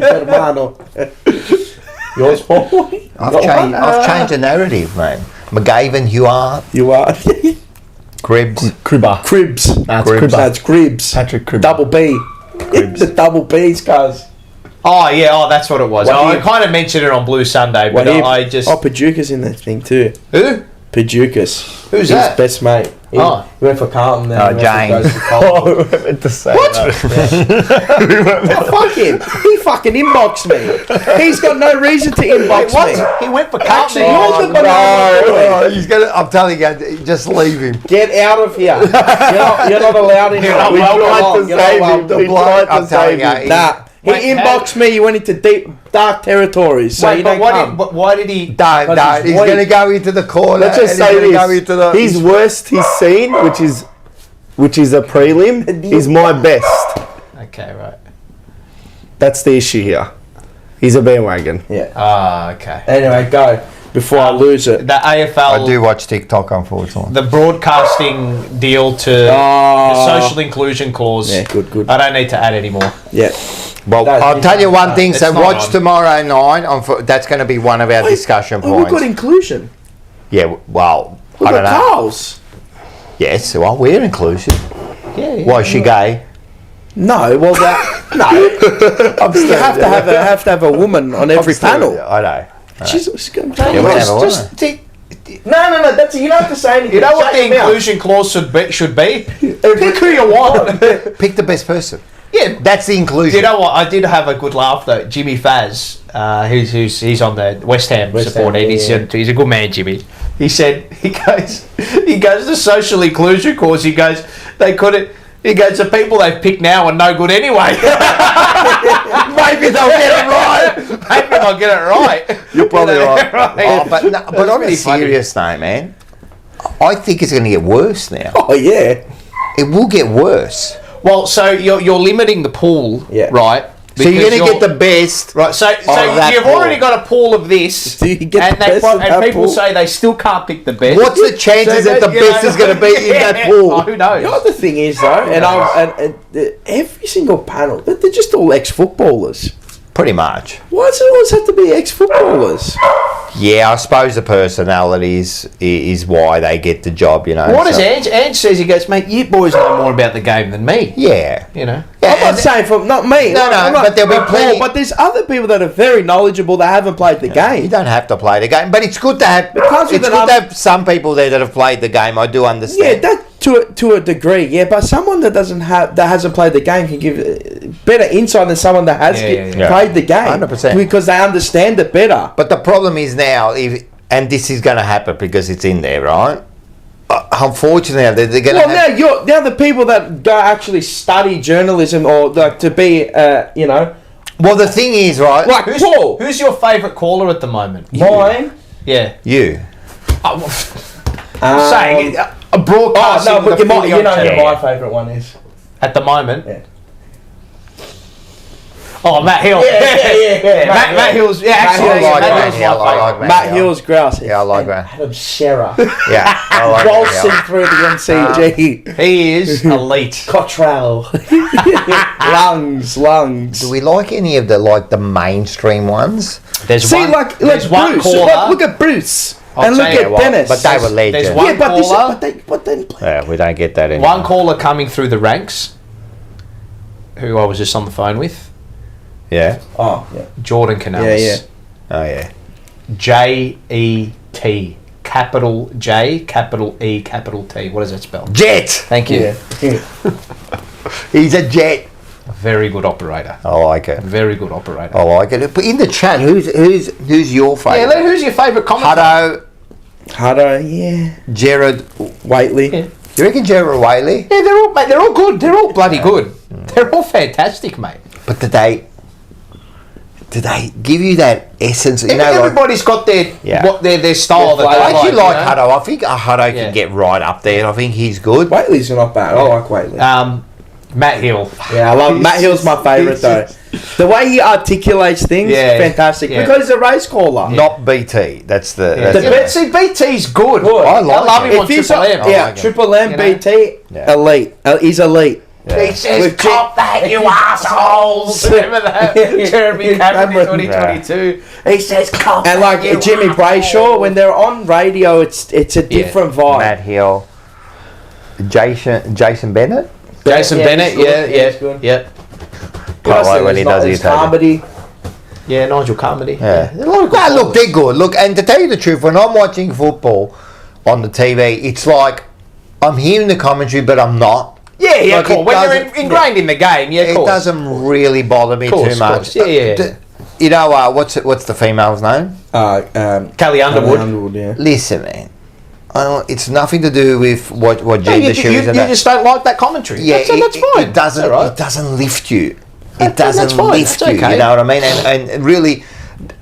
Germano. Yours, Paul? I've changed the narrative, mate. McGavin, Hugh Art, You are. Cribs. Cribber. Cribs. That's Cribs. Cribber. That's Cribs. Patrick Cribber. Double B. The double B's, cuz. Oh yeah. Oh, that's what it was. Well, I he- kind of mentioned it on Blue Sunday, but I just. Oh, Paducah's in that thing too. Who? Paducah's. Who's His that? best mate. He went for Carlton then. Oh, he went for- James. goes to Collingwood. Oh, I meant to say What? that. Oh, fuck him. He fucking inboxed me. He's got no reason to inbox me. He went for Actually, Carlton. you're the banana boy. He's gonna. I'm telling you, just leave him. Get out of here. You're not allowed in here. not We welcome. tried to We tried to I'm save telling him. you, Nah, He inboxed me. He went into deep, dark territories. So Wait, but why did he? No, he's going to go into the corner. Let's just say this. His worst he's seen, which is a prelim, is my best. Okay, right. That's the issue here. He's a bandwagon. Yeah. Ah, okay. Anyway, go. Before I lose it. The AFL... I do watch TikTok, unfortunately. The broadcasting deal to the social inclusion clause. Yeah, good. I don't need to add any more. Yeah. Well, I'll tell you one thing. So watch on. tomorrow night. That's going to be one of our discussion points. We've got inclusion. Yeah, well, We've I don't got know. Carls. Yes, well, we're inclusive. Yeah. Why, is she gay? No, well, no. You have to have a woman on every panel. I know. She's going to Yeah, we have a woman. No. That's you don't have to say anything. You know what Shut the your mouth. inclusion clause should be? Pick who you want. Pick the best person. Yeah, that's the inclusion. You know what? I did have a good laugh though. Jimmy Faz, he's on the West Ham support end. He's a good man, Jimmy. He said he goes the social inclusion clause. He goes they couldn't. He goes the people they've picked now are no good anyway. Maybe they'll get it right. Maybe they'll get it right. You're probably right. Right. Oh, but on a serious note, man, I think it's going to get worse now. Oh yeah, it will get worse. Well, so you're limiting the pool, right? So you're going to get the best, right? So you've already got a pool of this, and people say they still can't pick the best. What's the chances that the best is going to be in that pool? Oh, who knows? You know what the thing is though, and every single panel, they're just all ex-footballers. Pretty much. Why does it always have to be ex-footballers? Yeah, I suppose the personalities is why they get the job, you know. What does Ange? Ange says he goes, mate, you boys know more about the game than me. Yeah. You know. I'm not saying not me. No, but there'll be plenty. But there's other people that are very knowledgeable that haven't played the game. You don't have to play the game, but it's good to have. Because it's good to have some people there that have played the game. I do understand. Yeah, that to a degree. Yeah, but someone that hasn't played the game can give better insight than someone that has played the game. 100%. Because they understand it better. But the problem is now, and this is going to happen because it's in there, right? Unfortunately, they're going to. Well, now the people that go actually study journalism or like to be, you know. Well, the thing is, right? Like Paul. Who's your favourite caller at the moment? Mine. Yeah. You. Saying a broadcast. Oh no, but you know who my favourite one is at the moment. Yeah. Oh, Matt Hill. Yeah. Matt Hill's. Yeah, actually, Matt Hill's grouse. Yeah, I like that. Adam Shearer. Yeah, I like Waltzing through the MCG. He is elite. Cottrell. lungs. Do we like any of the mainstream ones? There's one Bruce. Look at Bruce. And look at Dennis. But they were legends. There's one caller. But they play. Yeah, we don't get that anymore. One caller coming through the ranks, who I was just on the phone with. Yeah. Oh, yeah. Jordan Canales. Yeah. Oh, yeah. J-E-T. Capital J, capital E, capital T. What does that spell? Jet. Thank you. Yeah. He's a jet. A very good operator. I like it. Very good operator. I like it. But in the chat, who's your favourite? Yeah, who's your favourite commentator? Hutto, yeah. Jared Waitley. Yeah. Do you reckon Jared Waitley? Yeah, they're all good. They're all bloody good. They're all fantastic, mate. But did they give you that essence? You know, everybody's got their style. That I actually like you know? Hutto. I think Hutto can get right up there. I think he's good. Waitley's not bad. I like Waitley. Matt Hill. Yeah, I love Matt Hill's my favourite though. The way he articulates things is fantastic because he's a race caller. Not BT. That's the. See, BT's good. I love him on Triple M. Yeah, Triple M, BT, elite. He's elite. Yeah. He says, "Cop that, you assholes!" Remember that? Jeremy Cameron in 2022. He says, "Cop and that, like Jimmy Brayshaw, when they're on radio, it's a different vibe. Matt Hill, Jason Bennett. Jason Bennett, yeah. Can't wait when he does his comedy. Yeah, Nigel Carmody. Yeah. Look, they're good. Look, and to tell you the truth, when I'm watching football on the TV, it's like I'm hearing the commentary, but I'm not. Yeah, like cool. When you're ingrained in the game, it doesn't really bother me too much. Yeah. You know, what's the female's name? Kelly Underwood. Listen, man. It's nothing to do with what gender she is. You just don't like that commentary. Yeah, that's fine. It doesn't lift you. It doesn't lift you. Okay. You know what I mean? And really,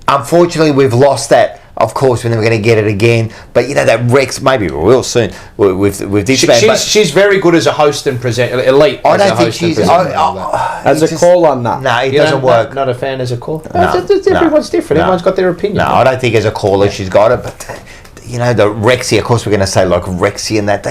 unfortunately, we've lost that. Of course, we're never going to get it again. But you know that Rex, maybe we will soon with this man. She's very good as a host and presenter. Elite. I don't think she's as a caller. No, it doesn't work. Not a fan as a caller. Everyone's different. Everyone's got their opinion. No, I don't think as a caller she's got it. But you know the Rexy. Of course, we're going to say like Rexy and that.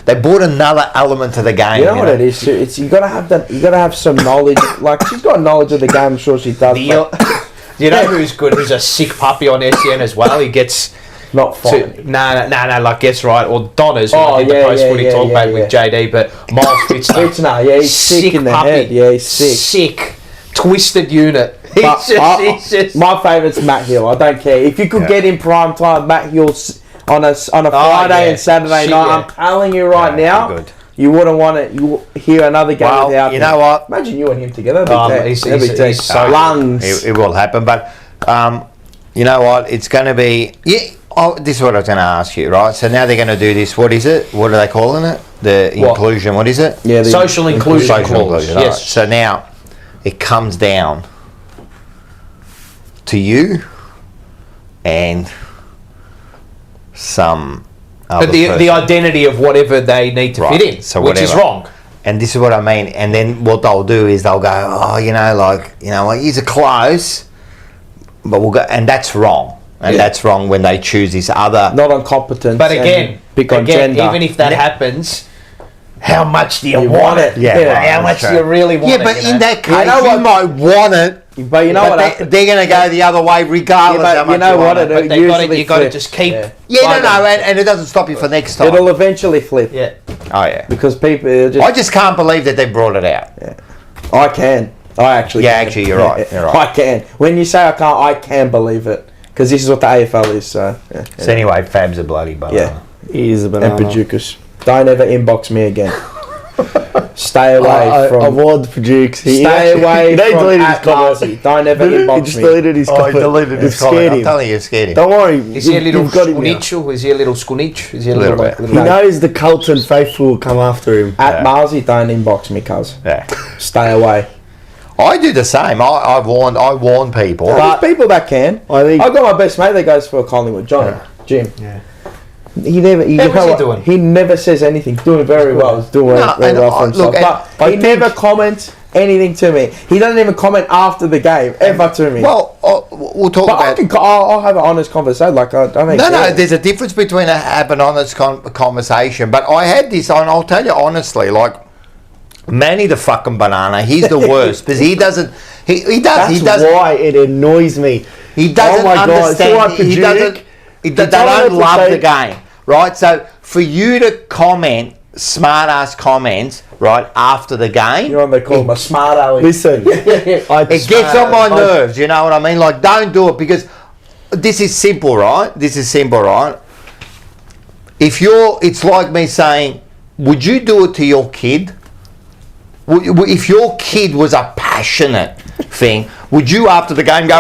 They brought another element to the game. You know what it is? It's you got to have that. You got to have some knowledge. Like she's got knowledge of the game. I'm sure she does. You know who's good? Who's a sick puppy on SEN as well? He gets not fine. No. Like guess right or Donna's. Who did the post footy talk back with JD, but Miles Fitzner. He's sick in the puppy. head. Yeah, he's sick. Sick, twisted unit. He's just. My favourite's Matt Hill. I don't care if you could get in prime time. Matt Hill on a Friday and Saturday night. I'm telling you right now. Good. You wouldn't want to hear another game without you know what? Imagine you and him together. He's so lungs. It will happen, but you know what? It's going to be. Yeah. Oh, this is what I was going to ask you, right? So now they're going to do this. What is it? What are they calling it? The inclusion. What is it? Yeah, the social inclusion. Social inclusion. Yes. Right. So now it comes down to you and some. But the identity of whatever they need to fit in, so which is wrong. And this is what I mean. And then what they'll do is they'll go, oh, you know, like, you know, like, these are close, but we'll go, and that's wrong. And that's wrong when they choose this other. Not on competence. But again, gender. even if that happens, how much do you want it? Yeah, how much do you really want it? Yeah, but in that case, you might want it. But you know what? They're going to go the other way regardless how much you know what? You got to just keep. And it doesn't stop you for next time. It'll eventually flip. Yeah. Oh yeah. Because people I just can't believe that they brought it out. Yeah. I can. I actually. Yeah, can. actually, you're right. You're right. I can. When you say I can't, I can believe it because this is what the AFL is. So. Yeah. So anyway, Fab's a bloody banana. Yeah. He is a banana. And Paducas. Don't ever inbox me again. Stay away from. I warned Paducas. Stay away from. Deleted his comment. Don't ever inbox me. He just deleted his comment. He deleted his comment. I'm telling you, you've scared him. Don't worry. Is he a little skunich? Is he a little skunich? Is he a little bit? He knows the Carlton faithful will come after him. At Marzi, don't inbox me, cuz. Yeah. Stay away. I do the same. I warn people. But there's people that can. I've got my best mate that goes for Collingwood, Jim. Yeah. He never. What's he doing? He never says anything. Doing very well. He's doing very well for himself. But he never comments anything to me. He doesn't even comment after the game ever to me. Well, we'll talk about. I'll have an honest conversation. Like I don't. No. There's a difference between have an honest conversation. But I had this, and I'll tell you honestly, like Manny the fucking banana. He's the worst because he doesn't. He does. That's why it annoys me. He doesn't understand. He doesn't. They don't love the game, right? So for you to comment smart-ass comments, right, after the game... You know what they call him, a smart aleck. Listen, it gets on my nerves, you know what I mean? Like, don't do it because this is simple, right? It's like me saying, would you do it to your kid? If your kid was a passionate thing, would you after the game go,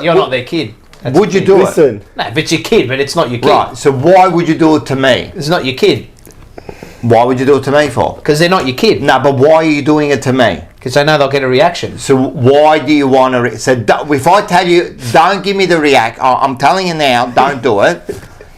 you're not their kid? Would you do it? No, if it's your kid, but it's not your kid. Right, so why would you do it to me? It's not your kid. Why would you do it to me for? Because they're not your kid. No, but why are you doing it to me? Because they know they'll get a reaction. So why do you want to... if I tell you, don't give me the react... I'm telling you now, don't do it.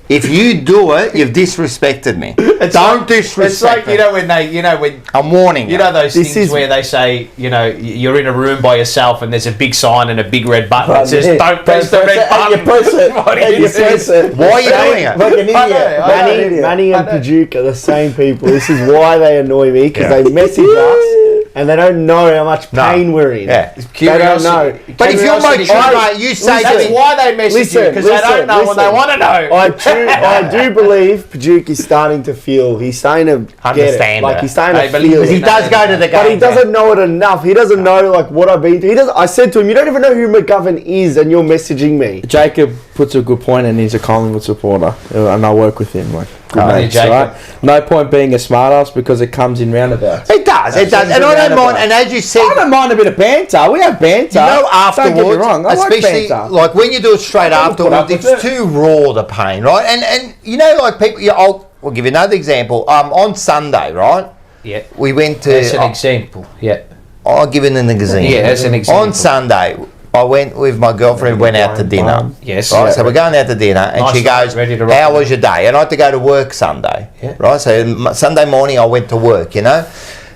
If you do it, you've disrespected me. Don't disrespect It's like, me. when I'm warning you. You know those things where they say, you're in a room by yourself and there's a big sign and a big red button that says, don't press the red button. You press it. Why are you doing it? Like an idiot. Manny and Paducah are the same people. This is why they annoy me, because they message us and they don't know how much pain we're in. Yeah. They don't know. But if you're my mate, you say that's why they message you, because they don't know what they want to know. I do believe Paducah is starting to feel. He's starting to understand get it. Like he's starting to feel. Because he does go to the game, but he doesn't know it enough. He doesn't know like what I've been through. I said to him, "You don't even know who McGovern is, and you're messaging me." Jacob puts a good point, and he's a Collingwood supporter, and I work with him. Like, good mates, right? No point being a smartass because it comes in roundabouts. It does, and I don't mind. And as you said, I don't mind a bit of banter. We have banter. Afterwards, don't get me wrong, I especially like when you do it straight afterwards, it's too raw, the pain, right? And like people, I'll give you another example. On Sunday, right? Yeah. We went to. That's an example. Yeah. I'll give it an example. Yeah, as an example. On Sunday, I went with my girlfriend, went out to dinner. Yes. Right, so we're going out to dinner, and Nice she one, goes, ready to rock how and was your day? And I had to go to work Sunday. Yeah. Right, so Sunday morning I went to work, you know.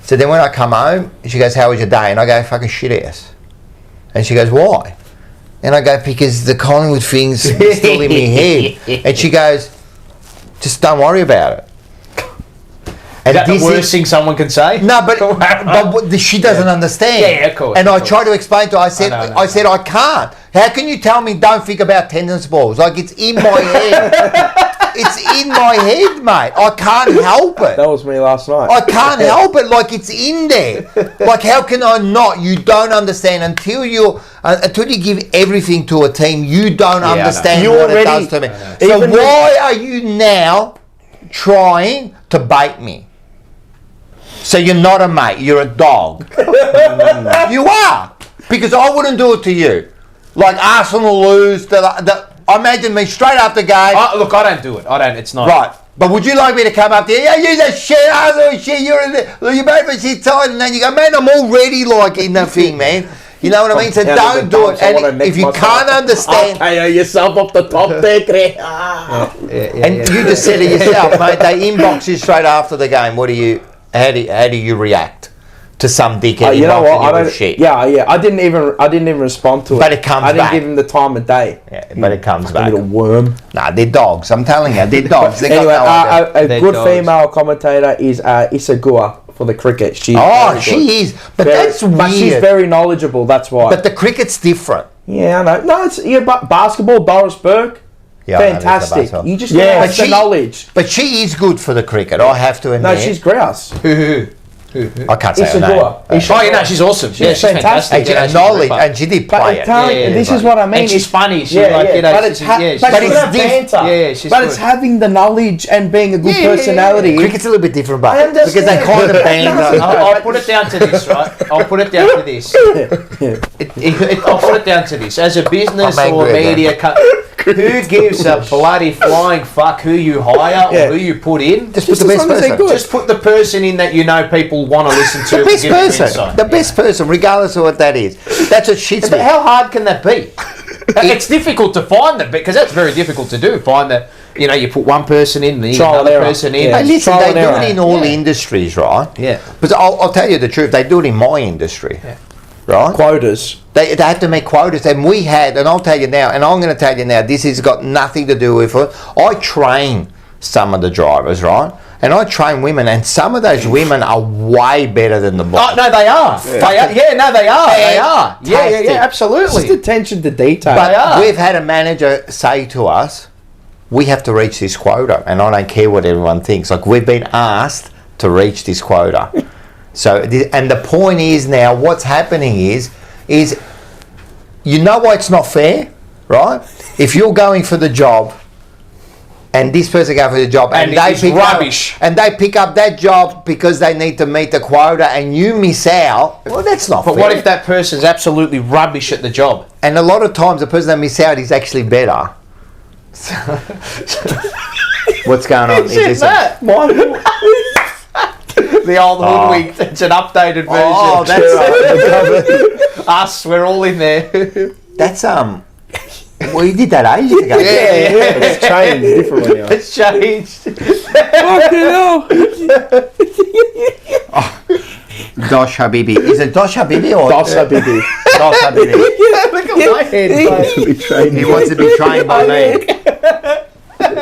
So then when I come home, she goes, how was your day? And I go, fucking shit ass. And she goes, why? And I go, because the Collingwood thing's still in my head. And she goes, just don't worry about it. Is that the worst thing someone can say? No, but she doesn't understand. Yeah, of course. And of I course. try to explain to her. I said, I said, I can't. How can you tell me don't think about tennis balls? Like, it's in my head. It's in my head, mate. I can't help it. That was me last night. I can't help it. Like, it's in there. Like, how can I not? You don't understand until you give everything to a team. You don't understand what it does to me. So why are you now trying to bait me? So you're not a mate, you're a dog. You are. Because I wouldn't do it to you. Like Arsenal lose, imagine me straight after game. Look, I don't do it. It's not. Right. But would you like me to come up there? Yeah, you that shit, Arsenal shit, you made me shit tight, and then you go, man, I'm already like in the thing, man. You know what I mean? So don't do it. And if you can't understand... I'll yourself up the top there, and you just said it yourself, mate, they inbox you straight after the game. How do you react to some dickhead you know what? I don't shit? Yeah. I didn't even respond to it. But it comes back. I didn't back. give him the time of day. Yeah, but it comes back. Little worm. Nah, they're dogs. I'm telling you, they're dogs. They Anyway, got no idea. a good female commentator is Isagua for the cricket. She is. But that's weird. But she's very knowledgeable. That's why. But the cricket's different. Yeah, I know. No, it's but basketball. Doris Burke. Yeah, fantastic. You just have the knowledge. But she is good for the cricket. I have to admit. No, she's grouse. I can't say her name. She's awesome. Yeah, she's fantastic. Knowledge, and she did play it. This is what I mean. And she's funny. But it's having the knowledge and being a good personality. Cricket's a little bit different, but because they kind of bang. I'll put it down to this, right? I'll put it down to this. I'll put it down to this. As a business or media who gives a bloody flying fuck who you hire or who you put in? Just put the best person. Just put the person in that you know people want to listen to. The best person, regardless of what that is. That's what shits me. How hard can that be? It's difficult to find them because that's very difficult to do. Find that, you put one person in, then another person in. But listen, they do it in all industries, right? Yeah. But I'll tell you the truth, they do it in my industry. Yeah. Right? Quotas. They have to make quotas, and we had, and I'll tell you now, and I'm going to tell you now, this has got nothing to do with it. I train some of the drivers, right? And I train women, and some of those women are way better than the boys. Oh, no, they are. They are. Yeah, absolutely. Just attention to detail. But we've had a manager say to us, we have to reach this quota, and I don't care what everyone thinks. Like, we've been asked to reach this quota. So, and the point is now, what's happening is you know why it's not fair, right? If you're going for the job, and this person going for the job, and they pick up that job because they need to meet the quota, and you miss out. Well, that's not fair. But what if that person's absolutely rubbish at the job? And a lot of times, the person that miss out is actually better. What's going on? Is that? The old hoodwink. It's an updated version. Oh, that's us. We're all in there. That's well, you did that ages ago. Yeah. It's changed differently. It's changed. Dosh Habibi. Is it Dosh Habibi or Dosh Habibi? Dosh Habibi. Look at my head. He wants to be trained by me.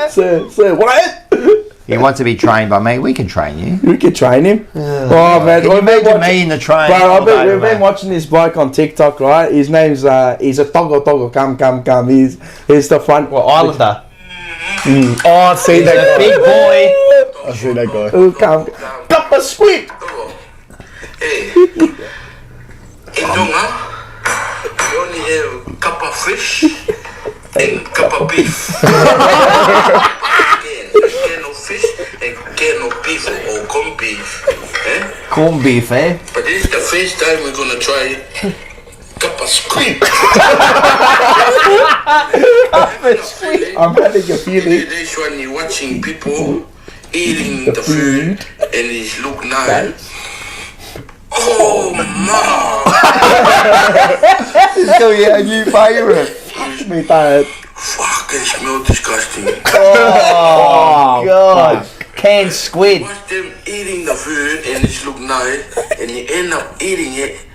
Sir, what? He wants to be trained by me. We can train you. We can train him. Oh man, can you imagine me in the train? Bro, we've been watching this bloke on TikTok, right? His name's he's a Togo. Come. He's the front. Well, Islander. Oh, I've seen that guy. Big boy. I've seen that guy. Oh, come. Cup of squid. Hey, in Tonga, you only have cup of fish and cup of beef. Can of fish and can of beef or corned beef. Corned beef, eh? But this is the first time we're gonna try cup of squid. I'm having a feeling. This one you're watching people eating the food and it look nice. Oh, It's gonna be a new favourite. Me tired. Fucking smell disgusting. Oh, God. Canned squid. Watch them eating the food and it look nice, and you end up eating it.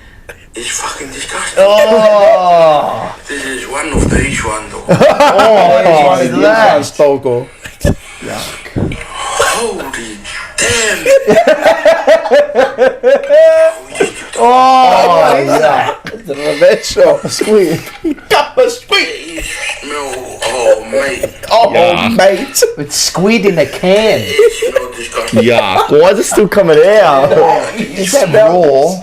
It's fucking disgusting. Oh. This is one of the each one though. Oh, it's that. Stogo. Holy damn. Oh, what is that? It's a revenge shop. Squid. Cup of squid. Smell, oh mate. Oh, mate. It's squid in a can. It smells disgusting. Yuck. Why is it still coming out? Is that raw?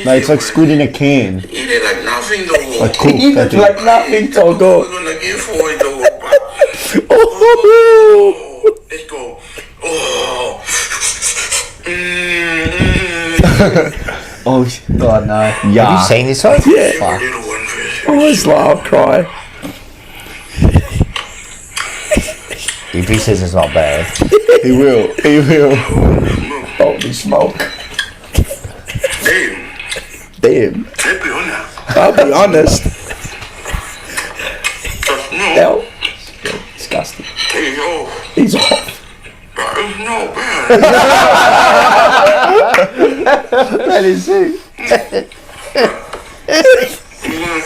No, it's like squid in a can. Eat it like nothing though. Like cooked. Eat it like nothing, Togo. We're gonna give for it though. Oh, Let's go. Oh. Oh, God, no. Have you yuck. seen this one? yeah. Little one first. I always laugh, cry. If he says it's not bad. He will. He will. Holy smoke. Damn. Damn. Let's be honest. I'll be honest. No. Hell. Disgusting. Hey, yo. He's off. It's not bad. That is it.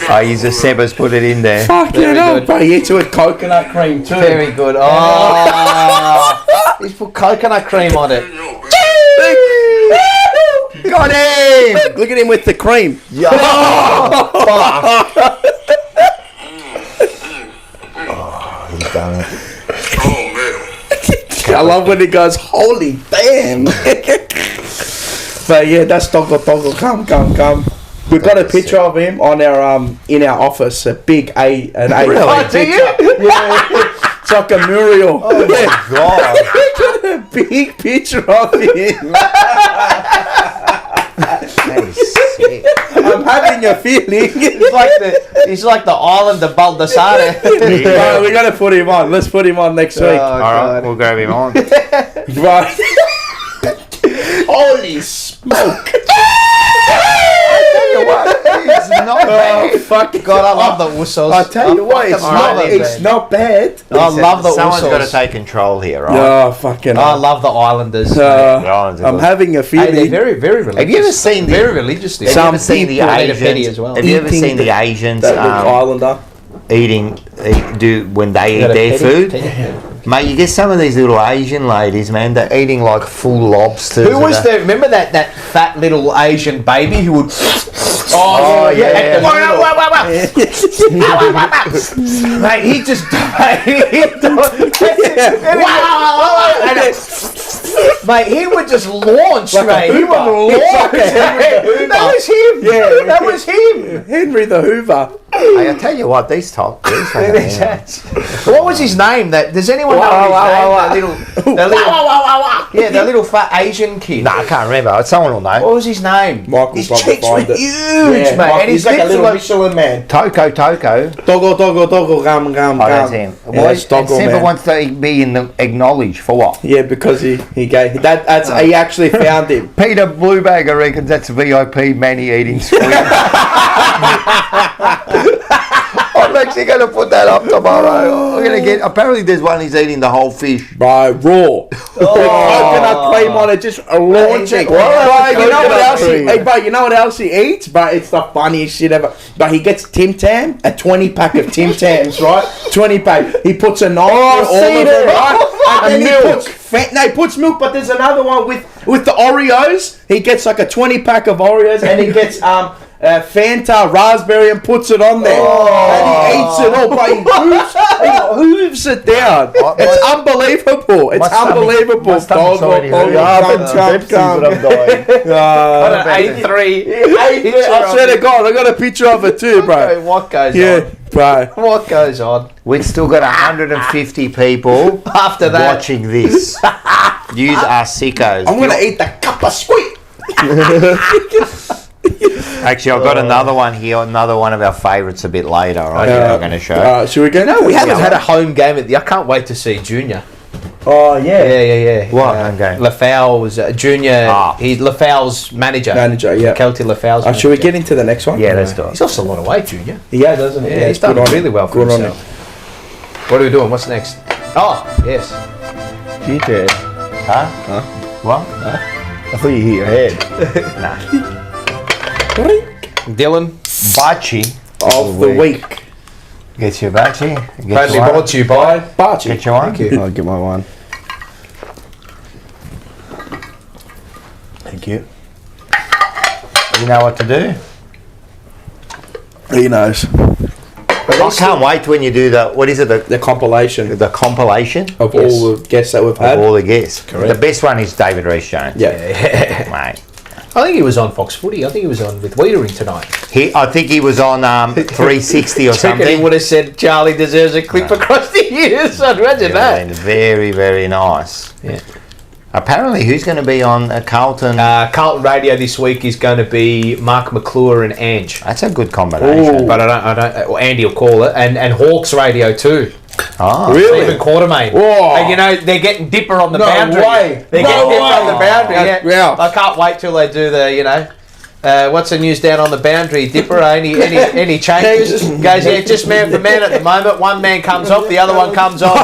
Oh, he's a Sebas put it in there. Fucking hell, bro. You eat it with coconut cream too. Very good. Oh. He's put coconut cream on it. Got him! Look at him with the cream. Yeah. He's done it. Oh, man. I love when he goes, holy damn. But yeah, that's Togo. Come. We've got a picture of him on our in our office. A big an A. Really? Oh, do you? Yeah. It's like a mural. Oh my God. We got a big picture of him. That is sick. I'm having a feeling. He's like the island of Baldassare. Right, we gotta put him on. Let's put him on next week. Alright, we'll grab him on. Right. Holy smoke. It's not bad. Oh, fuck God, I love the whistles. I tell you what, it's not bad. I love the Someone's got to whistles. take control here, right? Oh, fucking I love the Islanders. I'm having a Hey, feeling. they're very, very religious. Have you ever seen the- very religious? Have you ever seen the Asians Asians? as well. Have you ever Eating seen the Asians that little Islander. when they eat their food? Mate, you get some of these little Asian ladies, man, they're eating like full lobsters. Who was there? Remember that fat little Asian baby who would? Oh, yeah. Mate, he just. Mate, he would just launch, mate. He would launch. That was him. Yeah, that was him. Henry the Hoover. Hey, I tell you what, these top. What was his name? Does anyone know his name? The little fat Asian kid. No, I can't remember. Someone will know. What was his name? Michael His probably cheeks were find it. huge, mate. And He's like a little Michelin man. Toko. Togo, gum. Oh, that's him. Yeah, that's Togo, Simba man. wants to be acknowledged for what? Yeah, because he gave that's he actually found him. Peter Bluebagger reckons that's VIP Manny eating squid. I'm actually going to put that up tomorrow. I'm going to get. Apparently, there's one he's eating the whole fish. Right, raw. Coconut cream on it, just launching. Bro, you know what else? You know what else he eats? But it's the funniest shit ever. But he gets Tim Tam, a 20-pack of Tim Tams, right? 20-pack. He puts a knife through all of them, right? And then he puts milk. But there's another one with the Oreos. He gets like a 20-pack of Oreos, and he gets Fanta raspberry and puts it on there, and he eats it all, but he hooves it down. It's unbelievable. It's unbelievable. I'm dying. 83. I swear to God, I got a picture of it too, bro. Okay, what goes on? Bro. What goes on? We've still got 150 people After that. watching this. Yous are sickos. I'm gonna eat the cup of sweet. Actually, I've got another one here. Another one of our favourites a bit later. I'm going to show. Should we go now? We haven't had a home game at I can't wait to see Junior. Oh yeah. Yeah. What home game? Lafau was junior. He's Lafau's manager. Yeah. Kelty Lafau's manager. Should we get into the next one? Yeah, let's do it. He's lost a lot of weight, Junior. Yeah, doesn't he? Yeah, he's done really well for himself. What are we doing? What's next? Oh, yes. Future. Huh? What? I thought you hit your head. Nah. Dylan. Bachi of the week. Get your Bachi. Proudly brought to you by Bachi. Get your one. Thank you. I'll get my one. Thank you. You know what to do? He knows. I can't wait when you do what is it? The compilation. The compilation Of all the guests that we've had. of all the guests. Correct. The best one is David Reece Jones. Yeah. Mate. I think he was on Fox Footy. I think he was on with Wiedering tonight. I think he was on 360 or He something. would have said Charlie deserves a clip across the years. I'd imagine that. And very, very nice. Yeah. Apparently, who's going to be on Carlton? Carlton Radio this week is going to be Mark McClure and Ange. That's a good combination. But I don't. Well, Andy will call it, and Hawks Radio too. Oh, Really? Stephen Quartermain. Whoa. And you know they're getting Dipper on the No boundary. way. They're No getting Dipper way. on the boundary. Yeah. I can't wait till they do the what's the news down on the boundary? Dipper. Any changes? Goes just man for man at the moment. One man comes off, the other one comes on.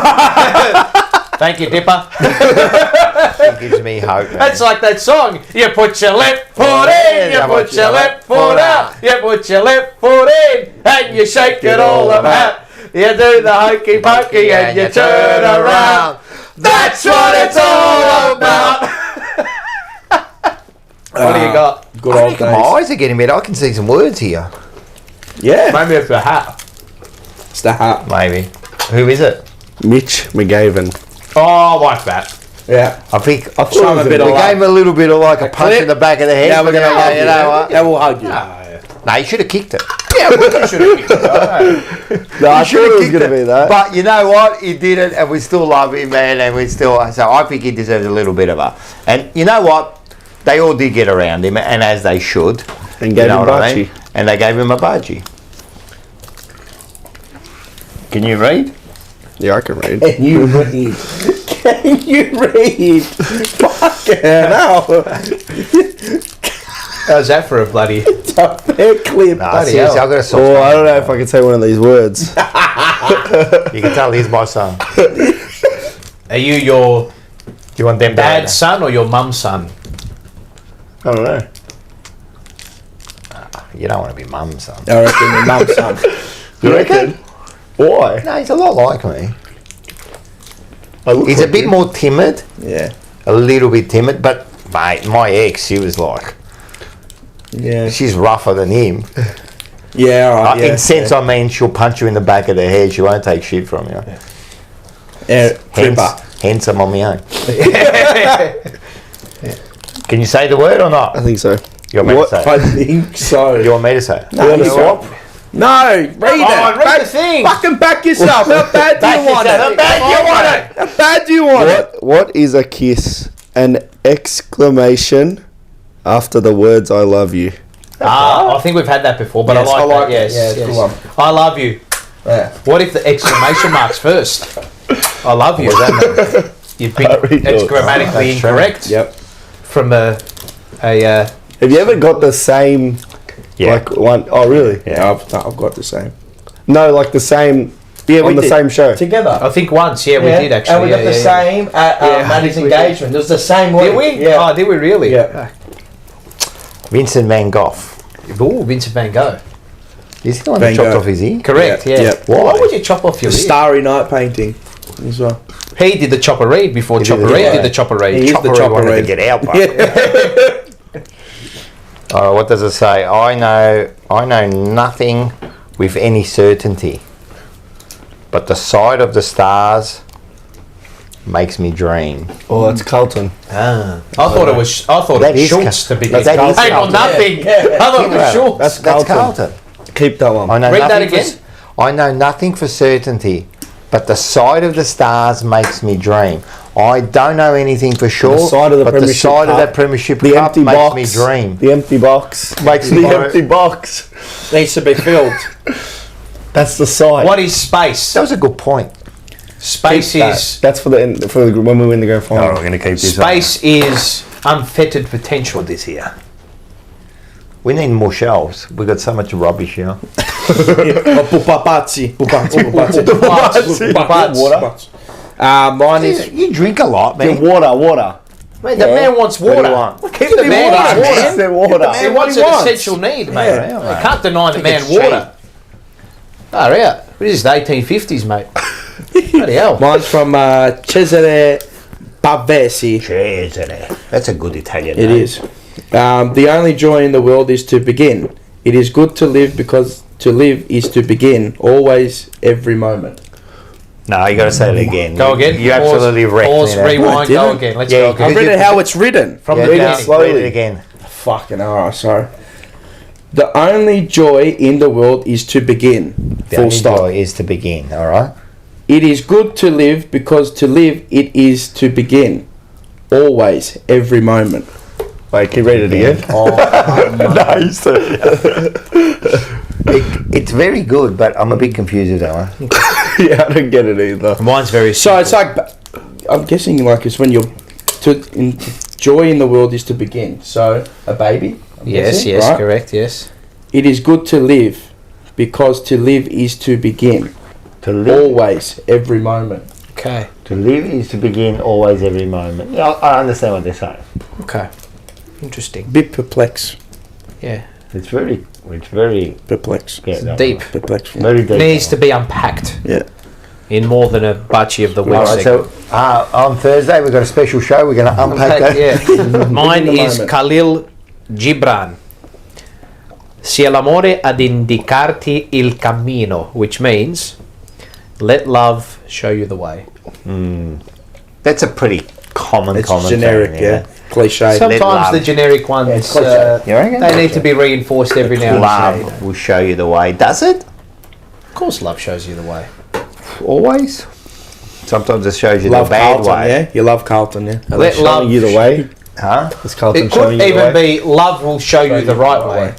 Thank you, Dipper. it gives me hope. Man. That's like that song. You put your left foot in, you put your left foot out, you put your left foot in, and you shake it all about. You do the hokey pokey and you turn around. That's what it's all about. What do you got? Good I old reckon days. my eyes are getting better. I can see some words here. Yeah. Maybe it's a hat. It's the hat. Maybe. Who is it? Mitch McGavin. Oh, I like that. Yeah. I think I Show him a bit of we love. gave him a little bit of like a punch clip. in the back of the head. Now we're going to hug you. you know what? Yeah, we'll hug you. No, you should have kicked it. Yeah, we should have kicked it. No, I Should thought have it was kicked going to be that. But you know what? He did it, and we still love him, man. And we still. So I think he deserves a little bit of a. And you know what? They all did get around him, and as they should. And gave him what I Bachi. mean? And they gave him a budgie. Can you read? Yeah, I can read. Can you read? Can you read? Fucking hell. How's that for a bloody... It's a fair clip. Nah, Bloody seriously, hell. I've got a soft Oh, I spot. don't know if I can say one of these words. You can tell he's my son. Are you your You want them dad's son or your mum's son? I don't know. You don't want to be mum's son. I reckon your mum's son. You reckon? Why? No, he's a lot like me. I look He's a like bit you. more timid. Yeah. A little bit timid, but mate, my ex, she was like, Yeah. she's rougher than him. Yeah, all right. In sense, I mean, she'll punch you in the back of the head. She won't take shit from you. Hence, I'm on my own. Can you say the word or not? I think so. You want me to say I it? think so. You want me to say it? No, you swap. No, read it. read the thing. Fucking back yourself. How bad do you want it? How bad do you want it? How bad do you want it? What is a kiss? An exclamation after the words "I love you." I think we've had that before, but Yes, I like it. that. Yes, Yeah, it's a yes. good one. I love you. Yeah. What if the exclamation mark's first? I love you. You'd be, read it's yours. grammatically That's true. incorrect. Yep. From a Have you ever got the same? Yeah. Like one oh really? Yeah, I've got the same. No, like the same. Yeah, on we the did. same show. Together. I think once, we did actually. And we got the same at Maddie's engagement. It was the same week. Did we? Yeah. Oh, did we really? Yeah. Vincent Van Gogh. Oh, Vincent Van Gogh. Is he the one Van that chopped Gogh. off his ear? Correct, yeah. Yeah. Why would you chop off your The ear? Starry Night painting as well. He did the chopper read before He did Chopper the- Reed yeah. did the chopper read. He is the chopper wanted to read. get out, but Yeah. what does it say? I know nothing with any certainty, but the sight of the stars makes me dream. Oh, that's Carlton. I thought it was That is Schultz to begin. that is I know Carlton. nothing. I thought it was Schultz. That's That's Carlton. Carlton. Keep that one. I know Read that nothing again. I know nothing for certainty, but the sight of the stars makes me dream. I don't know anything for sure, The sight of the but the Premiership sight of Cup, that Premiership the Cup empty makes box. me dream. The empty box. Makes the me empty box. Needs to be filled. That's the sight. What is space? That was a good point. Space is That's for the when we win the grand final. Oh, we're going to keep this space is unfettered potential. This here. We need more shelves. We've got so much rubbish here. Pupazzi. Water. Mine is. You drink a lot, man. Water. Mate, the man wants water. Keep the man Water. wants water. Water. He wants an essential need, mate. You can't deny the man water. Oh, yeah. This is the 1850s, mate. Bloody hell. Mine's from Cesare Pavesi. Cesare. That's a good Italian It name. is. The only joy in the world is to begin. It is good to live because to live is to begin. Always, every moment. No, you got to say it again. Go again. You absolutely wrecked Pause, me there. rewind, go again. Let's go again. I've read it how it's written. From the Read it beginning. slowly. Read it again. Fucking alright, sorry. The only joy in the world is to begin. The Full only stop. joy is to begin, all right? It is good to live because to live it is to begin. Always, every moment. Wait, can you read it again? It's very good, but I'm a bit confused with that one. Yeah, I don't get it either. Mine's very So it's like, I'm guessing like it's when you're, joy in the world is to begin. So, a baby. I'm Yes, guessing, yes, right? correct, yes. It is good to live because to live is to begin. To live, Always, every moment. Okay, to live is to begin always, every moment. Yeah, I understand what they're saying. okay. Interesting. Bit perplexed. Yeah. It's very Perplexed. yeah, that Deep. one. Perplexed. Very deep. Needs to be unpacked Yeah. in more than a butchie of the week All right, segment. so on Thursday we've got a special show. We're going to unpack that. Yeah. Mine Within the is moment. Khalil Gibran. Sia l'amore ad indicarti il cammino, which means let love show you the way. That's a pretty common It's common generic, thing, yeah. Cliche. Sometimes love. the generic ones, it's cliche. You reckon? they need to be reinforced every now and Love then. will show you the way. Does it? Of course, love shows you the way. Always? Sometimes it shows you Love the bad Carlton, way. yeah? You love Carlton, yeah? Let Showing love you the way. Huh? Is Carlton It showing could you the even way? be love will show you the right way.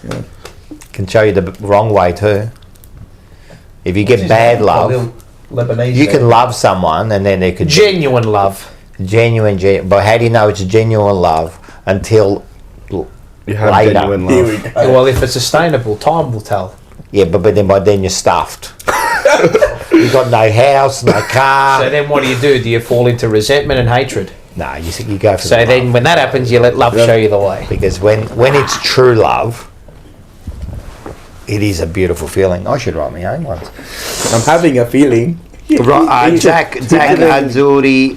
Can show you the wrong way too. If you get bad love, Lebanese. you can love someone and then there could Genuine love. be genuine. But how do you know it's genuine love until You have later? genuine love. Well, if it's sustainable, time will tell. Yeah, but then by then you're stuffed. You've got no house, no car. So then what do? Do you fall into resentment and hatred? No, you go for So the then love. when that happens, you let love show you the way. Because when it's true love, it is a beautiful feeling. I should write my own ones. I'm having a feeling. Jack Azzurri,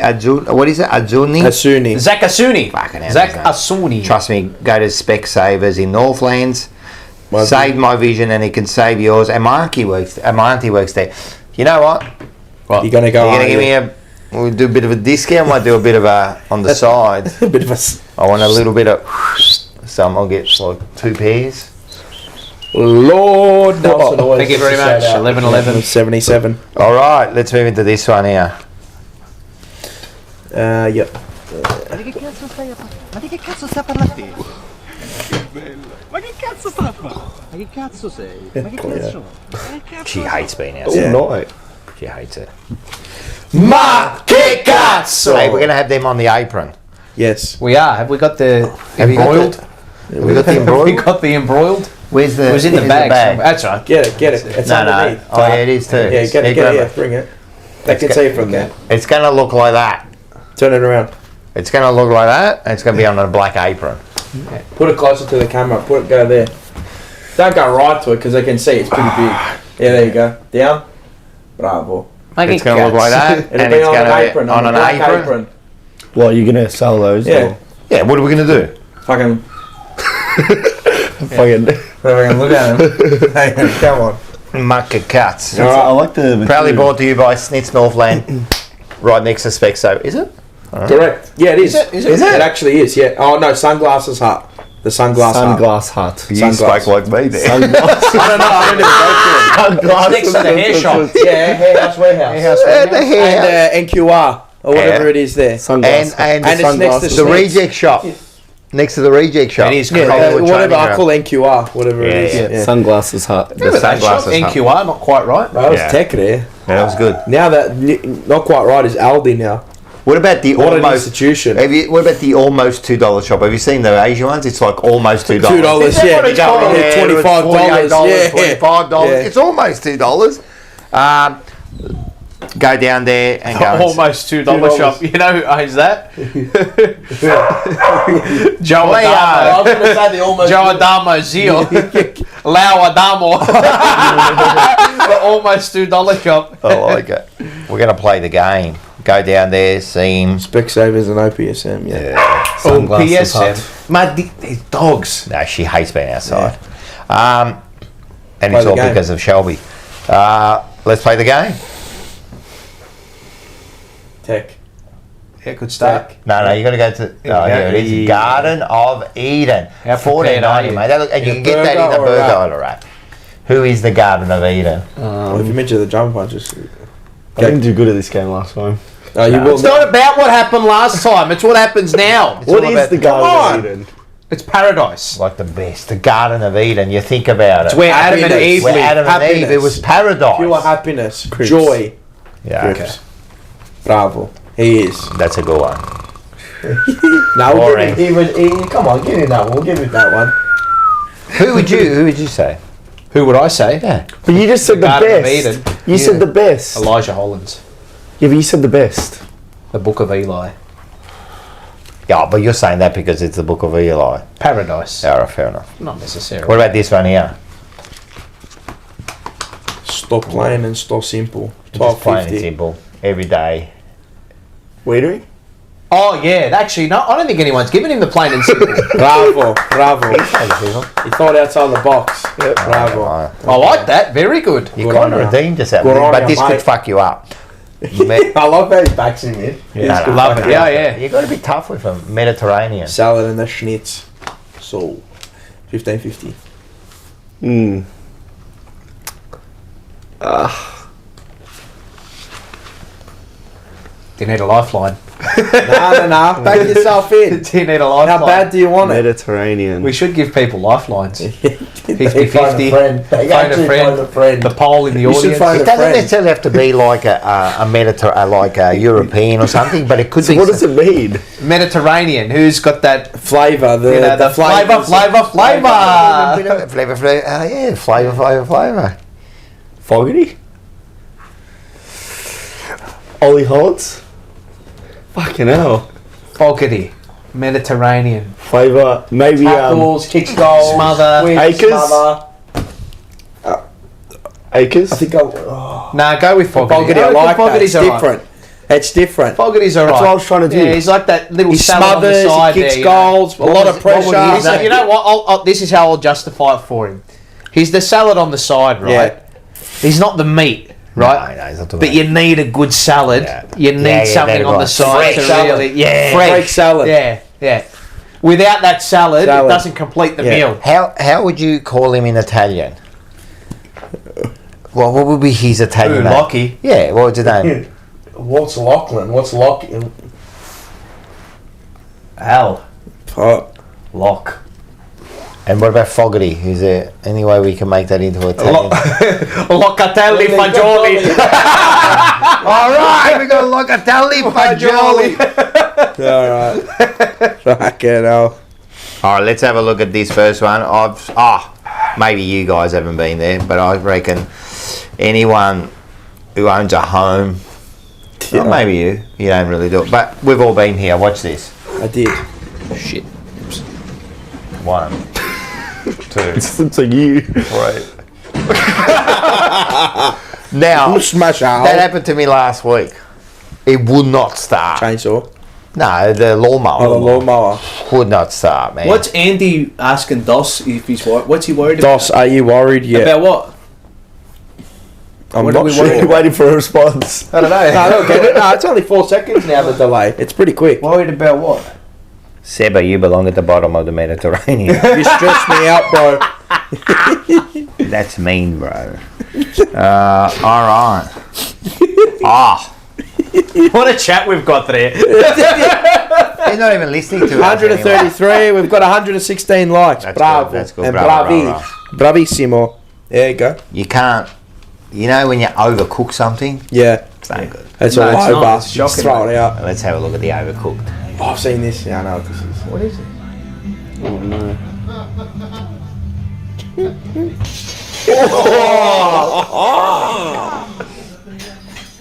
what is it? Azzurri? Asuni. Zach Asuni. Fucking hell, Zach his name. Asuni. Trust me, go to Specsavers in Northlands. Save my vision and it can save yours. And my auntie works there. You know what? You're going to go You're going to give me we'll do a bit of a discount. Might do a bit of a, on the side. a bit of a... I want a little bit of, some I'll get like 2 pairs. Lord Nelson always Thank you gets very a much. shout out. 11-11. 77. All right, let's move into this one here. Yep. Ma che cazzo stai a fare? Ma di che cazzo sta a parlare te? Che bello. Ma che cazzo sta a fare? Ma che cazzo sei? Ma che cazzo? She hates being All outside. night. She hates it. Ma che cazzo! Hey, we're going to have them on the apron. Yes. We are. Have we got the Have we got embroiled? Have we got the Have we embroiled? got the embroiled? Where's the? It was in the where's bag. somewhere. That's right. Get it. It's No. underneath. Oh, yeah, it is too. Yeah, get it, yeah, bring it. They can see it from there. It's going to look like that. Turn it around. It's going to look like that, and it's going to be on a black apron. Put it closer to the camera. Go there. Don't go right to it because they can see it's pretty big. Yeah, there you go. Down. Bravo. It's going to look like that, It'll and be it's on going an to apron. be on a an black apron. What, you're going to sell those? Yeah. Yeah, what are we going to do? Fucking. Fucking. Look at him. Come on. Mucka cuts. I like the. Proudly brought to you by Snitz Northland, right next to Spexo. Is it? Correct. Yeah, it is. Is it? It actually is. Yeah. Oh no, Sunglasses Hut. The Sunglass Hut. Sunglass Hut. You spoke like me there. I don't know. I don't even go to it. Next to the hair shop. Yeah, Hairhouse Warehouse. And NQR or whatever it is there. Sunglass. And And it's next to the Snitz. reject shop. next to the reject shop. It is whatever training I ground. call NQR, whatever it is. Yeah. Sunglasses hut. Remember that shop? NQR, not quite right. That was tech there. Yeah, that was good. Now that not quite right is Aldi now. What about the What an almost institution. What about the almost $2 shop? Have you seen the Asian ones? It's like almost $2. $2, Is that yeah. what it's You go called? in Yeah, $25, $28, yeah. $25. Yeah. It's almost $2. Go down there and go. Almost $2 shop. You know who owns that? Joe I Adamo. was going to say the almost. Joe Adamo, Zio. Lau Adamo. The almost $2 shop. I like it. We're going to play the game. Go down there, see him. Specsavers and OPSM, yeah. Sunglasses hut. Mate, these dogs. No, she hates being outside. And Play it's the all game. because of Shelby. Let's play the game. Tech. Yeah, good start. No, you got to go to. Oh, here it is. Eden. Garden of Eden. How prepared are $14.90, you? mate. And you In can a get that in burger the or a burger wrap? or a wrap. Who is the Garden of Eden? Well, if you mention the jump punches. I didn't do good at this game last time. You will. It's not about what happened last time. It's what happens now. What is the Garden of Eden? It's paradise. Like the best. The Garden of Eden. You think about it. It's where Adam and Happiness. Eve Where lived. Adam and Eve. It Happiness. was paradise. Pure happiness. Crips. Joy. Yeah, Crips. Bravo. He is. that's a good one. No, we'll Boring. give him, come on, give him that one. We'll give him that one. Who would you say? Who would I say? Yeah. But you just said the Garden of best. Eden. You said the best. Elijah Hollands. Yeah, but you said the best. The Book of Eli. Yeah, but you're saying that because it's the Book of Eli. Paradise. Yeah, right, fair enough. Not necessarily. What about this one here? Stop playing and stop simple. Just plain and 12.50. simple. Every day. Weedering? Oh, yeah. Actually, no, I don't think anyone's given him the plain and simple. Bravo. He thought outside the box. Bravo. I like that. Very good. You Good kind on of ya. redeemed yourself, Good on but ya, this mate. could fuck you up. I love how he backs him in. No, Love it. Yeah. You got to be tough with them. Mediterranean. Salad and the schnitz. So, 15.50. Do you need a lifeline? No. Back yourself in. Do you need a lifeline? How bad do you want it? Mediterranean. We should give people lifelines. 50-50. Phone a friend. They Phone actually a friend. phone a friend. The poll in the You should audience. phone It a doesn't friend. necessarily have to be like like a European or something, but it could So be. what does it mean? Mediterranean. Who's got that? Flavour. You know, the flavour. Flavour. Fogarty? Ollie Holtz? Fucking hell. Fogarty. Mediterranean. Flavour. Maybe Tackles, kicks goals, Smother. whips, Acres? smother. Acres? I think I'll... Nah, go with Fogarty. Fogarty, I like that. Fogarty's It's alright. different. It's different. Fogarty's alright. That's what I was trying to do. Yeah, he's like that little He salad on the smothers, side he kicks there, you know. goals, a lot of pressure. He's- you know what? This is how I'll justify it for him. He's the salad on the side, right? Yeah. He's not the meat, right? No, he's not the But meat. you need a good salad. Yeah. You need Yeah, something that's on the right. side Fresh to salad. really, yeah, Fresh salad. Yeah. Without that salad, it Salad. doesn't complete the Yeah. meal. How would you call him in Italian? Well, what would be his Italian name? Lockie. Yeah, what would his name? What's Lachlan? What's Lachlan? Al. Lock. And what about Fogarty? Is there any way we can make that into Italian? Locatelli fagioli. All right, we got Locatelli fagioli. Alright. Fucking hell. All right, let's have a look at this first one. Maybe you guys haven't been there, but I reckon anyone who owns a home, well, maybe you don't really do it, but we've all been here. Watch this. I did. Shit. 1, 2, It looks like you. 3. Now, Smash out. that happened to me last week. It would not start. Chainsaw. No, the lawnmower. Oh, the lawnmower. Would not start, man. What's Andy asking Dos if he's worried? What's he worried Dos, are you worried yet? about? About what? I'm what are not we sure. worried about? Waiting for a response. I don't know. No, I don't get it. No, it's only 4 seconds now, the delay. It's pretty quick. Worried about what? Seba, you belong at the bottom of the Mediterranean. You stress me out, bro. That's mean, bro. All right. What a chat we've got there. They're not even listening to it. 133. We've got 116 likes. That's Bravo. good, that's good. And Bravo, bravi. bravo. Bravissimo. There you go. You can't. You know when you overcook something? Yeah. It's no good. It's No, all it's not. over. It's Just shocking, throw it out. Let's have a look at the overcooked. Oh, I've seen this. Yeah, I know what this is. What is it? Oh, no.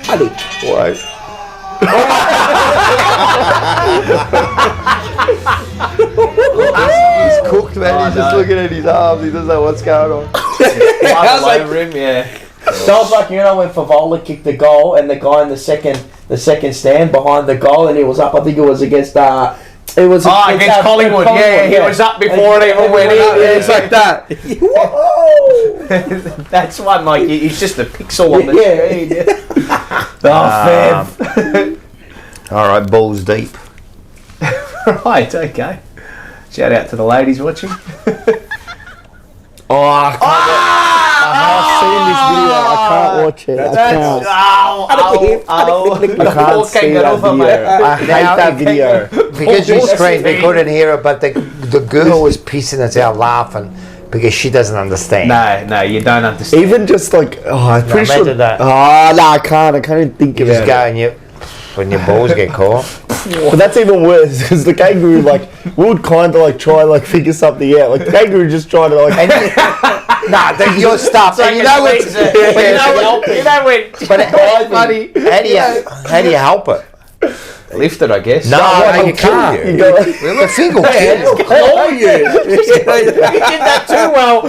Ali. Wait. He's cooked, man. He's just looking at his arms. He doesn't know what's going on. I was like, Over him, yeah. so it's like, you know, when Favola kicked the goal and the guy in the second stand behind the goal and he was up, I think it was against against Collingwood. Yeah, he was up before it even went in. Yeah, it's like that. Whoa! That's one, like, he's just a pixel on the screen. Fev. All right, balls deep. Right, okay. Shout out to the ladies watching. Oh, I can't. I've seen this video. I can't watch it. I can't see that video. I hate that video. Because you screamed, we couldn't hear it, but the girl was pissing us out laughing because she doesn't understand. No, you don't understand. Even just like, I'm pretty sure. imagine that. Oh, no, I can't even think You about just it. go and when your balls get caught. But that's even worse because the kangaroo, like, would kind of like try like figure something out. Like, the kangaroo just trying to like. Nah, then your stuff. And you know when. But funny. How do you help it? Lift it, I guess. No, you can't. You go like, The finger will kill you. Claw you. You did that too well.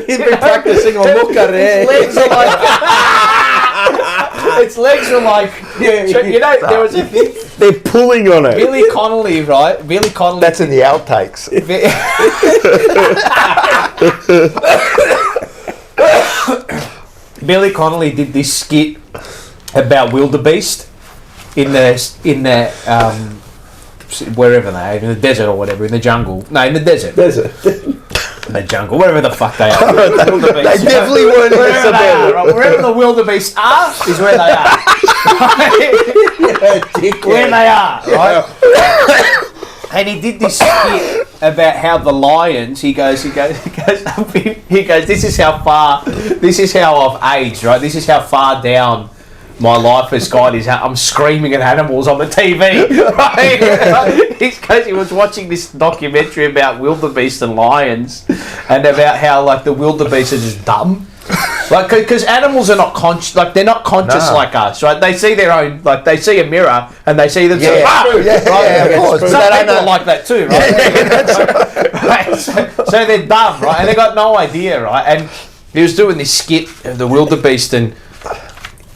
He's been practicing on looker there. Its legs are like, you know, there was a thing. they're pulling on it. Billy Connolly, right? Billy Connolly. That's in the outtakes. Billy Connolly did this skit about wildebeest in the wherever they are, in the desert or whatever, in the jungle. No, in the desert. In the jungle, wherever the fuck they are. They definitely weren't in Wherever they are, right? Wherever the wildebeest are is where they are. Where they are, right? And he did this skit about how the lions. He goes, this is how I've aged, right? This is how far down my life has gone. Is how I'm screaming at animals on the TV, right? Because he was watching this documentary about wildebeest and lions, and about how like the wildebeest are just dumb. Like, because animals are not conscious, like they're not conscious like us, right? They see their own, like they see a mirror and they see themselves. Of course. Some people are like that too, right? So they're dumb, right? And they got no idea, right? And he was doing this skit of the wildebeest and,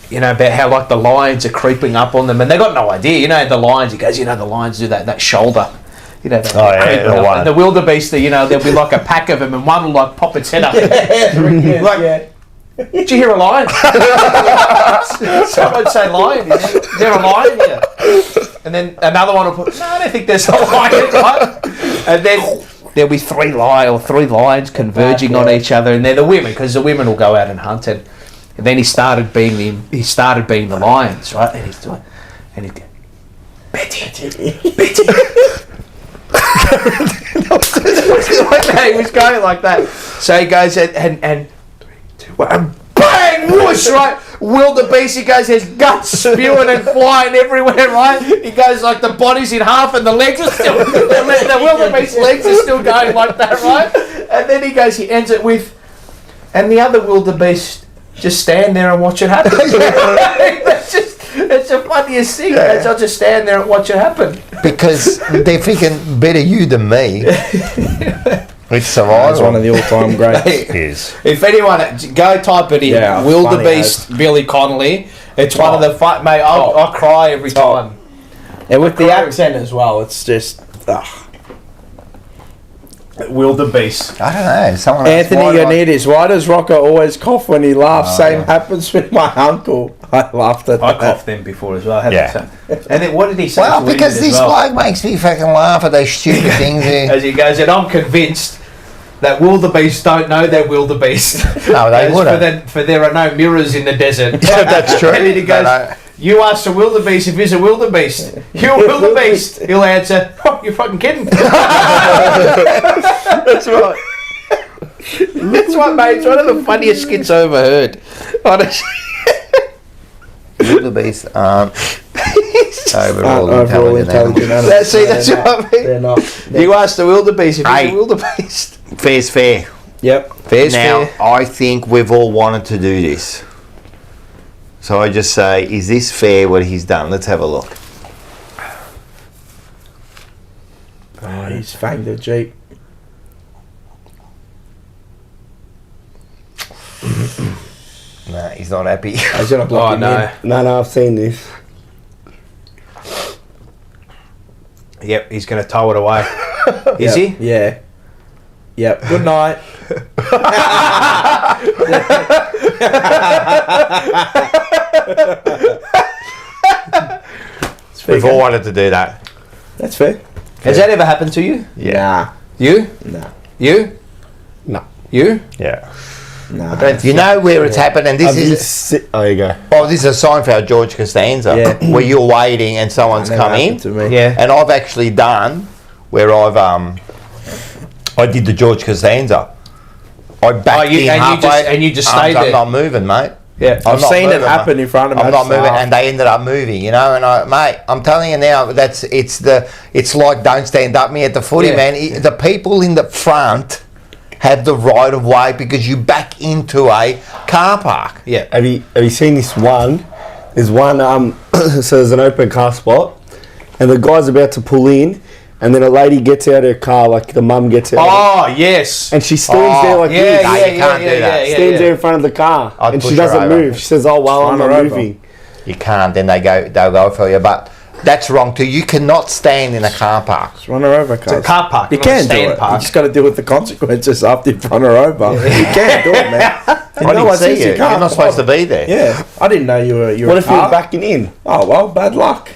you know, about how like the lions are creeping up on them and they got no idea. You know, the lions, he goes, you know, the lions do that shoulder. You know, and the wildebeest, you know, there'll be like a pack of them and one will like pop its head up. Did you hear a lion? Someone say lion. Is there a lion here? And then another one will put, no, I don't think there's a lion. Right? And then there'll be three lions converging on each other, and they're the women, because the women will go out and hunt. And then he started being the lions, right? And he's doing, and he's going, Betty. He was going like that. So he goes and 3, 2, 1, and bang, whoosh, right? Wildebeest, he goes, his guts spewing and flying everywhere, right? He goes like the body's in half and the legs are still, the wildebeest legs are still going like that, right? And then he goes, he ends it with, and the other wildebeest just stand there and watch it happen. It's the funniest thing. Yeah. I'll just stand there and watch it happen. Because they're thinking better you than me. It's survival. It's one of the all-time greats. It is. If anyone go type it in, wildebeest Billy Connolly. It's one of the fun, mate. I cry every time. And with the accent as well, it's just. Wildebeest. I don't know. Someone Anthony Ioannidis, why does Rocco always cough when he laughs? Same happens with my uncle. I laughed at that. I coughed them before as well. And then what did he say? Well, because this bloke makes me fucking laugh at those stupid things. As he goes, and I'm convinced that wildebeest don't know they're wildebeest. No, they wouldn't. For there are no mirrors in the desert. That's true. And then he goes, You ask the wildebeest if he's a wildebeest. You a wildebeest? He'll answer, oh, you're fucking kidding. That's right. That's what, mate. It's one of the funniest skits I ever heard. Honestly. Wildebeest aren't overall intelligent. That's what I mean. They're not. You ask the wildebeest if he's a wildebeest. Fair's fair. Yep. Fair's Now, fair. I think we've all wanted to do this. So I just say, is this fair what he's done? Let's have a look. Oh, he's fanged the Jeep. No, he's not happy. He's gonna block him in. No, I've seen this. Yep, he's going to tow it away. Is he? Yeah. Yep. Good night. We've all wanted to do that. That's fair. Has that ever happened to you? Yeah. You? Nah. You? No. You? Yeah. Nah. You know where it's happened, and this is... Oh, you go. Oh, this is a Seinfeld George Costanza, where you're waiting and someone's come in. To me. Yeah. And I've actually done where I did the George Costanza. I backed in halfway, and you just stayed there. I'm not moving, mate. Yeah, I've seen it happen in front of me. I'm not moving, and they ended up moving, you know. And mate, I'm telling you now, it's like don't stand up me at the footy, man. The people in the front have the right of way because you back into a car park. Yeah. Have you seen this one? There's one. So there's an open car spot, and the guy's about to pull in. And then a lady gets out of her car, like the mum gets out. Oh, yes. And she stands there like this. No, you can't do that. Stands there in front of the car. I'd and push she her doesn't over. move. She says, oh, well, I'm not moving. You can't, then they'll go for you. But that's wrong too. You cannot stand in a car park. Just run her over, It's a car park. You not a can do stand it. park. You just got to deal with the consequences after you run her over. You can do it, man. I didn't see you. You're not supposed to be there. Yeah, I didn't know you were. What if you were backing in? Oh well, bad luck.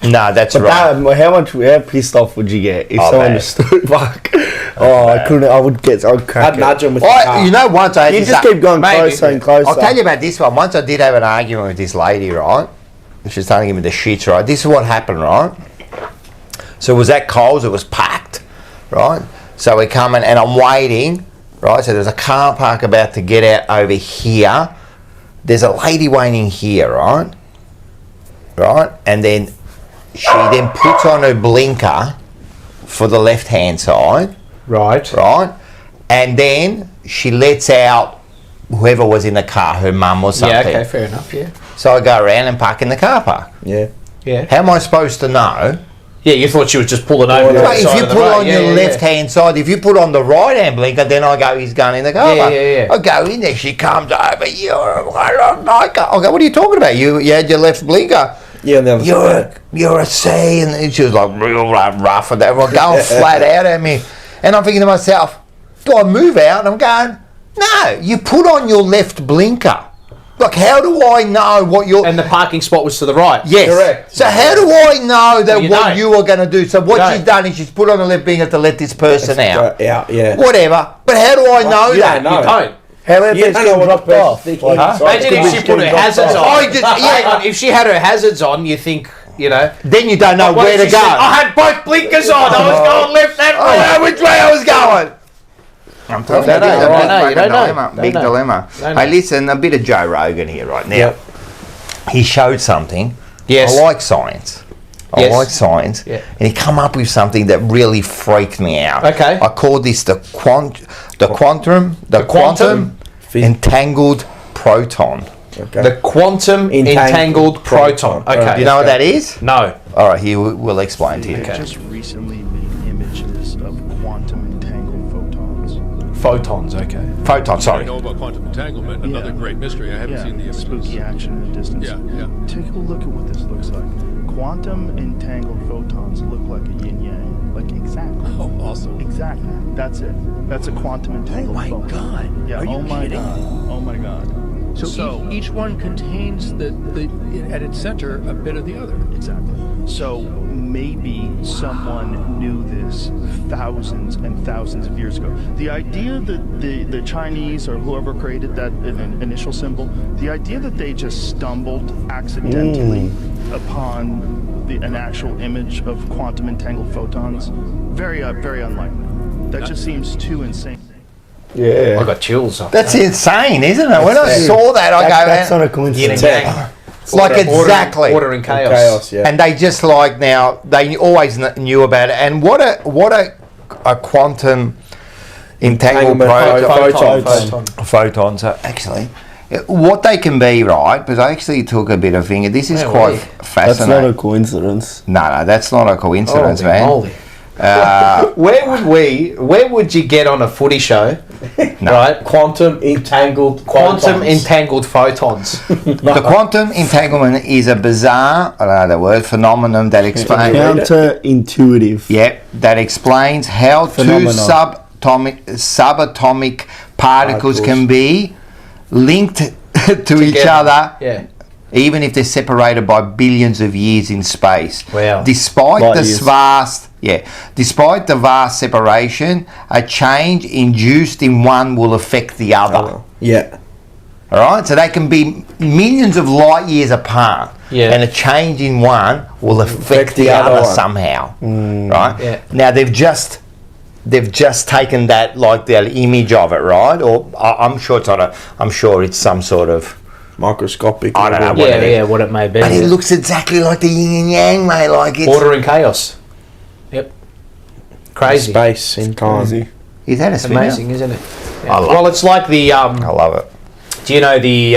No, that's But right. how pissed off would you get if someone bad. just stood back? Oh, I couldn't. I'd crack I'd nudge him with the I, car. you know, once I had You this just keep going Maybe. closer and closer. I'll tell you about this one. Once I did have an argument with this lady, right? She was starting to give me the shits, right? This is what happened, right? So it was at Coles, it was packed, right? So we're coming and I'm waiting, right? So there's a car park about to get out over here. There's a lady waiting here, right? Right? And then she then puts on her blinker for the left-hand side. Right. Right? And then she lets out whoever was in the car, her mum or something. Yeah, okay, fair enough, yeah. So I go around and park in the car park. Yeah. Yeah. How am I supposed to know? Yeah, you thought she was just pulling over. But if you put on your left-hand side, if you put on the right-hand blinker, then I go, he's going in the car park. Yeah. I go in there, she comes over, I go, what are you talking about? You had your left blinker. Yeah, and the other side. You're a C, and she was like real rough and that. We're going flat out at me, and I'm thinking to myself, do I move out? And I'm going, no, you put on your left blinker. Like, how do I know what you're... And the parking spot was to the right. Yes. Correct. So how do I know that Well, you are going to do? So what she's done is she's put on the left blinker to let this person out. Yeah. Whatever. But how do I know You that? don't know. You don't. How about You this don't know getting what dropped the off? person's Like, thinking. Imagine if she put her hazards on. I just, If she had her hazards on, you think, you know... Then you don't know What where if to she go. said, I had both blinkers on. I was going left and I right. know which way I was going. I'm telling You don't know, you don't know. dilemma. Big Don't know. dilemma. Don't know. Hey, listen, a bit of Joe Rogan here right now. Yep. He showed something. Yes. I like science. I Yes. like science. Yeah. And he come up with something that really freaked me out. Okay. I called this the quantum entangled proton. Okay. The quantum entangled proton. Okay. You know what that is? No. All right, he will explain to you. They just recently made images of quantum entangled photons. Photons, okay. Photon, sorry. I know about quantum entanglement, another great mystery. I haven't seen the images. Spooky action in the distance. Yeah. Take a look at what this looks like. Quantum entangled photons look like a yin yang. Like exactly. Oh, awesome. Exactly. That's it. That's a quantum entangled photon. God. Yeah. Are you oh my kidding? god. Oh my god. So each one contains the at its center a bit of the other. Exactly. So maybe someone knew this thousands and thousands of years ago. The idea that the Chinese or whoever created that initial symbol, the idea that they just stumbled accidentally upon an actual image of quantum entangled photons, very unlikely. That just seems too insane. Yeah, I got chills. That's insane, isn't it? When I saw that, I go, that's not a coincidence. Like exactly order and chaos. Yeah. And they just like now they always knew about it. And what a quantum entangled photon. So actually, what they can be, right? Because I actually took a bit of finger. This is quite fascinating. That's not a coincidence. No, that's not a coincidence, man. Moly. Where would you get on a footy show? Right, Quantum entangled photons. The quantum entanglement is a bizarre, I don't know the word, phenomenon that explains counterintuitive. Yep, that explains how two subatomic particles can be linked to each other. Yeah. Even if they're separated by billions of years in space. Wow. Despite the vast separation, a change induced in one will affect the other. Yeah. All right? So they can be millions of light years apart. Yeah. And a change in one will affect the other somehow. Right? Yeah. Now they've just taken that, like the image of it, right? Or I'm sure it's some sort of microscopic. I don't know what it may be. But it looks exactly like the yin and yang, mate. Like it's order and chaos. Yep. Crazy. Space in time. Is that amazing, isn't it? Yeah. Well, it's like the. I love it. Do you know the?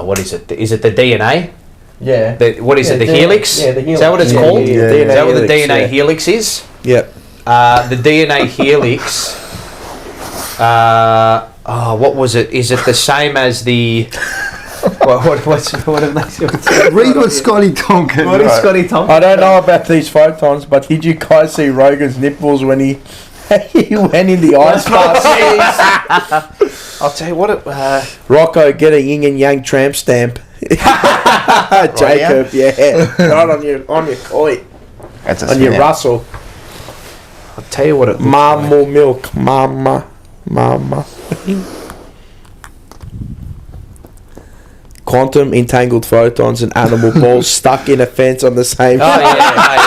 What is it? Is it the DNA? Yeah. What is it? The helix? Yeah, the helix. Is that what it's called? Is that what the DNA helix is? Yep. The DNA helix. What was it? Is it the same as the? what have they? Read what Scotty Tonkin. What is Scotty Tonkin? I don't know about these photons, but did you guys see Rogan's nipples when he went in the ice bath? I'll tell you what. Rocco, get a yin and yang tramp stamp. Jacob, right on your coit. That's on your Russell. I'll tell you what it. Mama milk, mama. Quantum entangled photons and animal balls stuck in a fence on the same. Oh yeah,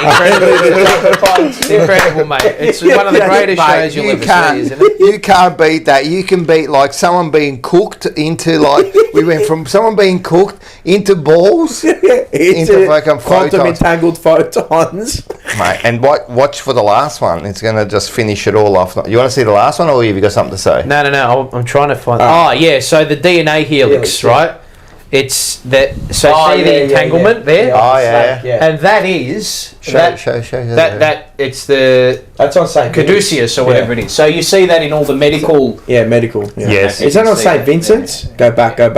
incredible, mate. It's one of the greatest shows you'll ever see, isn't it? You can't beat that. You can beat like someone being cooked into like we went from someone being cooked into balls into fucking quantum photons. entangled photons, mate. And watch for the last one. It's gonna just finish it all off. You want to see the last one, or have you got something to say? No. I'm trying to find. Oh yeah, so the DNA helix, right? It's that. So see the entanglement there. And that is show that it's the that's on St. Caduceus or whatever it is. So you see that in all the medical. Medical. Yeah. Yes. Is that on St. Vincent's? Go back. Hold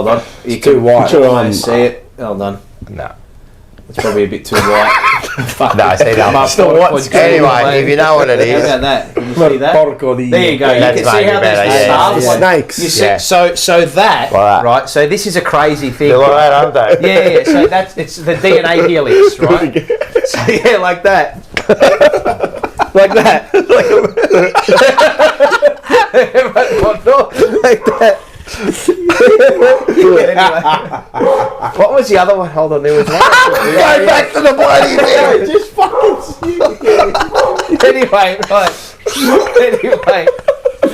on. It's too white. Can see it? Hold on. No. It's probably a bit too white. No, see that. Anyway, if you know what it is. How about that? Can you see that? There you go. That's you can see how there's stars. Snakes. You see, so that, right? So this is a crazy thing. They're like that, aren't they? Yeah. So it's the DNA helix, right? So like that. Like that. Like that. Anyway, what was the other one? Hold on, there was one. Go back to the bloody thing. Just fucking anyway, right. Anyway.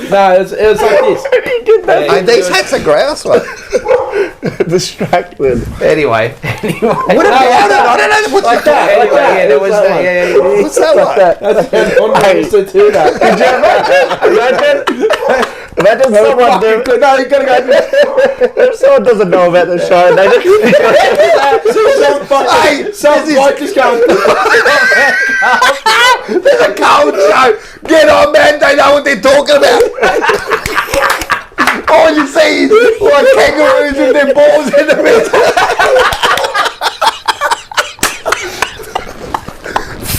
No, it was like this. Hey, these hats are grouse, mate. Distracted. Anyway. What about it? I don't know what's like that. Anyway, yeah, there was that. Yeah. What's that like? That's used to do that. Imagine someone do. No, you gotta go. If someone doesn't know about the show, they just. Some bloke just goes. There's a cold show. Get on, man. They know what they're talking about. All you see is like kangaroos with their balls in the middle.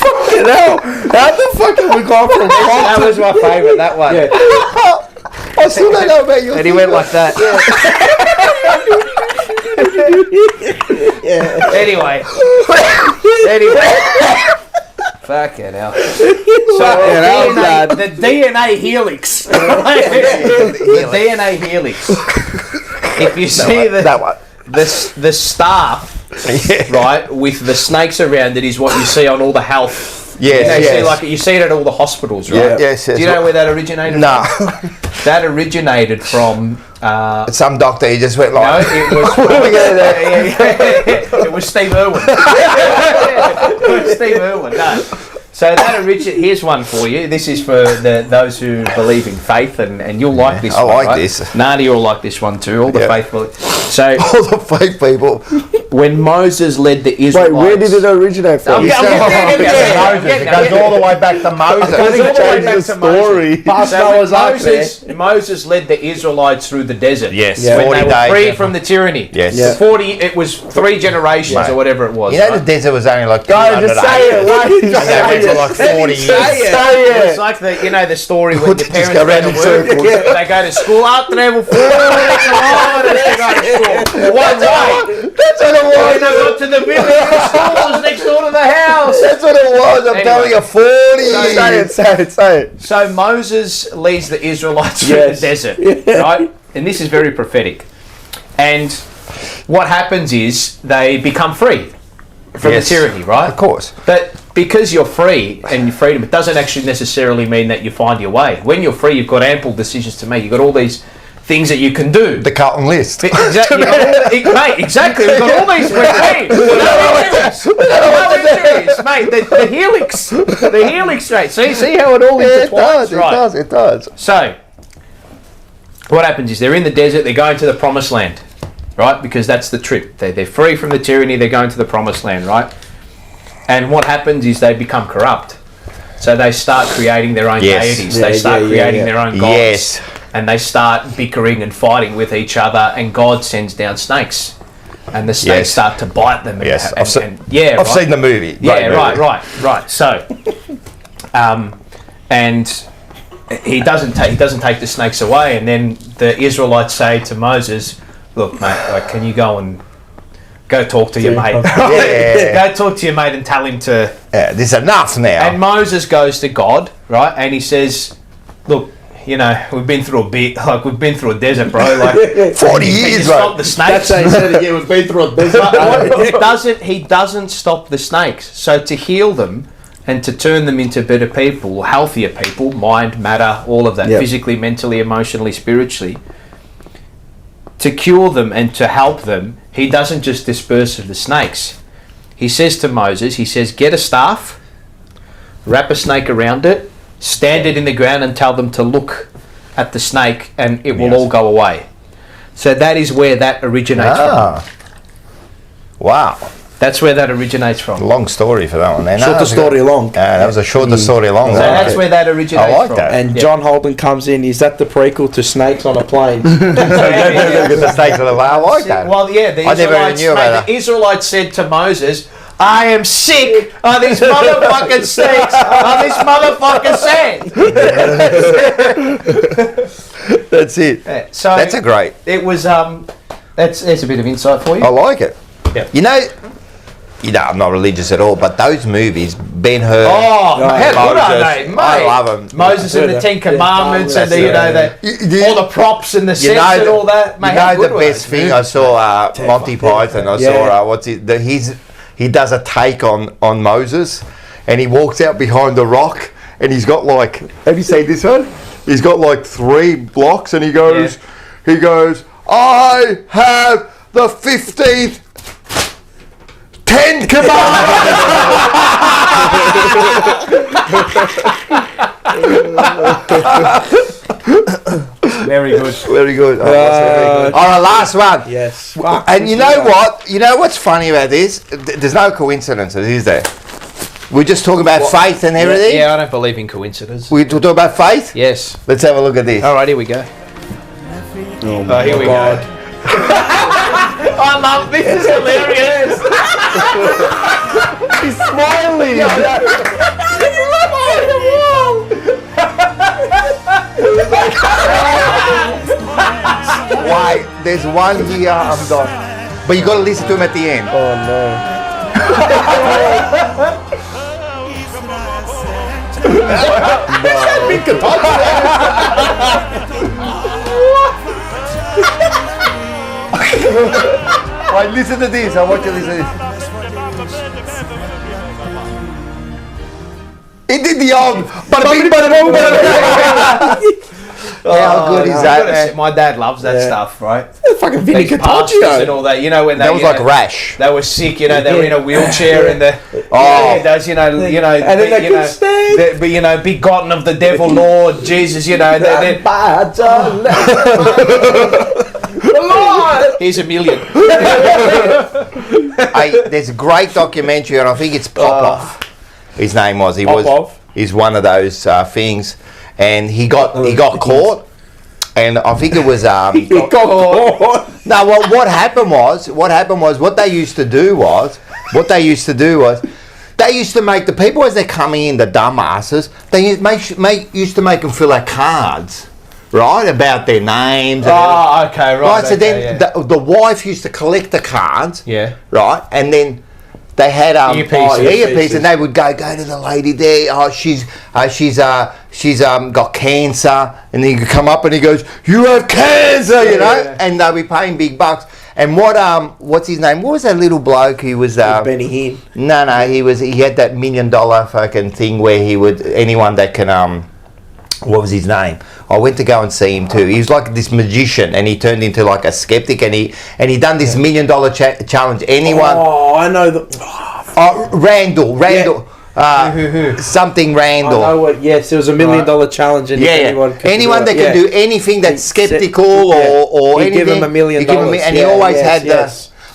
Fucking hell! How the fuck have we gone from that was my favourite. That one. Yeah. I still don't know about yours. And he went like that. Anyway. Fucking hell. The DNA helix. The DNA helix. If you see the staff, right, with the snakes around it is what you see on all the health. You see it at all the hospitals, right? Yes. Do you know where that originated from? That originated from some doctor. He just went like. No, it was Steve Irwin. It was Steve Irwin. No. So that here's one for you. This is for those who believe in faith, and you'll like this one. I like this. Nadi will like this one too. All the faithful. So all the faith people. When Moses led the Israelites. Wait, where did it originate from? It goes all the way back to Moses. Moses led the Israelites through the desert. Yes. When they were free from the tyranny. Yes. It was 3 generations or whatever it was. You know, the desert was only like 200 just say it. for like 40 years. It's like the story when your parents go to work. They go to school. I travel 4 minutes to go to school. One day. That's what it was. When I got to the village, the school was next door to the house. That's what it was. I'm telling you, 40 years. Say it. So Moses leads the Israelites through the desert, right? And this is very prophetic. And what happens is they become free from the tyranny, right? Of course. But because you're free and your freedom, it doesn't actually necessarily mean that you find your way. When you're free, you've got ample decisions to make. You've got all these things that you can do. The Carlton list. Exactly. Exactly. We've got all these. Mate, the helix. The helix, mate. See how it all intertwines? It does. So, what happens is they're in the desert, they're going to the promised land, right? Because that's the trip. They're free from the tyranny, they're going to the promised land, right? And what happens is they become corrupt. So they start creating their own deities. They start creating their own gods. Yes. And they start bickering and fighting with each other, and God sends down snakes. And the snakes start to bite them. Yes, I've seen the movie. Right. So, and he doesn't take the snakes away, and then the Israelites say to Moses, "Look, mate, can you go talk to your mate? Go talk to your mate and tell him to. This is enough now." And Moses goes to God, right, and he says, "Look, you know, we've been through a desert, bro. Like 40 years, bro. Stop the snakes." That's how he said it. Yeah, we've been through a desert. He doesn't stop the snakes. So to heal them and to turn them into better people, healthier people, mind, matter, all of that, physically, mentally, emotionally, spiritually, to cure them and to help them, he doesn't just disperse of the snakes. He says to Moses, get a staff, wrap a snake around it, stand it in the ground and tell them to look at the snake and it will all go away. So that is where that originates from. Wow. That's where that originates from. Long story for that one. Shorter story long. That was a shorter story long. So that's where that originates I like from. that. And John Holden comes in. Is that the prequel to Snakes on a Plane? The snakes on the I like that. Well, yeah, the Israelites said to Moses, "I am sick of these motherfucking snakes on this motherfucking sand." That's it. So that's a great. It was there's a bit of insight for you. I like it. Yep. You know, I'm not religious at all, but those movies, Ben-Hur, how good are they, mate? I love them. Moses and the 10 Commandments, and all the props and the sets and all that. Mate, the best thing I saw Monty Python. I saw he does a take on Moses, and he walks out behind the rock, and he's got like, have you seen this one? He's got like 3 blocks, and he goes, "I have the 15th 10 Commandments." Very good. Very good. All right, last one. Yes. And you know what? You know what's funny about this? There's no coincidences, is there? We're just talking about faith and everything. Yeah, I don't believe in coincidence. We talk about faith? Yes. Let's have a look at this. All right, here we go. Here we go. I love this. It's hilarious. He's smiling. Why? There's one here. I'm done. But you got to listen to him at the end. Oh no. Wait, listen to this. I want you to listen to this. He did the old. How good is that? Man? My dad loves that stuff, right? Fucking Vinny These pastors Cottagio. and all that. You know when That was like Rash. They were sick. You know they were in a wheelchair and the those and then they couldn't stand. but begotten of the devil, Lord Jesus. You know here's $1 million. Hey, there's a great documentary, and I think it's Popov. His name was. He's one of those things, and he got caught, and I think it was he got caught. No, what happened was what they used to do was they used to make the people as they're coming in, the dumbasses, they used to make them fill out cards. Right, about their names. And okay, right. Right, so then the wife used to collect the cards. Yeah. Right, and then they had earpieces, and they would go to the lady there. Oh, she's got cancer, and then you come up and he goes, "You have cancer," you know, and they'll be paying big bucks. And what's his name? What was that little bloke? He was Benny Hinn. No, he had that $1 million fucking thing where he would anyone that can what was his name? I went to go and see him too. He was like this magician, and he turned into like a skeptic, and he done this $1 million challenge. Anyone? Oh, I know the. Randall. Something Randall. I know what. Yes, there was $1 million challenge, and anyone that can do anything that's skeptical or anything, give him $1 million. And he always had the.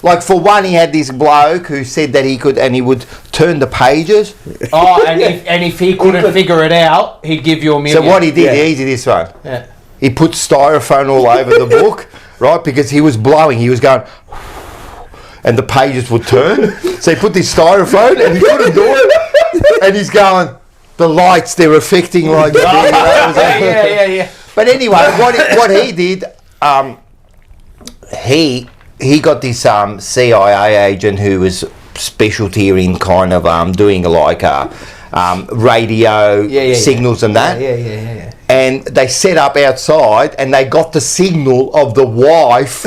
Like for one, he had this bloke who said that he could, and he would turn the pages. Oh, and if he couldn't figure it out, he'd give you $1 million. So what he did, easy this one. Yeah. He put styrofoam all over the book, right? Because he was blowing, he was going, and the pages would turn. So he put this styrofoam, and he couldn't do it. And he's going, the lights, they're affecting like that. Yeah. But anyway, what he did, he got this CIA agent who was specialty in kind of doing like radio signals and that. Yeah. And they set up outside, and they got the signal of the wife.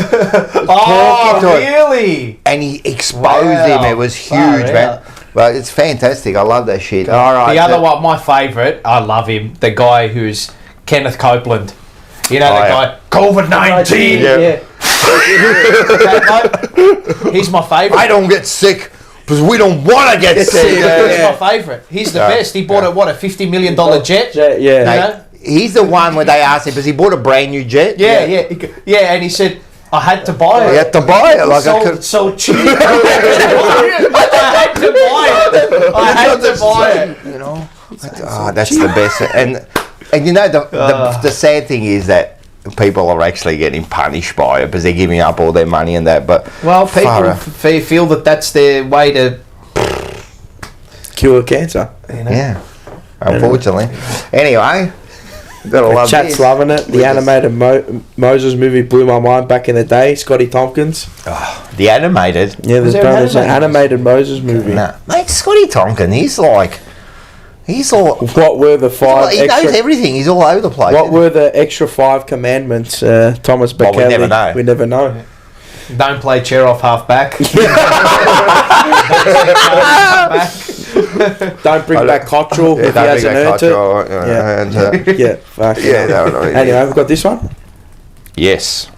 Really? And he exposed him. It was huge, man. But it's fantastic. I love that shit. All right. The other one, my favourite, I love him. The guy who's Kenneth Copeland. You know guy, COVID-19. Yeah. He's my favourite. I don't get sick because we don't want to get sick. He's my favourite. He's the best. He bought a $50 million jet. Yeah. You know? He's the one where they asked him because he bought a brand new jet. Yeah. And he said, I had to buy it. He had to buy it. Like so cheap. I had to buy it. You know. That's the best. And you know the sad thing is that people are actually getting punished by it because they're giving up all their money and that. But people feel that that's their way to cure cancer. You know? Yeah. Unfortunately. Anyway. Chat's loving it. The animated Moses movie blew my mind back in the day. Scotty Tompkins. Oh, the animated? Yeah, there's an animated Moses movie. Nah. Mate, Scotty Tompkins, he's all. What were the 5 he knows everything. He's all over the place. What were the extra 5 commandments, Thomas Bekele? We never know. We never know. Don't play chair off half back. Don't bring back Cottrell if he hasn't earned it. Anyway, we've got this one. Yes.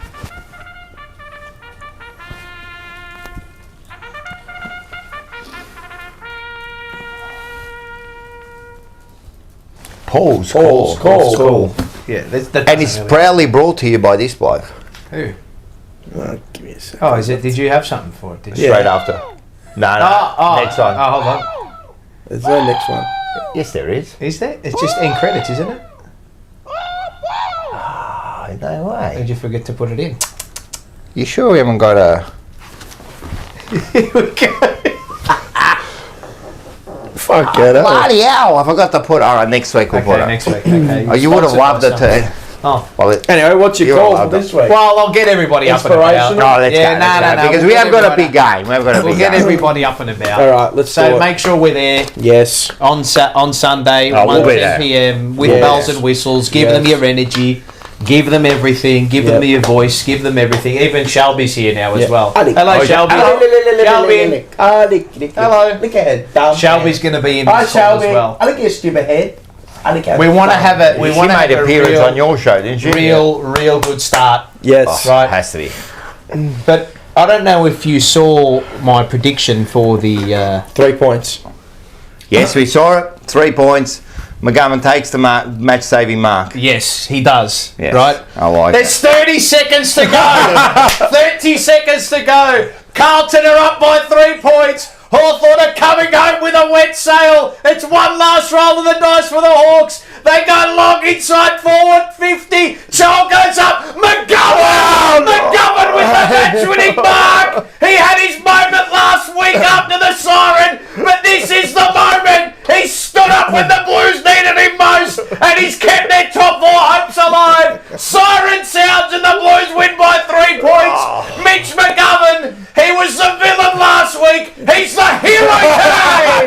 Paul's cool. Yeah, and it's proudly brought to you by this bloke. Who? Give me a second. Oh, is it? Did you have something for it? Straight after. No. Next one. Oh, hold on. There's no next one. Yes, there is. Is there? It's just end credits, isn't it? No way. Did you forget to put it in? You sure we haven't got a... Fuck it. Bloody hell, I forgot to put... All right, next week we'll put it. Next week, okay. Oh, you would have loved it too. Oh. Well, anyway, what's your call for this week? Well, I'll get everybody up and about. No, let's go. Because we have got a big game. We'll get everybody up and about. All right, let's do it. make sure we're there. Yes. On Sunday, we'll 1:10 p.m. with bells and whistles. Give them your energy. Give them everything. Give them your voice. Give them everything. Even Shelby's here now as well. Hello, Shelby. Shelby. Hello. Look at her dumb Shelby's going to be in this call as well. I look at your stupid head. We want to have a. We want to have an appearance real, on your show, didn't you? Real good start. Yes, right. Has to be. But I don't know if you saw my prediction for the 3 points. Yes, we saw it. 3 points. McGovern takes the match-saving mark. Yes, he does. Yes, right? I like There's 30 seconds to go. 30 seconds to go. Carlton are up by 3 points. Hawthorn are coming home with a wet sail. It's one last roll of the dice for the Hawks. They go long inside forward 50. Joel goes up. McGovern! McGovern with the match-winning mark. He had his moment last week after the siren, but this is the moment. He stood up when the Blues needed him most, and he's kept their top 4 hopes alive. Siren sounds and the Blues win by 3 points. Mitch McGovern, he was the villain last week. He's the hero today.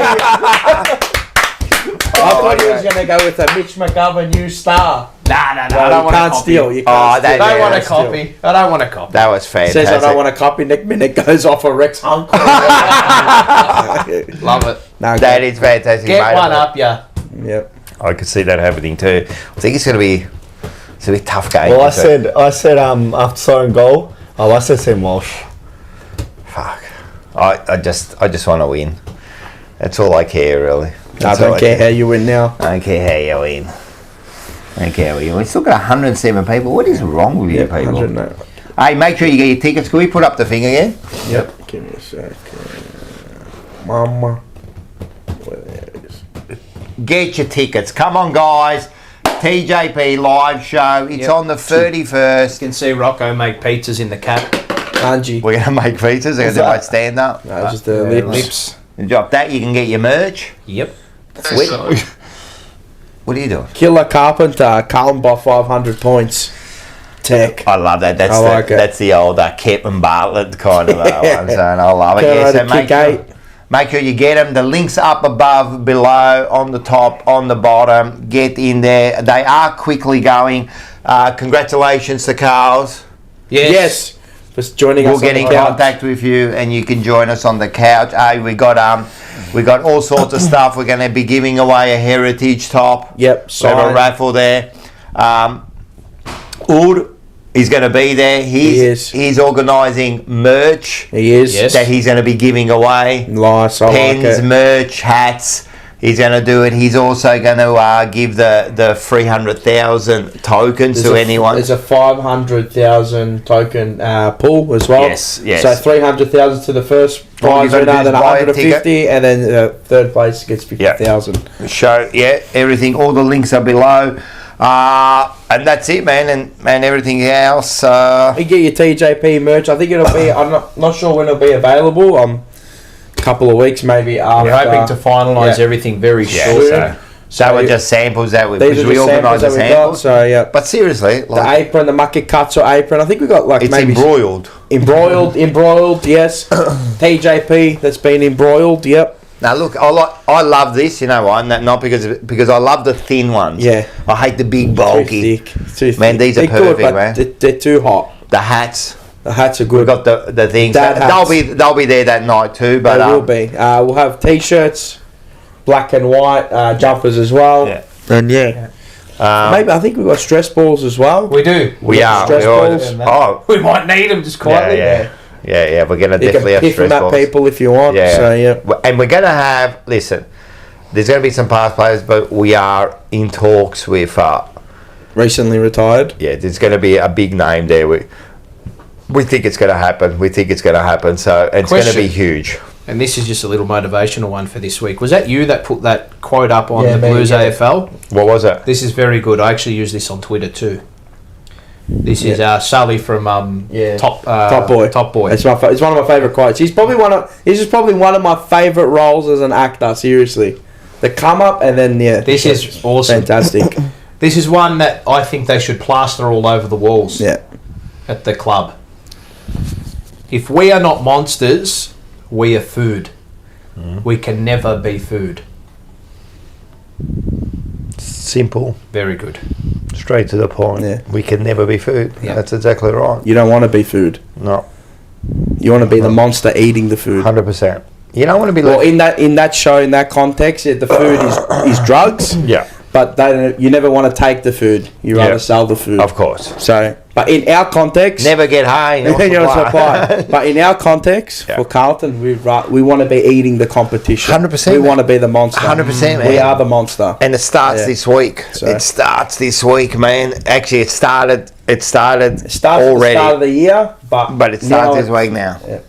I thought he was going to go with a Mitch McGovern new star. No, I don't want to steal. You can't steal. I don't want to copy. I don't want to copy. That was fantastic. Says I don't want to copy. Next minute goes off a Rex Hunk. Love it. No, that is fantastic. Get one up, yeah. Yep. I could see that happening too. I think it's going to be a tough game. Well, I said after Siren goal, I said Sam Walsh. Fuck. I just want to win. That's all I care, really. I don't care how you win now. I don't care how you win. I don't care how you win. We've still got 107 people. What is wrong with you people? Hey, make sure you get your tickets. Can we put up the thing again? Yep. Give me a sec. Mama. Get your tickets. Come on, guys. TJP live show. It's on the 31st. You can see Rocco make pizzas in the cap. Angie. We're going to make pizzas. They're going to do like stand up. No, just the lips. You drop that, you can get your merch. Yep. What are you doing? Killer Carpenter, Carlton by 500 points. Tech. I love that. That's the old Kepman Bartlett kind of one. So I love it. Yeah, so make sure you get them. The links up above, below, on the top, on the bottom. Get in there. They are quickly going. Congratulations to Carls. Yes. For joining us. We'll get in contact with you, and you can join us on the couch. Hey, we got all sorts of stuff. We're going to be giving away a heritage top. Yep. We have a raffle there. Oud is going to be there. He's organising merch. He is. That he's going to be giving away. Nice. I Pens, like it. merch, hats. He's going to do it. He's also going to give the 300,000 tokens to anyone. There's a 500,000 token pool as well. Yes. So 300,000 to the first prize winner, then 150, and then third place gets 50,000. Show, everything. All the links are below. And that's it, man. And everything else. You get your TJP merch. I think it'll be. I'm not sure when it'll be available. Couple of weeks maybe after. We're hoping to finalise everything very soon. So we're just samples that we organise the samples. So yeah. But seriously, the apron, the mucky cuts or apron. I think we got it's maybe embroiled. Embroiled. Yes. TJP that's been embroiled. Yep. Now look, I love this. You know why? Not because I love the thin ones. Yeah. I hate the big bulky. Too thick. Man, these are perfect, good, man. They're too hot. The hats. The hats are good. We've got the things. They'll be there that night too. But they will be. We'll have t-shirts, black and white, jumpers as well. Yeah. And maybe I think we've got stress balls as well. We do. We are. Stress balls. We might need them just quietly. Yeah. We're gonna definitely have stress balls. People if you want. Yeah. So And we're gonna have. Listen, there's gonna be some past players, but we are in talks with. Recently retired. Yeah, there's gonna be a big name there. We think it's going to happen. So it's going to be huge. And this is just a little motivational one for this week. Was that you that put that quote up on the Blues AFL? What was it? This is very good. I actually use this on Twitter too. This is Sully from Top Boy. Top Boy. It's one of my favourite quotes. He's probably one of my favourite roles as an actor. Seriously, the come up and then This is awesome. Fantastic. This is one that I think they should plaster all over the walls. At the club. If we are not monsters, we are food. We can never be food. Simple. Very good. Straight to the point. We can never be food. That's exactly right. You don't want to be food. No. You want to be the monster eating the food. 100%. You don't want to be well, in that show, in that context, the food is drugs. Yeah. But you never want to take the food. You rather sell the food. Of course. So, but in our context, never get high. But in our context, for Carlton, we want to be eating the competition. 100%. We want to be the monster. 100%. Man. We are the monster. And it starts this week. So. It starts this week, man. Actually, it started already. It started at the start of the year, but it starts this week now. Yeah.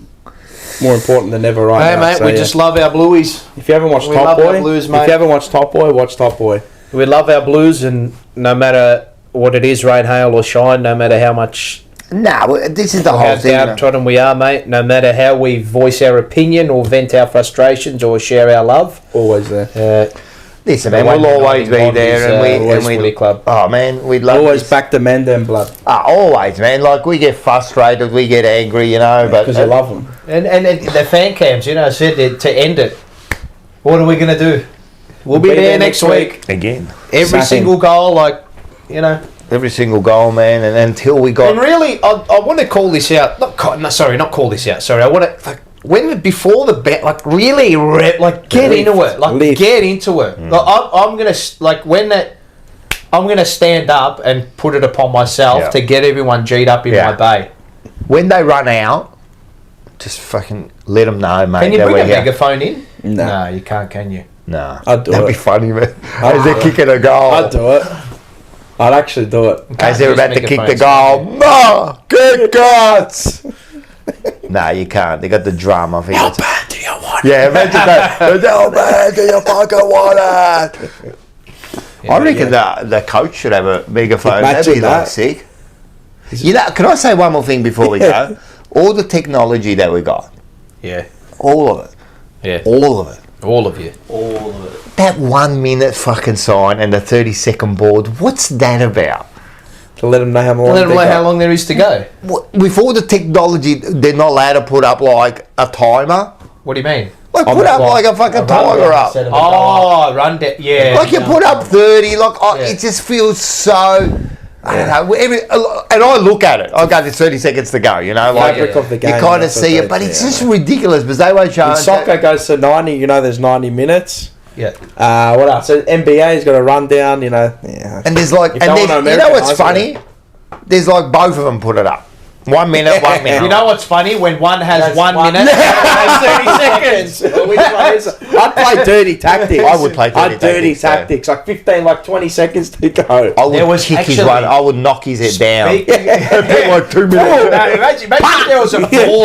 More important than ever right now. Hey, mate, so, we just love our Blueies. If you haven't watched Top Boy, if you haven't watched Top Boy, watch Top Boy. We love our Blues, and no matter what it is, rain, hail or shine, no matter how much... this is the whole thing. How downtrodden we are, mate, no matter how we voice our opinion or vent our frustrations or share our love. Always there. Listen, man, we'll always be there, and we club. Oh man, we love always back the men and blood. Always, man. Like we get frustrated, we get angry, you know, but because you love them. And the fan cams, you know, said to end it. What are we gonna do? We'll be there next week again. Every single goal, like you know. Every single goal, man, and until we got. And really, I want to call this out. Not call this out. Sorry, I want to before the bet, like really, get into it, get into it. Like I'm gonna I'm gonna stand up and put it upon myself to get everyone G'd up in my bay. When they run out, just fucking let them know, mate. Can you bring a megaphone in? No, you can't. Can you? No, that'd be funny, man. As they're kicking a goal, I'd do it. I'd actually do it. As they're about to kick the goal, good guts. No, you can't. They got the drum. I think. How bad do you want it? Yeah, imagine that. How bad do you fucking want it? I reckon the coach should have a megaphone. That'd be like sick. You know, can I say one more thing before we go? All the technology that we got. Yeah. All of it. Yeah. All of it. All of you. All of it. That 1 minute fucking sign and the 30-second board, what's that about? To let them know how long there is to go. With all the technology, they're not allowed to put up like a timer. What do you mean? Like put up like a fucking timer up. Oh, run down. Yeah. Like you put up 30. Like it just feels so. I don't know. And I look at it. I go, there's 30 seconds to go. You know, like of the game, you kind of see it, but it's just ridiculous because they won't show. When soccer goes to 90, you know, there's 90 minutes. Yeah. What else? So NBA's got a rundown. You know. Yeah. And there's like, and you know what's funny? There's like both of them put it up. 1 minute, 1 minute. You know what's funny? When one has 1 minute, has 30 seconds. Which one is it? I'd play dirty tactics. I would play dirty tactics. Like 15, like 20 seconds to go. I would kick his one. I would knock his head down. Like 2 minutes. Imagine if there was a brawl.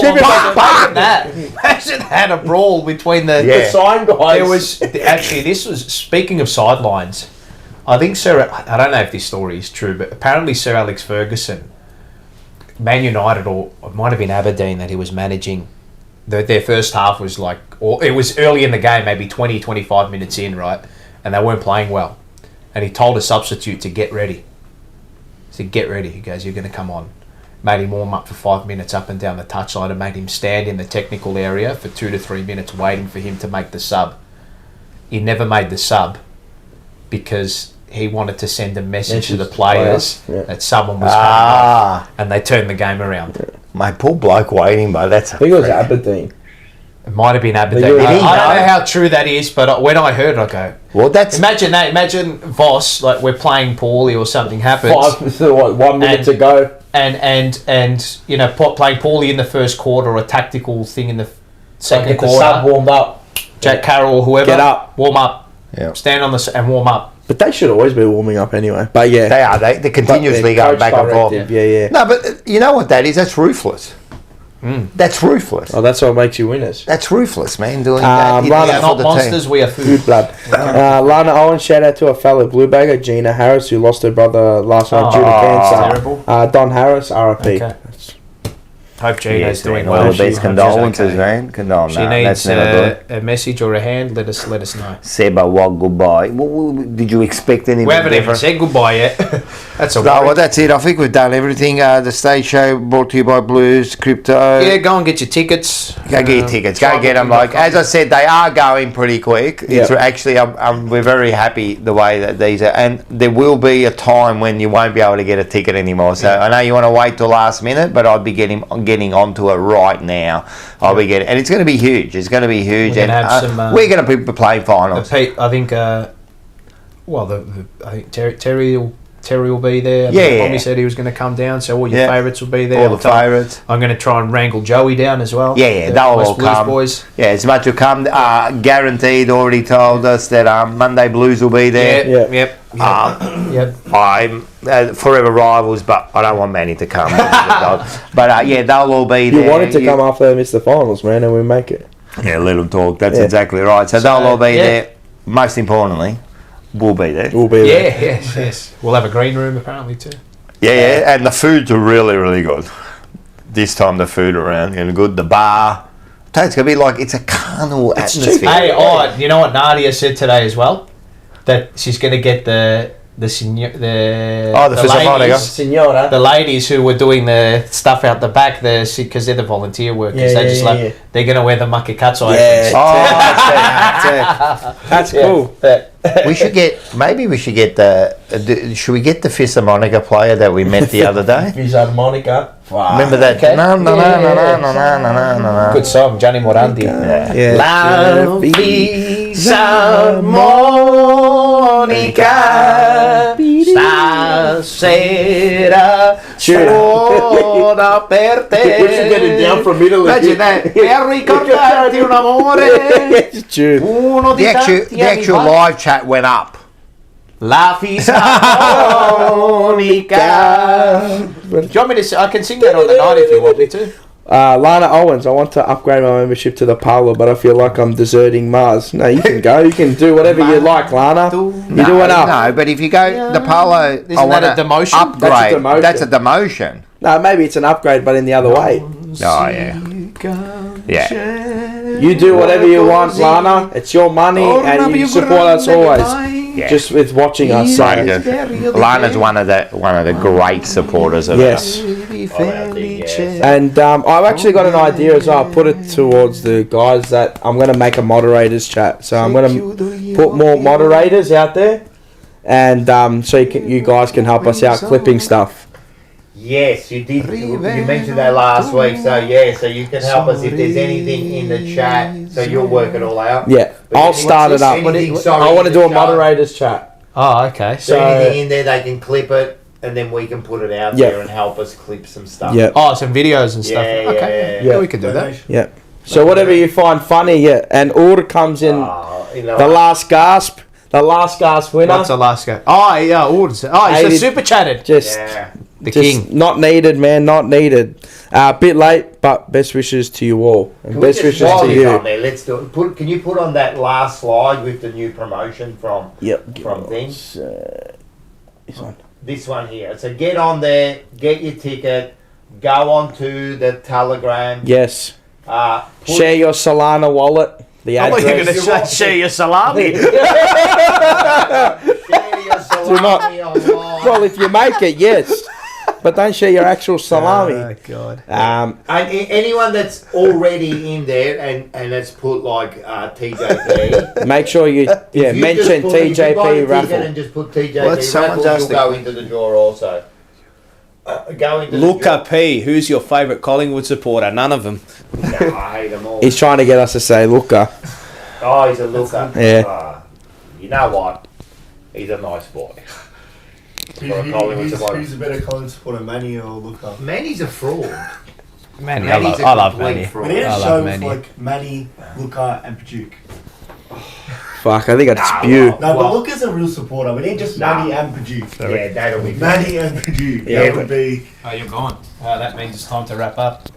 Imagine had a brawl between the sign guys. There was actually. This was speaking of sidelines. I think I don't know if this story is true, but apparently Sir Alex Ferguson, Man United, or it might have been Aberdeen that he was managing, their first half was like, or it was early in the game, maybe 20, 25 minutes in, right? And they weren't playing well. And he told a substitute to get ready. He said, get ready. He goes, you're going to come on. Made him warm up for 5 minutes up and down the touchline and made him stand in the technical area for 2 to 3 minutes waiting for him to make the sub. He never made the sub because he wanted to send a message to the players that someone was coming off, and they turned the game around. My poor bloke waiting, but that's. I think it was Aberdeen. It might have been Aberdeen. I don't know how true that is, but when I heard it, I go, well, that's. Imagine that. Imagine Voss, like we're playing poorly or something happens. 1 minute to go. And you know, playing poorly in the first quarter, or a tactical thing in the second quarter. The sub warmed up. Jack Carroll or whoever. Get up. Warm up. Yeah. Stand on and warm up. But they should always be warming up anyway. But yeah. They are. They continuously go back and forth. Yeah. No, but you know what that is? That's ruthless. That's ruthless. Oh, that's what makes you winners. That's ruthless, man. Doing that. We are not monsters. We are food. Blood. Lana Owen, shout out to a fellow blue bagger, Gina Harris, who lost her brother last night due to cancer. Terrible. Don Harris, RIP. Okay. Hope Gina's doing well. well. The best condolences, man. Condolence. She needs a message or a hand. Let us know. Seba, what goodbye? Did you expect anything? We haven't even different? said goodbye yet. That's all. No, well, that's it. I think we've done everything. The stage show brought to you by Blues Crypto. Yeah, go and get your tickets. Go get your tickets. Go get them. Like as I said, they are going pretty quick. It's actually, we're very happy the way that these are, and there will be a time when you won't be able to get a ticket anymore. So I know you want to wait till last minute, but I'd be getting onto it right now. I'll be getting, and it's going to be huge. It's going to be huge, We're and gonna have some, we're going to be playing finals. I think. I think Terry will be there. Tommy said he was going to come down, so all your favourites will be there. All the favourites. I'm going to try and wrangle Joey down as well. Yeah, they'll all come. Boys. Yeah, as much will come. Guaranteed. Already told us that Monday Blues will be there. Yep. I'm forever rivals, but I don't want Manny to come. But they'll all be there. You wanted to come after they missed the finals, man, and we make it. Yeah, let them talk. That's exactly right. So they'll all be there. Most importantly, we'll be there. We'll be there. Yes. We'll have a green room apparently too. Yeah, and the foods are really, really good. This time the food around and good. The bar. It's gonna be like it's a carnival atmosphere. Hey, you know what Nadia said today as well? That she's going to get the ladies who were doing the stuff out the back there because they're the volunteer workers. They're going to wear the makikatsu aprons. That's cool. We should get should we get the Fisharmonica player that we met the other day? Fisharmonica. Remember that? Okay. No. Good song, Gianni Morandi. La Fisharmonica stasera sono per te. We should get it down from Italy. Imagine that. Per ricordarti un amore. Uno di the actual live chat went up. La Fisharmonica. Do you want me to? I can sing that on the night if you want me to. Lana Owens, I want to upgrade my membership to the parlour, but I feel like I'm deserting Mars. No, you can go. You can do whatever you like, Lana. You're doing enough. No, but if you go the Polo, isn't that a demotion? Upgrade. That's a demotion. No, maybe it's an upgrade, but in the other way. Oh yeah. You do whatever you want, Lana. It's your money, and you support us always. Just with watching us. So. Lana's one of the great supporters of us. And I've actually got an idea as well. I'll put it towards the guys that I'm going to make a moderators chat. So I'm going to put more moderators out there, and so you guys can help us out clipping stuff. Yes, you did. You mentioned that last week, so so you can help us if there's anything in the chat. So you'll work it all out. Yeah, I'll start it up. I want to do a moderators chat. Oh, okay. So anything in there, they can clip it, and then we can put it out there and help us clip some stuff. Yeah. Oh, some videos and stuff. Yeah, we can do that. Yeah. So whatever you find funny, and order comes in. The last gasp. The last gasp winner. What's the last gasp? Oh, yeah, orders. Oh, it's a super chatted. The king. Not needed, man. Not needed. Bit late, but best wishes to you all. And best wishes to you. Let's do it. Can you put on that last slide with the new promotion from things? This one here. So get on there, get your ticket, go on to the Telegram. Yes. Share your Solana wallet. The address. You're going to share your salami. Share your salami online. Well, if you make it, yes. But don't share your actual salami. Oh, God. And anyone that's already in there and it's put like TJP. Make sure you mention TJP Raffle. And just put TJP Raffle, you'll go into the draw also. Luca P, who's your favourite Collingwood supporter? None of them. No, I hate them all. He's trying to get us to say Luca. Oh, he's a Luca. Yeah. You know what? He's a nice boy. Who's a better Collingwood supporter, Manny or Luca? Manny's a fraud. Manny, I love Manny. We need a show with like Manny, Luca, and Pajuk. Fuck, I think I'd spew. No, but Luca's a real supporter. We need just Manny and Pajuk. Yeah, that'll be Manny and Pajuk. Yeah, that would be. Oh, you're gone. That means it's time to wrap up.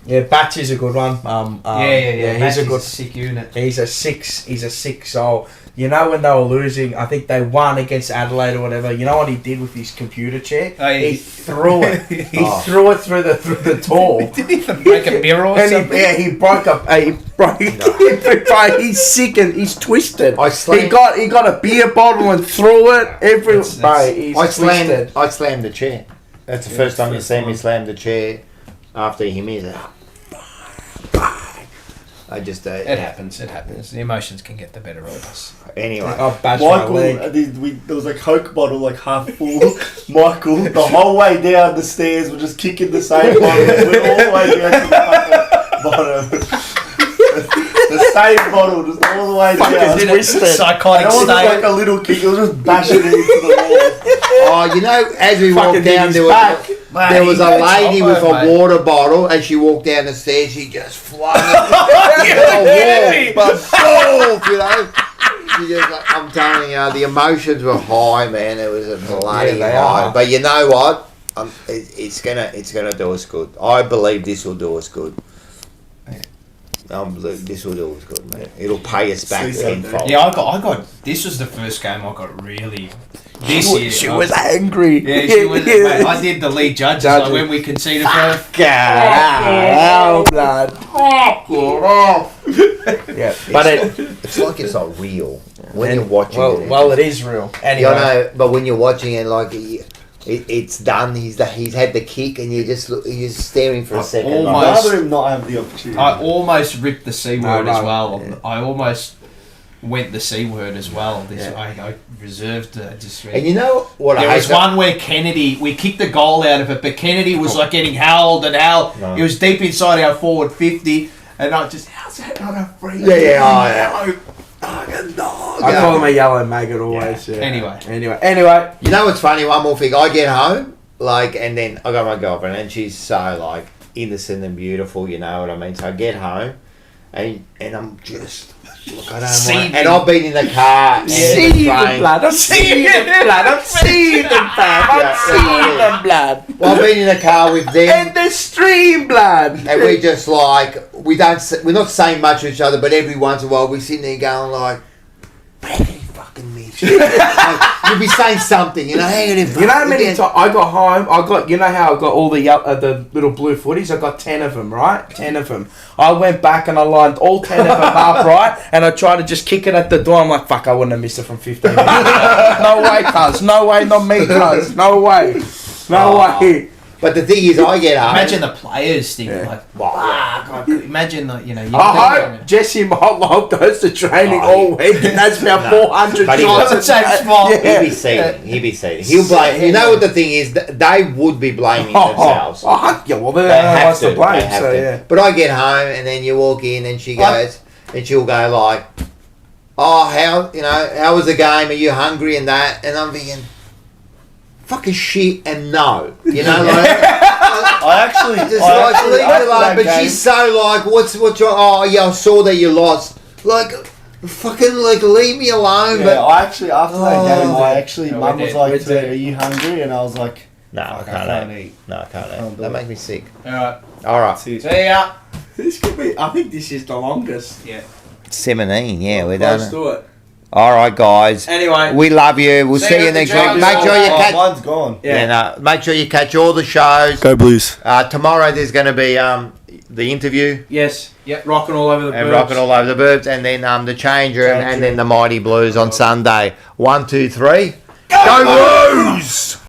Yeah, Batch is a good one. He's a good sick unit. He's a 6. He's a 6. So you know when they were losing, I think they won against Adelaide or whatever. You know what he did with his computer chair? He threw it. He threw it through the door. Did he break a mirror or something? He broke up. He's sick and he's twisted. He got a beer bottle and threw it everywhere. I slammed the chair. That's the first time you see me slam the chair after he missed it. I just it happens. The emotions can get the better of us. Anyway, Michael, there was a Coke bottle like half full. Michael, the whole way down the stairs, were just kicking the same bottle. Went all the way down to the bottom. The same bottle, just all the way down. Psychotic it wasn't state. like a little kick; it was just bashing it into the wall. Oh, you know, as we walked down, there was a lady with a water bottle, and she walked down the stairs. She just flung it into the wall, but you know. She just, I'm telling you, the emotions were high, man. It was a bloody high. But you know what? It's gonna do us good. I believe this will do us good. This will do us good, man. It'll pay us back tenfold. Yeah, I got. This was the first game I got really. She was angry. Yeah, she was. Mate, I did the lead judges like when we conceded first. Blood. Yeah, but it's like it's not real when you're watching it. Well, it is real. Anyway, you know, but when you're watching it, like it's done. He's had the kick, and you're staring for a second. I'd rather him not have the opportunity. I almost ripped the C word as well. Yeah. I almost went the C word as well. I reserved just. And you know what? There was one where we kicked the goal out of it, but Kennedy was like getting howled and howled. No. He was deep inside our forward 50, and I just, how's that not a free? I call him a yellow maggot always. Yeah. Anyway. You know what's funny? One more thing. I get home, and then I got my girlfriend, and she's so innocent and beautiful. You know what I mean? So I get home, and I'm just. Look, I don't want, and I've been in the car. I'm seeing the blood. Well, I've been in the car with them. And the stream blood. And we just we're not saying much to each other, but every once in a while we're sitting there going fucking me. You'll be saying something, you know. You know how many times I got home? You know how I got all the little blue footies? I got 10 of them, right? 10 of them. I went back and I lined all 10 of them up, right? And I tried to just kick it at the door. I'm like, fuck, I wouldn't have missed it from 15 minutes. No way, cuz. No way, not me, cuz. No way. No way. But the thing is, I get home. Imagine the players thinking imagine that, you know. I hope Jesse Motlop goes to training all week, and that's about 400 shots. He'll be seeing. He'll blame. You know what the thing is? They would be blaming themselves. They have to blame. But I get home, and then you walk in, and she goes, and she'll go how was the game? Are you hungry and that? And I'm thinking. Fucking shit and no, you know. I actually just leave it alone. But she's so what's your? Oh yeah, I saw that you lost. Fucking leave me alone. Yeah, but I actually after that game, Mum was like, "Are you hungry?" And I was like, "No, I can't eat. No, I can't eat. That makes me sick." All right. See ya. This could be. I think this is the longest. Yeah. 17. Yeah, we're done. Let's do it. All right, guys. Anyway, we love you. We'll see you next week. Make sure you catch. Mine's gone. Make sure you catch all the shows. Go Blues. Tomorrow there's going to be the interview. Yes. Yep. Rocking all over the Burbs, and then the change room, and then the Mighty Blues on Sunday. 1, 2, 3. Go Blues!